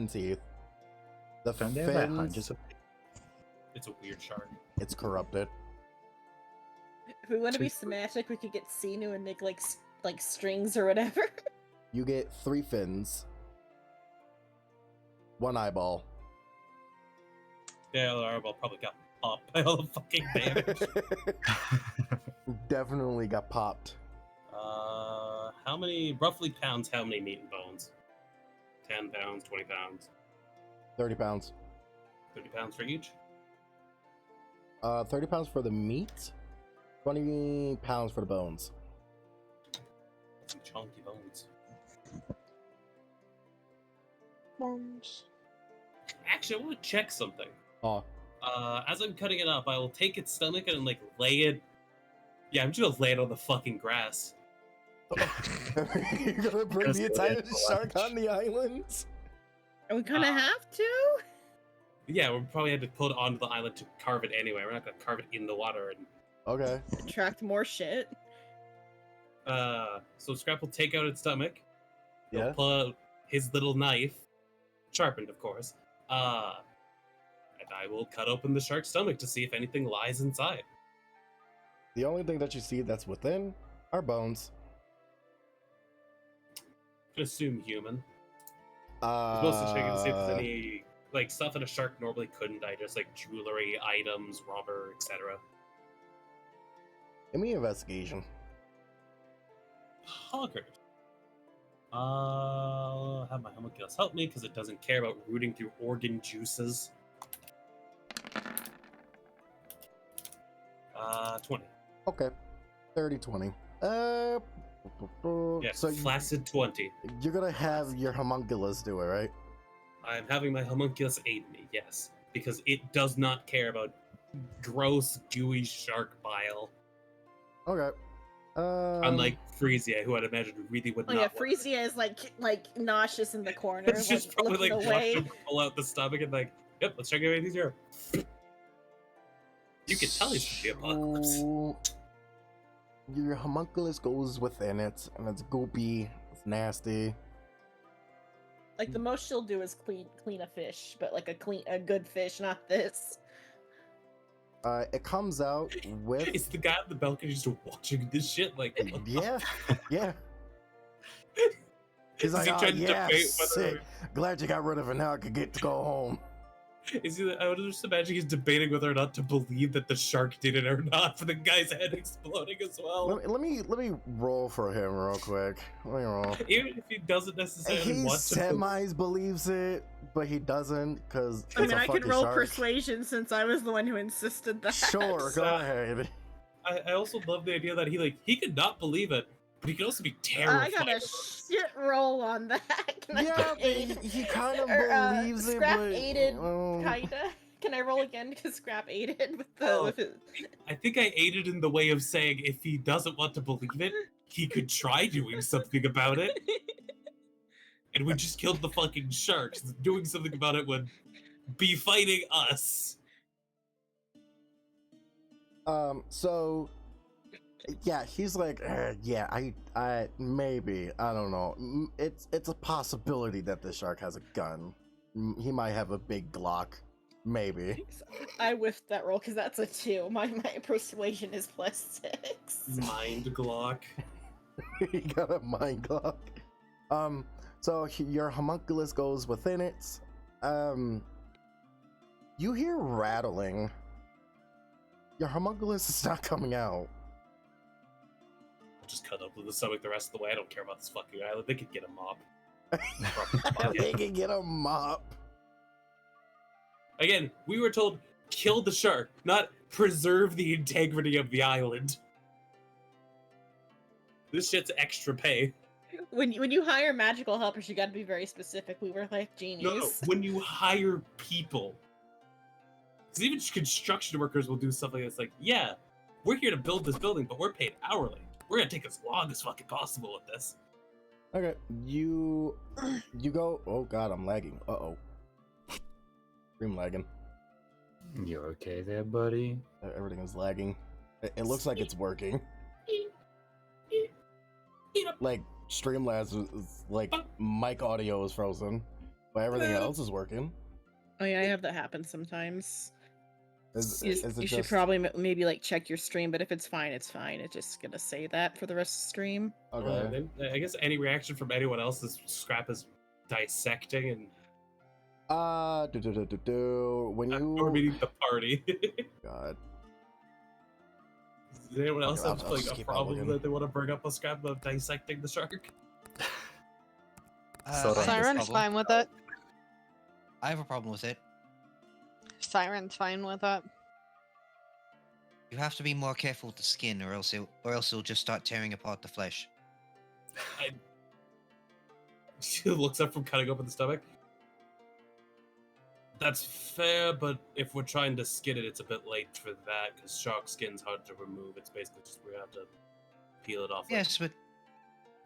S2: teeth. The
S4: Don't they have like
S2: fins,
S4: hundreds of
S3: It's a weird shark.
S2: it's corrupted.
S1: If we want to be semantic, we could get Sinu and make like strings or whatever.
S2: You get 3 fins, 1 eyeball.
S3: Yeah, the eyeball probably got popped by all the fucking damage.
S2: Definitely got popped.
S3: How many roughly pounds? How many meat and bones? 10 pounds, 20 pounds,
S2: 30 pounds.
S3: 30 pounds for each.
S2: 30 pounds for the meat, 20 pounds for the bones.
S3: Some chunky bones.
S6: Bones.
S3: Actually, I want to check something.
S2: Oh.
S3: As I'm cutting it up, I will take its stomach and like lay it. Yeah, I'm just gonna lay it on the fucking grass.
S2: You're gonna bring the entire shark on the island?
S1: Are we gonna have to?
S3: Yeah, we'll probably have to put it onto the island to carve it anyway. We're not gonna carve it in the water. And
S2: Okay.
S1: Attract more shit.
S3: so Scrap will take out its stomach. He'll
S2: Yeah.
S3: pull out his little knife, sharpened, of course. And I will cut open the shark's stomach to see if anything lies inside.
S2: The only thing that you see that's within are bones.
S3: I assume human. I was mostly checking to see if there's any like stuff that a shark normally couldn't digest, like jewelry, items, rubber, etc.
S2: Give me investigation.
S3: Hoggers. Have my homunculus help me because it doesn't care about rooting through organ juices. 20.
S2: Okay. 30-20.
S3: Yeah,
S2: So
S3: flaccid 20.
S2: you're gonna have your homunculus do it, right?
S3: I'm having my homunculus aid me, yes. Because it does not care about gross, gooey shark bile.
S2: Okay.
S3: Unlike Frisia, who I'd imagine really would
S1: Oh
S3: not
S1: yeah,
S3: want
S1: Frisia is like nauseous in the corner,
S3: It's just
S1: like,
S3: probably
S1: looking
S3: like
S1: away.
S3: rushing to pull out the stomach and like, yep, let's check out these here. You can tell he's from the apocalypse.
S2: So, your homunculus goes within it, and it's goopy, it's nasty.
S1: Like the most she'll do is clean a fish, but like a good fish, not this.
S2: It comes out with
S3: Is the guy on the balcony just watching this shit? Like, what the
S2: yeah, yeah. He's
S3: Is
S2: like,
S3: he
S2: oh
S3: trying to
S2: yeah,
S3: debate
S2: sick.
S3: whether-
S2: Glad you got rid of it. Now I can get to go home.
S3: Is he? I would just imagine he's debating whether or not to believe that the shark did it or not for the guy's head exploding as well.
S2: Let me roll for him real quick. Let me roll.
S3: Even if he doesn't necessarily
S2: He
S3: want to.
S2: semis believes it, but he doesn't because
S1: I mean,
S2: a
S1: I could
S2: fucking
S1: roll
S2: shark.
S1: persuasion since I was the one who insisted that.
S2: Sure, go ahead.
S3: I also love the idea that he could not believe it, but he could also be terrified.
S1: I got a
S3: of it.
S1: shit roll on that. Can I
S2: Yeah,
S1: get
S2: but
S1: aid?
S2: he kind of
S1: Or,
S2: believes it,
S1: Scrap
S2: but
S1: aided,
S2: well,
S1: kinda. Can I roll again because Scrap aided with the
S3: Oh.
S1: with his...
S3: I think I aided in the way of saying if he doesn't want to believe it, he could try doing something about it. And we just killed the fucking sharks. Doing something about it would be fighting us.
S2: So yeah, he's like, yeah, I maybe, I don't know. It's a possibility that the shark has a gun. He might have a big Glock, maybe.
S1: I whiffed that roll because that's a 2. My persuasion is +6.
S3: Mind Glock.
S2: He got a mind Glock. So your homunculus goes within it. You hear rattling. Your homunculus is not coming out.
S3: I'll just cut open the stomach the rest of the way. I don't care about this fucking island. They could get a mop.
S2: They can get a mop.
S3: Again, we were told kill the shark, not preserve the integrity of the island. This shit's extra pay.
S1: When you hire magical helpers, you got to be very specific. We were like genies.
S3: No, when you hire people. Because even construction workers will do stuff like this. Like, yeah, we're here to build this building, but we're paid hourly. We're gonna take as long as fucking possible with this.
S2: Okay, you go. Oh god, I'm lagging. Uh-oh. Stream lagging.
S4: You okay there, buddy?
S2: Everything is lagging. It looks like it's working. Like Streamlabs is like mic audio is frozen, but everything else is working.
S1: Oh yeah, I have that happen sometimes.
S2: Is
S1: You,
S2: it
S1: you should
S2: just
S1: probably maybe like check your stream, but if it's fine, it's fine. It's just gonna say that for the rest of the stream.
S2: okay?
S3: Then, I guess any reaction from anyone else is Scrap is dissecting and
S2: When
S3: or
S2: you
S3: meeting the party.
S2: God,
S3: Does anyone else
S2: I'll
S3: have like
S2: just
S3: a
S2: keep on
S3: problem
S2: looking.
S3: that they want to bring up a Scrap of dissecting the shark?
S5: I
S4: So
S5: have a
S6: Siren's
S5: problem.
S6: fine with it.
S5: I have a problem with it.
S6: Siren's fine with it.
S5: You have to be more careful with the skin, or else it'll just start tearing apart the flesh.
S3: She looks up from cutting open the stomach. That's fair, but if we're trying to skin it, it's a bit late for that because shark skin's hard to remove. It's basically just we have to peel it off.
S5: Yes, but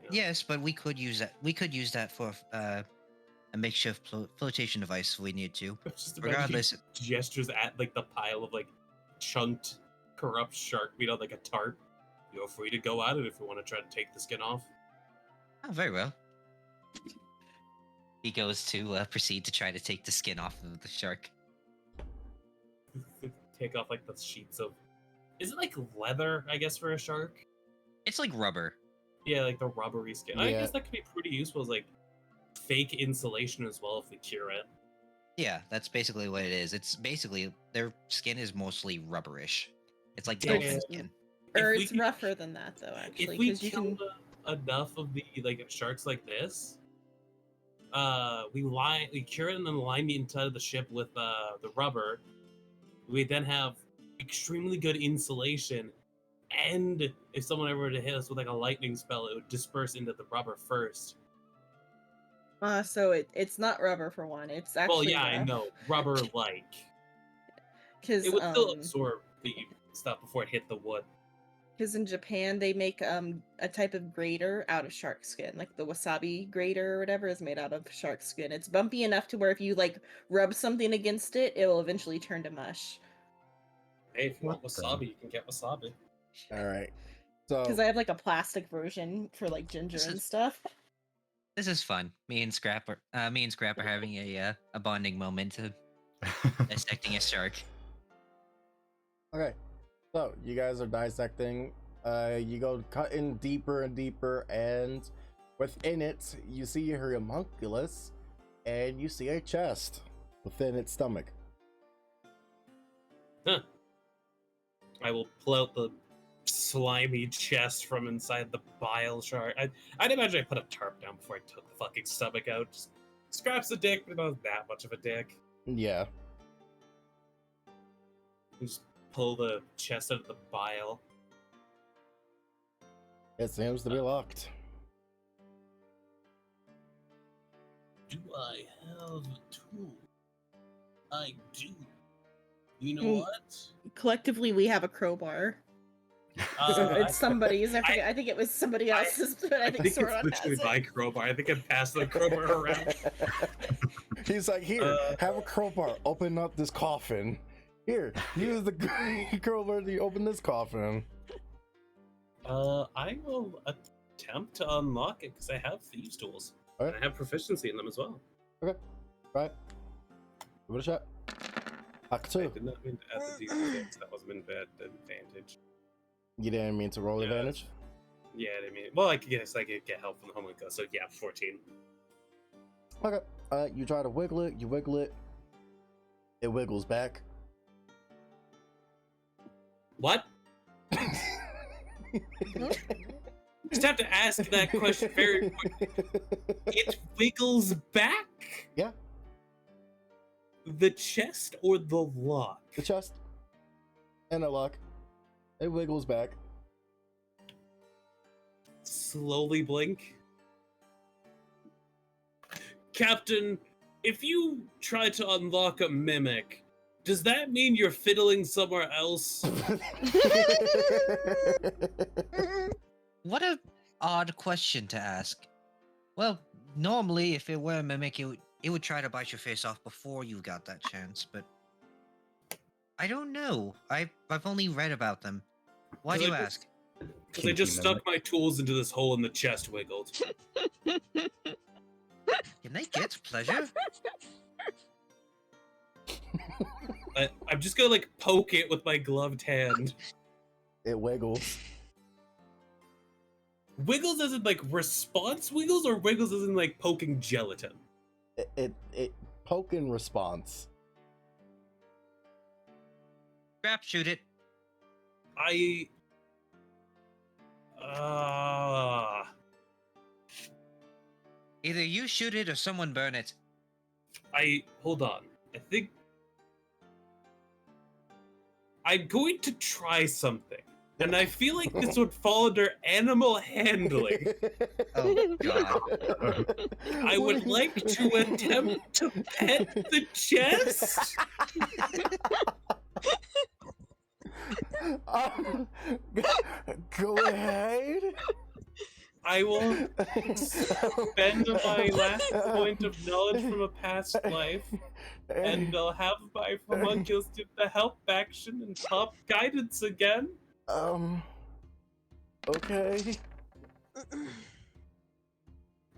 S3: you know.
S5: yes, but we could use that. We could use that for a makeshift flotation device if we need to.
S3: Just imagine
S5: Regardless,
S3: he gestures at like the pile of like chunked, corrupt shark meat on like a tarp. You're free to go at it if you want to try to take the skin off.
S5: oh, very well. He goes to proceed to try to take the skin off of the shark.
S3: Take off like the sheets of. Is it like leather? I guess for a shark.
S5: It's like rubber.
S3: Yeah, like the rubbery skin. I
S2: Yeah.
S3: guess that could be pretty useful as like fake insulation as well if we cure it.
S5: Yeah, that's basically what it is. It's basically their skin is mostly rubberish. It's like
S3: Yeah.
S5: dolphin skin.
S1: Or
S3: If we
S1: it's
S3: can-
S1: rougher than that, though, actually,
S3: If we
S1: because you
S3: kill
S1: can.
S3: enough of the like sharks like this, we cure it and then line the inside of the ship with the rubber. We then have extremely good insulation, and if someone ever were to hit us with like a lightning spell, it would disperse into the rubber first.
S1: So it's not rubber for one. It's
S3: Well,
S1: actually.
S3: yeah, I know, rubber-like.
S1: Because
S3: It would still absorb the stuff before it hit the wood.
S1: in Japan they make a type of grater out of shark skin, like the wasabi grater or whatever is made out of shark skin. It's bumpy enough to where if you like rub something against it, it will eventually turn to mush.
S3: Hey, if you want
S4: What the-
S3: wasabi, you can get wasabi.
S2: All right. So
S1: Because I have like a plastic version for like ginger
S5: This
S1: and
S5: is-
S1: stuff.
S5: This is fun. Me and Scrap are having a bonding moment of dissecting a shark.
S2: okay. So you guys are dissecting. You go cutting deeper and deeper, and within it, you see her homunculus, and you see a chest within its stomach.
S3: I will pull out the slimy chest from inside the bile shark. I'd imagine I put a tarp down before I took the fucking stomach out. Just scraps the dick, but not that much of a dick.
S2: Yeah.
S3: Just pull the chest out of the bile.
S2: It seems to be locked.
S3: Do I have a tool? I do. You know
S1: Mm.
S3: what?
S1: Collectively, we have a crowbar. So it's somebody's. I think it was somebody
S3: I-
S1: else's, but I
S3: I
S1: think
S3: think it's
S1: Sauron
S3: literally
S1: has it.
S3: my crowbar. I think I passed the crowbar around.
S2: He's like, here, have a crowbar. Open up this coffin. Here, use the crowbar to open this coffin.
S3: I will attempt to unlock it because I have thieves' tools.
S2: Okay.
S3: And I have proficiency in them as well.
S2: Right. Give it a shot. Hack
S3: I
S2: two.
S3: did not mean to add the D6. That wasn't bad advantage.
S2: You didn't mean to roll
S3: Yeah.
S2: advantage?
S3: Yeah, I mean, well, I guess I could get help from the homunculus. So yeah, 14.
S2: Okay. You try to wiggle it, you wiggle it. It wiggles back.
S3: What? Just have to ask that question very quick. It wiggles back?
S2: Yeah.
S3: The chest or the lock?
S2: The chest. And a lock. It wiggles back.
S3: Slowly blink. Captain, if you try to unlock a mimic, does that mean you're fiddling somewhere else?
S5: What a odd question to ask. Well, normally if it were a mimic, it would try to bite your face off before you got that chance, but I don't know. I've only read about them. Why do you
S3: Like,
S5: ask?
S3: Because I just stuck my tools into this hole and the chest wiggled.
S5: Can they get pleasure?
S3: I'm just gonna like poke it with my gloved hand.
S2: It wiggles.
S3: Wiggles as in like response wiggles, or wiggles as in like poking gelatin?
S2: It poke in response.
S5: Scrap, shoot it. Either you shoot it or someone burn it.
S3: Hold on. I think I'm going to try something. And I feel like this would fall under animal handling.
S5: Oh God.
S3: I would like to attempt to pet the chest.
S2: Go ahead.
S3: I will spend my last point of knowledge from a past life, and I'll have my homunculus do the help action and top guidance again.
S2: Okay.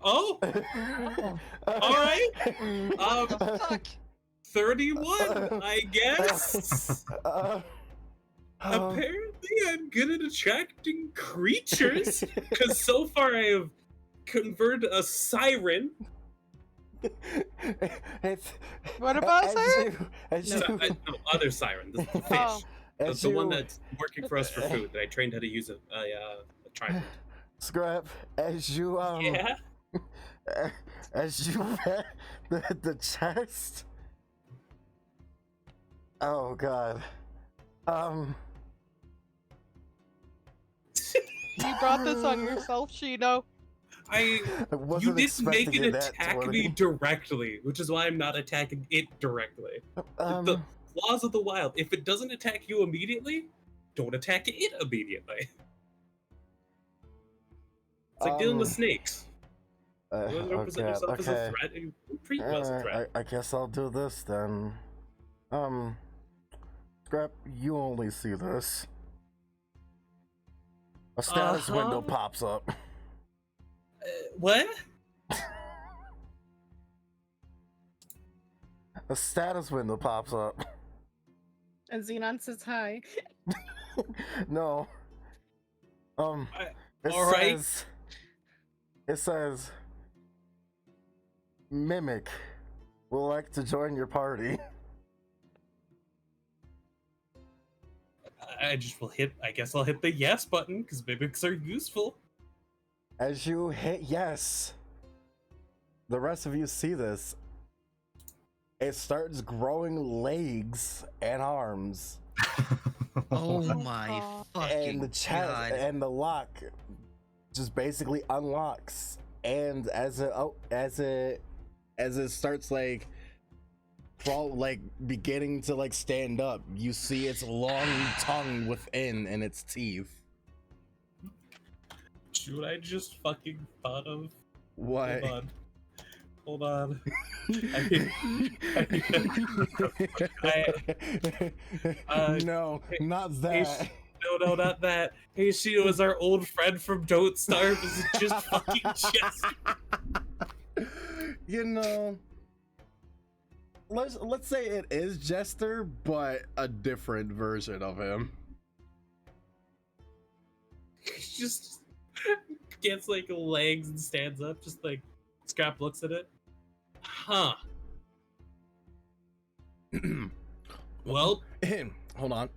S3: Oh, all right.
S5: Fuck.
S3: 31, I guess. Apparently, I'm good at attracting creatures, because so far I have converted a siren.
S6: What about Siren?
S3: No, other siren, the fish.
S6: Oh.
S3: The one that's working for us for food, that I trained how to use a trident.
S2: Scrap, as you
S3: Yeah?
S2: as you read the chest. Oh God.
S6: You brought this on yourself, Shino.
S2: I
S3: You
S2: wasn't
S3: didn't make
S2: expecting
S3: it
S2: that
S3: attack
S2: 20.
S3: me directly, which is why I'm not attacking it directly. The laws of the wild, if it doesn't attack you immediately, don't attack it immediately. It's like dealing with snakes. You want to represent yourself as a threat, and you treat you as a threat.
S2: I guess I'll do this then. Scrap, you only see this. A status window pops up.
S3: What?
S2: A status window pops up.
S1: And Xenon says hi.
S2: No. It
S3: all right.
S2: says. It says. Mimic would like to join your party.
S3: I guess I'll hit the yes button, because mimics are useful.
S2: As you hit yes, the rest of you see this. It starts growing legs and arms.
S5: Oh my fucking
S2: And the chest
S5: God.
S2: and the lock just basically unlocks. And as it starts like beginning to like stand up, you see its long tongue within and its teeth.
S3: What I just fucking thought of.
S2: What?
S3: Hold on.
S2: No, not that.
S3: No, not that. Hey, Shino is our old friend from Don't Starve. Is it just fucking Jester?
S2: You know, let's say it is Jester, but a different version of him.
S3: He just gets like legs and stands up. Just like Scrap looks at it. Huh. Well,
S2: hold on.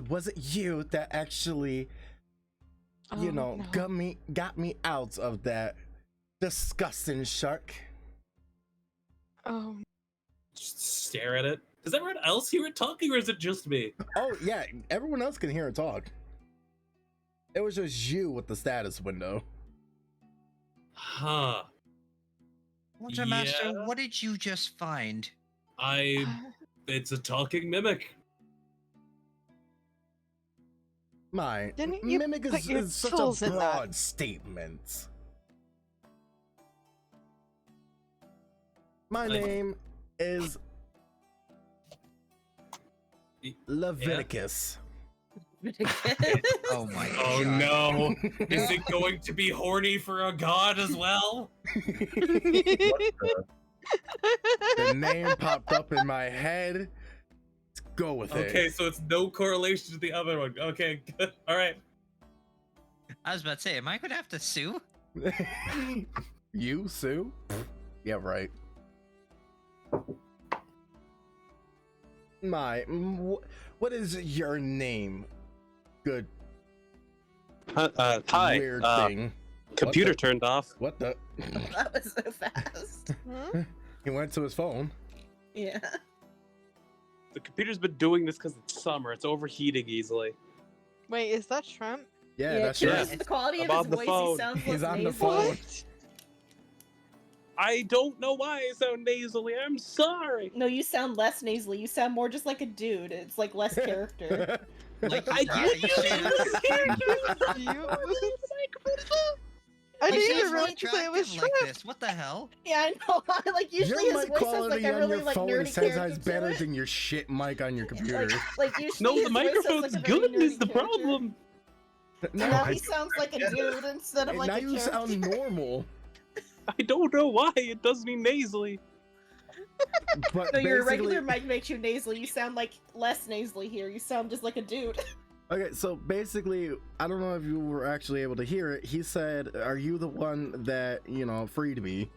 S2: Was it you that actually,
S6: No.
S2: got me out of that disgusting shark?
S3: just stare at it. Does everyone else hear it talking, or is it just me?
S2: Oh yeah, everyone else can hear it talk. It was just you with the status window.
S3: Huh.
S5: Water Master,
S3: Yeah.
S5: what did you just find?
S3: It's a talking mimic.
S6: Didn't you
S2: Mimic
S6: put your
S2: is such
S6: tools
S2: a
S6: in that?
S2: broad statement. My
S3: Like-
S2: name is Leviticus.
S5: Oh my
S3: Oh
S5: God.
S3: no! Is it going to be horny for a god as well?
S2: The name popped up in my head. Let's go with
S3: Okay,
S2: it.
S3: so it's no correlation to the other one. Okay, good. All right.
S5: I was about to say, am I gonna have to sue?
S2: You, Sue? Yeah, right. What is your name? Good
S7: Hi.
S2: weird thing.
S7: Computer
S2: What
S7: turned off.
S2: What the?
S1: That was so fast.
S6: Hmm?
S2: He went to his phone.
S1: Yeah.
S3: The computer's been doing this because it's summer. It's overheating easily.
S6: Wait, is that shrimp?
S2: Yeah, that's
S1: can you
S2: right.
S1: listen to the quality
S3: I'm
S1: of
S3: on
S1: his
S3: the
S1: voice.
S3: phone.
S1: He sounds
S2: He's
S1: less
S2: on the
S1: nasal.
S2: phone.
S6: What?
S3: I don't know why I sound nasally. I'm sorry.
S1: No, you sound less nasally. You sound more just like a dude. It's like less character.
S5: Like,
S3: I
S5: yeah,
S3: get
S5: you should.
S6: You- I
S5: You
S6: didn't
S5: should
S6: even
S5: be
S6: realize it
S5: attractive
S6: was
S5: like
S6: shrimp.
S5: this. What the hell?
S1: Yeah, I know. Like usually
S2: Your
S1: his
S2: mic
S1: voice has like
S2: quality
S1: a
S2: on
S1: really
S2: your
S1: like
S2: phone
S1: nerdy
S2: is 10
S1: character
S2: times
S1: to
S2: better
S1: it.
S2: than your shit mic on your computer.
S1: Like usually
S3: No, the
S1: his voice has,
S3: microphone's
S1: like, a
S3: good.
S1: very
S3: Is the
S1: nerdy character.
S3: problem?
S1: And now he sounds like a dude instead of like
S2: Now
S1: a
S2: you
S1: character.
S2: sound normal.
S3: I don't know why. It does me nasally.
S2: But
S1: No, your
S2: basically-
S1: regular mic makes you nasally. You sound like less nasally here. You sound just like a dude.
S2: Okay, so basically, I don't know if you were actually able to hear it. He said, "Are you the one that freed me?"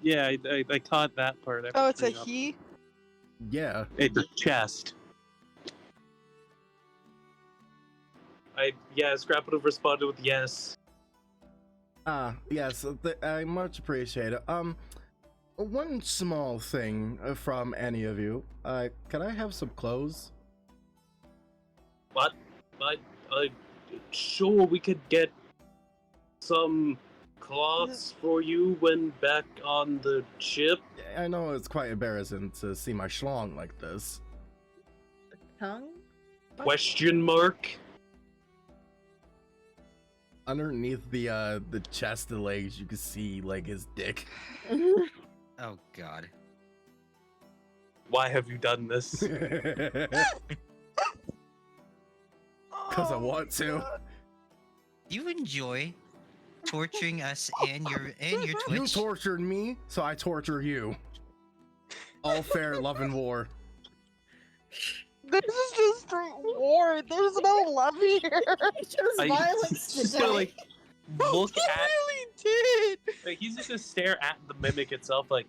S3: Yeah, I caught that part.
S6: Oh, it's a he?
S2: Yeah.
S3: It's a chest. Scrap would have responded with yes.
S2: Yes. I much appreciate it. One small thing from any of you. Can I have some clothes?
S3: What? Sure, we could get some cloths for you when back on the ship.
S2: I know it's quite embarrassing to see my schlong like this.
S1: Tongue?
S3: Question mark?
S2: Underneath the chest and legs, you can see like his dick.
S5: Oh God.
S3: Why have you done this?
S2: Because I want to.
S5: Do you enjoy torturing us and your
S2: You
S5: Twitch?
S2: tortured me, so I torture you. All fair, love and war.
S6: This is just war. There's no love here.
S1: He chose violence
S3: just
S1: today.
S3: gonna, like, look
S6: He
S3: at.
S6: really did.
S3: Like, he's just gonna stare at the mimic itself. Like,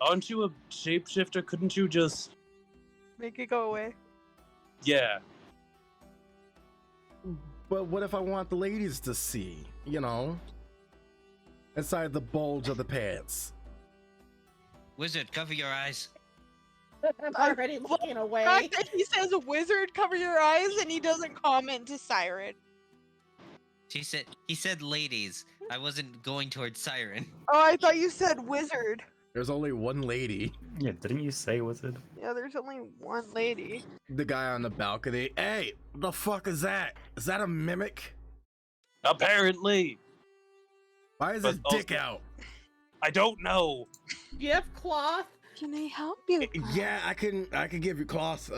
S3: aren't you a shapeshifter? Couldn't you just?
S6: Make it go away.
S3: Yeah.
S2: But what if I want the ladies to see, inside the bulge of the pants?
S5: Wizard, cover your eyes.
S1: I'm already looking
S6: The
S1: away.
S6: fact that he says, "Wizard, cover your eyes," and he doesn't comment to Siren.
S5: He said ladies. I wasn't going towards Siren.
S6: Oh, I thought you said wizard.
S2: There's only one lady.
S4: Yeah, didn't you say wizard?
S6: Yeah, there's only one lady.
S2: The guy on the balcony. Hey, the fuck is that? Is that a mimic?
S3: Apparently,
S2: Why is
S3: But
S2: his dick out?
S3: I don't know.
S1: Do you have cloth?
S6: Can I help you?
S2: Yeah, I can give you cloth.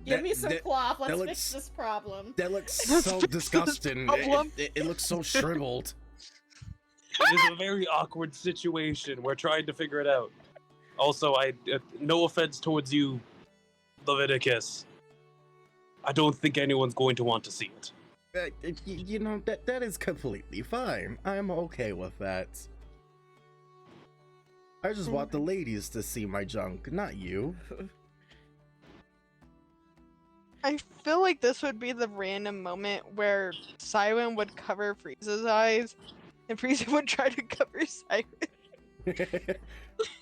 S1: Give me some cloth. Let's
S2: looks-
S1: fix this problem.
S2: That looks so disgusting.
S6: problem.
S2: It looks so shriveled.
S3: It is a very awkward situation. We're trying to figure it out. Also, no offense towards you, Leviticus. I don't think anyone's going to want to see it.
S2: That is completely fine. I'm okay with that. I just want the ladies to see my junk, not you.
S6: I feel like this would be the random moment where Siren would cover Frieza's eyes, and Frieza would try to cover Siren.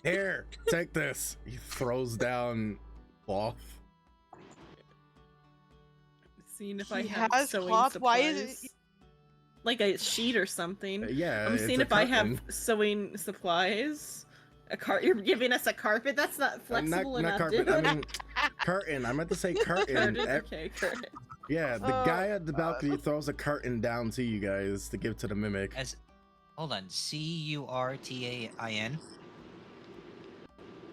S2: Here, take this. He throws down cloth.
S1: Seeing if I
S6: He
S1: have
S6: has
S1: sewing
S6: cloth,
S1: supplies.
S6: why is it-
S1: Like a sheet or something.
S2: Yeah,
S1: I'm
S2: it's
S1: seeing
S2: a
S1: if I
S2: curtain.
S1: have sewing supplies. You're giving us a carpet? That's not flexible enough,
S2: carpet.
S1: dude.
S2: I mean, curtain. I meant to say curtain.
S1: Curtain? Okay, curtain.
S2: Yeah, the
S6: Oh,
S2: guy at the
S6: God.
S2: balcony throws a curtain down to you guys to give to the mimic.
S5: Hold on. CURTAIN.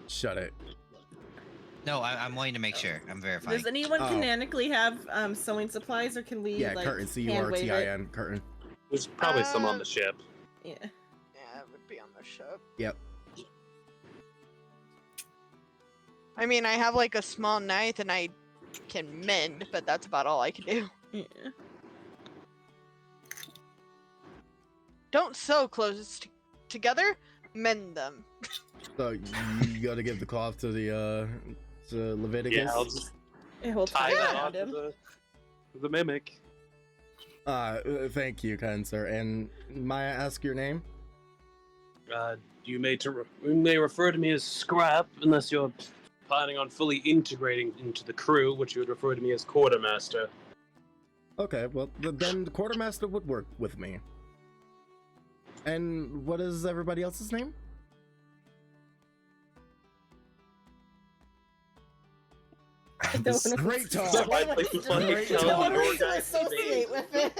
S2: Shut it.
S5: No, I'm wanting to make sure. I'm verifying.
S1: Does anyone
S2: Oh.
S1: canonically have sewing supplies, or can we
S2: Yeah,
S1: like
S2: curtain.
S1: hand wave it?
S2: CURTIN. Curtain.
S3: There's probably some on the ship.
S1: Yeah.
S6: Yeah, it would be on the ship.
S2: Yep.
S6: I mean, I have like a small knife and I can mend, but that's about all I can do.
S1: Yeah.
S6: Don't sew clothes together, mend them.
S2: So you gotta give the cloth to the to Leviticus.
S3: Yeah, I'll just
S1: It holds
S3: tie
S1: tight
S3: that
S1: around
S3: onto
S1: him.
S3: the mimic.
S2: Thank you, kind sir. And may I ask your name?
S3: You may refer to me as Scrap, unless you're planning on fully integrating into the crew, which you would refer to me as quartermaster.
S2: Okay, well, then the quartermaster would work with me. And what is everybody else's name?
S1: No one
S2: Great talk.
S3: So I
S1: wants
S3: like
S1: to-
S3: to fucking
S2: Great
S3: tell
S1: no
S2: talk.
S1: one
S3: you
S1: wants to
S3: guys
S1: associate with it.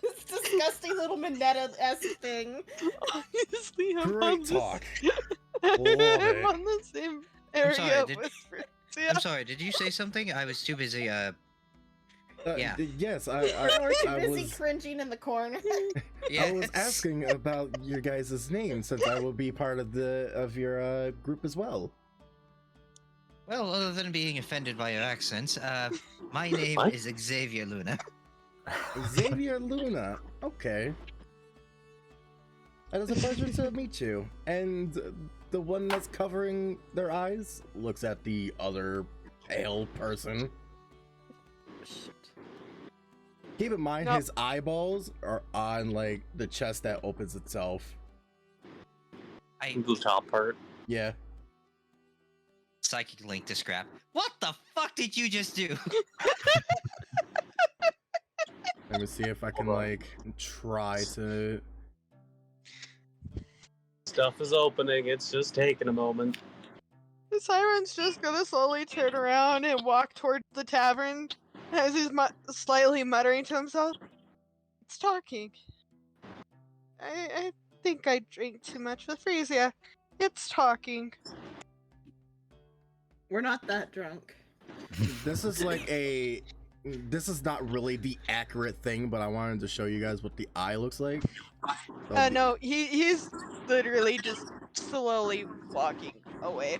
S1: This disgusting little Minetta-esque thing.
S6: Honestly, I'm
S2: Great
S6: on this.
S2: talk.
S6: I'm
S2: it.
S6: on the same
S5: I'm sorry,
S6: area
S5: did-
S6: with Fritzia.
S5: I'm sorry, did you say something? I was too busy, Yeah.
S2: Yes,
S1: We're too
S2: I
S1: busy
S2: was.
S1: cringing in the corner.
S2: I was
S5: yes.
S2: asking about your guys' names since I will be part of your group as well.
S5: Well, other than being offended by your accent, my name
S3: What?
S5: is Xavier Luna.
S2: Xavier Luna. Okay. It is a pleasure to meet you. And the one that's covering their eyes looks at the other pale person.
S1: Shit.
S2: Keep in mind,
S6: No.
S2: his eyeballs are on like the chest that opens itself.
S3: The top part.
S2: Yeah.
S5: Psychic link to scrap. What the fuck did you just do?
S2: Let me see if I can
S3: Hold on.
S2: like try to.
S3: Stuff is opening. It's just taking a moment.
S6: The siren's just gonna slowly turn around and walk towards the tavern as he's slightly muttering to himself. It's talking. I think I drank too much with Frisia. It's talking.
S1: We're not that drunk.
S2: This is like a. This is not really the accurate thing, but I wanted to show you guys what the eye looks like. So
S6: No, he's literally just slowly walking away.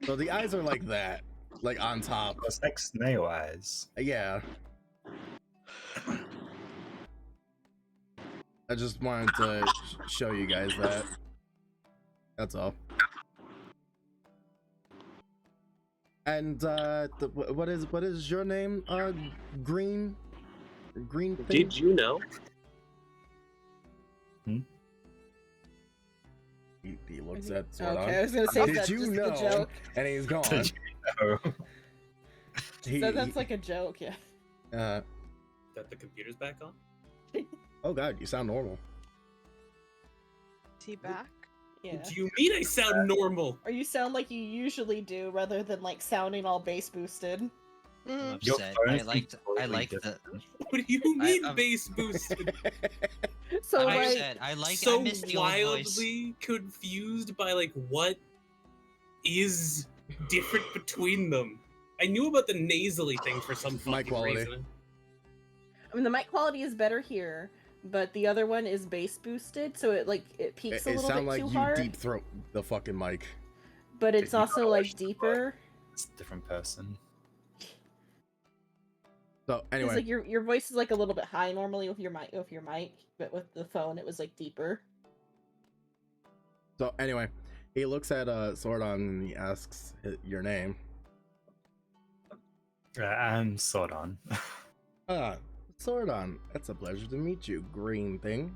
S2: So the eyes are like that, like on top.
S4: It's like snail eyes.
S2: Yeah. I just wanted to show you guys that. That's all. And what is your name? Green thing?
S3: Did you know?
S2: He looks at Zordon.
S1: Okay, I was gonna say
S2: Did
S1: that's
S2: you
S1: just
S2: know?
S1: a joke.
S2: And he's gone.
S4: Did Oh.
S1: So that's like a joke, yeah.
S3: That the computer's back on?
S2: Oh god, you sound normal.
S6: Is he back?
S1: Yeah.
S3: What do you mean I sound normal?
S1: Or you sound like you usually do, rather than like sounding all bass boosted.
S5: I'm
S6: Mm.
S4: Your
S5: upset.
S4: phone
S5: I
S4: is
S5: liked
S4: totally
S5: the.
S4: different.
S3: What do you mean
S5: I'm-
S3: bass boosted?
S1: So
S5: I'm
S1: like,
S5: upset. I
S3: So
S5: miss the old voice.
S3: wildly confused by like what is different between them. I knew about the nasally thing for some
S2: Mic
S3: fucking
S2: quality.
S3: reason.
S1: I mean, the mic quality is better here, but the other one is bass boosted, so it peaks a
S2: It
S1: little
S2: sound
S1: bit
S2: like
S1: too
S2: you
S1: hard.
S2: deep throat the fucking mic.
S1: But it's
S4: You
S1: also
S4: gotta
S1: like
S4: watch the
S1: deeper.
S4: It's a different person.
S2: So
S1: It's
S2: anyway,
S1: like your voice is like a little bit high normally with your mic, but with the phone it was like deeper.
S2: he looks at Sordon and he asks your name.
S4: I'm Sordon.
S2: Ah, Sordon, it's a pleasure to meet you, green thing.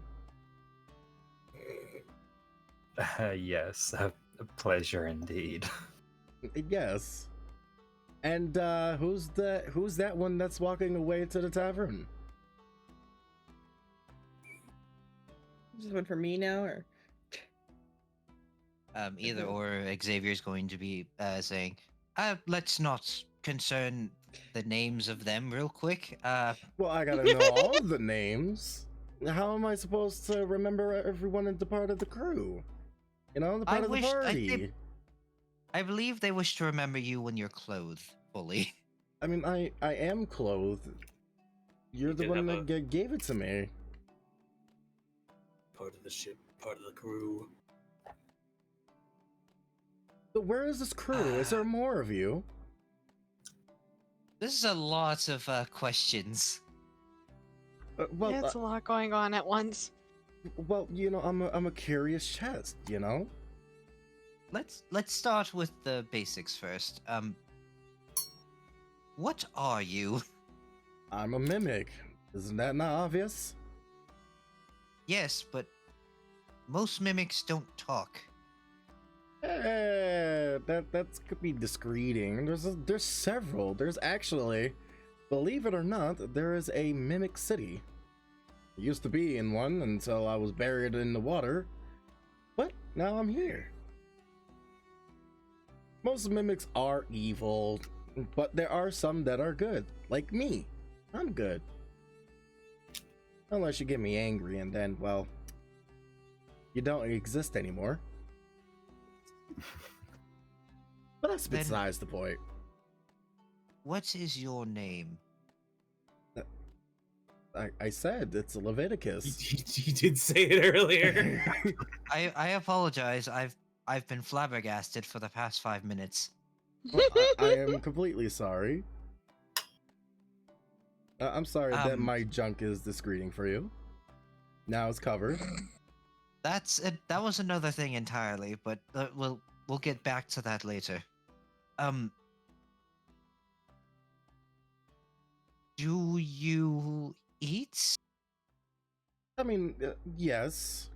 S4: Yes, a pleasure indeed.
S2: Yes. And who's that one that's walking away to the tavern?
S1: Is this one for me now, or
S5: Either or, Xavier's going to be saying, let's not concern the names of them real quick.
S2: Well, I gotta know all the names. How am I supposed to remember everyone in the part of the crew? You know, the part of the party.
S5: I believe they wish to remember you when you're clothed fully.
S2: I mean, I am clothed. You're
S3: You
S2: the
S3: did
S2: one
S3: have
S2: that gave it to me.
S3: Part of the ship, part of the crew.
S2: But where is this crew? Is there more of you?
S5: This is a lot of questions.
S2: Well,
S6: Yeah, it's a lot going on at once.
S2: well, you know, I'm a curious chest. You know.
S5: Let's start with the basics first. What are you?
S2: I'm a mimic. Isn't that not obvious?
S5: Yes, but most mimics don't talk.
S2: That's could be discreeting. There's several. There's actually, believe it or not, there is a mimic city. I used to be in one until I was buried in the water, but now I'm here. Most mimics are evil, but there are some that are good, like me. I'm good. Unless you get me angry and then, well, you don't exist anymore. But that's
S5: Then-
S2: besides the point.
S5: What is your name?
S2: I said it's Leviticus.
S3: You did say it earlier.
S5: I apologize. I've been flabbergasted for the past 5 minutes.
S2: Well, I am completely sorry. I'm sorry that my junk is discreeting for you. Now it's covered.
S5: That's it. That was another thing entirely, but we'll get back to that later. Do you eat?
S2: I mean, yes.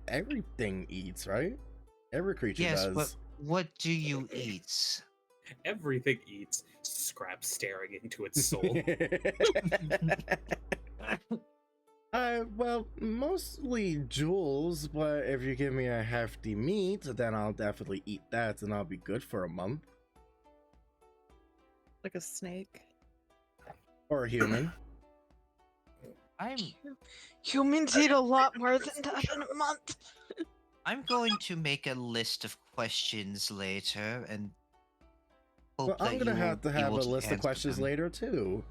S2: Everything eats, right? Every creature
S5: Yes,
S2: does.
S5: but what do you eat?
S3: Everything eats. Scrap staring into its soul.
S2: Well, mostly jewels, but if you give me a hefty meat, then I'll definitely eat that and I'll be good for a month.
S1: Like a snake.
S2: Or a human.
S6: Humans eat a lot more than that in a month.
S5: I'm going to make a list of questions later and hope
S2: Well, I'm
S5: that
S2: gonna
S5: you
S2: have to
S5: will be
S2: have
S5: able
S2: a
S5: to
S2: list of
S5: answer
S2: questions
S5: them.
S2: later too.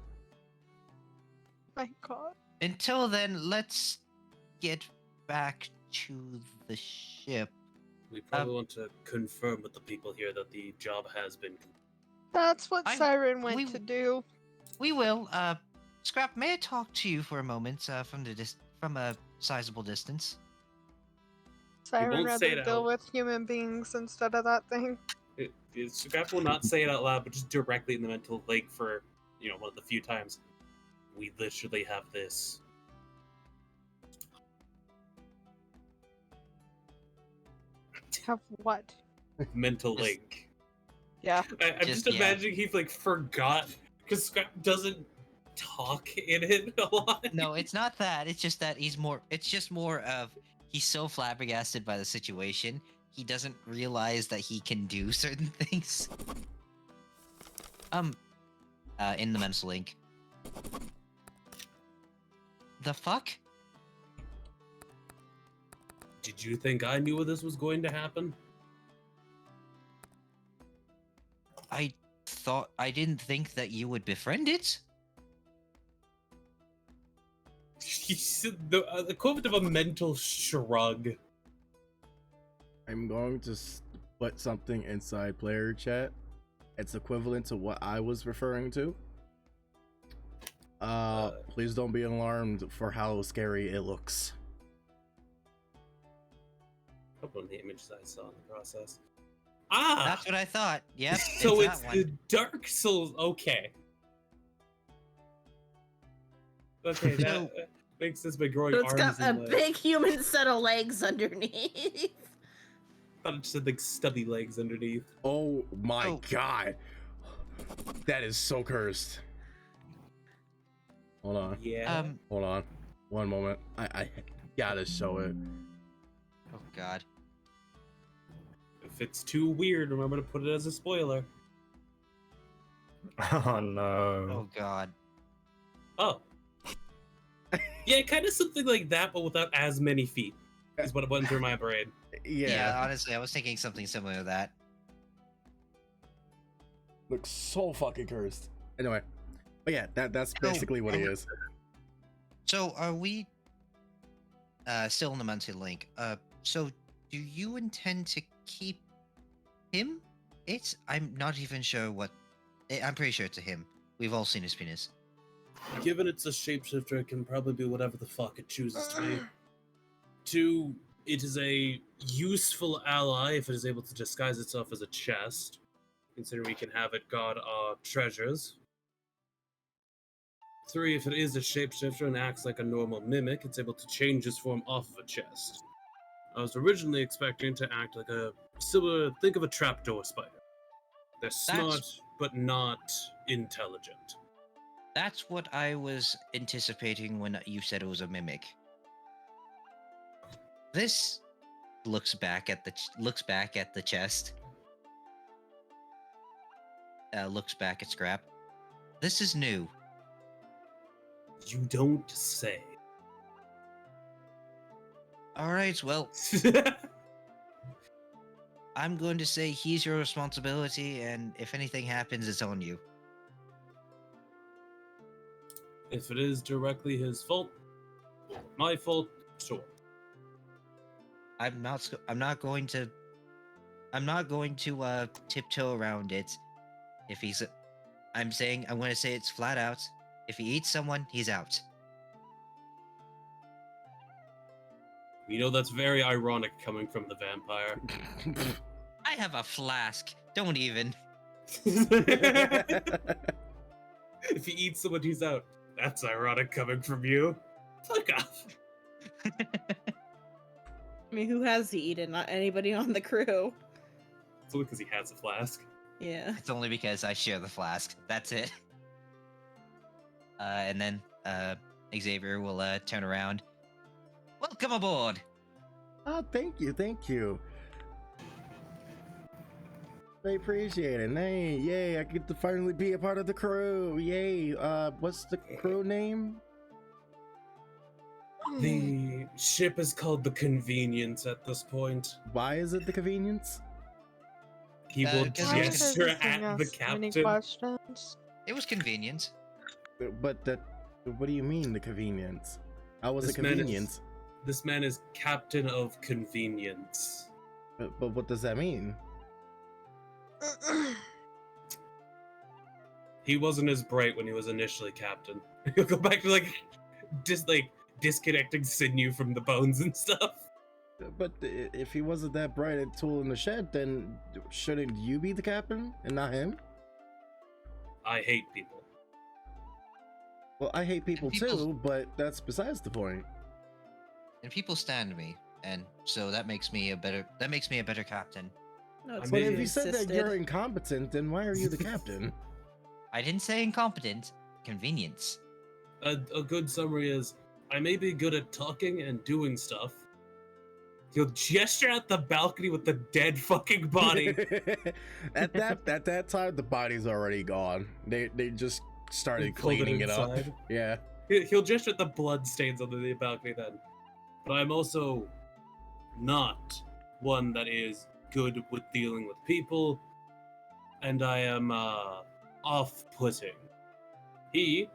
S6: My God.
S5: Until then, let's get back to the ship.
S3: We probably want to confirm with the people here that the job has been completed.
S6: That's what Siren
S5: we-
S6: went to do.
S5: We will. Scrap, may I talk to you for a moment from a sizable distance?
S6: Siren
S3: won't say
S6: rather
S3: it
S6: deal
S3: out.
S6: with human beings instead of that thing.
S3: Scrap will not say it out loud, but just directly in the mental lake for, one of the few times. We literally have this.
S6: Have what?
S3: Mental
S5: Just-
S3: link.
S6: Yeah.
S3: I'm just
S5: yeah.
S3: imagining he forgot because Scrap doesn't talk in it a lot.
S5: No, it's not that. It's just that it's just more of he's so flabbergasted by the situation, he doesn't realize that he can do certain things. In the mental link. The fuck?
S3: Did you think I knew this was going to happen?
S5: I didn't think that you would befriend it.
S3: The equivalent of a mental shrug.
S2: I'm going to put something inside player chat. It's equivalent to what I was referring to. Please don't be alarmed for how scary it looks.
S3: Couple of the images I saw in the process. Ah,
S5: That's what I thought. Yep.
S3: so
S5: it's
S3: it's
S5: that
S3: the
S5: one.
S3: Dark Souls. Okay. Okay, that
S5: So-
S3: makes sense by growing
S1: So it's
S3: arms
S1: got a
S3: and legs.
S1: big human set of legs underneath.
S3: I thought it just had like stubby legs underneath.
S2: Oh my
S5: Oh.
S2: god. That is so cursed. Hold on.
S3: Yeah.
S2: Hold on. One moment. I gotta show it.
S5: Oh god.
S3: If it's too weird, remember to put it as a spoiler.
S4: Oh no.
S5: Oh god.
S3: Oh. Yeah, kind of something like that, but without as many feet. Is what went through my brain.
S2: Yeah.
S5: Honestly, I was thinking something similar to that.
S2: Looks so fucking cursed. Anyway. But yeah, that's
S5: So,
S2: basically what he
S5: are we-
S2: is.
S5: So are we still in the mental link? So do you intend to keep him? I'm not even sure what I'm pretty sure it's a him. We've all seen his penis.
S3: Given it's a shapeshifter, it can probably be whatever the fuck it chooses to be. Two, it is a useful ally if it is able to disguise itself as a chest. Considering we can have it guard our treasures. Three, if it is a shapeshifter and acts like a normal mimic, it's able to change its form off of a chest. I was originally expecting to act like a So think of a trapdoor spider. They're smart, but not intelligent.
S5: That's what I was anticipating when you said it was a mimic. This looks back at the chest. Looks back at Scrap. This is new.
S3: You don't say.
S5: All right, well, I'm going to say he's your responsibility, and if anything happens, it's on you.
S3: If it is directly his fault, my fault, sure.
S5: I'm not going to tiptoe around it. If he's, I'm going to say it's flat out. If he eats someone, he's out.
S3: You know, that's very ironic coming from the vampire.
S5: I have a flask. Don't even.
S3: If he eats someone, he's out. That's ironic coming from you. Fuck off.
S1: I mean, who has he eaten? Not anybody on the crew.
S3: It's only because he has a flask.
S1: Yeah.
S5: It's only because I share the flask. That's it. And then Xavier will turn around. Welcome aboard.
S2: Oh, thank you. I appreciate it. Hey, yay, I get to finally be a part of the crew. Yay. What's the crew name?
S3: The ship is called the Convenience at this point.
S2: Why is it the Convenience?
S3: He will
S5: Because
S6: Why
S5: it's
S3: gesture
S6: does he
S3: at the
S6: ask many
S3: captain.
S6: questions?
S5: It was convenient.
S2: But that, what do you mean the Convenience? How was
S3: This
S2: it
S3: man is-
S2: Convenience?
S3: This man is Captain of Convenience.
S2: But what does that mean?
S3: He wasn't as bright when he was initially captain. He'll go back to disconnecting sinew from the bones and stuff.
S2: But if he wasn't that bright at tool in the shed, then shouldn't you be the captain and not him?
S3: I hate people.
S2: Well, I hate people too, but that's besides the point.
S5: And people stand me, and so that makes me a better captain.
S1: No, it's
S3: I
S2: But
S3: mean,
S2: if you said that
S1: insisted.
S2: you're incompetent, then why are you the captain?
S5: I didn't say incompetent. Convenience.
S3: A good summary is, I may be good at talking and doing stuff. He'll gesture at the balcony with the dead fucking body.
S2: at that time, the body's already gone. They just started
S3: Pulled
S2: cleaning it up.
S3: inside.
S2: Yeah.
S3: He'll gesture at the blood stains on the balcony then. But I'm also not one that is good with dealing with people, and I am off-putting. He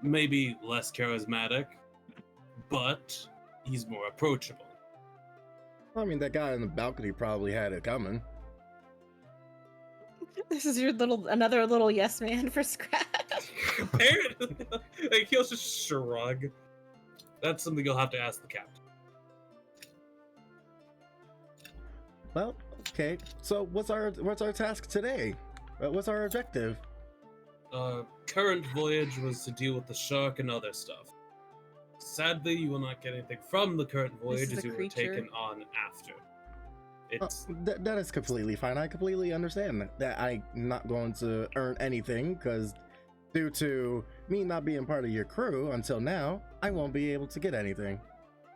S3: may be less charismatic, but he's more approachable.
S2: I mean, that guy on the balcony probably had it coming.
S1: This is your another little yes man for Scrap.
S3: Apparently, like, he'll just shrug. That's something you'll have to ask the captain.
S2: Well, okay. So what's our task today? What's our objective?
S3: Current voyage was to deal with the shark and other stuff. Sadly, you will not get anything from the current voyage
S1: is
S3: as
S1: a
S3: you were
S1: creature.
S3: taken on after. It's
S2: That is completely fine. I completely understand that I'm not going to earn anything because due to me not being part of your crew until now, I won't be able to get anything.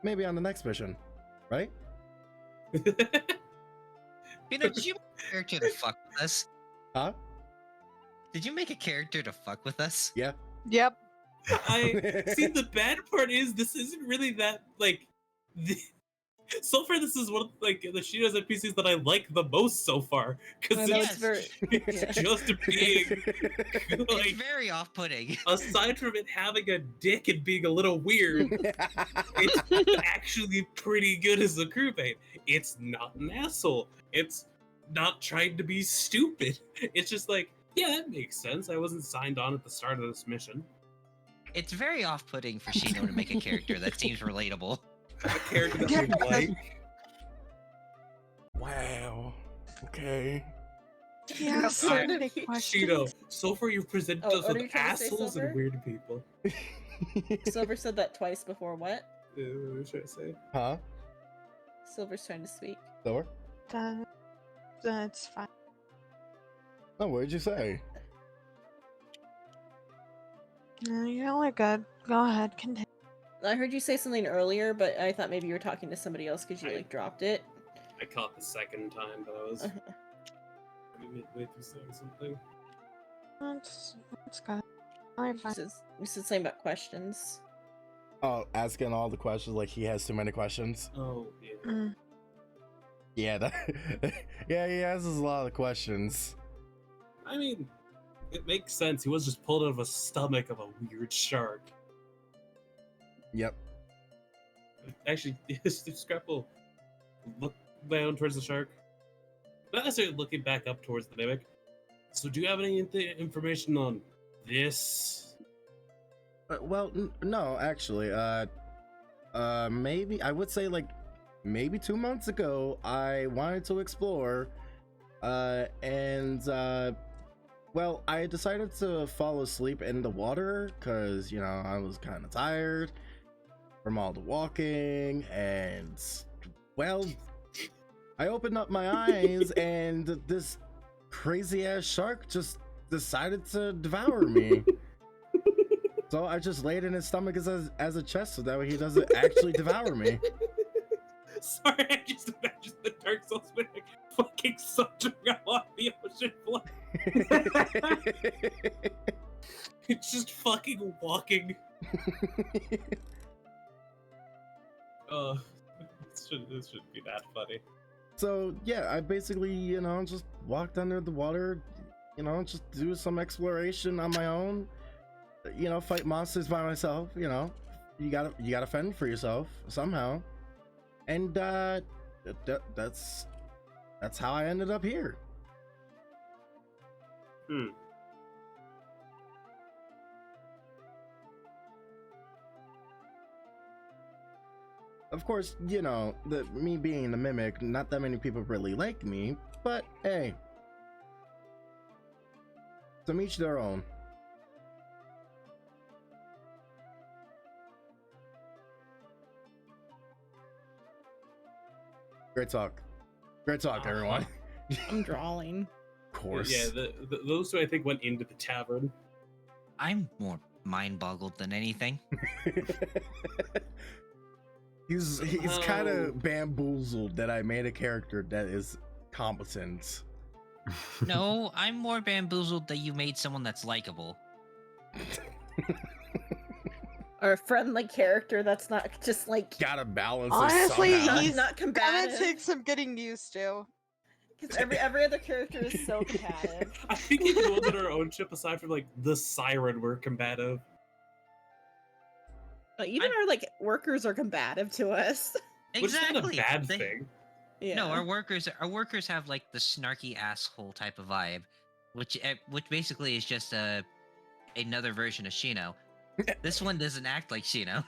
S2: Maybe on the next mission, right?
S5: You know, did you make a character to fuck with us?
S2: Huh?
S5: Did you make a character to fuck with us?
S2: Yeah.
S6: Yep.
S3: I see. The bad part is this isn't really that like. So far, this is one of the Shino's NPCs that I like the most so far because
S1: I know,
S3: it's,
S1: yeah.
S3: just being
S5: It's
S3: like.
S5: very off-putting.
S3: Aside from it having a dick and being a little weird, it's actually pretty good as a crewmate. It's not an asshole. It's not trying to be stupid. It's just like, yeah, that makes sense. I wasn't signed on at the start of this mission.
S5: It's very off-putting for Shino to make a character that seems relatable.
S3: A character that I like.
S2: Wow. Okay.
S6: Yeah, so
S3: Alright,
S6: many
S3: Shino,
S6: questions.
S3: so far you've presented
S1: Oh,
S3: us
S1: what are you
S3: with
S1: trying to say,
S3: assholes
S1: Silver?
S3: and weird people.
S1: Silver said that twice before. What?
S3: What should I say?
S2: Huh?
S1: Silver's trying to speak.
S2: Silver?
S6: That's fine.
S2: Oh, what did you say?
S6: No, you're all good. Go ahead, continue.
S1: I heard you say something earlier, but I thought maybe you were talking to somebody else because you
S3: I-
S1: like dropped it.
S3: I caught the second time, but I was midway through saying something.
S6: That's good. Alright, fine.
S1: You said something about questions.
S2: Oh, asking all the questions like he has too many questions.
S3: Oh, yeah.
S6: Mm.
S2: Yeah, yeah, he asks us a lot of questions.
S3: I mean, it makes sense. He was just pulled out of a stomach of a weird shark.
S2: Yep.
S3: Actually, Scrapple look down towards the shark. Not necessarily looking back up towards the mimic. So, do you have any information on this?
S2: Well, no, actually, maybe I would say like maybe 2 months ago I wanted to explore, and well, I decided to fall asleep in the water because I was kind of tired from all the walking, and well, I opened up my eyes and this crazy ass shark just decided to devour me. So I just laid in his stomach as a chest so that way he doesn't actually devour me.
S3: Sorry, I just imagined the Dark Souls mimic fucking sauntering along the ocean floor. It's just fucking walking. This shouldn't be that funny.
S2: So yeah, I basically just walked under the water, just do some exploration on my own, fight monsters by myself. You gotta fend for yourself somehow, and that's how I ended up here. Of course, me being the mimic, not that many people really like me, but hey, to each their own. Great talk, everyone.
S1: I'm drawing.
S2: Of course.
S3: Yeah, those two I think went into the tavern.
S5: I'm more mind boggled than anything.
S2: He's kind of bamboozled that I made a character that is competent.
S5: No, I'm more bamboozled that you made someone that's likable.
S1: Or a friendly character that's not just like
S2: Gotta balance
S6: Honestly,
S2: it somehow.
S6: he's
S1: not
S6: gonna
S1: combative.
S6: take some getting used to.
S1: Because every other character is so combative.
S3: I think even the ones on our own ship, aside from like the siren, were combative.
S1: Even our like workers are combative to us.
S3: Which is not a
S5: Exactly.
S3: bad thing.
S1: Yeah.
S5: No, our workers have like the snarky asshole type of vibe, which basically is just another version of Shino. This one doesn't act like Shino.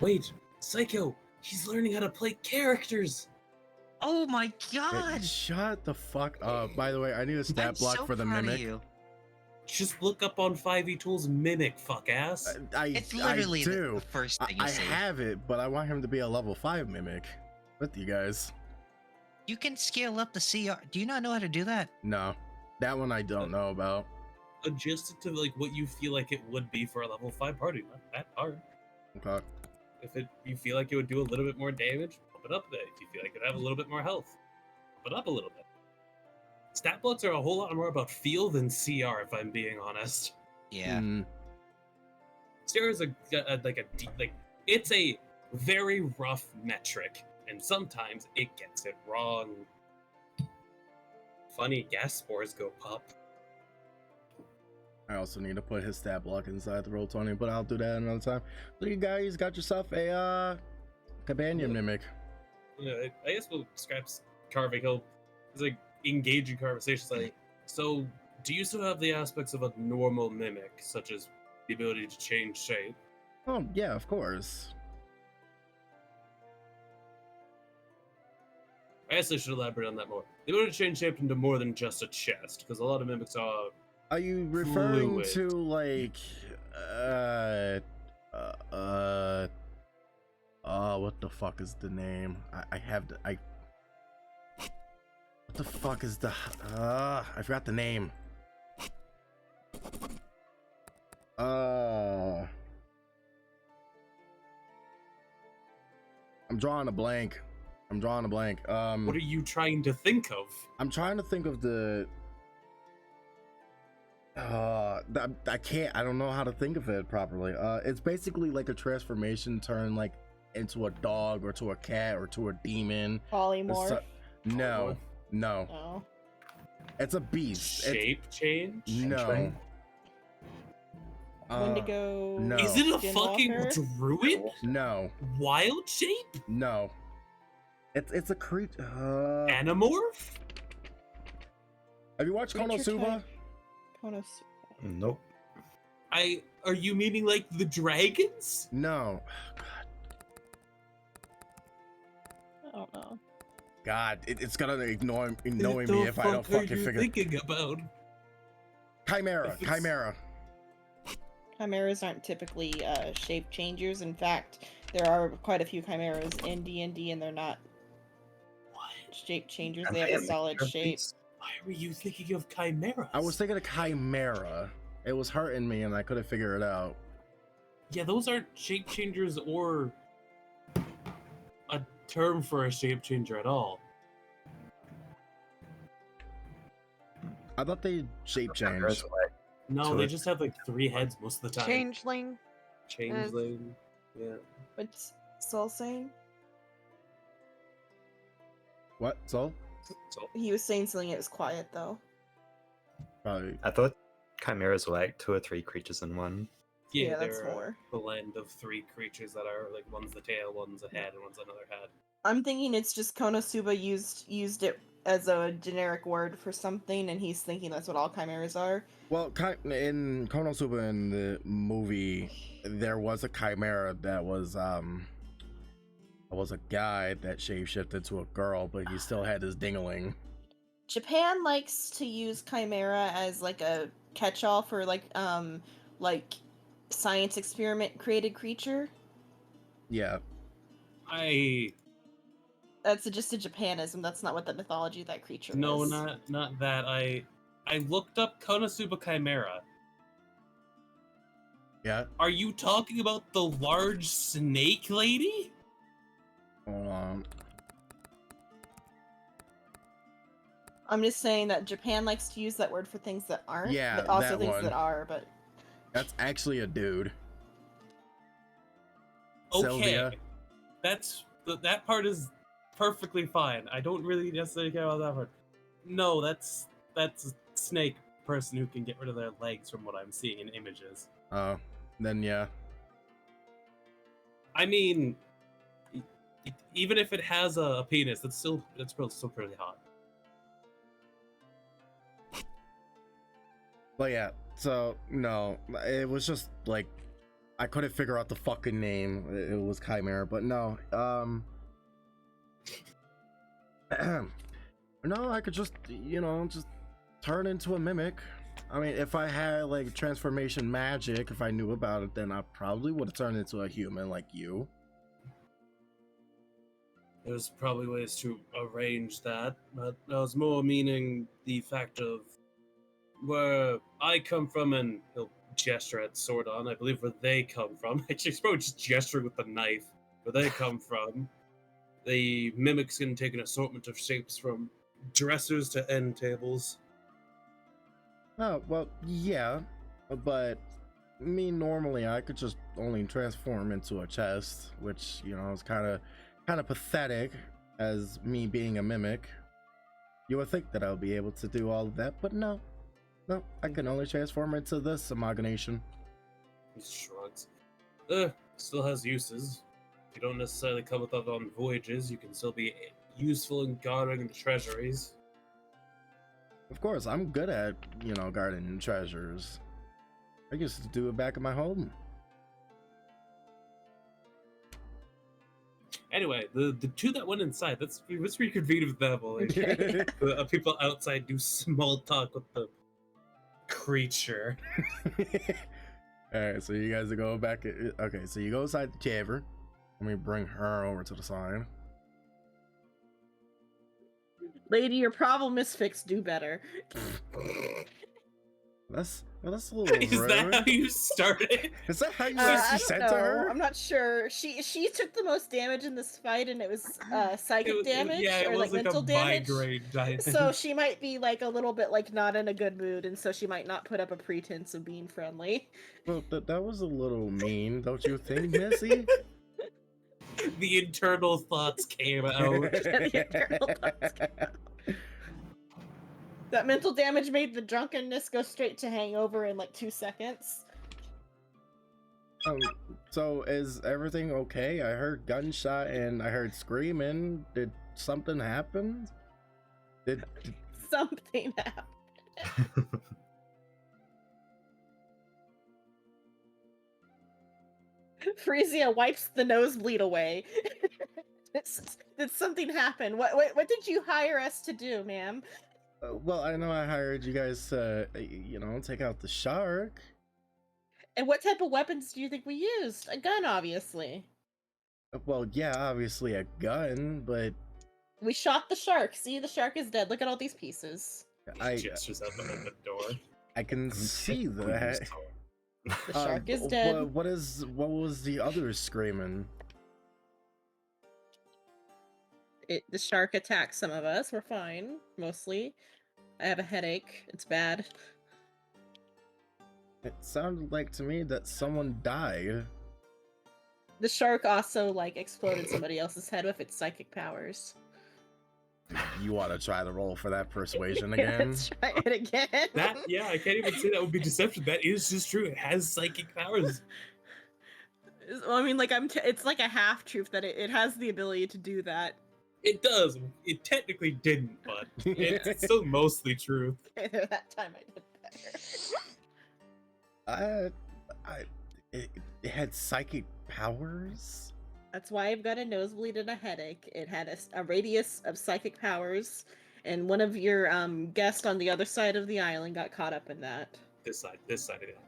S3: Wait, Psycho, he's learning how to play characters.
S5: Oh my god!
S2: Shut the fuck up. By the way, I need a stat
S5: I'm
S2: block
S5: so
S2: for the
S5: proud of
S2: mimic.
S5: you.
S3: Just look up on 5e Tools Mimic, fuck ass.
S5: It's literally
S2: I
S5: the
S2: do.
S5: first thing you
S2: I
S5: see.
S2: have it, but I want him to be a level 5 mimic with you guys.
S5: You can scale up the CR. Do you not know how to do that?
S2: No, that one I don't know about.
S3: Adjust it to like what you feel like it would be for a level 5 party. Not that hard.
S2: Okay.
S3: If you feel like it would do a little bit more damage, bump it up a bit. If you feel like it would have a little bit more health, bump it up a little bit. Stat blocks are a whole lot more about feel than CR, if I'm being honest.
S5: Yeah.
S3: CR is it's a very rough metric, and sometimes it gets it wrong. Funny gas spores go pop.
S2: I also need to put his stat block inside the Roll20, but I'll do that another time. So you guys got yourself a companion mimic.
S3: I guess we'll Scrap's carving. He'll like engage in conversations like, so do you still have the aspects of a normal mimic, such as the ability to change shape?
S2: Oh yeah, of course.
S3: I guess I should elaborate on that more. The ability to change shape into more than just a chest, because a lot of mimics are.
S2: Are you referring
S3: Fluid.
S2: to like what the fuck is the name? I What the fuck is the? I forgot the name. I'm drawing a blank.
S3: What are you trying to think of?
S2: I'm trying to think of the. I can't. I don't know how to think of it properly. It's basically like a transformation turn like into a dog or to a cat or to a demon.
S1: Polymorph.
S2: No.
S1: No.
S2: It's a beast.
S3: Shape change?
S2: No.
S1: Wendigo.
S2: no.
S3: Is it a fucking
S1: Skinwalker?
S3: druid?
S2: No.
S3: Wild shape?
S2: No. It's a creature.
S3: Animorph?
S2: Have you watched
S1: Creature
S2: Konosuba?
S1: type. Konosuba.
S4: Nope.
S3: Are you meaning like the dragons?
S2: No.
S1: I don't know.
S2: God, it's gonna ignore
S3: What
S2: me
S3: the
S2: if I don't
S3: fuck are
S2: fucking
S3: you
S2: figure.
S3: thinking about?
S2: Chimera.
S3: If it's-
S2: Chimera.
S1: Chimeras aren't typically shape changers. In fact, there are quite a few chimeras in D&D, and they're not
S3: What?
S1: shape changers. They have a solid shape.
S3: Why were you thinking of chimeras?
S2: I was thinking of chimera. It was hurting me, and I couldn't figure it out.
S3: Yeah, those aren't shape changers or a term for a shape changer at all.
S2: I thought they shape
S4: Chimeras
S2: changed.
S4: are like
S3: No,
S4: So
S3: they
S4: it-
S3: just have like 3 heads most of the time.
S6: Changeling.
S3: Changeling. Yeah.
S1: What's Saul saying?
S2: What? So?
S3: So,
S1: He was saying something. It was quiet though.
S2: Probably.
S4: I thought chimeras were like 2 or 3 creatures in one.
S1: Yeah,
S3: they're
S1: that's more.
S3: a blend of 3 creatures that are like one's the tail, one's a head, and one's another head.
S1: I'm thinking it's just Konosuba used it as a generic word for something, and he's thinking that's what all chimeras are.
S2: Well, in Konosuba in the movie, there was a chimera that was a guy that shapeshifted to a girl, but he still had his dingling.
S1: Japan likes to use chimera as like a catch-all for like science experiment created creature.
S2: Yeah.
S1: That's just a Japanism. That's not what the mythology of that creature
S3: No,
S1: is.
S3: not that. I looked up Konosuba Chimera.
S2: Yeah.
S3: Are you talking about the large snake lady?
S2: Hold on.
S1: I'm just saying that Japan likes to use that word for things that aren't,
S2: Yeah,
S1: but also
S2: that
S1: things
S2: one.
S1: that are. But
S2: That's actually a dude.
S3: Okay,
S2: Sylvia.
S3: that part is perfectly fine. I don't really necessarily care about that part. No, that's a snake person who can get rid of their legs from what I'm seeing in images.
S2: Oh, then yeah.
S3: I mean, even if it has a penis, that's still pretty hot.
S2: But yeah, so no, it was just like I couldn't figure out the fucking name. It was Chimera, but no. No, I could just just turn into a mimic. I mean, if I had like transformation magic, if I knew about it, then I probably would have turned into a human like you.
S3: There's probably ways to arrange that, but I was more meaning the fact of where I come from, and he'll gesture at Sordon. I believe where they come from. Actually, he's probably just gesturing with the knife. Where they come from, the mimics can take an assortment of shapes from dressers to end tables.
S2: Oh, well, yeah, but me normally I could just only transform into a chest, which is kind of pathetic as me being a mimic. You would think that I would be able to do all of that, but no, I can only transform into this amalgamation.
S3: He shrugs. Still has uses. If you don't necessarily come with it on voyages, you can still be useful in guarding the treasuries.
S2: Of course, I'm good at guarding treasures. I used to do it back at my home.
S3: Anyway, the 2 that went inside, that's pretty convenient with them. Like, the people outside do small talk with the creature.
S2: All right, so you guys are going back. Okay, so you go inside the tavern. Let me bring her over to the side.
S1: Lady, your problem is fixed. Do better.
S2: That's a little
S3: Is
S2: rude.
S3: that how you started?
S2: Is that how you
S1: I
S2: actually
S1: don't
S2: said
S1: know.
S2: to her?
S1: I'm not sure. She took the most damage in this fight, and it was psychic damage
S3: yeah, it
S1: or
S3: was like
S1: mental
S3: a
S1: damage.
S3: migraine diet.
S1: So she might be like a little bit like not in a good mood, and so she might not put up a pretense of being friendly.
S2: Well, that was a little mean, don't you think, Missy?
S3: The internal thoughts came out.
S1: The internal thoughts came out. That mental damage made the drunkenness go straight to hangover in like 2 seconds.
S2: So is everything okay? I heard gunshot and I heard screaming. Did something happen? Did
S1: Something happened. Frisia wipes the nosebleed away. Did something happen? What did you hire us to do, ma'am?
S2: well, I know I hired you guys to, take out the shark.
S1: And what type of weapons do you think we used? A gun, obviously.
S2: Well, yeah, obviously a gun, but
S1: We shot the shark. See, the shark is dead. Look at all these pieces.
S2: I
S3: Gestures out the door.
S2: I can see that.
S1: The shark is dead.
S2: What was the other screaming?
S1: The shark attacked some of us. We're fine, mostly. I have a headache. It's bad.
S2: It sounded like to me that someone died.
S1: The shark also like exploded somebody else's head with its psychic powers.
S2: You want to try the roll for that persuasion again?
S1: Let's try it again.
S3: Yeah, I can't even say that would be deception. That is just true. It has psychic powers.
S1: Well, I mean, like it's like a half truth that it has the ability to do that.
S3: It does. It technically didn't, but it's still mostly true.
S1: Okay, that time I did better.
S2: It had psychic powers.
S1: That's why I've got a nosebleed and a headache. It had a radius of psychic powers, and one of your guests on the other side of the island got caught up in that.
S3: This side of it.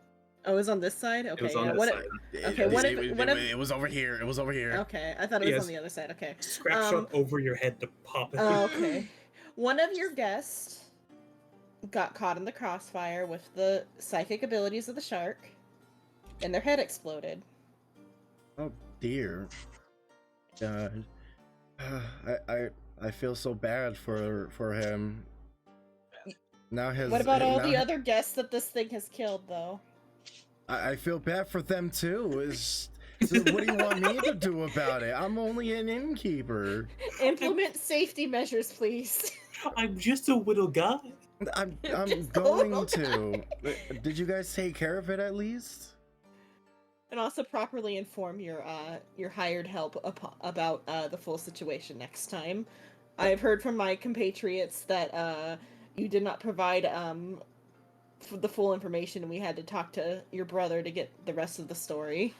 S1: Oh, it was on this side? Okay,
S3: It was on
S1: yeah.
S3: this
S1: What
S3: side.
S1: Okay, what if-
S2: It was over here. It was over here.
S1: Okay, I thought it was
S3: Yes.
S1: on the other side. Okay.
S3: Scrap shot over your head to pop it.
S1: Oh, okay. One of your guests got caught in the crossfire with the psychic abilities of the shark, and their head exploded.
S2: Oh dear. God. I feel so bad for him. Now
S1: What about all the other guests that this thing has killed, though?
S2: I feel bad for them too. What do you want me to do about it? I'm only an innkeeper.
S1: Implement safety measures, please.
S3: I'm just a little guy.
S2: I'm
S1: Just a
S2: going
S1: little
S2: to. Did you guys take care of it at least?
S1: And also properly inform your hired help about the full situation next time. I've heard from my compatriots that you did not provide the full information, and we had to talk to your brother to get the rest of the story.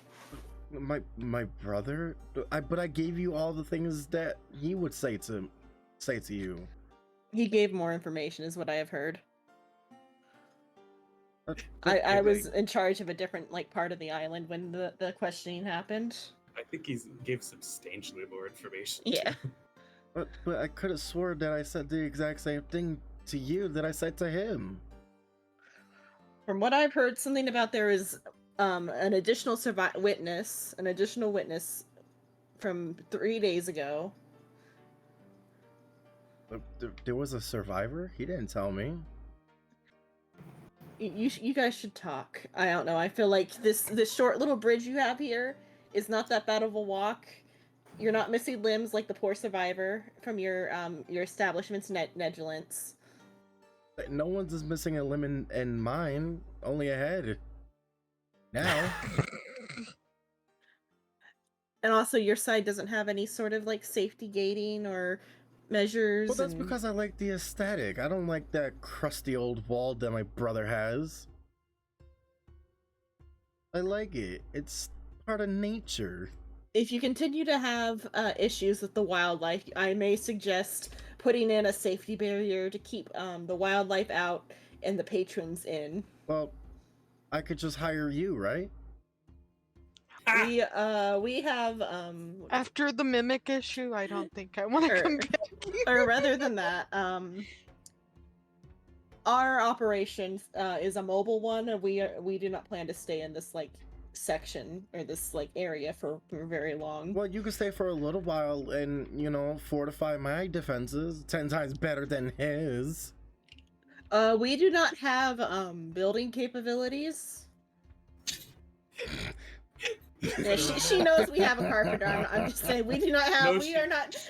S2: My brother? But I gave you all the things that he would say to you.
S1: He gave more information, is what I have heard. I
S2: Okay,
S1: was in charge of a different part of the island when the questioning happened.
S3: I think he gave substantially more information.
S1: Yeah.
S2: But I could have sworn that I said the exact same thing to you that I said to him.
S1: From what I've heard, something about there is an additional witness from 3 days ago.
S2: There was a survivor? He didn't tell me.
S1: You guys should talk. I don't know. I feel like this short little bridge you have here is not that bad of a walk. You're not missing limbs like the poor survivor from your establishment's negligence.
S2: No one's is missing a limb in mine, only a head. Now.
S1: And also, your side doesn't have any sort of safety gating or measures.
S2: Well, that's because I like the aesthetic. I don't like that crusty old wall that my brother has. I like it. It's part of nature.
S1: If you continue to have issues with the wildlife, I may suggest putting in a safety barrier to keep the wildlife out and the patrons in.
S2: Well, I could just hire you, right?
S1: we have
S6: After the mimic issue, I don't think I want to
S1: Or-
S6: come back here.
S1: or rather than that, our operation is a mobile one, and we do not plan to stay in this like section or this like area for very long.
S2: Well, you can stay for a little while and, fortify my defenses 10 times better than his.
S1: We do not have building capabilities. Yeah, she knows we have a carpenter. I'm just saying we do not have.
S3: No,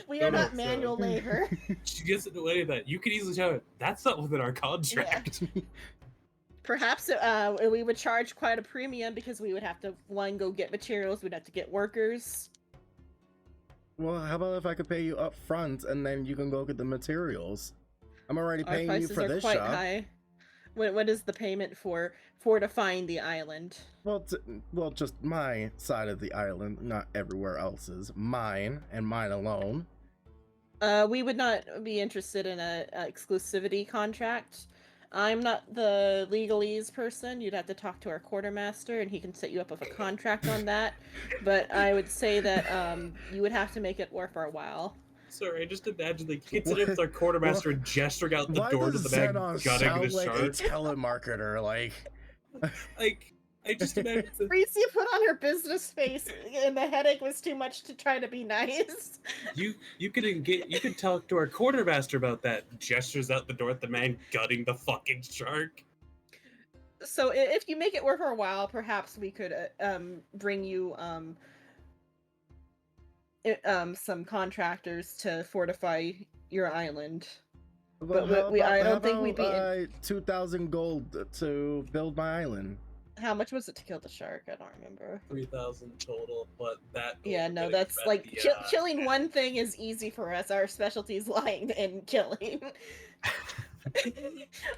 S1: we are not manual labor.
S3: She gets in the way of that. You could easily tell her that's not within our contract.
S1: Perhaps we would charge quite a premium because we would have to go get materials. We'd have to get workers.
S2: Well, how about if I could pay you up front and then you can go get the materials? I'm already
S1: Our
S2: paying you
S1: prices
S2: for
S1: are
S2: this
S1: quite
S2: shop.
S1: high. What is the payment for fortifying the island?
S2: Well, just my side of the island, not everywhere else's. Mine and mine alone.
S1: We would not be interested in a exclusivity contract. I'm not the legalese person. You'd have to talk to our quartermaster, and he can set you up with a contract on that. But I would say that you would have to make it worth our while.
S3: Sorry, I just imagine like gets it with our quartermaster and gesturing out the door to the man
S2: Xenon
S3: gutting
S2: sound
S3: the
S2: like
S3: shark.
S2: a telemarketer? Like,
S3: Like, I just imagine.
S1: Reese put on her business face, and the headache was too much to try to be nice.
S3: You could talk to our quartermaster about that. Gestures out the door at the man gutting the fucking shark.
S1: So if you make it worth our while, perhaps we could bring you some contractors to fortify your island. But I don't think we'd be
S2: 2,000 gold to build my island.
S1: How much was it to kill the shark? I don't remember.
S3: 3,000 total, but that.
S1: Yeah, no, that's like killing one thing is easy for us. Our specialty is lying and killing.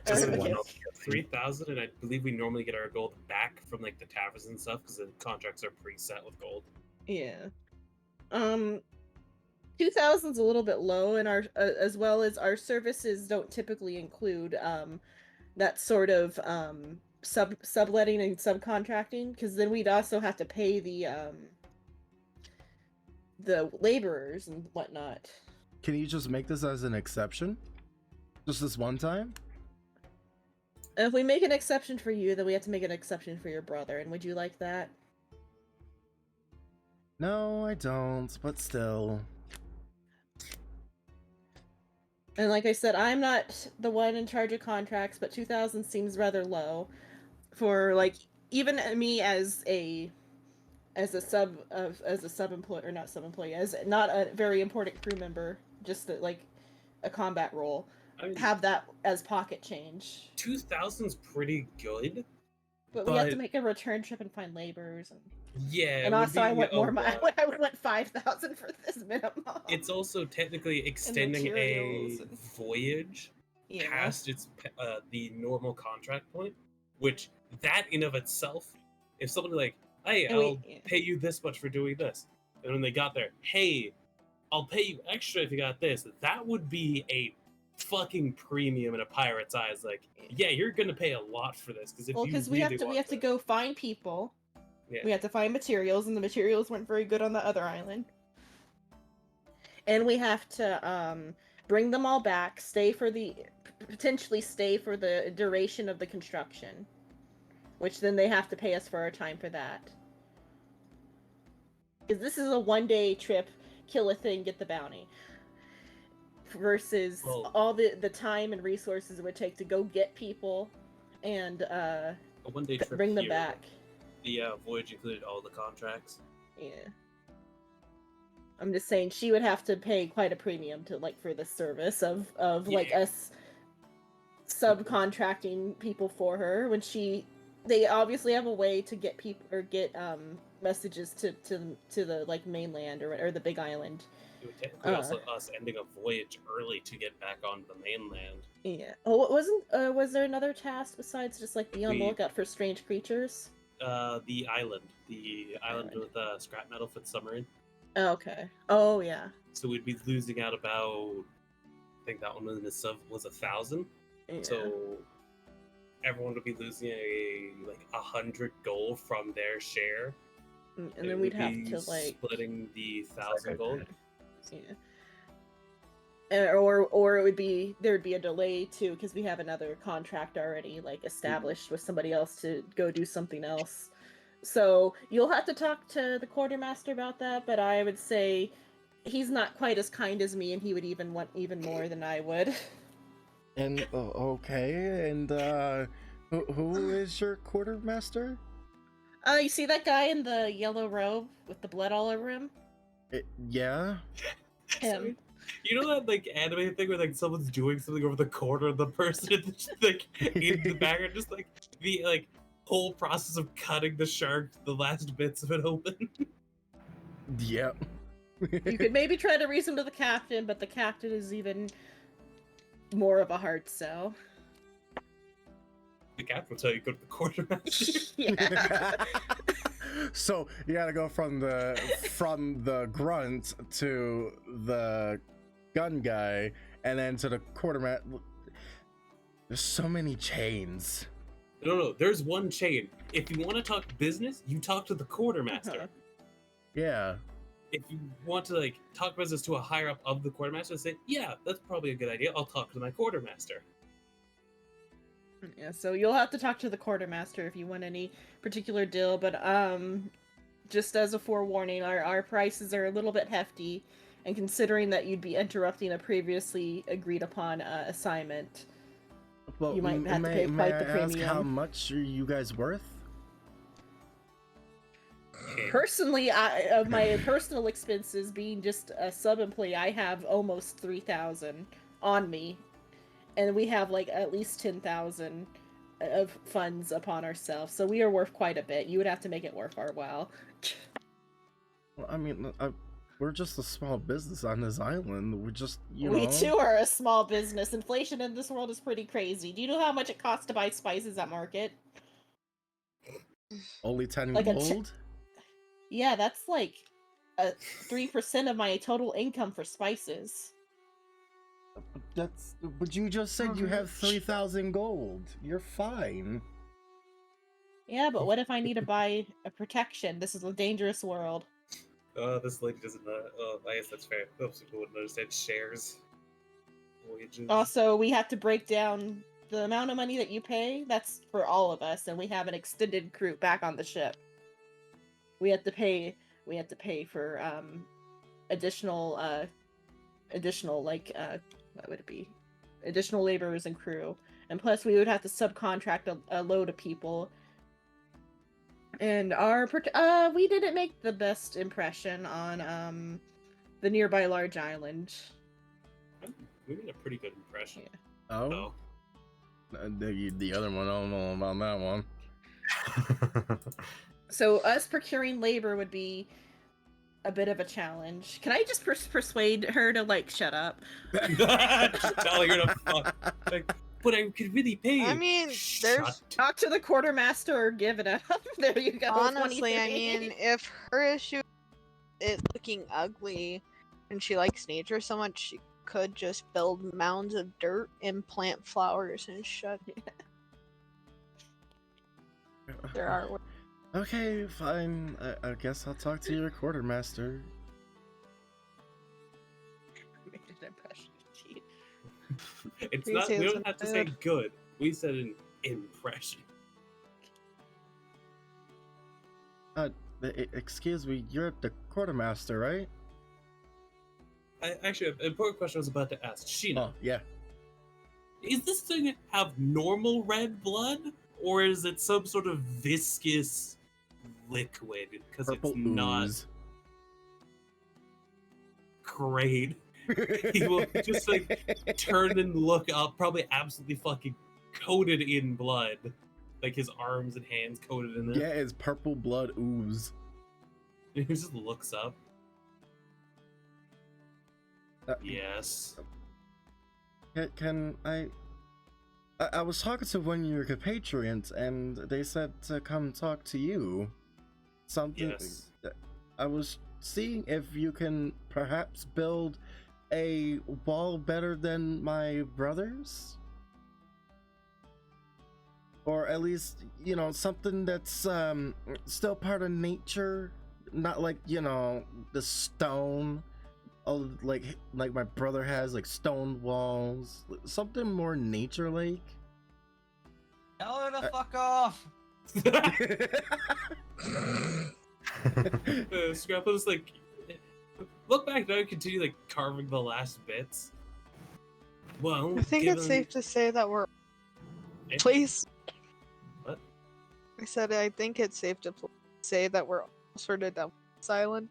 S3: Just
S1: Okay.
S3: 3,000, and I believe we normally get our gold back from like the taverns and stuff because the contracts are preset with gold.
S1: Yeah. 2,000's a little bit low, and our as well as our services don't typically include that sort of subletting and subcontracting, because then we'd also have to pay the laborers and whatnot.
S2: Can you just make this as an exception? Just this one time?
S1: If we make an exception for you, then we have to make an exception for your brother, and would you like that?
S2: No, I don't, but still.
S1: And like I said, I'm not the one in charge of contracts, but 2,000 seems rather low for like even me as a sub employee, or not sub employee, as not a very important crew member, just like a combat role.
S3: I mean,
S1: Have that as pocket change.
S3: 2,000's pretty good.
S1: But we have to make a return trip and find laborers,
S3: Yeah,
S1: and also I want more.
S3: lot.
S1: I would want 5,000 for this minimum.
S3: It's also technically extending a
S1: materials and-
S3: voyage
S1: Yeah.
S3: past its the normal contract point, which that in of itself, if somebody like, hey,
S1: And
S3: I'll pay you this much for doing this, and when they got there, hey, I'll pay you extra if you got this, that would be a fucking premium in a pirate's eyes. Like, yeah, you're gonna pay a lot for this because
S1: we have to go find people.
S3: Yeah.
S1: We have to find materials, and the materials weren't very good on the other island. And we have to bring them all back, potentially stay for the duration of the construction, which then they have to pay us for our time for that. Because this is a one-day trip, kill a thing, get the bounty, versus all the time and resources it would take to go get people and
S3: a one-day trip
S1: bring them
S3: here,
S1: back.
S3: The voyage included all the contracts.
S1: Yeah. I'm just saying she would have to pay quite a premium to for the service of like
S3: Yeah.
S1: us subcontracting people for her when they obviously have a way to get people or get messages to the mainland or the big island.
S3: It would technically also us ending a voyage early to get back onto the mainland.
S1: Yeah. Oh, was there another task besides just be on the lookout for strange creatures?
S3: The island with scrap metal for the submarine.
S1: Oh, okay. Oh, yeah.
S3: So we'd be losing out about, I think that one was 1,000.
S1: Yeah.
S3: So everyone would be losing 100 gold from their share
S1: And
S3: It
S1: then we'd
S3: would
S1: have
S3: be
S1: to like,
S3: splitting the 1,000 gold.
S1: yeah. Or it would be there'd be a delay too because we have another contract already like established with somebody else to go do something else. So you'll have to talk to the quartermaster about that, but I would say he's not quite as kind as me, and he would even want even more than I would.
S2: And okay, and who is your quartermaster?
S1: You see that guy in the yellow robe with the blood all over him?
S2: Yeah.
S1: Him.
S3: You know that like anime thing where like someone's doing something over the corner of the person like in the background, just like the like whole process of cutting the shark, the last bits of it open.
S2: Yep.
S1: You could maybe try to reason to the captain, but the captain is even more of a hard sell.
S3: The captain will tell you go to the quartermaster.
S1: Yeah.
S2: So you gotta go from the grunt to the gun guy, and then to the quartermaster. There's so many chains.
S3: No, there's one chain. If you want to talk business, you talk to the quartermaster.
S1: Uh-huh.
S2: Yeah.
S3: If you want to like talk business to a higher up of the quartermaster, say, yeah, that's probably a good idea. I'll talk to my quartermaster.
S1: Yeah, so you'll have to talk to the quartermaster if you want any particular deal, but just as a forewarning, our prices are a little bit hefty, and considering that you'd be interrupting a previously agreed upon assignment,
S2: Well,
S1: you might have to pay quite the
S2: I ask
S1: premium.
S2: how much are you guys worth?
S1: Personally, of my personal expenses being just a sub-employee, I have almost 3,000 on me, and we have like at least 10,000 of funds upon ourselves, so we are worth quite a bit. You would have to make it worth our while.
S2: Well, I mean, we're just a small business on this island. We just, you
S1: We
S2: know.
S1: too are a small business. Inflation in this world is pretty crazy. Do you know how much it costs to buy spices at market?
S2: Only 10
S1: Like
S2: gold?
S1: Yeah, that's like 3% of my total income for spices.
S2: But you just said you have 3,000 gold. You're fine.
S1: Yeah, but what if I need to buy a protection? This is a dangerous world.
S3: This lady doesn't know. Oh, I guess that's fair. Most people wouldn't understand shares. Wages.
S1: Also, we have to break down the amount of money that you pay. That's for all of us, and we have an extended crew back on the ship. We have to pay. We have to pay for additional like what would it be? Additional laborers and crew, and plus we would have to subcontract a load of people. And we didn't make the best impression on the nearby large island.
S3: We made a pretty good impression.
S1: Yeah.
S2: Oh? The other one, I don't know about that one.
S1: So us procuring labor would be a bit of a challenge. Can I just persuade her to like shut up?
S3: Tell her to fuck. Like, but I could really pay you.
S6: I mean, there's
S1: Talk to the quartermaster or give it up. There you go.
S6: honestly, I
S1: 23.
S6: mean, if her issue is looking ugly and she likes nature so much, she could just build mounds of dirt and plant flowers and shut. There are.
S2: Okay, fine. I guess I'll talk to your quartermaster.
S1: Made an impression. Gee.
S3: It's
S6: He
S3: not. We
S6: says
S3: don't have to say
S6: good.
S3: good. We said an impression.
S2: Excuse me, you're the quartermaster, right?
S3: Actually, an important question I was about to ask. Sheena,
S2: Oh, yeah.
S3: is this thing have normal red blood, or is it some sort of viscous liquid? Because
S2: Purple
S3: it's not
S2: ooze.
S3: great. He will just like turn and look up, probably absolutely fucking coated in blood, like his arms and hands coated in it.
S2: Yeah, it's purple blood ooze.
S3: He just looks up.
S2: Uh,
S3: Yes.
S2: Can I was talking to one of your compatriots, and they said to come talk to you. Something.
S3: Yes.
S2: I was seeing if you can perhaps build a wall better than my brother's, or at least, you know, something that's still part of nature, not like the stone. Oh, like my brother has like stone walls. Something more nature-like.
S5: Tell her to fuck off.
S3: Scrappos like look back now and continue like carving the last bits. Well,
S6: I think it's safe to say that we're. Please.
S3: What?
S6: I said I think it's safe to say that we're sort of done with this island.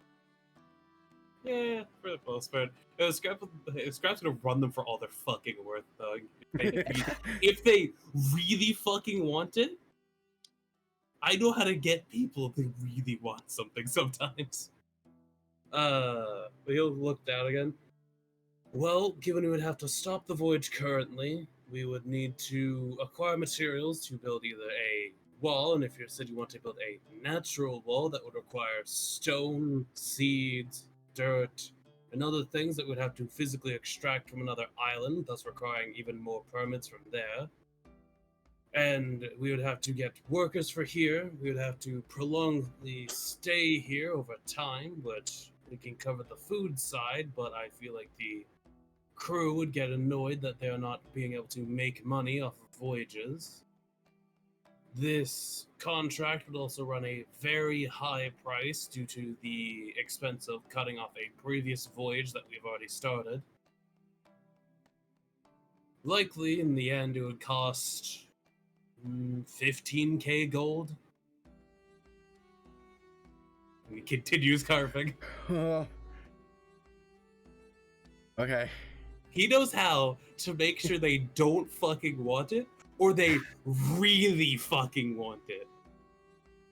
S3: Yeah, for the most part. Scrap's gonna run them for all they're fucking worth, though. If they really fucking want it, I know how to get people if they really want something sometimes. He'll look down again. Well, given we would have to stop the voyage currently, we would need to acquire materials to build either a wall, and if you said you want to build a natural wall, that would require stone, seeds, dirt, and other things that we'd have to physically extract from another island, thus requiring even more permits from there. And we would have to get workers for here. We would have to prolong the stay here over time, which we can cover the food side, but I feel like the crew would get annoyed that they're not being able to make money off of voyages. This contract would also run a very high price due to the expense of cutting off a previous voyage that we've already started. Likely, in the end, it would cost 15k gold. He continues carving.
S2: Okay.
S3: He knows how to make sure they don't fucking want it, or they really fucking want it.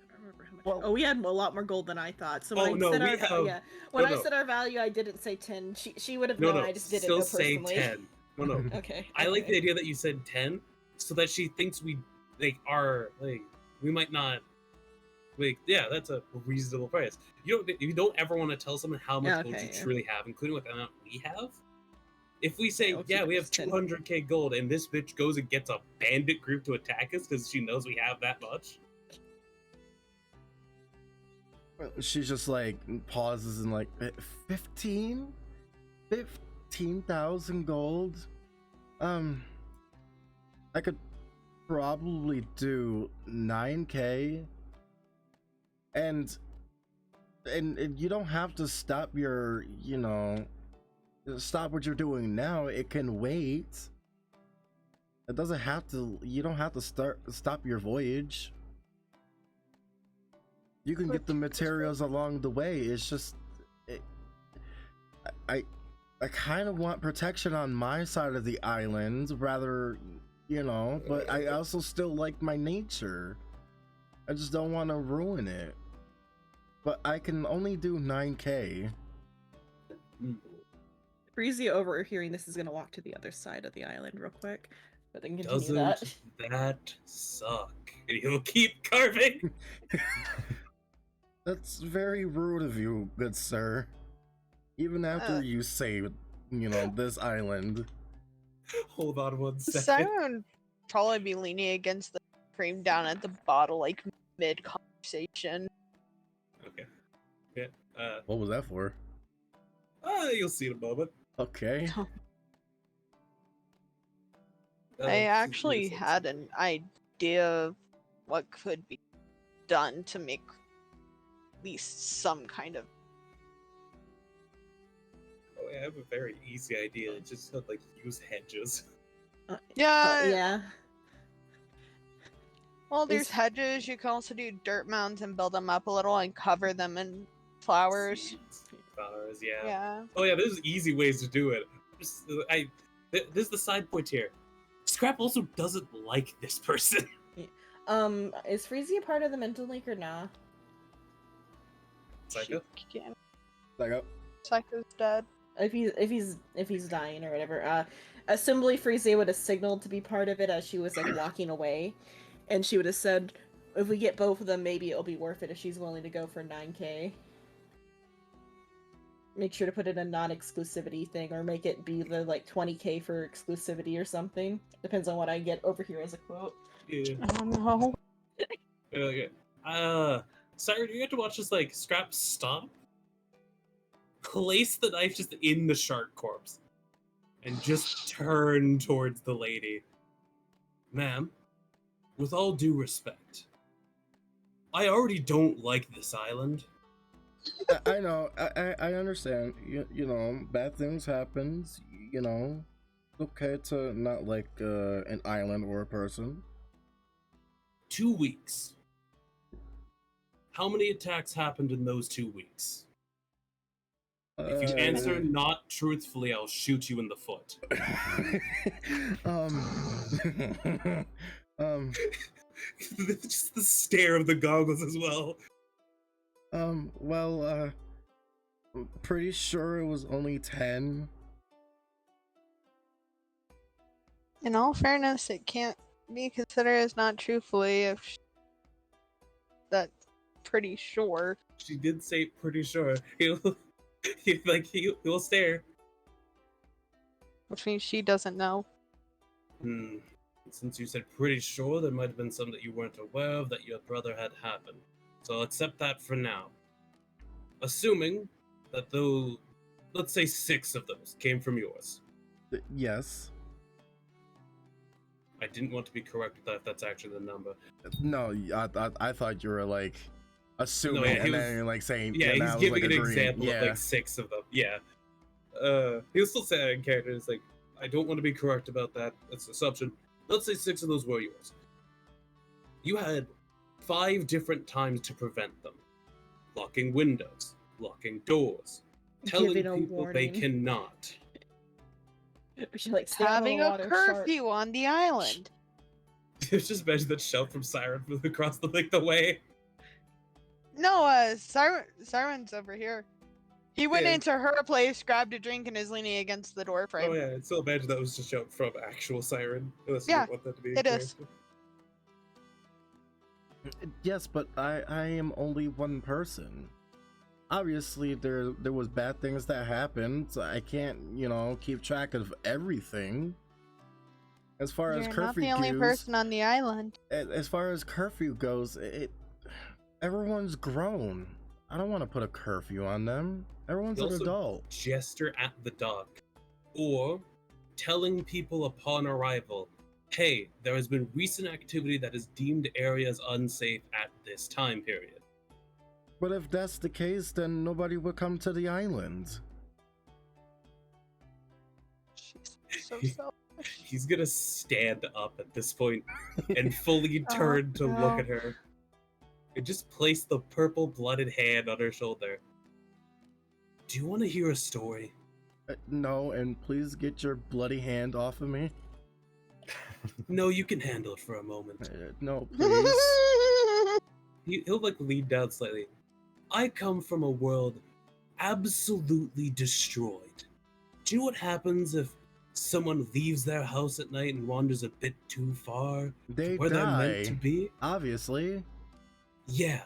S1: I don't remember how much. We had a lot more gold than I thought. So
S3: Oh,
S1: when
S3: no,
S1: I said
S3: we
S1: our
S3: have-
S1: yeah, when
S3: no,
S1: I
S3: no.
S1: said our value, I didn't say 10. She would have
S3: No,
S1: known.
S3: no,
S1: I just didn't
S3: still
S1: know
S3: say
S1: personally.
S3: 10. No, no.
S1: Okay.
S3: I like the
S1: okay.
S3: idea that you said 10, so that she thinks we we might not. Yeah, that's a reasonable price. You don't ever want to tell someone how much
S1: Yeah,
S3: gold
S1: okay,
S3: you
S1: yeah.
S3: truly have, including what amount we have. If we say,
S1: we'll
S3: yeah,
S1: keep
S3: we
S1: it
S3: have
S1: as 10.
S3: 200k gold, and this bitch goes and gets a bandit group to attack us because she knows we have that much.
S2: She's just like pauses and like 15,000 gold. I could probably do 9k, and you don't have to stop your stop what you're doing now. It can wait. It doesn't have to. You don't have to stop your voyage. You can get the materials along the way. It's just, I kind of want protection on my side of the island, rather, but I also still like my nature. I just don't want to ruin it. But I can only do 9k.
S1: Frezia overhearing this is gonna walk to the other side of the island real quick, but then continue
S3: Doesn't
S1: that.
S3: that suck? And he'll keep carving.
S2: That's very rude of you, good sir. Even after you saved, this island.
S3: Hold on one second.
S6: Simon would probably be leaning against the cream down at the bottle, like mid conversation.
S3: Okay. Yeah.
S2: What was that for?
S3: You'll see in a moment.
S2: Okay.
S6: I actually had an idea of what could be done to make at least some kind of.
S3: Oh, yeah, I have a very easy idea. Just use hedges.
S6: Yeah. Well, there's
S1: Is-
S6: hedges. You can also do dirt mounds and build them up a little and cover them in flowers.
S3: Seeds, flowers, yeah.
S6: Yeah.
S3: Oh yeah, there's easy ways to do it. There's the side point here. Scrap also doesn't like this person.
S1: Is Frezia part of the mental link or nah?
S3: Psycho?
S6: She can't.
S2: Psycho.
S6: Psycho's dead.
S1: If he's dying or whatever. Assembly Frezia would have signaled to be part of it as she was like walking away, and she would have said, "If we get both of them, maybe it'll be worth it if she's willing to go for 9k." Make sure to put in a non-exclusivity thing, or make it be the 20k for exclusivity or something. Depends on what I get over here as a quote.
S3: Yeah.
S6: Oh no.
S3: Okay. Siren, you get to watch this, like, Scrap stop, place the knife just in the shark corpse, and just turn towards the lady. Ma'am, with all due respect, I already don't like this island.
S2: I know. I understand. You know, bad things happens. You know, it's okay to not like an island or a person.
S3: 2 weeks. How many attacks happened in those 2 weeks? If you answer not truthfully, I'll shoot you in the foot. Just the stare of the goggles as well.
S2: Well, I'm pretty sure it was only 10.
S6: In all fairness, it can't be considered as not truthfully if that's pretty sure.
S3: She did say pretty sure. He'll stare.
S6: Which means she doesn't know.
S3: Since you said pretty sure, there might have been some that you weren't aware of that your brother had happened. So I'll accept that for now. Assuming that though, let's say 6 of those came from yours.
S2: Yes.
S3: I didn't want to be correct with that if that's actually the number.
S2: No, I thought you were like assuming,
S3: No, yeah,
S2: and then you're like saying,
S3: Yeah,
S2: now
S3: he's
S2: I was,
S3: giving
S2: like,
S3: an
S2: agreeing.
S3: example
S2: Yeah.
S3: of like 6 of them. Yeah. He'll still say that in character. It's like, I don't want to be correct about that. That's an assumption. Let's say 6 of those were yours. You had 5 different times to prevent them. Locking windows, locking doors, telling
S1: Giving a
S3: people they
S1: warning.
S3: cannot.
S1: She like stay out of the
S6: Having a
S1: water, shark.
S6: curfew on the island.
S3: Just imagine that shout from Siren from across the way.
S6: No, Siren's over here. He went
S3: Yeah.
S6: into her place, grabbed a drink, and is leaning against the door frame.
S3: Oh yeah, I'd still imagine that was just a shout from actual Siren. Unless you
S6: Yeah,
S3: didn't want that to be
S6: it is.
S2: Yes, but I am only one person. Obviously, there was bad things that happened. So I can't, keep track of everything. As far as
S6: You're
S2: curfew
S6: not the only
S2: goes,
S6: person on the island.
S2: as far as curfew goes, everyone's grown. I don't want to put a curfew on them. Everyone's
S3: You
S2: an
S3: also
S2: adult.
S3: gesture at the dock, or telling people upon arrival, hey, there has been recent activity that has deemed areas unsafe at this time period.
S2: But if that's the case, then nobody would come to the island.
S6: She's so selfish.
S3: He's gonna stand up at this point and fully turn to look
S6: no.
S3: at her. And just place the purple blooded hand on her shoulder. Do you want to hear a story?
S2: No, and please get your bloody hand off of me.
S3: No, you can handle it for a moment.
S2: No, please.
S3: He'll like lean down slightly. I come from a world absolutely destroyed. Do you know what happens if someone leaves their house at night and wanders a bit too far
S2: They
S3: where they're meant to
S2: die,
S3: be?
S2: obviously.
S3: Yeah.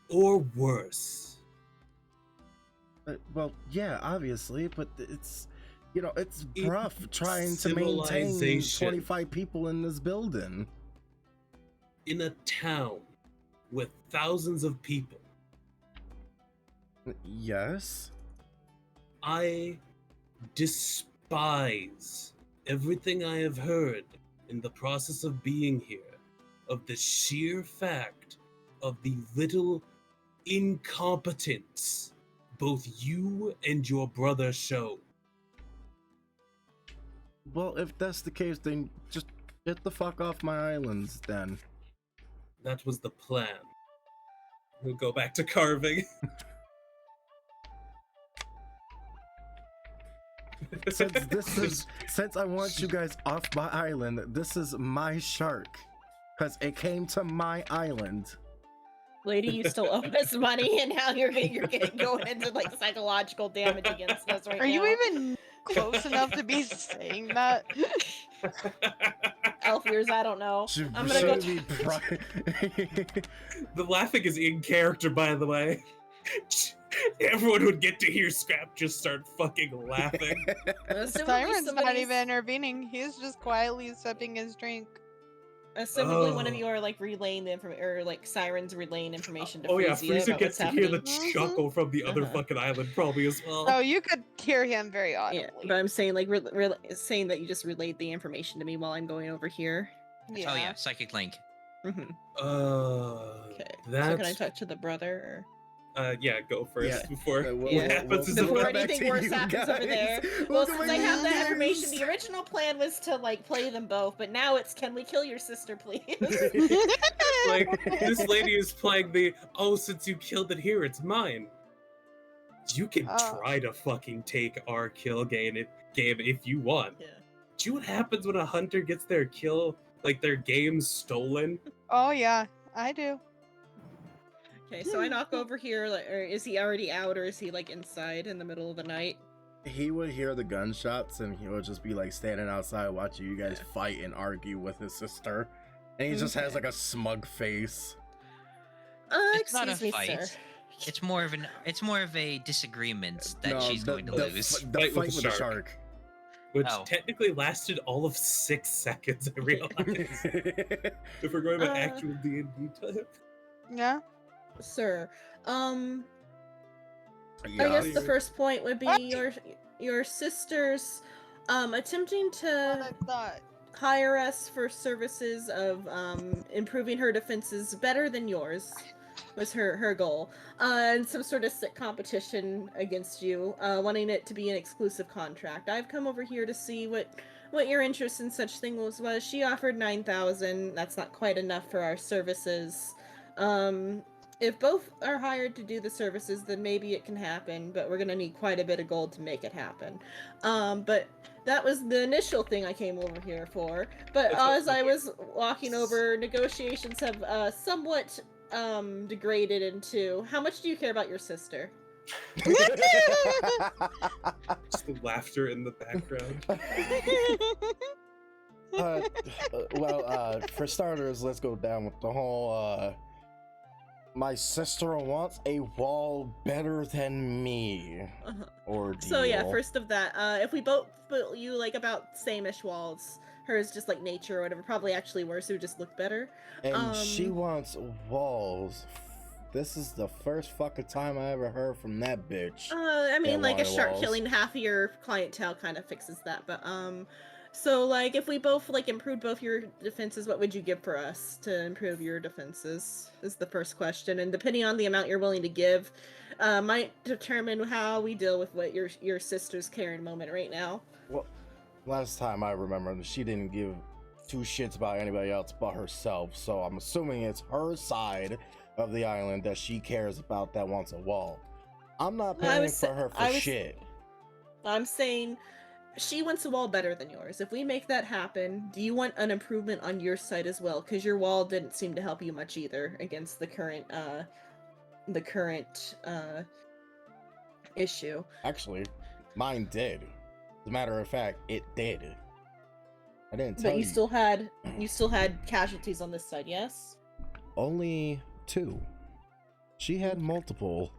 S3: Or worse.
S2: Well, yeah, obviously, but it's
S3: In
S2: rough trying to maintain
S3: civilization.
S2: 25 people in this building.
S3: In a town with thousands of people,
S2: Yes.
S3: I despise everything I have heard in the process of being here, of the sheer fact of the little incompetence both you and your brother show.
S2: Well, if that's the case, then just get the fuck off my islands, then.
S3: That was the plan. We'll go back to carving.
S2: Since I want you guys off my island, this is my shark. Because it came to my island.
S1: Lady, you still owe us money, and now you're getting going into like psychological damage against us right now.
S6: Are you even close enough to be saying that?
S1: elf ears? I don't know. I'm gonna go.
S3: The laughing is in character, by the way. Everyone would get to hear Scrap just start fucking laughing.
S1: Assuming
S6: Siren's not
S1: somebody's-
S6: even intervening. He's just quietly sipping his drink.
S1: Assumably, one of you are like relaying the information, or like sirens relaying information to
S3: Oh yeah,
S1: Frisia
S3: Frieza
S1: about
S3: gets
S1: what's
S3: to hear the
S1: happening.
S3: chuckle from the other
S1: Uh-huh.
S3: fucking island probably as well.
S6: Oh, you could hear him very
S1: Yeah,
S6: audibly.
S1: but I'm saying like saying that you just relayed the information to me while I'm going over here.
S5: Oh yeah, psychic link.
S1: Mm-hmm.
S3: Okay.
S1: Okay.
S3: That's...
S1: So can I talk to the brother?
S3: Yeah, go first
S2: Yeah.
S3: before
S2: We'll-
S3: what
S1: Yeah.
S3: happens is
S1: Before
S2: come back
S1: anything
S2: to
S1: worse
S2: you
S1: happens over
S2: guys.
S1: there.
S2: We'll
S1: Well,
S2: come
S1: since
S2: back
S1: I
S2: to
S1: have
S2: you
S1: that
S2: guys.
S1: information, the original plan was to like play them both, but now it's can we kill your sister, please?
S3: like this lady is playing the since you killed it here, it's mine. You can
S6: Oh.
S3: try to fucking take our kill game if you want.
S1: Yeah.
S3: Do you know what happens when a hunter gets their kill, like their game stolen?
S6: Oh yeah, I do.
S1: Okay, so I knock over here, like, or is he already out, or is he like inside in the middle of the night?
S2: He would hear the gunshots and he would just be like standing outside watching you guys fight and argue with his sister. And he just has
S1: Okay.
S2: like a smug face.
S5: It's not a
S1: Excuse me,
S5: fight.
S1: sir.
S5: It's more of a disagreement that
S2: No,
S5: she's going to lose.
S2: The fight with the shark.
S3: Which
S5: Oh.
S3: technically lasted all of 6 seconds, I realize. If we're going by actual D&D time.
S6: Yeah.
S1: Sir, I
S2: Yeah.
S1: guess the first point would be
S6: What?
S1: your sister's attempting
S6: What
S1: to
S6: I thought.
S1: hire us for services of improving her defenses better than yours was her goal, and some sort of sick competition against you, wanting it to be an exclusive contract. I've come over here to see what your interest in such things was. She offered 9,000. That's not quite enough for our services. If both are hired to do the services, then maybe it can happen, but we're gonna need quite a bit of gold to make it happen. But that was the initial thing I came over here for. But as I was walking over, negotiations have somewhat degraded into how much do you care about your sister?
S3: Just the laughter in the background.
S2: For starters, let's go down with the whole my sister wants a wall better than me
S1: Uh-huh.
S2: ordeal.
S1: So yeah, first of that, if we both built you like about same-ish walls, hers just like nature or whatever, probably actually worse, it would just look better.
S2: And she wants walls. This is the first fucking time I ever heard from that bitch.
S1: I mean,
S2: That
S1: like a
S2: wanted
S1: shark
S2: walls.
S1: killing half of your clientele kind of fixes that, but so like if we both like improved both your defenses, what would you give for us to improve your defenses? Is the first question, and depending on the amount you're willing to give, might determine how we deal with what your sister's carrying moment right now.
S2: Well, last time I remember, she didn't give two shits about anybody else but herself, so I'm assuming it's her side of the island that she cares about that wants a wall. I'm not paying for her for shit.
S1: I'm saying she wants a wall better than yours. If we make that happen, do you want an improvement on your side as well? Because your wall didn't seem to help you much either against the current issue.
S2: Actually, mine did. As a matter of fact, it did. I didn't tell
S1: But
S2: you.
S1: you still had casualties on this side, yes?
S2: Only 2. She had multiple.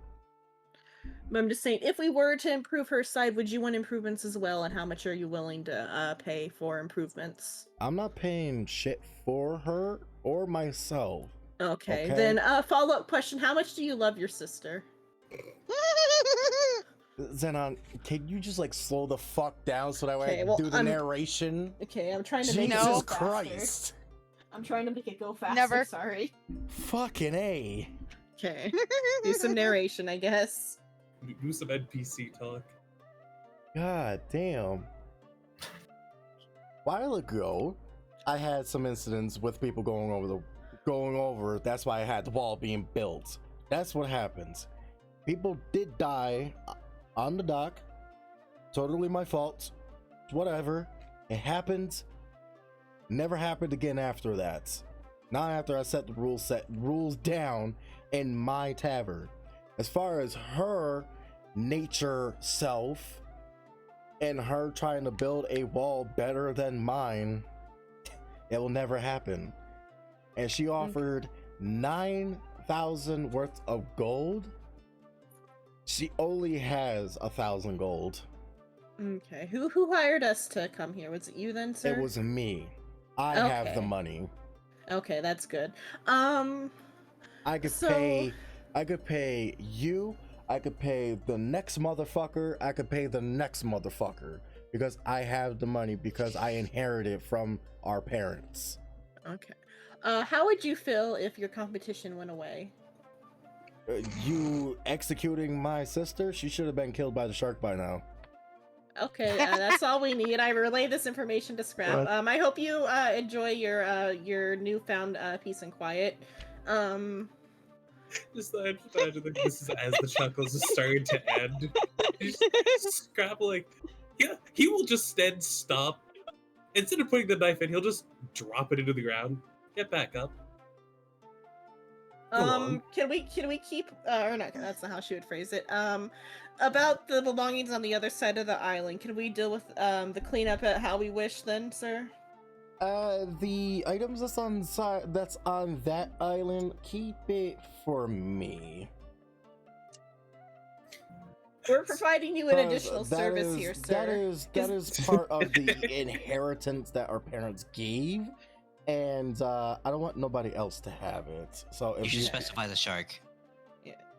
S1: But I'm just saying, if we were to improve her side, would you want improvements as well? And how much are you willing to pay for improvements?
S2: I'm not paying shit for her or myself.
S1: Okay.
S2: Okay.
S1: Then follow-up question, how much do you love your sister?
S2: Zenon, can you just like slow the fuck down so that way I
S1: Okay,
S2: can
S1: well,
S2: do the narration?
S1: Okay, I'm trying to make it
S2: Jesus
S1: go faster.
S2: Christ.
S1: I'm trying to make it go faster,
S6: Never.
S1: sorry.
S2: Fucking A.
S1: Okay. Do some narration, I guess.
S3: Do some NPC talk.
S2: God damn. While ago, I had some incidents with people going over. That's why I had the wall being built. That's what happens. People did die on the dock. Totally my fault. Whatever. It happened. Never happened again after that. Not after I set the rules down in my tavern. As far as her nature self and her trying to build a wall better than mine, it will never happen. And she offered 9,000 worth of gold. She only has 1,000 gold.
S1: Okay. Who hired us to come here? Was it you then, sir?
S2: It was me. I have the
S1: Okay.
S2: money.
S1: Okay, that's good. Um,
S2: I could
S1: So-
S2: pay. I could pay you. I could pay the next motherfucker. I could pay the next motherfucker because I have the money because I inherited from our parents.
S1: okay. How would you feel if your competition went away?
S2: You executing my sister? She should have been killed by the shark by now.
S1: Okay, that's all we need. I relay this information to Scrap.
S4: What?
S1: I hope you enjoy your newfound peace and quiet.
S3: Just imagine like this is as the chuckles is starting to end. Just Scrap like, yeah, he will just then stop. Instead of putting the knife in, he'll just drop it into the ground. Get back up. Go on.
S1: Can we keep or not? That's not how she would phrase it. About the belongings on the other side of the island. Can we deal with the cleanup at how we wish, then, sir?
S2: The items that's on that island, keep it for me.
S1: We're providing you an
S2: Because
S1: additional
S2: that
S1: service
S2: is-
S1: here,
S2: That
S1: sir.
S2: is part of the inheritance that our parents gave, and I don't want nobody else to have it. So
S5: You
S2: if
S5: should
S2: you,
S5: specify the shark.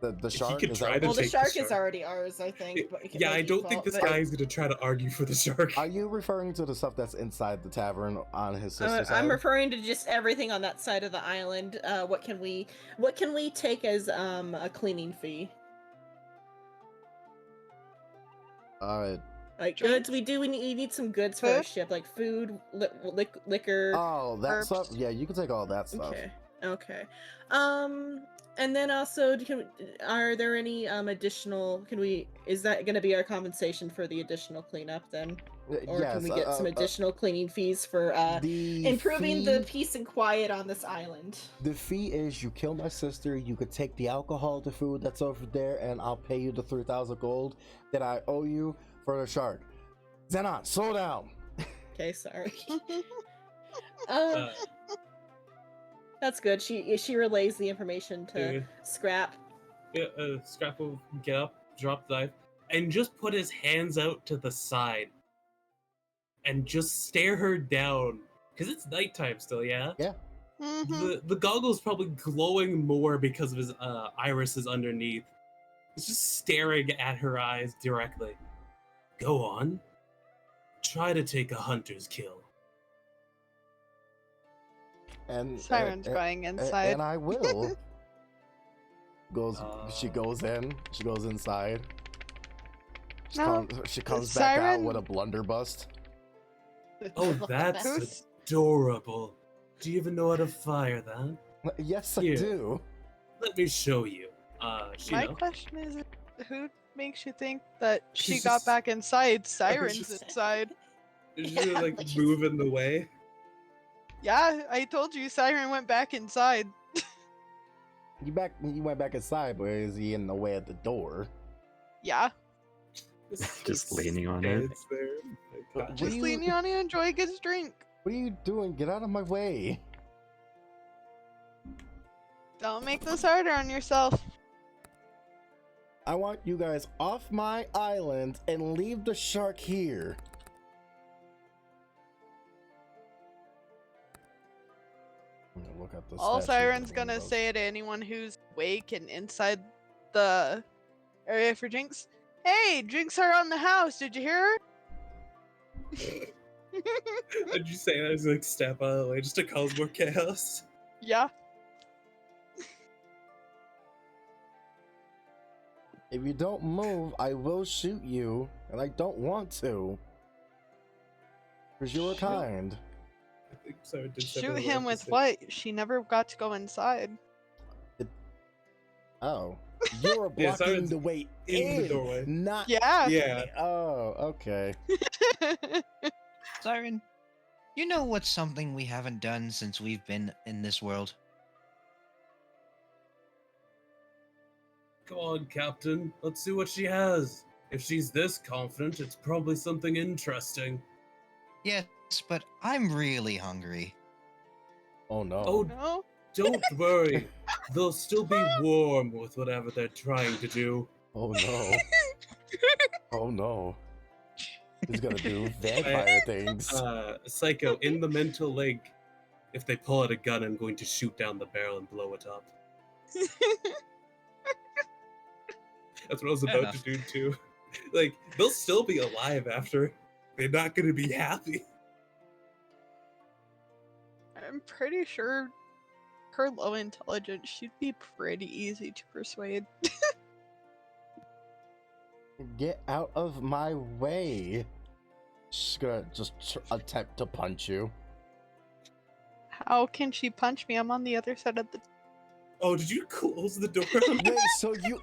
S2: the
S3: He
S2: shark
S3: could
S2: is
S3: try
S2: that
S3: to
S1: Well, the
S3: take the
S1: shark is
S3: shark.
S1: already ours, I think.
S3: Yeah,
S1: by
S3: I don't think
S1: default,
S3: this
S1: but-
S3: guy is gonna try to argue for the shark.
S2: Are you referring to the stuff that's inside the tavern on his sister's
S1: I'm
S2: side?
S1: referring to just everything on that side of the island. What can we take as a cleaning fee? Like goods, we need some goods for our
S6: Food?
S1: ship, like food, liquor.
S2: Oh, that
S6: Herbs.
S2: stuff. Yeah, you can take all that stuff.
S1: Okay. And then also, are there any additional? Is that going to be our compensation for the additional cleanup then, or
S2: Yes,
S1: can we get some additional cleaning fees for
S2: the
S1: improving the
S2: fee-
S1: peace and quiet on this island?
S2: The fee is you kill my sister, you could take the alcohol, the food that's over there, and I'll pay you the 3,000 gold that I owe you for the shark. Zenon, slow down.
S1: Okay, sorry.
S3: Uh,
S1: That's good. She relays the information to
S3: Yeah.
S1: Scrap.
S3: Yeah, Scrap will get up, drop the knife, and just put his hands out to the side and just stare her down. Because it's nighttime still, yeah?
S6: Mhm.
S3: The goggle's probably glowing more because of his irises underneath. He's just staring at her eyes directly. Go on. Try to take a hunter's kill.
S2: And
S6: Siren's going inside.
S2: and I will. She
S3: Uh.
S2: goes in. She goes inside.
S6: No,
S2: She comes back out
S6: Siren-
S2: with a blunderbuss.
S3: Oh, that's
S6: Who's-
S3: adorable. Do you even know how to fire that?
S2: Yes, I
S3: Here.
S2: do.
S3: Let me show you.
S6: My
S3: Shino.
S6: question is, who makes you think that she
S3: She's
S6: got
S3: just-
S6: back inside? Siren's
S3: just-
S6: inside.
S3: Is she like
S1: She's-
S3: moving the way?
S6: Yeah, I told you, Siren went back inside.
S2: You went back inside, but is he in the way of the door?
S6: Yeah,
S4: Just leaning on it.
S3: stands there. Like,
S2: What
S3: gotcha.
S2: do
S6: just
S2: you-
S6: leaning on it, enjoying his drink.
S2: What are you doing? Get out of my way.
S6: Don't make this harder on yourself.
S2: I want you guys off my island and leave the shark here. I'm gonna look at the
S6: All
S2: statue
S6: Siren's
S2: that
S6: gonna
S2: does.
S6: say to anyone who's awake and inside the area for drinks, "Hey, drinks are on the house. Did you hear her?"
S3: Did you say that as like step out of the way just to cause more chaos?
S6: Yeah.
S2: If you don't move, I will shoot you, and I don't want to. Because you were
S3: Shoot.
S2: kind.
S3: I think Sarah did say
S6: Shoot
S3: the
S6: him
S3: word
S6: with
S3: to say-
S6: what? She never got to go inside.
S2: Oh. You're
S3: Yeah,
S2: blocking
S3: Siren's
S2: the way
S3: in the doorway.
S2: not...
S6: Yeah.
S3: Yeah.
S2: Oh, okay.
S5: Siren, you know what's something we haven't done since we've been in this world?
S3: Come on, Captain. Let's see what she has. If she's this confident, it's probably something interesting.
S5: Yes, but I'm really hungry.
S2: Oh, no.
S3: Oh,
S6: No?
S3: don't worry. They'll still be warm with whatever they're trying to do.
S2: Oh, no. Oh, no. He's gonna do vampire things.
S3: Psycho, in the mental link, if they pull out a gun, I'm going to shoot down the barrel and blow it up. That's what I was
S5: Fair
S3: about to
S5: enough.
S3: do too. Like, they'll still be alive after. They're not going to be happy.
S6: I'm pretty sure her low intelligence should be pretty easy to persuade.
S2: Get out of my way. She's gonna just attempt to punch you.
S6: How can she punch me? I'm on the other side of the.
S3: Oh, did you close the door?
S2: Wait, so you...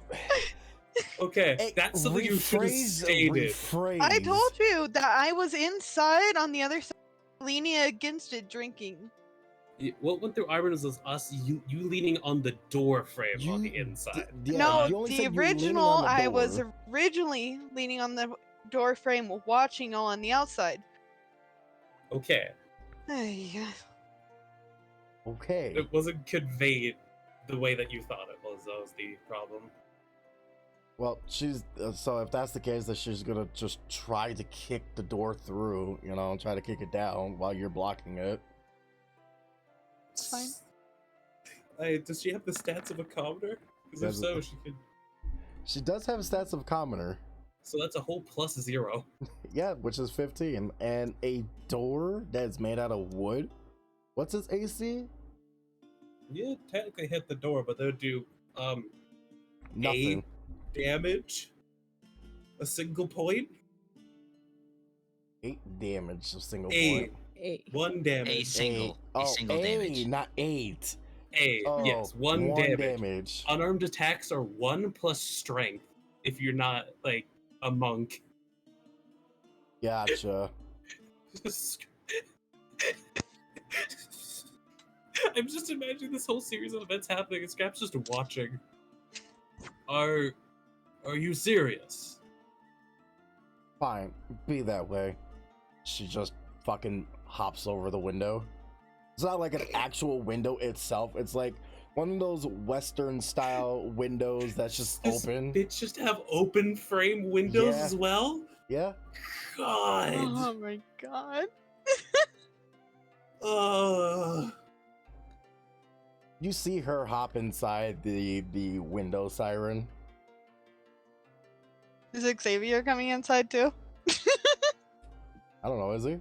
S3: Okay,
S2: Hey,
S3: that's something you should have stated.
S2: rephrase.
S6: I told you that I was inside on the other side, leaning against it, drinking.
S3: What went through Iron was us, you leaning on the door frame on the
S2: You-
S3: inside.
S2: Yeah,
S6: No,
S2: you only
S6: the
S2: said you were leaning
S6: original,
S2: on the
S6: I was
S2: door.
S6: originally leaning on the door frame, watching all on the outside.
S3: Okay,
S6: Ay,
S2: Okay.
S3: it wasn't conveyed the way that you thought it was. That was the problem.
S2: Well, she's so if that's the case, then she's gonna just try to kick the door through, you know, try to kick it down while you're blocking it.
S6: It's fine.
S3: Does she have the stats of a commoner? Because if
S2: Does-
S3: so, she could.
S2: She does have stats of commoner.
S3: So that's a whole plus 0.
S2: Yeah, which is 15. And a door that's made out of wood. What's its AC?
S3: Yeah, technically hit the door, but they'll do
S2: Nothing.
S3: damage. A single point.
S2: 8 damage, a single
S3: 8.
S2: point.
S1: 8.
S3: 1 damage.
S5: A single,
S2: Oh,
S5: a single damage.
S2: not 8.
S3: 8.
S2: Oh,
S3: Yes, 1
S2: one
S3: damage.
S2: damage.
S3: Unarmed attacks are 1 plus strength if you're not like a monk.
S2: Gotcha.
S3: I'm just imagining this whole series of events happening and Scrap's just watching. Are you serious?
S2: Fine, be that way. She just fucking hops over the window. It's not like an actual window itself. It's like one of those Western style windows that's just
S3: Does
S2: open.
S3: bitch just have open frame windows
S2: Yeah.
S3: as well?
S2: Yeah.
S3: God.
S6: oh my god.
S2: You see her hop inside the window siren.
S6: Is Xavier coming inside too?
S2: I don't know, is he?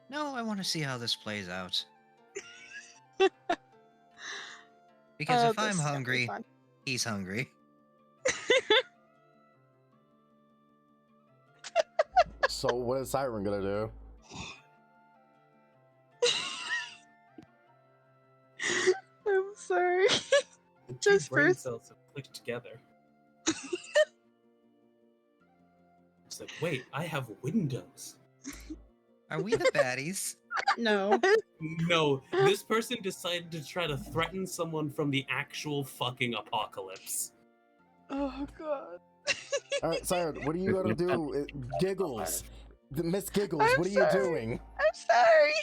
S5: No, I want to see how this plays out. Because
S6: Oh,
S5: if
S6: this
S5: I'm
S6: is gonna be
S5: hungry,
S6: fun.
S5: he's hungry.
S2: So what is Siren gonna do?
S6: I'm sorry.
S3: The two
S6: Just
S3: brain
S6: first-
S3: cells have clicked together. It's like, wait, I have windows.
S5: Are we the baddies?
S1: No.
S3: No, this person decided to try to threaten someone from the actual fucking apocalypse.
S6: Oh god.
S2: All right, Siren, what are you gonna do? Giggles, Miss Giggles,
S6: I'm
S2: what are
S6: sorry.
S2: you doing?
S6: I'm sorry.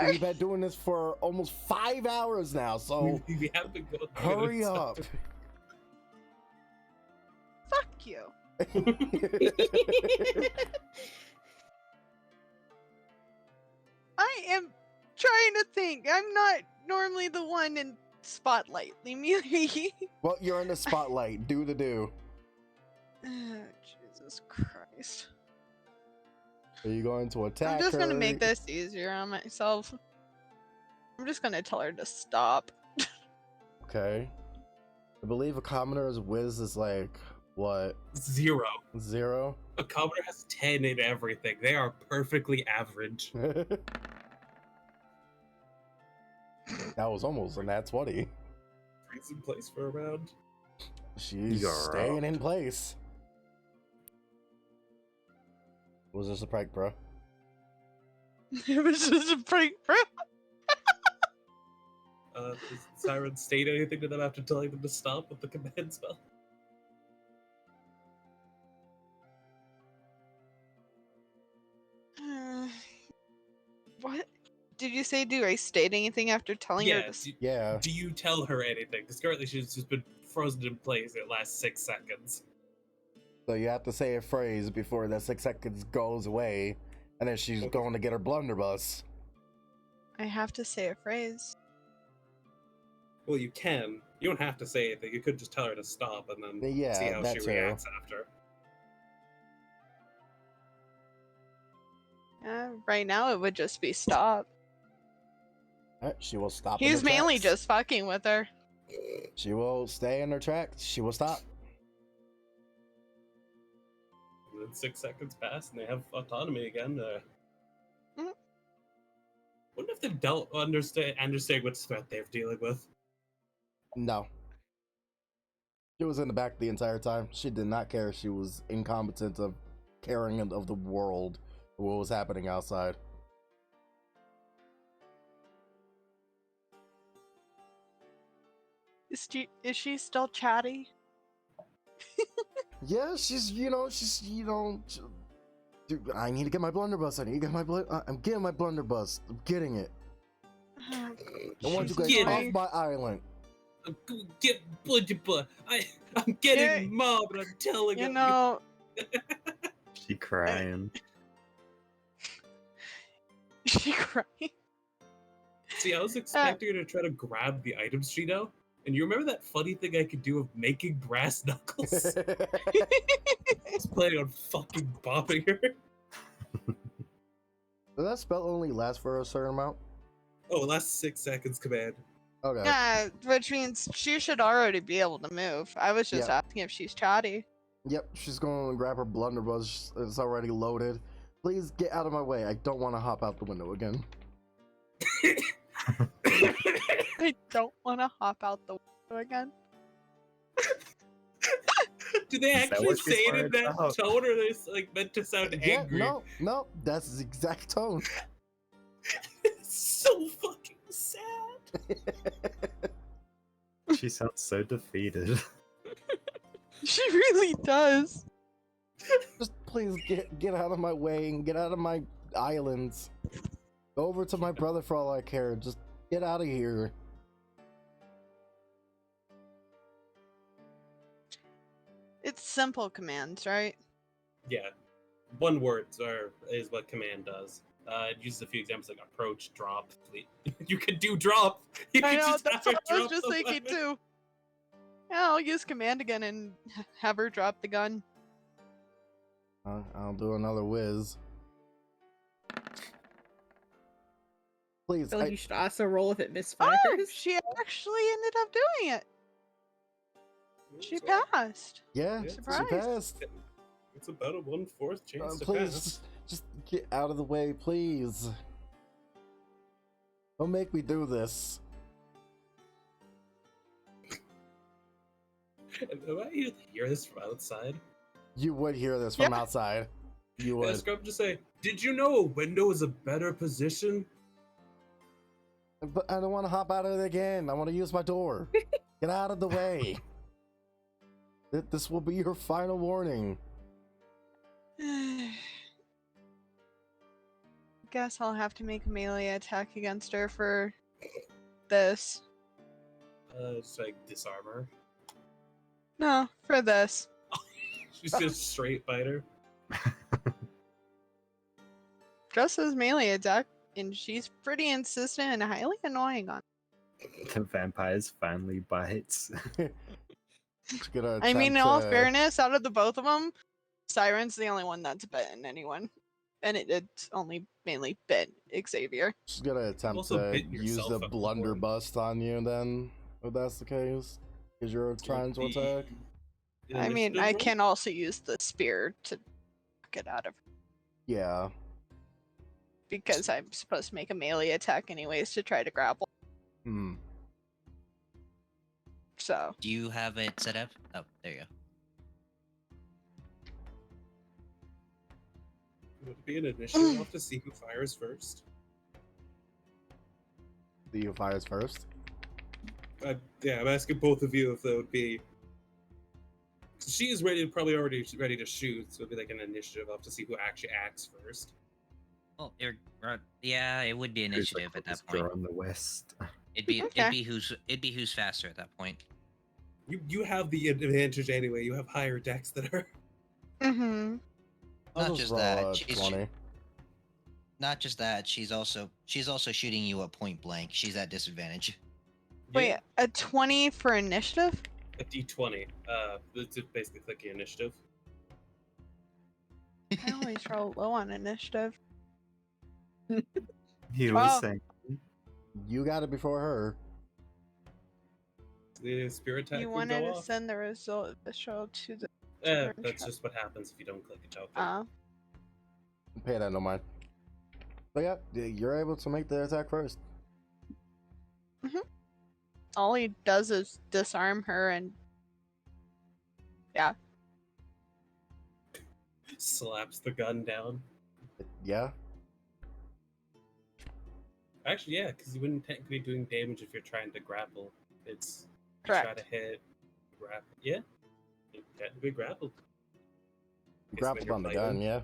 S2: We've been doing this for almost 5 hours now, so
S3: We have been going through
S2: hurry
S3: this
S2: up.
S3: stuff.
S6: Fuck you. I am trying to think. I'm not normally the one in spotlight. Leave me be.
S2: Well, you're in the spotlight. Do the do.
S6: Jesus Christ.
S2: Are you going to attack
S6: I'm just gonna
S2: her?
S6: make this easier on myself. I'm just gonna tell her to stop.
S2: Okay. I believe a commoner's whiz is like, what,
S3: 0.
S2: 0?
S3: A commoner has 10 in everything. They are perfectly average.
S2: That was almost a nat 20.
S3: Freeze in place for a round.
S2: She's
S4: You're
S2: staying in
S4: out.
S2: place. Was this a prank, bro?
S6: It was just a prank, bro.
S3: Does Siren state anything to them after telling them to stop with the command spell?
S6: What? Did you say, do I state anything after telling her
S3: Yeah.
S6: to s-
S2: Yeah.
S3: Do you tell her anything? Because currently she's just been frozen in place. It lasts 6 seconds.
S2: So you have to say a phrase before that 6 seconds goes away, And then she's going to get her blunderbuss.
S6: I have to say a phrase.
S3: Well, you can. You don't have to say anything. You could just tell her to stop and then
S2: Yeah,
S3: see how
S2: that
S3: she
S2: too.
S3: reacts after.
S6: Right now, it would just be stop.
S2: She will stop. in
S6: He's
S2: her
S6: mainly
S2: tracks.
S6: just fucking with her.
S2: She will stay in her tracks. She will stop.
S3: And then 6 seconds pass and they have autonomy again.
S6: Mhm.
S3: Wonder if they don't understand what threat they're dealing with.
S2: No. She was in the back the entire time. She did not care. She was incompetent of caring of the world, what was happening outside.
S6: Is she still chatty?
S2: Yeah, dude, I need to get my blunderbuss. I need to get my I'm getting my blunderbuss. I'm getting it. I want you guys
S3: Get
S2: off
S3: it.
S2: my island.
S3: Get I'm getting mobbed. I'm telling
S6: You
S3: you.
S6: know,
S4: She crying.
S6: she cried.
S3: See, I was expecting her to try to grab the item sheet out. And you remember that funny thing I could do of making brass knuckles? I was planning on fucking bopping her.
S2: Does that spell only last for a certain amount?
S3: Oh, last 6 seconds command.
S2: Okay.
S6: Yeah, which means she should already be able to move. I was just
S2: Yeah.
S6: asking if she's chatty.
S2: Yep, she's going to grab her blunderbuss. It's already loaded. Please get out of my way. I don't want to hop out the window again.
S6: I don't want to hop out the window again.
S3: Do they
S4: Is that
S3: actually
S4: what she's
S3: say it in
S4: worried
S3: that
S4: about?
S3: tone, or are they like meant to sound angry?
S2: No, that's the exact tone.
S3: It's so fucking sad.
S4: She sounds so defeated.
S6: She really does.
S2: Just please get out of my way and get out of my islands. Go over to my brother for all I care. Just get out of here.
S6: It's simple commands, right?
S3: Yeah, one word is what command does. It uses a few examples like approach, drop, fleet. You can do drop. You
S6: I
S3: can
S6: know,
S3: just
S6: that's
S3: have her
S6: what I was
S3: drop
S6: just
S3: the
S6: thinking
S3: weapon.
S6: too. Yeah, I'll use command again and have her drop the gun.
S2: I'll do another whiz.
S1: I
S2: Please,
S1: feel like
S2: I-
S1: you should also roll if it misfires.
S6: Oh, she actually ended up doing it. She passed.
S2: yeah,
S3: Yeah,
S2: she
S6: surprised.
S2: passed.
S3: It's about a 1/4 chance to
S2: Please,
S3: pass.
S2: just get out of the way, please. Don't make me do this.
S3: Am I able to hear this from outside?
S2: You would hear this from
S6: Yeah.
S2: outside. You
S3: Yeah,
S2: would.
S3: Scrub just say, "Did you know a window is a better position?"
S2: But I don't want to hop out of it again. I want to use my door. Get out of the way. This will be your final warning.
S6: Guess I'll have to make a melee attack against her for this.
S3: Just like disarm her.
S6: No, for this.
S3: She's just straight fighter.
S6: Just as melee attack, and she's pretty insistent and highly annoying on.
S4: The vampires finally bites.
S2: Just gonna
S6: I mean, in
S2: attempt
S6: all
S2: to-
S6: fairness, out of the both of them, Siren's the only one that's bitten anyone, and it's only mainly bit Xavier.
S2: She's gonna attempt
S3: Also
S2: to
S3: bitten
S2: use
S3: yourself
S2: the
S3: at one
S2: blunderbuss on you then, if that's the case. Because you're trying to attack.
S6: I mean, I can also use the spear to get out of
S2: Yeah.
S6: because I'm supposed to make a melee attack anyways to try to grapple.
S2: Hmm.
S6: So
S5: Do you have it set up? Oh, there you go.
S3: Would it be an initiative off to see who fires first?
S2: The who fires first.
S3: Yeah, I'm asking both of you if that would be. She is ready, probably already ready to shoot, so it'd be like an initiative off to see who actually acts first.
S5: Oh, yeah, it would be
S4: Who's the
S5: initiative at that
S4: quickest
S5: point.
S4: draw in the west?
S5: It'd
S6: Okay.
S5: be who's faster at that point.
S3: You have the advantage anyway. You have higher decks that are.
S6: mm-hmm.
S2: I'll
S5: Not
S2: just
S5: just
S2: roll
S5: that,
S2: a
S5: she's-
S2: 20.
S5: not just that, she's also shooting you at point blank. She's at disadvantage.
S6: Wait, a 20 for initiative?
S3: A D20. It's just basically clicking initiative.
S6: I always roll low on initiative.
S4: He was
S6: Oh.
S4: saying,
S2: You got it before her.
S3: The spirit attack
S6: You
S3: would
S6: wanted
S3: go
S6: to
S3: off.
S6: send the result of the show to the.
S3: That's just what happens if you don't click a token.
S2: Pay that no mind. But yeah, you're able to make the attack first.
S6: All he does is disarm her and. Yeah.
S3: Slaps the gun down.
S2: Yeah.
S3: Actually, yeah, because you wouldn't technically be doing damage if you're trying to grapple. It's you try
S6: Correct.
S3: to hit, grapple. Yeah, you technically grappled. Guess when
S2: Grappled
S3: you're
S2: on the
S3: fighting.
S2: gun,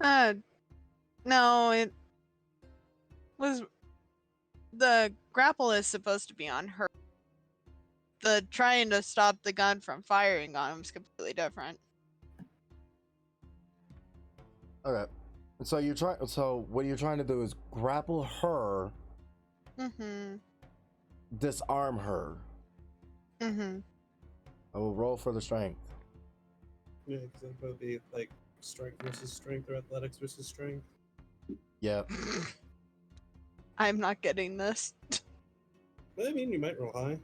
S2: yeah.
S6: No, it was. The grapple is supposed to be on her. The trying to stop the gun from firing on him is completely different.
S2: Okay. So you try. So what you're trying to do is grapple her,
S6: Mm-hmm.
S2: disarm her.
S6: Mm-hmm.
S2: I will roll for the strength.
S3: Yeah, because that would be like strength versus strength or athletics versus strength.
S2: Yeah.
S6: I'm not getting this.
S3: But I mean, you might roll high.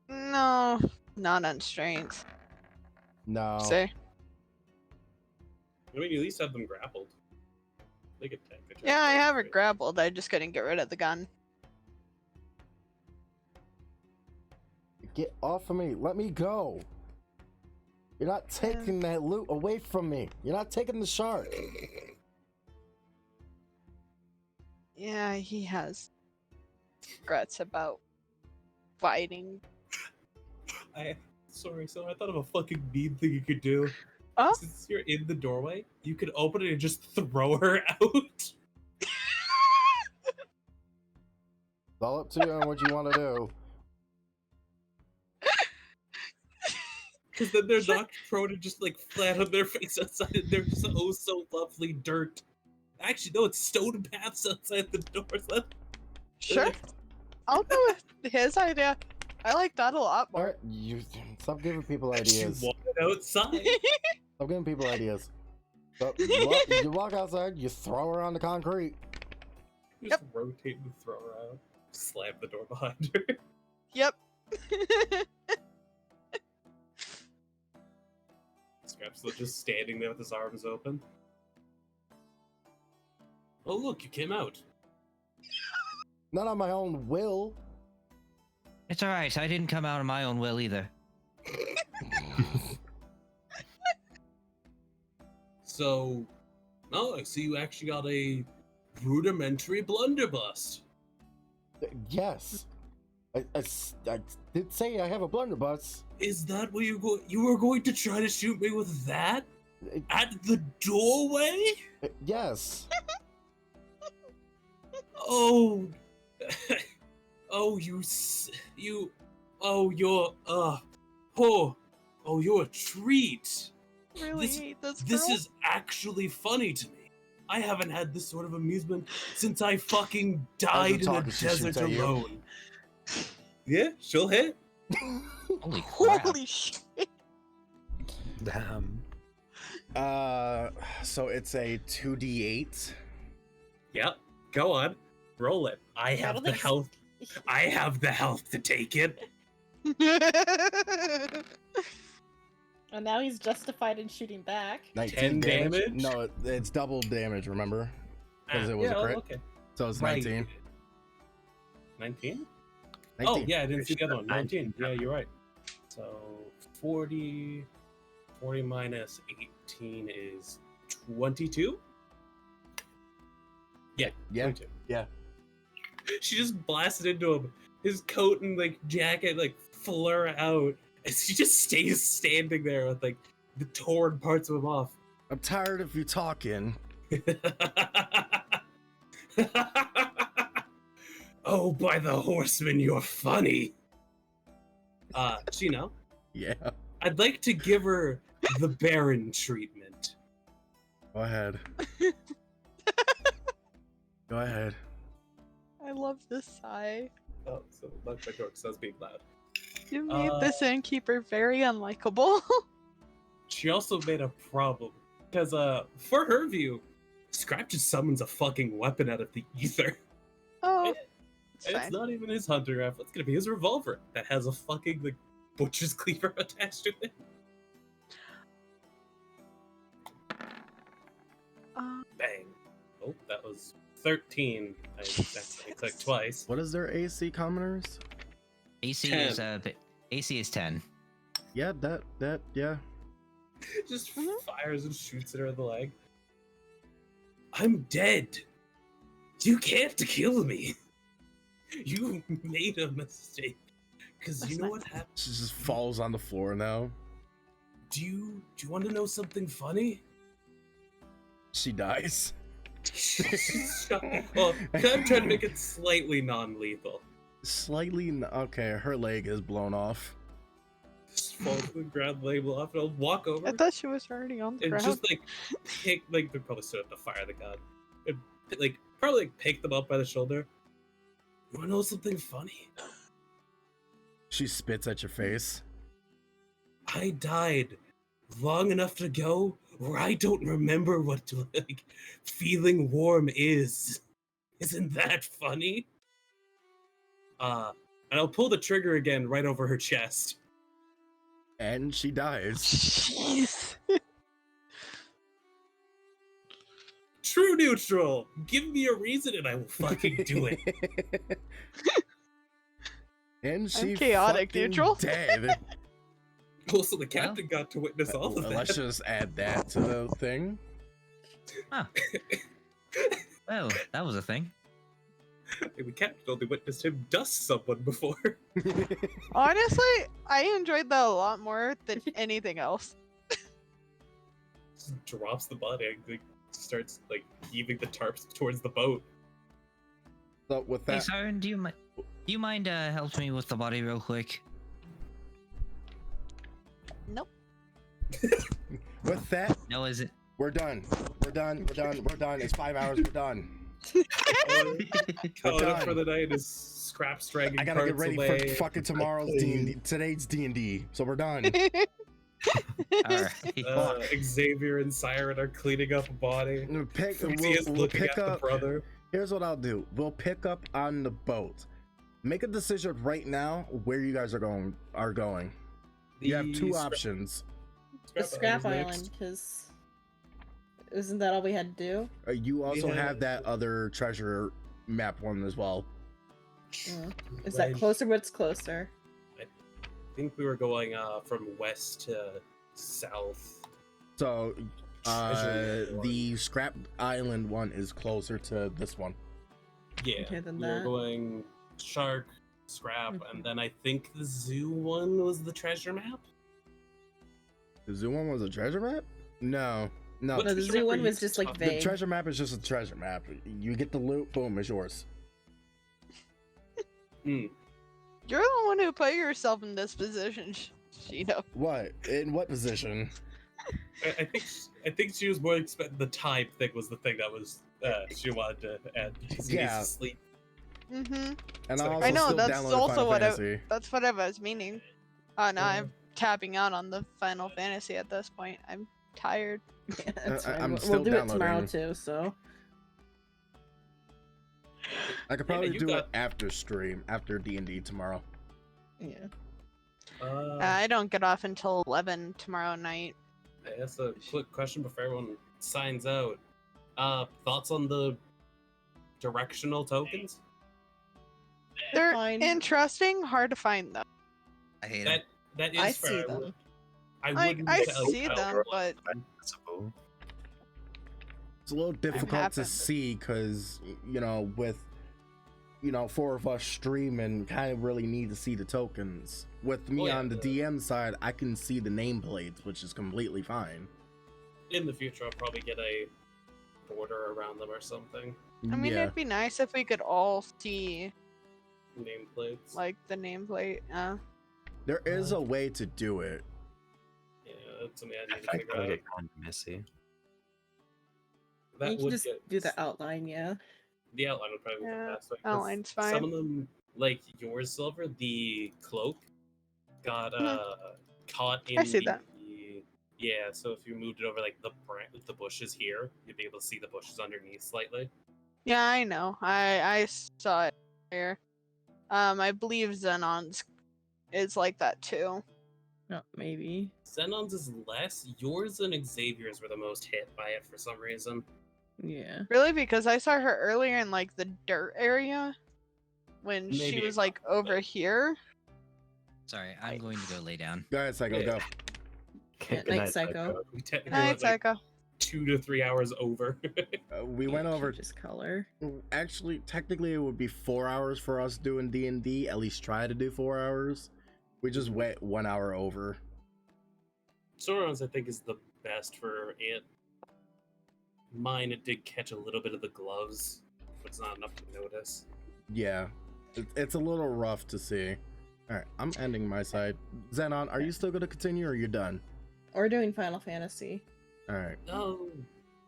S6: No, not on strength.
S2: No.
S6: Say.
S3: I mean, you at least have them grappled. They could take it.
S6: Yeah, I have her grappled. I just couldn't get rid of the gun.
S2: Get off of me. Let me go. You're not taking that loot away from me. You're not taking the shark.
S6: Yeah, he has regrets about fighting.
S3: Sorry, so I thought of a fucking mean thing you could do.
S6: Oh?
S3: Since you're in the doorway, you could open it and just throw her out.
S2: It's all up to you on what you want to do.
S3: Because then they're knocked prone and just like flat on their face outside, and they're so lovely dirt. Actually, no, it's stone paths outside the doors.
S6: Sure. I'll go with his idea. I like that a lot
S2: All
S6: more.
S2: right, you stop giving people
S3: She
S2: ideas.
S3: wanted outside.
S2: Stop giving people ideas. So, you walk outside, you throw her on the concrete.
S3: Just rotate and throw her out. Slam the door behind her.
S6: Yep.
S3: Scrap's just standing there with his arms open. Oh look, you came out.
S2: Not on my own will.
S5: It's all right. I didn't come out of my own will either.
S3: So, I see you actually got a rudimentary blunderbuss.
S2: Yes. I did say I have a blunderbuss.
S3: Is that what you were going to try to shoot me with that? At the doorway?
S2: Yes.
S3: Oh. you're you're a treat.
S6: Really hate this girl.
S3: This is actually funny to me. I haven't had this sort of amusement since I fucking died in the
S2: talking, she shoots
S3: desert
S2: at you.
S3: alone. Yeah, she'll hit.
S5: Holy crap!
S6: Holy shit.
S4: damn.
S2: So it's a 2d8.
S3: Yep, go on. Roll it. I have
S1: don't
S3: the
S1: think-
S3: health. I have the health to take it.
S1: And now he's justified in shooting back.
S2: 19
S3: 10 damage?
S2: No, it's double damage, remember? Because it was a crit.
S3: Okay.
S2: So it's
S3: Right.
S2: 19.
S3: 19?
S2: 19.
S3: Oh, yeah, I didn't see the other one.
S4: 19.
S3: 19. Yeah, you're right. So 40 minus 18 is 22? Yeah,
S2: Yeah.
S3: 22.
S2: Yeah.
S3: She just blasted into him. His coat and like jacket like flare out. And she just stays standing there with like the torn parts of him off.
S2: I'm tired of you talking.
S3: Oh, by the horseman, you're funny. Chino,
S2: Yeah.
S3: I'd like to give her the Baron treatment.
S2: Go ahead. Go ahead.
S6: I love this sigh.
S3: Oh, so my door says being loud.
S6: You made this innkeeper very unlikable.
S3: She also made a problem because, for her view, Scrap just summons a fucking weapon out of the ether.
S6: Oh,
S3: And
S6: it's
S3: it's
S6: fine.
S3: not even his hunting rifle; it's gonna be his revolver that has a fucking like butcher's cleaver attached to it. Bang! Oh, that was 13. I accidentally clicked twice.
S2: What is their AC, commoners?
S5: AC
S3: 10.
S5: is AC is 10.
S2: Yeah, yeah.
S3: Just fires and shoots at her in the leg. I'm dead. You can't kill me. You made a mistake. Because you know what happened?
S2: She just falls on the floor now.
S3: Do you want to know something funny?
S2: She dies.
S3: Well, I'm trying to make it slightly non-lethal.
S2: Okay, her leg is blown off.
S3: Just fall to the ground, label off, and I'll walk over
S6: I thought she was already on the
S3: and
S6: ground.
S3: just they probably stood up to fire the gun. And, probably pick them up by the shoulder. You wanna know something funny?
S2: She spits at your face.
S3: I died long enough ago where I don't remember what feeling warm is. Isn't that funny? And I'll pull the trigger again right over her chest.
S2: And she dies.
S6: Jeez.
S3: True neutral. Give me a reason and I will fucking do it.
S2: And she
S6: chaotic
S2: fucking
S6: neutral.
S2: dead.
S3: Also, the captain got to witness all of
S2: Let's
S3: that.
S2: just add that to the thing.
S5: Well, that was a thing.
S3: The captain only witnessed him dust someone before.
S6: Honestly, I enjoyed that a lot more than anything else.
S3: Just drops the body and starts heaving the tarps towards the boat.
S2: So with
S5: Hey,
S2: that,
S5: Siren, do you mind helping me with the body real quick?
S6: Nope.
S2: with that,
S5: No, is it?
S2: we're done. We're done. It's 5 hours. We're done.
S3: Calling up
S2: done.
S3: for the night is Scrap dragging
S2: I gotta get
S3: parts
S2: ready
S3: away.
S2: for fucking tomorrow's D&D. Today's D&D. So we're done.
S5: All right.
S3: Xavier and Siren are cleaning up a body.
S2: We'll
S3: Fuzi is looking
S2: pick
S3: at
S2: up.
S3: the brother.
S2: Here's what I'll do. We'll pick up on the boat. Make a decision right now where you guys are going. You have two options.
S1: The Scrap
S3: Island's
S1: Island, because isn't that all we had to do?
S2: You also
S3: Yeah.
S2: have that other treasure map one as well.
S1: Is that closer? What's closer?
S3: I think we were going from west to south.
S2: So
S3: Treasure one.
S2: the Scrap Island one is closer to this one.
S3: Yeah,
S1: Okay, then
S3: we were
S1: that.
S3: going Shark, Scrap,
S1: Mhm.
S3: and then I think the zoo one was the treasure map.
S2: The zoo one was a treasure map? No.
S3: What
S1: No, the
S3: treasure
S1: zoo
S3: map
S1: one
S3: are
S1: was
S3: you
S1: just like
S3: talking-
S2: The
S1: vague.
S2: treasure map is just a treasure map. You get the loot, boom, it's yours.
S3: Hmm.
S6: You're the one who put yourself in this position, Shido.
S2: What? In what position?
S3: I think she was more expecting the time thing was the thing that was she wanted to add because he needs
S2: Yeah.
S3: to sleep.
S6: Mm-hmm.
S2: And
S3: So-
S2: I also
S6: I know,
S2: still
S6: that's
S2: downloaded
S6: also
S2: Final
S6: what I-
S2: Fantasy.
S6: That's what I was meaning. Oh, no, I'm tapping out on the Final Fantasy at this point. I'm tired.
S1: Yeah, that's fine.
S2: I'm
S1: We'll
S2: still
S1: do it tomorrow
S2: downloading.
S1: too. So
S2: I could probably
S3: you
S2: do
S3: got-
S2: it after stream, after D&D tomorrow.
S1: yeah.
S6: I don't get off until 11 tomorrow night.
S3: I guess a quick question before everyone signs out. Thoughts on the directional tokens?
S6: They're
S1: Fine.
S6: interesting, hard to find though.
S5: I hate it.
S3: That is
S1: I
S3: fair.
S1: see them.
S3: I
S6: I
S3: wouldn't
S6: see them, but
S4: Possible.
S2: It's a little difficult to
S6: happened.
S2: see because, with, 4 of us streaming, kind of really need to see the tokens. With me
S3: Oh, yeah,
S2: on the
S3: the-
S2: DM side, I can see the nameplates, which is completely fine.
S3: in the future I'll probably get a border around them or something.
S6: I mean,
S2: yeah.
S6: it'd be nice if we could all see
S3: Nameplates.
S6: like the nameplate.
S2: There is a way to do it.
S3: Yeah, that's something I
S4: I
S3: need to
S4: think
S3: figure
S4: it'll
S3: out.
S4: get kind of messy.
S3: that
S1: You can
S3: would
S1: just
S3: get
S1: do the outline, yeah.
S3: the outline would probably be
S6: Yeah,
S3: the best way. 'cause
S6: outline's fine.
S3: Some of them, like yours, Silver, the cloak got caught in
S6: see that.
S3: yeah. So if you moved it over like the bushes here, you'd be able to see the bushes underneath slightly.
S6: Yeah, I know. I saw it here. I believe Xenon's is like that too.
S1: No, maybe.
S3: Xenon's is less. Yours and Xavier's were the most hit by it for some reason.
S1: Yeah.
S6: Really, because I saw her earlier in like the dirt area when she
S3: Maybe
S6: was
S3: it
S6: like
S3: got
S6: over
S3: that.
S6: here.
S5: Sorry, I'm going to go lay down.
S2: Go ahead, Psycho,
S3: Yeah.
S2: go.
S1: Yeah, Night Psycho.
S3: We technically
S6: Night
S3: went like
S6: Psycho.
S3: 2 to 3 hours over.
S2: We went over.
S1: Just color.
S2: Actually, technically, it would be 4 hours for us doing D&D. At least try to do 4 hours. We just went 1 hour over.
S3: Sauron's, I think, is the best for it. Mine, it did catch a little bit of the gloves, but it's not enough to notice.
S2: Yeah, it's a little rough to see. All right, I'm ending my side. Xenon, are you still going to continue or are you done?
S1: Or doing Final Fantasy.
S2: All right.
S3: Oh,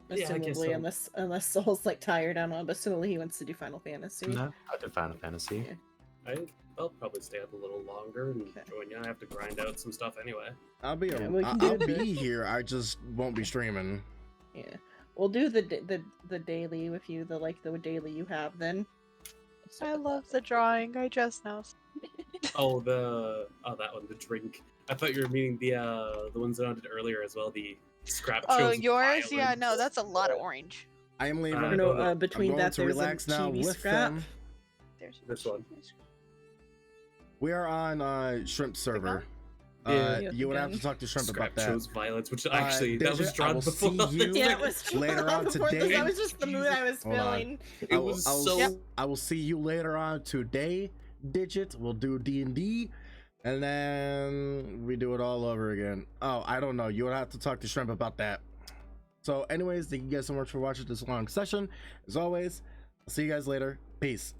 S3: yeah, I guess
S1: Assumably,
S3: so.
S1: unless Soul's like tired, I don't know, but assumably he wants to do Final Fantasy.
S4: No, I did Final Fantasy.
S1: Yeah.
S3: I'll probably stay up a little longer and
S1: Okay.
S3: join you. I have to grind out some stuff anyway.
S2: I'll be
S1: Yeah, we can do
S2: I'll
S1: the-
S2: be here. I just won't be streaming.
S1: Yeah. We'll do the daily with you, the daily you have then.
S6: I love the drawing. I just know.
S3: Oh, that one, the drink. I thought you were meaning the ones that I did earlier as well. The scrap.
S6: Oh,
S3: chosen
S6: yours? Yeah, no,
S3: violence.
S6: that's a lot of orange.
S2: I am leaving.
S3: I
S1: No,
S3: know that-
S1: between
S2: I'm going
S1: that
S2: to
S1: there's
S2: relax
S1: a
S2: now
S1: chibi
S2: with
S1: scrap.
S2: them.
S6: There's
S3: This one.
S2: We are on Shrimp server.
S3: Yeah.
S1: Yeah,
S2: You would have
S1: gun.
S2: to talk to Shrimp
S3: Scrap
S2: about that.
S3: chose violence, which actually that was
S2: Digit, I
S3: drawn
S2: will
S3: before.
S2: see
S3: this.
S2: you
S1: Yeah, it was
S2: later on
S1: before this,
S2: today.
S1: That was just the mood I was
S2: Hold on.
S1: feeling.
S3: It was so.
S2: I will see you later on today. Digit, we'll do D&D, and then we do it all over again. Oh, I don't know. You would have to talk to Shrimp about that. So, anyways, thank you guys so much for watching this long session. As always, I'll see you guys later. Peace.